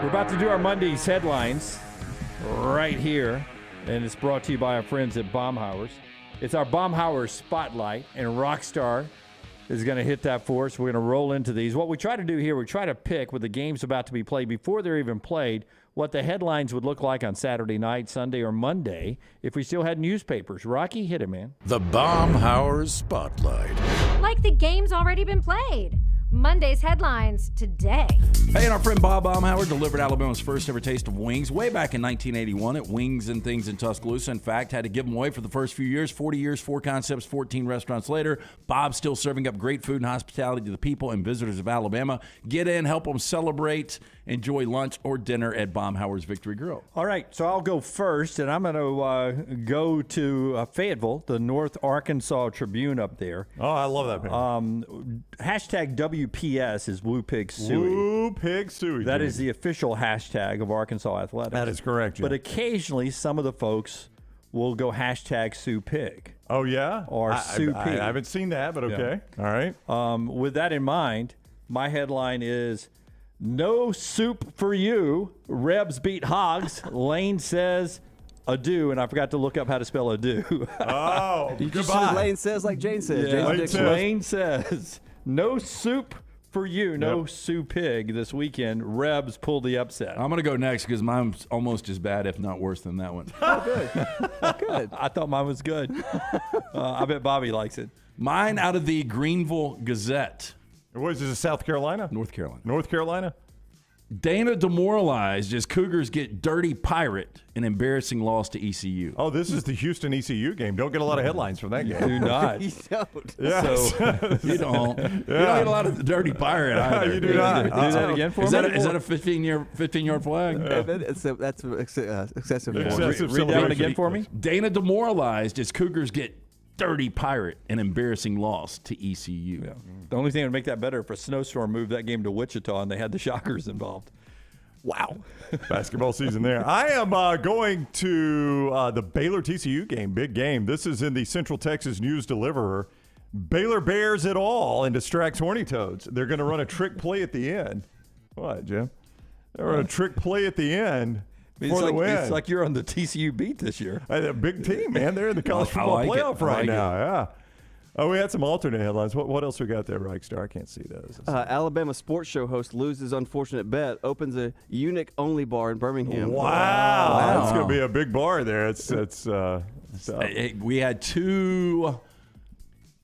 We're about to do our Monday's headlines right here, and it's brought to you by our friends at Baumhauer's. It's our Baumhauer's Spotlight, and Rockstar is going to hit that for us. We're going to roll into these. What we try to do here, we try to pick with the games about to be played before they're even played, what the headlines would look like on Saturday night, Sunday, or Monday if we still had newspapers. Rocky, hit it, man. The Baumhauer's Spotlight. Like the game's already been played. Monday's headlines today. Hey, and our friend Bob Baumhauer delivered Alabama's first ever taste of wings way back in 1981 at Wings and Things in Tuscaloosa. In fact, had to give them away for the first few years. 40 years, 4 concepts, 14 restaurants later. Bob's still serving up great food and hospitality to the people and visitors of Alabama. Get in, help them celebrate, enjoy lunch or dinner at Baumhauer's Victory Grill. All right, so I'll go first, and I'm going to go to Fayetteville, the North Arkansas Tribune up there. Oh, I love that paper. Hashtag WPS is Woo Pig Suey. Woo Pig Suey. That is the official hashtag of Arkansas Athletics. That is correct, Jim. But occasionally, some of the folks will go hashtag Sue Pig. Oh, yeah? Or Sue Pig. I haven't seen that, but okay. Yeah. All right. With that in mind, my headline is, "No soup for you. Rebs beat Hogs. Lane says adieu," and I forgot to look up how to spell adieu. Oh, you just said Lane says like Jane says. Yeah. Lane says, "No soup for you. No Sue Pig this weekend. Rebs pulled the upset." I'm going to go next because mine's almost as bad, if not worse than that one. Oh, good. Good. I thought mine was good. I bet Bobby likes it. Mine out of the Greenville Gazette. What is this, South Carolina? North Carolina. North Carolina? Dana demoralized as Cougars get dirty pirate in embarrassing loss to ECU. Oh, this is the Houston ECU game. Don't get a lot of headlines from that game. Do not. You don't. Yes. So, you don't. You don't get a lot of the dirty pirate either. You do not. Do that again for me. Is that a 15-yard flag? That's excessive. Excessive Read that one celebration. again for me. Dana demoralized as Cougars get dirty pirate an embarrassing loss to ECU. Yeah. The only thing that would make that better if a snowstorm moved that game to Wichita and they had the Shockers involved. Wow. Basketball season there. I am going to the Baylor-TCU game, big game. This is in the Central Texas News Deliverer. Baylor bears it all and distracts Horny Toads. They're going to run a trick play at the end. What, Jim? They're running a trick play at the end. It's like you're on the TCU beat this year. A big team, man. They're in the college football playoff right now. Yeah. Oh, we had some alternate headlines. What else we got there, Rockstar? I can't see those. Alabama sports show host loses unfortunate bet, opens a eunuch-only bar in Birmingham. Wow. That's going to be a big bar there. We had two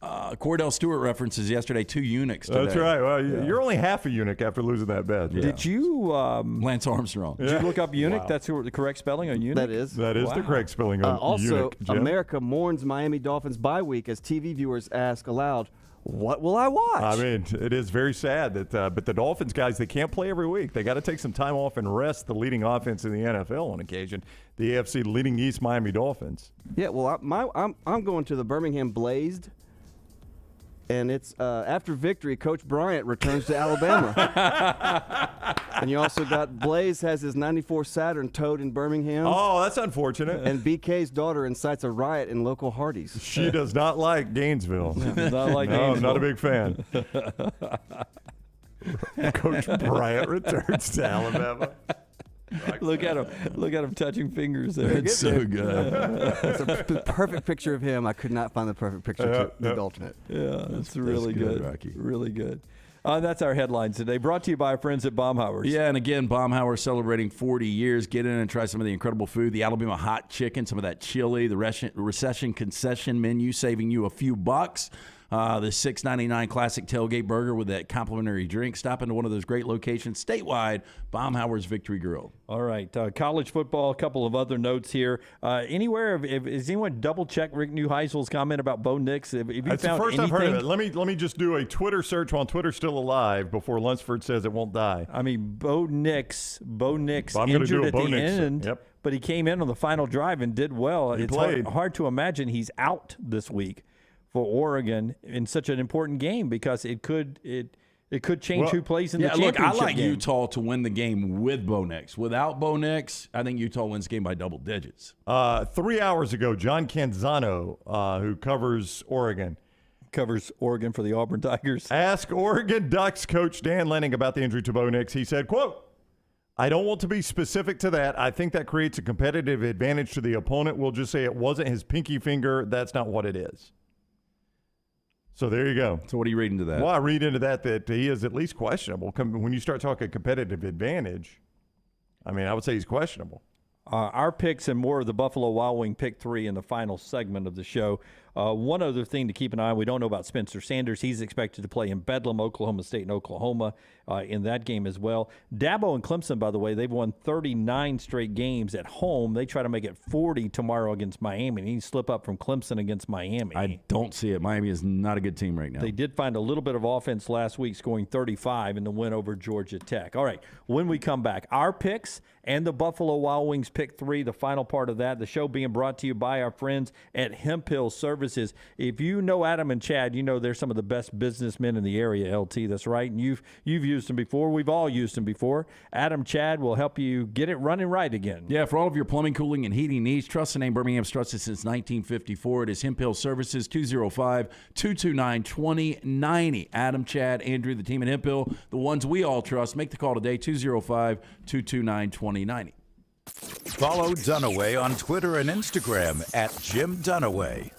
Cordell Stewart references yesterday, two eunuchs today. That's right. Well, you're only half a eunuch after losing that bet. Yeah. Did you Lance Armstrong? Did you look up eunuch? Wow. That's the correct spelling of eunuch? That is the correct spelling of also, eunuch. Also, America mourns Miami Dolphins bye week as TV viewers ask aloud, what will I watch? I mean, it is very sad that, but the Dolphins guys, they can't play every week. They got to take some time off and rest the leading offense in the NFL on occasion. The AFC leading East Miami Dolphins. Yeah, well, I'm going to the Birmingham Blazed, and it's after victory, Coach Bryant returns to Alabama. And you also got Blaze has his 94 Saturn towed in Birmingham. Oh, that's unfortunate. And BK's daughter incites a riot in local Hardee's. She does not like Gainesville. Does not like no, Gainesville. Not a big fan. Coach Bryant returns to Alabama. Look at him touching fingers there. It's so good. It's the perfect picture of him. I could not find the perfect picture to the alternate. Yeah, that's really good. Rocky. Really good. That's our headlines today. Brought to you by our friends at Baumhauer's. Yeah, and again, Baumhauer's celebrating 40 years. Get in and try some of the incredible food. The Alabama hot chicken, some of that chili, the recession concession menu saving you a few bucks. The $6.99 classic tailgate burger with that complimentary drink. Stop into one of those great locations statewide, Baumhauer's Victory Grill. All right. College football, a couple of other notes here. Has anyone double-checked Rick Neuheisel's comment about Bo Nix? Have you That's found the first anything? I've heard of it. Let me just do a Twitter search while Twitter's still alive before Lunsford says it won't die. I mean, Bo Nix Well, I'm gonna injured do a at Bo the Nix. end, Yep. but he came in on the final drive and did well. He It's played. hard to imagine he's out this week for Oregon in such an important game because it could change who plays in the championship look, I like game. Utah to win the game with Bo Nix. Without Bo Nix, I think Utah wins the game by double digits. 3 hours ago, John Canzano, who covers Oregon for the Auburn Tigers, asked Oregon Ducks coach Dan Lanning about the injury to Bo Nix. He said, quote, "I don't want to be specific to that. I think that creates a competitive advantage to the opponent. We'll just say it wasn't his pinky finger. That's not what it is." So there you go. So what are you reading to that? Well, I read into that he is at least questionable. When you start talking competitive advantage, I mean, I would say he's questionable. Our picks and more of the Buffalo Wild Wing pick 3 in the final segment of the show. One other thing to keep an eye on, we don't know about Spencer Sanders. He's expected to play in Bedlam, Oklahoma State, and Oklahoma in that game as well. Dabo and Clemson, by the way, they've won 39 straight games at home. They try to make it 40 tomorrow against Miami. He slip up from Clemson against Miami. I don't see it. Miami is not a good team right now. They did find a little bit of offense last week, scoring 35 in the win over Georgia Tech. All right, when we come back, our picks and the Buffalo Wild Wings pick 3, the final part of that. The show being brought to you by our friends at Hemp Hill Services. If you know Adam and Chad, you know they're some of the best businessmen in the area, LT. That's right. And you've used them before. We've all used them before. Adam, Chad will help you get it running right again. Yeah, for all of your plumbing, cooling, and heating needs, trust the name Birmingham's trusted since 1954. It is Hemp Hill Services, 205-229-2090. Adam, Chad, Andrew, the team at Hemp Hill, the ones we all trust. Make the call today, 205-229-2090. Follow Dunaway on Twitter and Instagram at Jim Dunaway.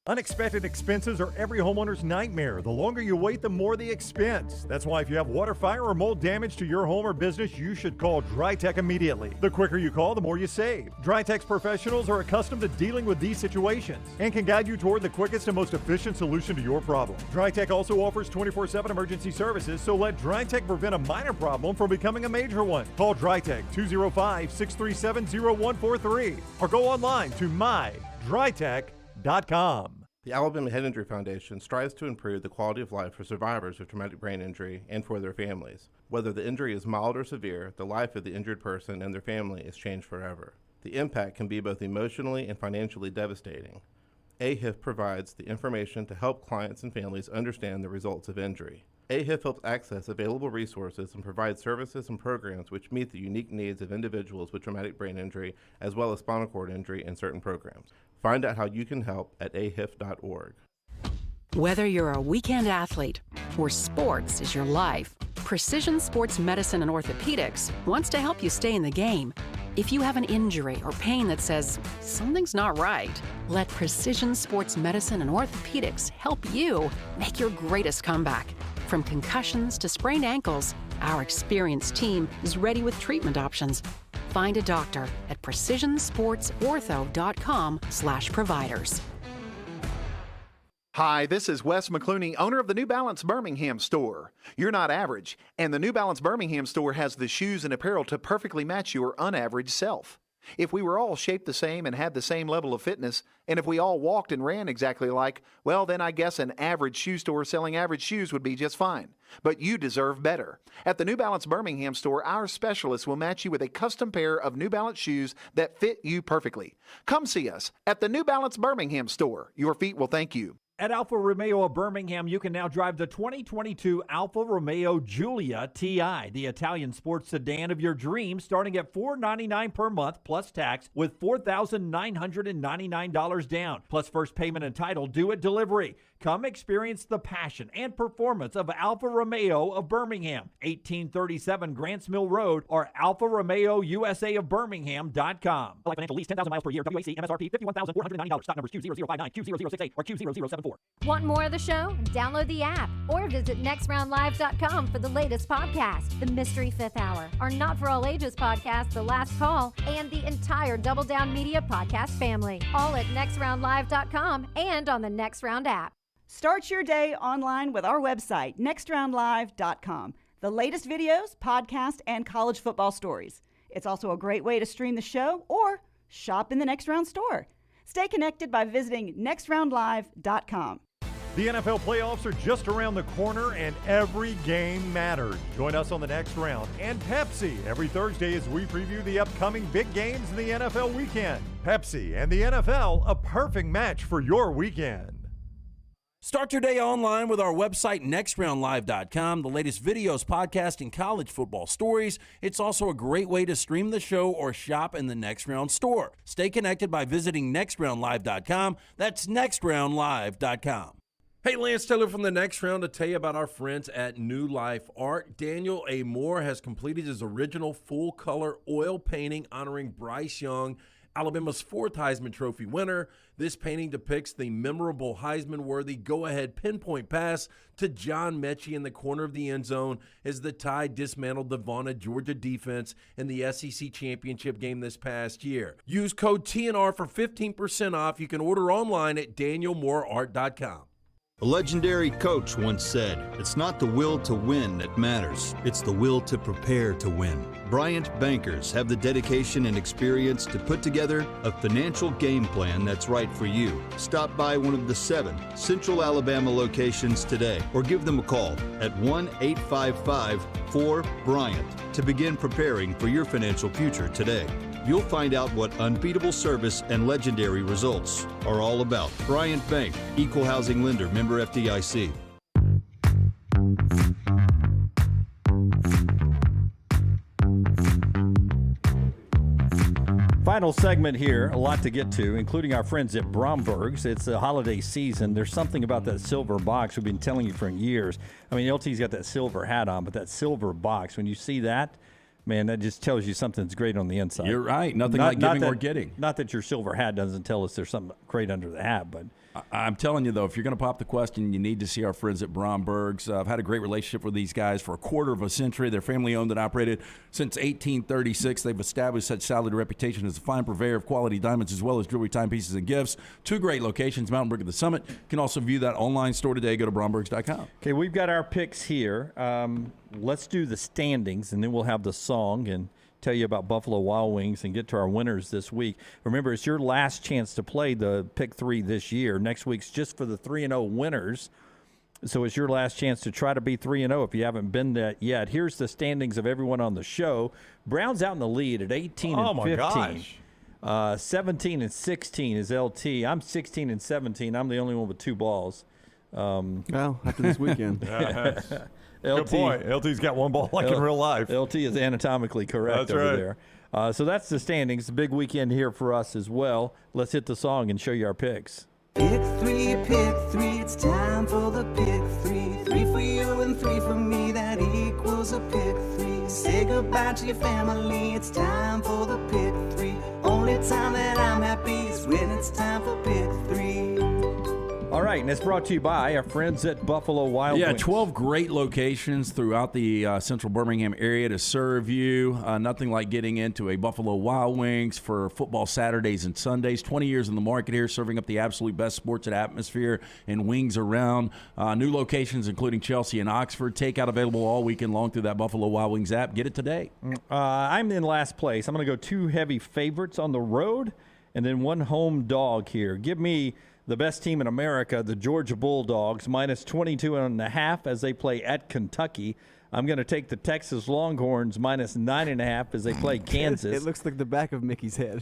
Unexpected expenses are every homeowner's nightmare. The longer you wait, the more the expense. That's why if you have water, fire, or mold damage to your home or business, you should call DryTech immediately. The quicker you call, the more you save. DryTech's professionals are accustomed to dealing with these situations and can guide you toward the quickest and most efficient solution to your problem. DryTech also offers 24/7 emergency services, so let DryTech prevent a minor problem from becoming a major one. Call DryTech 205-637-0143 or go online to mydrytech.com. The Alabama Head Injury Foundation strives to improve the quality of life for survivors of traumatic brain injury and for their families. Whether the injury is mild or severe, the life of the injured person and their family is changed forever. The impact can be both emotionally and financially devastating. AHIF provides the information to help clients and families understand the results of injury. AHIF helps access available resources and provides services and programs which meet the unique needs of individuals with traumatic brain injury as well as spinal cord injury in certain programs. Find out how you can help at ahif.org. Whether you're a weekend athlete or sports is your life, Precision Sports Medicine and Orthopedics wants to help you stay in the game. If you have an injury or pain that says something's not right, let Precision Sports Medicine and Orthopedics help you make your greatest comeback. From concussions to sprained ankles, our experienced team is ready with treatment options. Find a doctor at precisionsportsortho.com/providers. Hi, this is Wes McClooney, owner of the New Balance Birmingham store. You're not average, and the New Balance Birmingham store has the shoes and apparel to perfectly match your unaverage self. If we were all shaped the same and had the same level of fitness, and if we all walked and ran exactly alike, well, then I guess an average shoe store selling average shoes would be just fine. But you deserve better. At the New Balance Birmingham store, our specialists will match you with a custom pair of New Balance shoes that fit you perfectly. Come see us at the New Balance Birmingham store. Your feet will thank you. At Alfa Romeo of Birmingham, you can now drive the 2022 Alfa Romeo Giulia TI, the Italian sports sedan of your dreams, starting at $499 per month plus tax with $4,999 down, plus first payment and title due at delivery. Come experience the passion and performance of Alfa Romeo of Birmingham, 1837 Grants Mill Road, or Alfa Romeo USA of Birmingham.com. Like financial lease, 10,000 miles per year, WAC, MSRP, $51,490. Stock numbers Q0059, Q0068, or Q0074. Want more of the show? Download the app or visit nextroundlive.com for the latest podcast, The Mystery Fifth Hour, our Not For All Ages podcast, The Last Call, and the entire Double Down Media podcast family. All at nextroundlive.com and on the Next Round app. Start your day online with our website, nextroundlive.com. The latest videos, podcasts, and college football stories. It's also a great way to stream the show or shop in the Next Round store. Stay connected by visiting nextroundlive.com. The NFL playoffs are just around the corner, and every game matters. Join us on the Next Round and Pepsi every Thursday as we preview the upcoming big games in the NFL weekend. Pepsi and the NFL, a perfect match for your weekend. Start your day online with our website, nextroundlive.com. The latest videos, podcasts, and college football stories. It's also a great way to stream the show or shop in the Next Round store. Stay connected by visiting nextroundlive.com. That's nextroundlive.com. Hey, Lance Taylor from the Next Round to tell you about our friends at New Life Art. Daniel A. Moore has completed his original full-color oil painting honoring Bryce Young, Alabama's fourth Heisman Trophy winner. This painting depicts the memorable Heisman-worthy go-ahead pinpoint pass to John Mechie in the corner of the end zone as the Tide dismantled the vaunted Georgia defense in the SEC championship game this past year. Use code TNR for 15% off. You can order online at danielmooreart.com. A legendary coach once said, "It's not the will to win that matters, it's the will to prepare to win." Bryant bankers have the dedication and experience to put together a financial game plan that's right for you. Stop by one of the 7 Central Alabama locations today or give them a call at 1-855-4-BRYANT to begin preparing for your financial future today. You'll find out what unbeatable service and legendary results are all about. Bryant Bank, Equal Housing Lender, member FDIC. Final segment here, a lot to get to, including our friends at Bromberg's. It's the holiday season. There's something about that silver box we've been telling you for years. I mean, LT's got that silver hat on, but that silver box, when you see that, man, that just tells you something's great on the inside. You're right. Nothing like giving or getting. Not that your silver hat doesn't tell us there's something great under the hat, but I'm telling you, though, if you're going to pop the question, you need to see our friends at Bromberg's. I've had a great relationship with these guys for a quarter of a century. They're family-owned and operated since 1836. They've established such solid reputation as a fine purveyor of quality diamonds as well as jewelry, timepieces, and gifts. 2 great locations, Mountain Brook and the Summit. You can also view that online store today. Go to brombergs.com. Okay, we've got our picks here. Let's do the standings, and then we'll have the song and tell you about Buffalo Wild Wings and get to our winners this week. Remember, it's your last chance to play the Pick 3 this year. Next week's just for the 3-0 winners. So it's your last chance to try to be 3-0 if you haven't been that yet. Here's the standings of everyone on the show. Brown's out in the lead at 18 and 15. Gosh. 17 and 16 is LT. I'm 16 and 17. I'm the only one with 2 balls. Well, after this weekend. LT, good point. LT's got 1 ball like in real life. LT is anatomically correct over there. So that's the standings. The big weekend here for us as well. Let's hit the song and show you our picks. Pick 3, it's time for the Pick 3. 3 for you and 3 for me, that equals a Pick 3. Say goodbye to your family, it's time for the Pick 3. Only time that I'm happy is when it's time for Pick 3. All right. right, and it's brought to you by our friends at Buffalo Wild Wings. 12 great locations throughout the central Birmingham area to serve you. Nothing like getting into a Buffalo Wild Wings for football Saturdays and Sundays. 20 years in the market here, serving up the absolute best sports and atmosphere and wings around. New locations including Chelsea and Oxford. Takeout available all weekend long through that Buffalo Wild Wings app. Get it today. I'm in last place. I'm going to go 2 heavy favorites on the road and then 1 home dog here. Give me the best team in America, the Georgia Bulldogs, minus 22.5 as they play at Kentucky. I'm going to take the Texas Longhorns minus 9.5 as they play Kansas. It looks like the back of Mickey's head.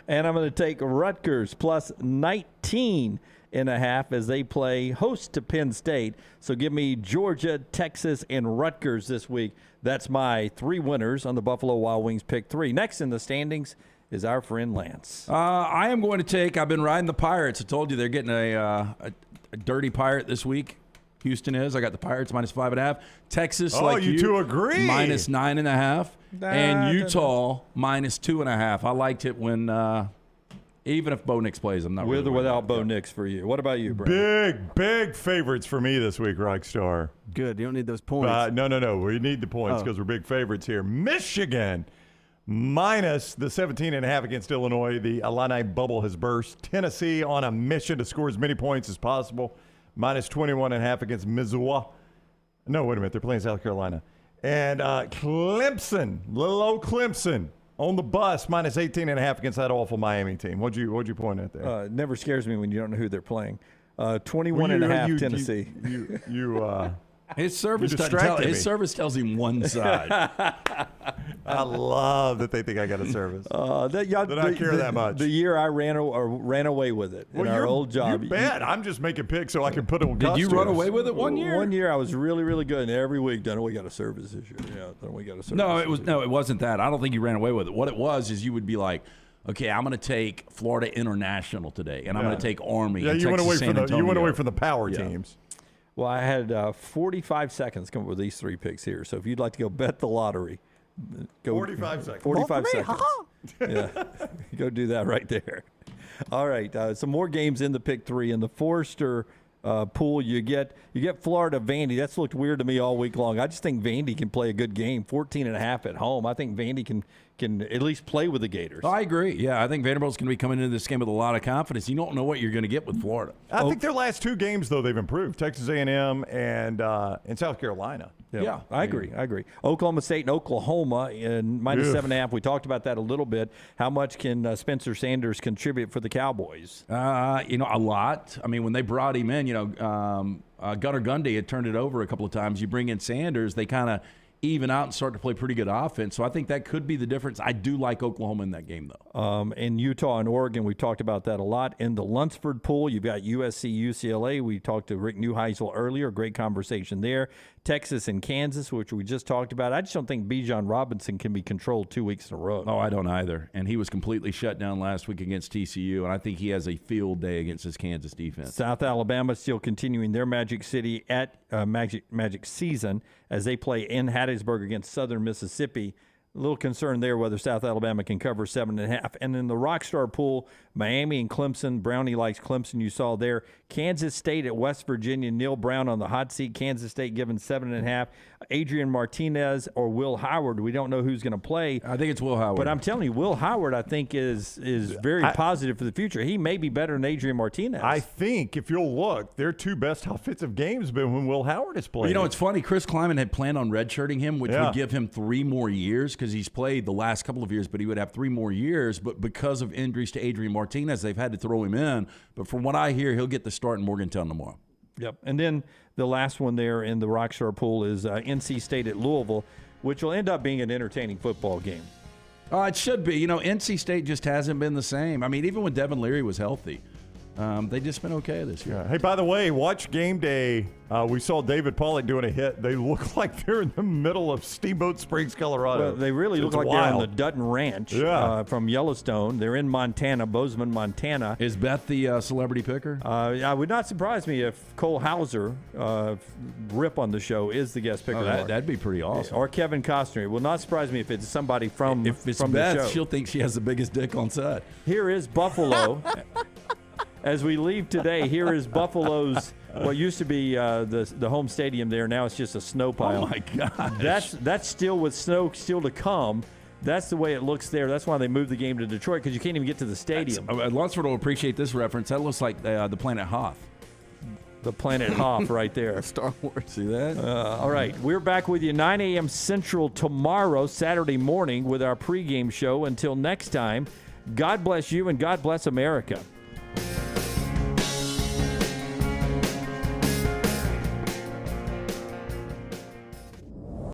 And I'm going to take Rutgers plus 19.5 as they play host to Penn State. So give me Georgia, Texas, and Rutgers this week. That's my 3 winners on the Buffalo Wild Wings Pick 3. Next in the standings is our friend Lance. I am going to take, I've been riding the Pirates. I told you they're getting a dirty Pirate this week. Houston is. I got the Pirates minus 5.5. Texas, like you two agree. Minus 9.5. And Utah minus 2.5. I liked it when, even if Bo Nix plays, I'm not with really or without Bo Nix for you. What about you, Brandon? Big favorites for me this week, Rockstar. Good. You don't need those points. No. We need the points because we're big favorites here. Michigan minus the 17.5 against Illinois. The Illini bubble has burst. Tennessee on a mission to score as many points as possible. Minus 21.5 against Missouri. No, wait a minute. They're playing South Carolina. And Clemson, little old Clemson, on the bus, minus 18.5 against that awful Miami team. What'd you point at there? It never scares me when you don't know who they're playing. 21.5 Tennessee. His service tells him one side. I love that they think I got a service. That I care that much. The year I ran away with it in our old job. You bet. I'm just making picks so I can put it on. Did you run away with it one year? One year I was really, really good, and every week, Dunno, we got a service this year. Yeah, Dunno, we got a service. No, it wasn't that. I don't think you ran away with it. What it was is you would be like, okay, I'm going to take Florida International today, and I'm going to take Army. Yeah, and you went away San from Antonio. you went away from the power teams. Well, I had 45 seconds to come up with these 3 picks here. So if you'd like to go bet the lottery, go 45 seconds. 45 seconds. Yeah, go do that right there. All right, some more games in the pick 3 in the Forrester pool. You get Florida Vandy. That's looked weird to me all week long. I just think Vandy can play a good game. 14.5 at home. I think Vandy can at least play with the Gators. I agree. Yeah, I think Vanderbilt's going to be coming into this game with a lot of confidence. You don't know what you're going to get with Florida. I think their last 2 games, though, they've improved. Texas A&M and South Carolina. Yeah, I agree. Oklahoma State and Oklahoma in minus 7.5. We talked about that a little bit. How much can Spencer Sanders contribute for the Cowboys? A lot. I mean, when they brought him in, Gunnar Gundy had turned it over a couple of times. You bring in Sanders, they kind of even out and start to play pretty good offense. So I think that could be the difference. I do like Oklahoma in that game, though. In Utah and Oregon, we talked about that a lot. In the Lunsford pool, you've got USC, UCLA. We talked to Rick Neuheisel earlier. Great conversation there. Texas and Kansas, which we just talked about. I just don't think Bijan Robinson can be controlled 2 weeks in a row. Oh, I don't either. And he was completely shut down last week against TCU, and I think he has a field day against this Kansas defense. South Alabama still continuing their Magic City at Magic season as they play in Hattiesburg against Southern Mississippi. A little concern there whether South Alabama can cover 7.5. And in the Rockstar pool, Miami and Clemson. Brownie likes Clemson, you saw there. Kansas State at West Virginia. Neil Brown on the hot seat. Kansas State given 7.5. Adrian Martinez or Will Howard. We don't know who's going to play. I think it's Will Howard. But I'm telling you, Will Howard, I think, is very positive for the future. He may be better than Adrian Martinez. I think, if you'll look, their 2 best offensive games have been when Will Howard has played. Well, it's funny. Chris Kleiman had planned on redshirting him, which would give him 3 more years because he's played the last couple of years, but he would have 3 more years. But because of injuries to Adrian Martinez, they've had to throw him in. But from what I hear, he'll get the start in Morgantown tomorrow. Yep. And then the last one there in the Rockstar pool is NC State at Louisville, which will end up being an entertaining football game. It should be. NC State just hasn't been the same. I mean, even when Devin Leary was healthy, they've just been okay this year. Yeah. Hey, by the way, watch game day. We saw David Pollock doing a hit. They look like they're in the middle of Steamboat Springs, Colorado. Well, they really look like they're on the Dutton Ranch from Yellowstone. They're in Montana, Bozeman, Montana. Is Beth the celebrity picker? I would not surprise me if Cole Hauser, Rip on the show, is the guest picker. That'd be pretty awesome. Or Kevin Costner. It will not surprise me if it's somebody from If it's from Beth, the show. she'll think she has the biggest dick on set. Here is Buffalo. As we leave today, here is Buffalo's what used to be the home stadium there. Now it's just a snow pile. Oh, my God. That's still with snow still to come. That's the way it looks there. That's why they moved the game to Detroit, because you can't even get to the stadium. Lunsford will appreciate this reference. That looks like the planet Hoth. The planet Hoth right there. Star Wars. See that? All right. We're back with you 9 a.m. Central tomorrow, Saturday morning, with our pregame show. Until next time, God bless you and God bless America.